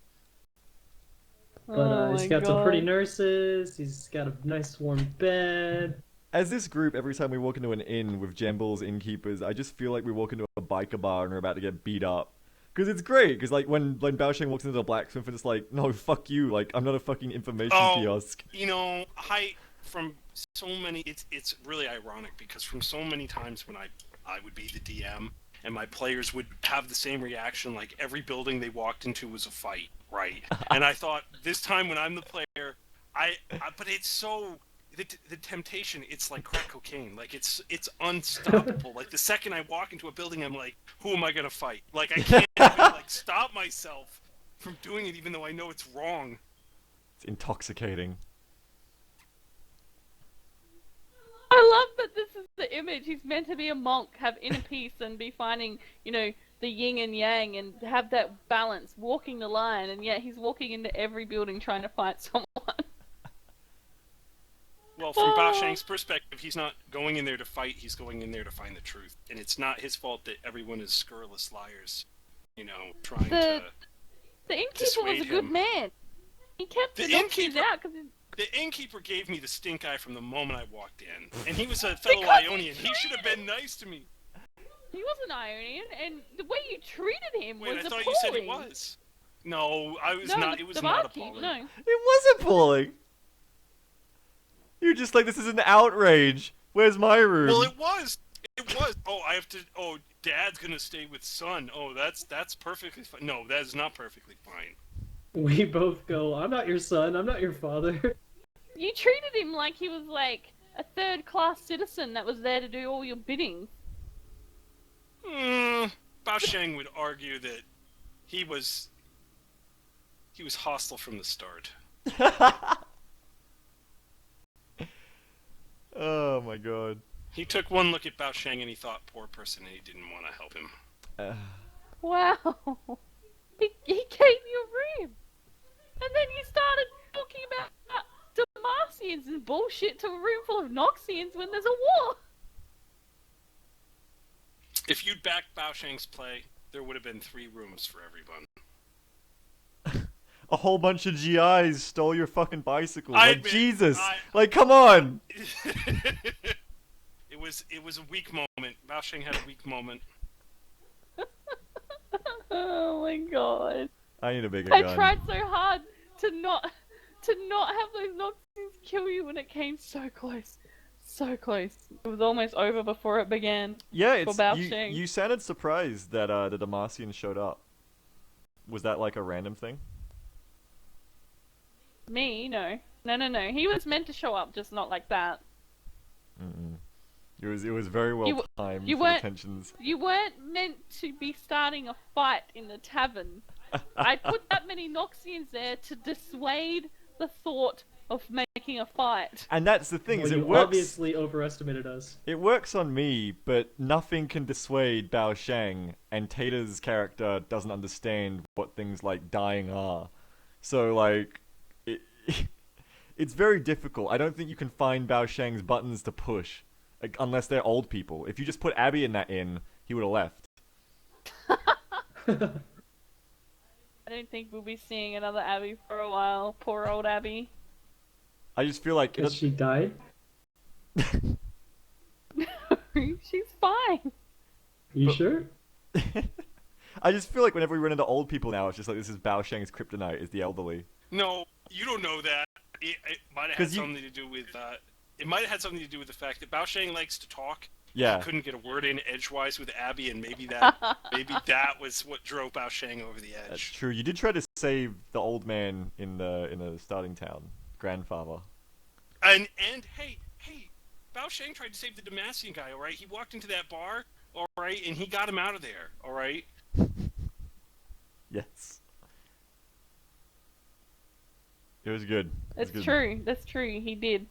But Oh he's my got some pretty God. nurses. He's got a nice warm bed. As this group, every time we walk into an inn with Jemble's innkeepers, I just feel like we walk into a biker bar and we're about to get beat up. Because it's great, because like when Baosheng walks into the blacksmith and it's like, no, fuck you, like I'm not a fucking information kiosk. You know, from so many, it's really ironic because from so many times when I would be the DM and my players would have the same reaction, like every building they walked into was a fight, right? And I thought this time when I'm the player, but it's so. The temptation, it's like crack cocaine. Like it's unstoppable. Like the second I walk into a building, I'm like, who am I gonna fight? Like I can't even like stop myself from doing it, even though I know it's wrong. It's intoxicating. I love that this is the image. He's meant to be a monk, have inner peace, and be finding, the yin and yang, and have that balance, walking the line, and yet he's walking into every building trying to fight someone. Well, from Baosheng's perspective, he's not going in there to fight, he's going in there to find the truth. And it's not his fault that everyone is scurrilous liars, trying to The innkeeper was dissuade a good him. man. He kept the Nazis out because The innkeeper gave me the stink eye from the moment I walked in. And he was a fellow Because he Ionian. He should have been nice to me. he was an Ionian, and the way you treated him Wait, was I thought appalling. you said he was. No, I was not. It was the not barkeep, appalling. No. It was appalling! You're just like, this is an outrage. Where's my room? Well, it was. It was. Oh, I have to. Oh, Dad's gonna stay with son. Oh, that's perfectly fine. No, that is not perfectly fine. We both go, I'm not your son, I'm not your father. You treated him like he was like a third-class citizen that was there to do all your bidding. Baosheng would argue that he was hostile from the start. Oh my god. He took one look at Baosheng and he thought, poor person, and he didn't want to help him. Wow. He gave you a room. And then you started talking about Damascians and bullshit to a room full of Noxians when there's a war. If you'd backed Baosheng's play, there would have been 3 rooms for everyone. A whole bunch of GIs stole your fucking bicycle. I Like, admit, Jesus! Like, come on! It was a weak moment. Baosheng had a weak moment. Oh my god. I need a bigger I gun. tried so hard to not have those Noxians kill you when it came so close. So close. It was almost over before it began. Yeah, for it's Baosheng. you sounded surprised that the Damascians showed up. Was that like a random thing? Me? No. No. He was meant to show up, just not like that. Mm-mm. It was very well timed you for the weren't- tensions. You weren't meant to be starting a fight in the tavern. I put that many Noxians there to dissuade the thought of making a fight. And that's the thing, Well, is it you works. obviously overestimated us. It works on me, but nothing can dissuade Baosheng, and Tater's character doesn't understand what things like dying are. So, like, it's very difficult. I don't think you can find Baosheng's buttons to push, like, unless they're old people. If you just put Abby in that inn, he would have left. I don't think we'll be seeing another Abby for a while. Poor old Abby. I just feel like... Because she died? She's fine. You But- sure? I just feel like whenever we run into old people now, it's just like, this is Baosheng's kryptonite, is the elderly. No, you don't know that. It might have had something to do with it might have had something to do with the fact that Baosheng likes to talk. Yeah. He couldn't get a word in edgewise with Abby, and maybe that was what drove Baosheng over the That's edge. true. You did try to save the old man in the starting town, grandfather. And hey, Baosheng tried to save the Damascene guy. All right, he walked into that bar. All right, and he got him out of there. All right. Yes. It was good. It was That's good. true. That's true. He did.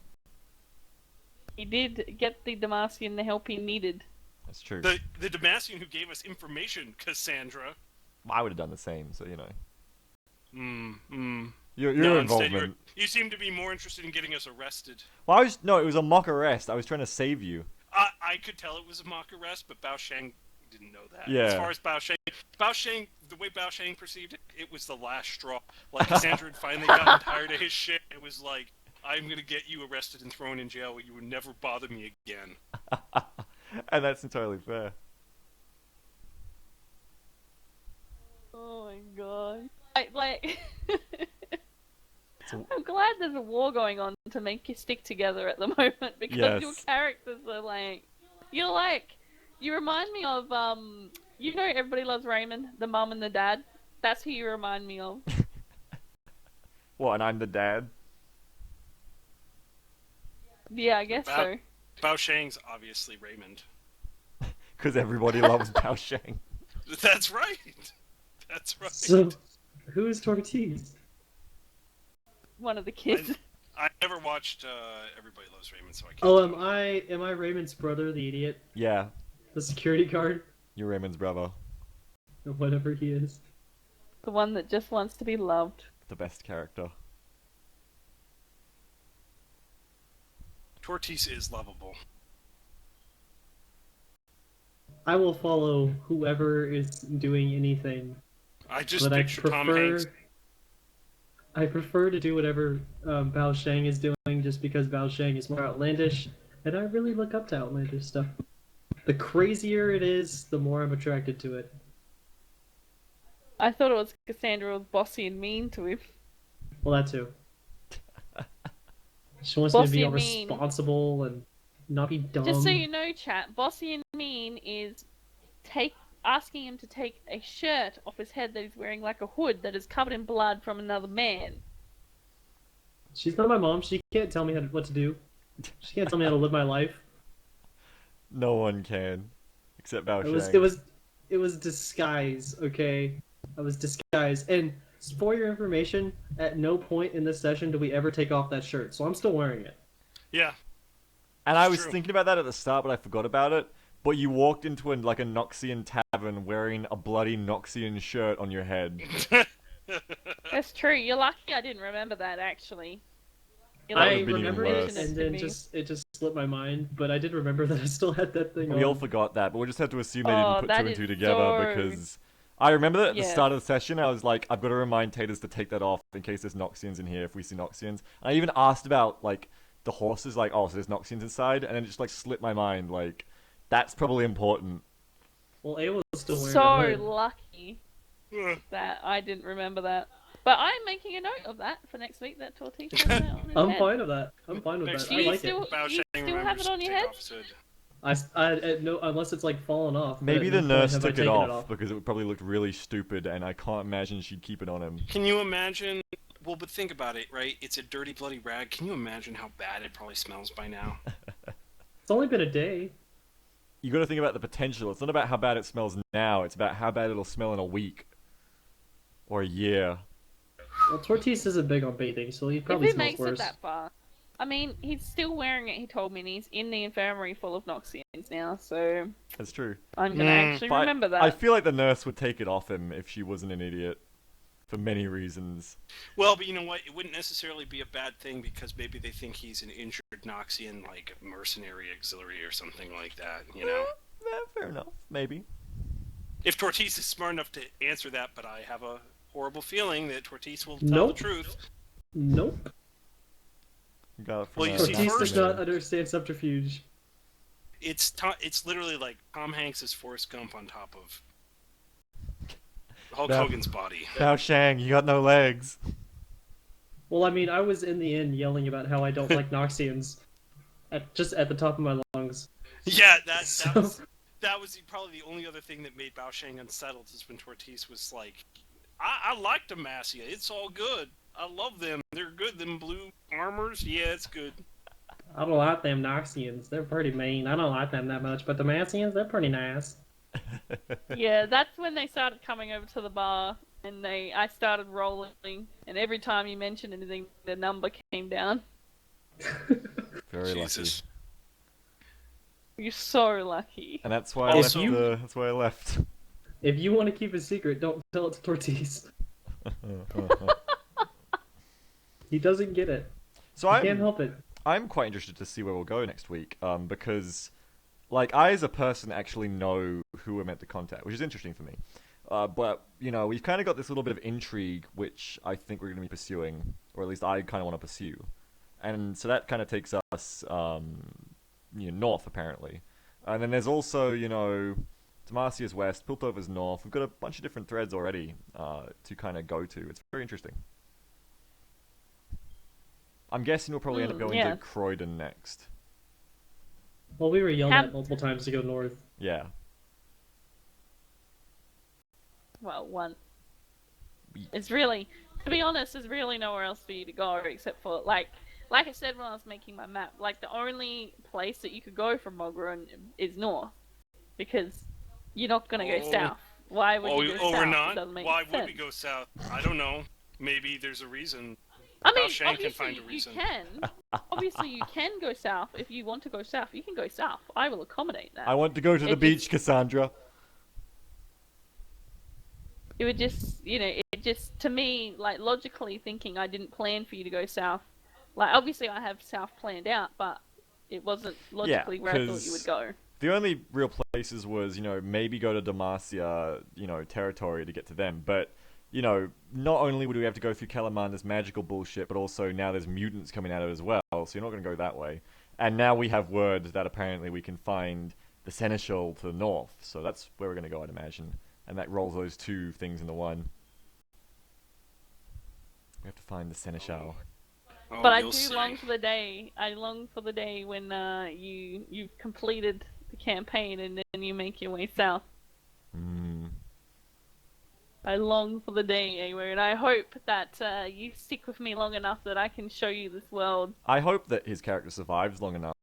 He did get the Demacian the help he needed. That's true. The Demacian who gave us information, Cassandra. I would have done the same, so you know. Your No, involvement. instead you seem to be more interested in getting us arrested. Well, no, it was a mock arrest. I was trying to save you. I could tell it was a mock arrest, but Bao Sheng didn't know that. Yeah. As far as Bao Sheng, the way Bao Sheng perceived it, it was the last straw. Like, Cassandra had finally gotten tired of his shit. It was like, I'm gonna get you arrested and thrown in jail, but you would never bother me again. And that's entirely fair. Oh my god. Like So- I'm glad there's a war going on to make you stick together at the moment because Yes. your characters are like you remind me of you know Everybody Loves Raymond, the mum and the dad. That's who you remind me of. What, and I'm the dad? Yeah, I guess so. Bao Sheng's obviously Raymond. Because everybody loves Bao Sheng. That's right. That's right. So, who is Tortise? One of the kids. I never watched Everybody Loves Raymond, so I can't. Oh, tell you. am I Raymond's brother, the idiot, Yeah, the security guard, you're Raymond's brother. or whatever he is? The one that just wants to be loved. The best character. Tortise is lovable. I will follow whoever is doing anything, I just but I picture Tom Hanks. prefer to do whatever Bao Sheng is doing, just because Bao Sheng is more outlandish, and I really look up to outlandish stuff. The crazier it is, the more I'm attracted to it. I thought it was Cassandra was bossy and mean to him. Well, that too. She wants me to be Bossy all and mean. responsible and not be dumb. Just so you know, chat, bossy and mean is asking him to take a shirt off his head that he's wearing like a hood that is covered in blood from another man. She's not my mom. She can't tell me what to do. She can't tell me how to live my life. No one can. Except Bao Sheng. It was disguise, okay? I was disguised. And for your information, at no point in this session do we ever take off that shirt, so I'm still wearing it. Yeah. And I was True. thinking about that at the start, but I forgot about it. But you walked into a Noxian tavern wearing a bloody Noxian shirt on your head. That's true. You're lucky I didn't remember that actually. You're That I would've been even remembered it, worse. and then it just slipped my mind, but I did remember that I still had that thing We all on. forgot that, but we'll just have to assume they Oh, didn't put that two and is two together so- because I remember that at the Yeah. start of the session, I was like, I've got to remind Taters to take that off in case there's Noxians in here if we see Noxians. I even asked about like the horses, like, oh, so there's Noxians inside, and then it just like slipped my mind, like, that's probably important. Well, Ayla was still wearing So a hood. lucky that I didn't remember that. But I'm making a note of that for next week. That Tortise has that on his I'm head. fine with that. I'm fine with Next that. Do I you like still, it. Bao do you Sheng still have remembers it on to your take head? off his hood. No, unless it's like fallen off. but Maybe at the no point nurse have I took it taken off because it would probably look really stupid, and I can't imagine she'd keep it on him. Can you imagine? Well, but think about it, right? It's a dirty, bloody rag. Can you imagine how bad it probably smells by now? It's only been a day. You got to think about the potential. It's not about how bad it smells now. It's about how bad it'll smell in a week or a year. Well, Tortise isn't big on bathing, so he If probably it smells makes worse. it that far. I mean, he's still wearing it, he told me, and he's in the infirmary full of Noxians now, so That's true. I'm gonna actually But remember that. I feel like the nurse would take it off him if she wasn't an idiot, for many reasons. Well, but you know what? It wouldn't necessarily be a bad thing because maybe they think he's an injured Noxian, like mercenary auxiliary or something like that, you know? Fair enough. Maybe. If Tortise is smart enough to answer that, but I have a horrible feeling that Tortise will tell Nope. the truth. Nope. Got it from Well, you a see, Tortise Noxian does first- not man. understand subterfuge. It's literally like Tom Hanks' Forrest Gump on top of Hulk Now- Hogan's body. Bao Shang, you got no legs. Well, I mean, I was in the inn yelling about how I don't like Noxians, just at the top of my lungs. Yeah, that So- was probably the only other thing that made Bao Sheng unsettled is when Tortise was like, I like Demacia. It's all good. I love them. They're good. Them blue armors. Yeah, it's good. I don't like them Noxians. They're pretty mean. I don't like them that much, but the Massians, they're pretty nice. Yeah, that's when they started coming over to the bar, and I started rolling, and every time you mentioned anything, the number came down. Very Jesus. You're so lucky. And that's why Also- that's why I left. If you want to keep a secret, don't tell it to Tortis. He doesn't get it. So He can't help it. I'm quite interested to see where we'll go next week, because, like, I as a person actually know who we're meant to contact, which is interesting for me. But, you know, we've kind of got this little bit of intrigue, which I think we're going to be pursuing, or at least I kind of want to pursue. And so that kind of takes us, north, apparently. And then there's also, Demacia's west, Piltover's north. We've got a bunch of different threads already to kind of go to. It's very interesting. I'm guessing we'll probably end up going to Croydon next. Well, we were yelled at multiple times to go north. Yeah. Well, one. It's really, to be honest, there's really nowhere else for you to go except for, like I said when I was making my map, like, the only place that you could go from Mogren is north. Because you're not going to go south. Why would you go south? We're not? It doesn't make Why sense. would we go south? I don't know. Maybe there's a reason. I mean, Shane can obviously find a reason. you can. Obviously you can go south. If you want to go south, you can go south. I will accommodate that. I want to go to the beach, Cassandra. It would just, it just, to me, like, logically thinking, I didn't plan for you to go south. Like, obviously I have south planned out, but it wasn't logically where I thought you would go. The only real places was, maybe go to Demacia, territory to get to them. But, not only would we have to go through Kalamanda's magical bullshit, but also now there's mutants coming out of it as well, so you're not going to go that way. And now we have word that apparently we can find the Seneschal to the north, so that's where we're going to go, I'd imagine. And that rolls those two things into one. We have to find the Seneschal. Oh, But I you'll do see. long for the day. I long for the day when you've completed the campaign and then you make your way south. I long for the day, anyway, and I hope that you stick with me long enough that I can show you this world. I hope that his character survives long enough.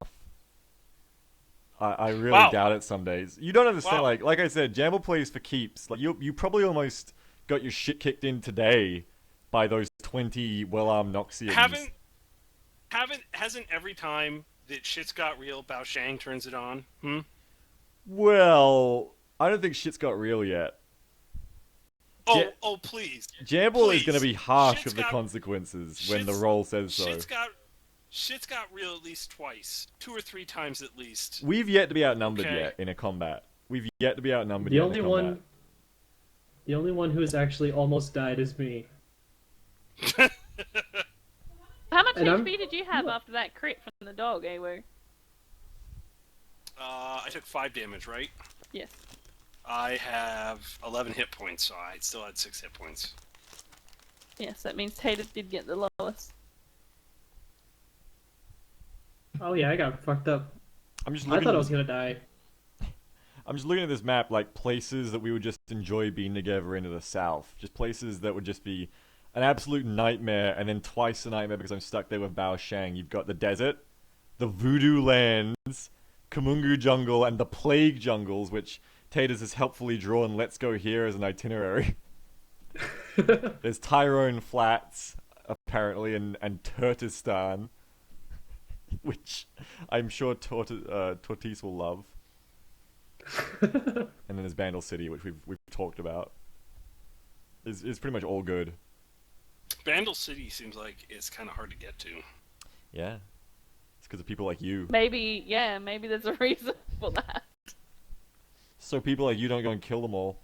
I really Wow. doubt it some days. You don't understand, Wow. like I said, Jamble plays for keeps. Like you probably almost got your shit kicked in today by those 20 well-armed Noxians. Hasn't every time that shit's got real, Bao Shang turns it on? Well, I don't think shit's got real yet. Please. Jamble is Please. going to be harsh Shit's with the got- consequences when the shit's- role says so. Shit's got real at least twice. 2 or 3 times at least. We've yet to be outnumbered Okay. yet in a combat. We've yet to be outnumbered The yet only in a combat. one, the only one who has actually almost died is me. How much And HP did you have after that crit from the dog, Awu? I took 5 damage, right? Yes. I have 11 hit points, so I still had 6 hit points. Yes, that means Tater did get the lowest. Oh yeah, I got fucked up. I'm just I looking thought I was gonna die. I'm just looking at this map, like places that we would just enjoy being together into the south. Just places that would just be an absolute nightmare, and then twice a nightmare because I'm stuck there with Bao Shang. You've got the desert, the Voodoo Lands, Kamungu Jungle, and the Plague Jungles, which Taters has helpfully drawn Let's Go Here as an itinerary. There's Tyrone Flats, apparently, and Turtistan, which I'm sure Tortis will love. And then there's Bandle City, which we've talked about. Is pretty much all good. Bandle City seems like it's kind of hard to get to. Yeah. It's because of people like you. Maybe there's a reason for that. So people like you don't go and kill them all.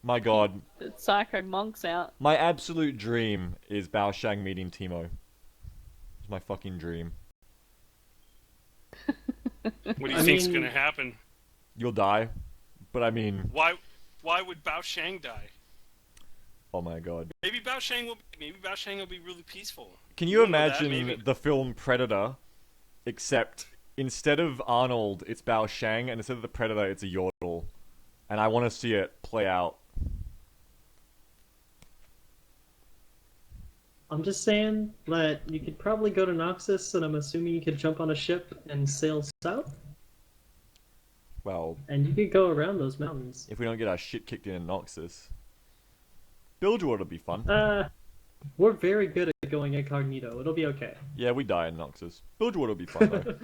My god. The psycho monks out. My absolute dream is Bao Shang meeting Timo. It's my fucking dream. What do you I think's mean- gonna happen? You'll die. But I mean, Why would Bao Shang die? oh my god. Maybe Bao Shang will be really peaceful. Can you don't know that, imagine maybe. the film Predator, except instead of Arnold, it's Bao Shang, and instead of the Predator, it's a Yordle. And I want to see it play out. I'm just saying that you could probably go to Noxus, and I'm assuming you could jump on a ship and sail south, Well, and you could go around those mountains. if we don't get our shit kicked in Noxus. Bilgewater will be fun. We're very good at going incognito. It'll be okay. Yeah, we die in Noxus. Bilgewater will be fun though.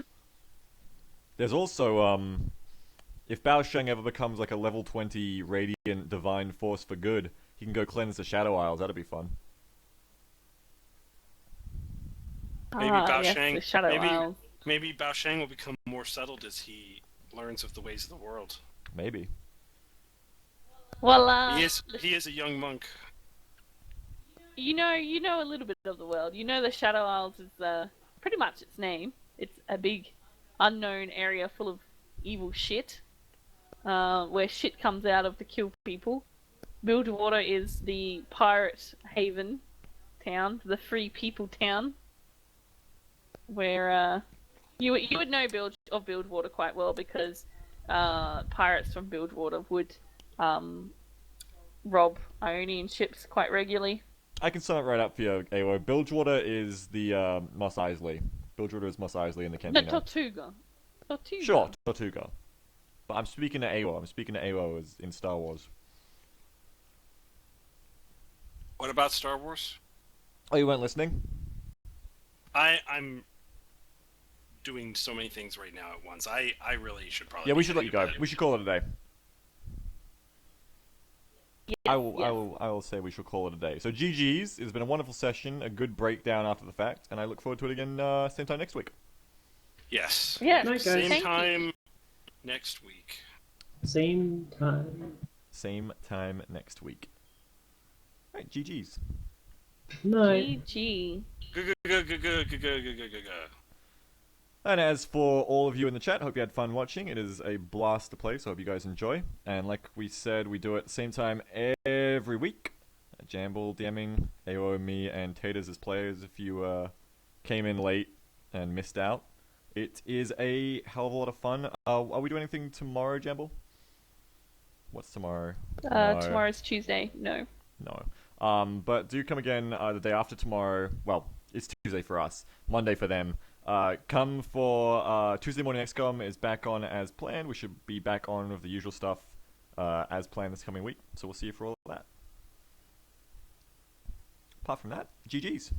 There's also, if Bao Sheng ever becomes like a level 20 radiant divine force for good, he can go cleanse the Shadow Isles. That'd be fun. Maybe Bao Yes, Sheng. the Shadow Maybe Isles. maybe Bao Sheng will become more settled as he learns of the ways of the world. Maybe. Well, He is a young monk. you know a little bit of the world. You know the Shadow Isles is pretty much its name. It's a big, unknown area full of evil shit, where shit comes out of to kill people. Bilgewater is the pirate haven town, the free people town, where you would know Bilgewater quite well because pirates from Bilgewater would rob Ionian ships quite regularly. I can sum it right up for you, Awo. Bilgewater is the Mos Eisley. Bilgewater is Mos Eisley in the No, Cantina. Tortuga. Tortuga. Sure, Tortuga. But I'm speaking to Awo. I'm speaking to Awo as in Star Wars. What about Star Wars? Oh, you weren't listening? I'm doing so many things right now at once. I really should probably. Yeah, we be should let heading you to go. bed. We should call it a day. Yes, I will. yes. I will say we should call it a day. So GG's. It's been a wonderful session. A good breakdown after the fact, and I look forward to it again same time next week. Yes. Yeah, Night, guys. Same thank you. time next week. Same time. Same time next week. All right, GG's. Night. GG. And as for all of you in the chat, hope you had fun watching. It is a blast to play, so I hope you guys enjoy. And like we said, we do it same time every week. Jamble, DMing, AO, me, and Taters as players if you came in late and missed out. It is a hell of a lot of fun. Are we doing anything tomorrow, Jamble? What's tomorrow? No. Tomorrow's Tuesday. No. No. But do come again the day after tomorrow. Well, it's Tuesday for us. Monday for them. Come for Tuesday morning XCOM is back on as planned. We should be back on with the usual stuff as planned this coming week. So we'll see you for all of that. Apart from that, GG's.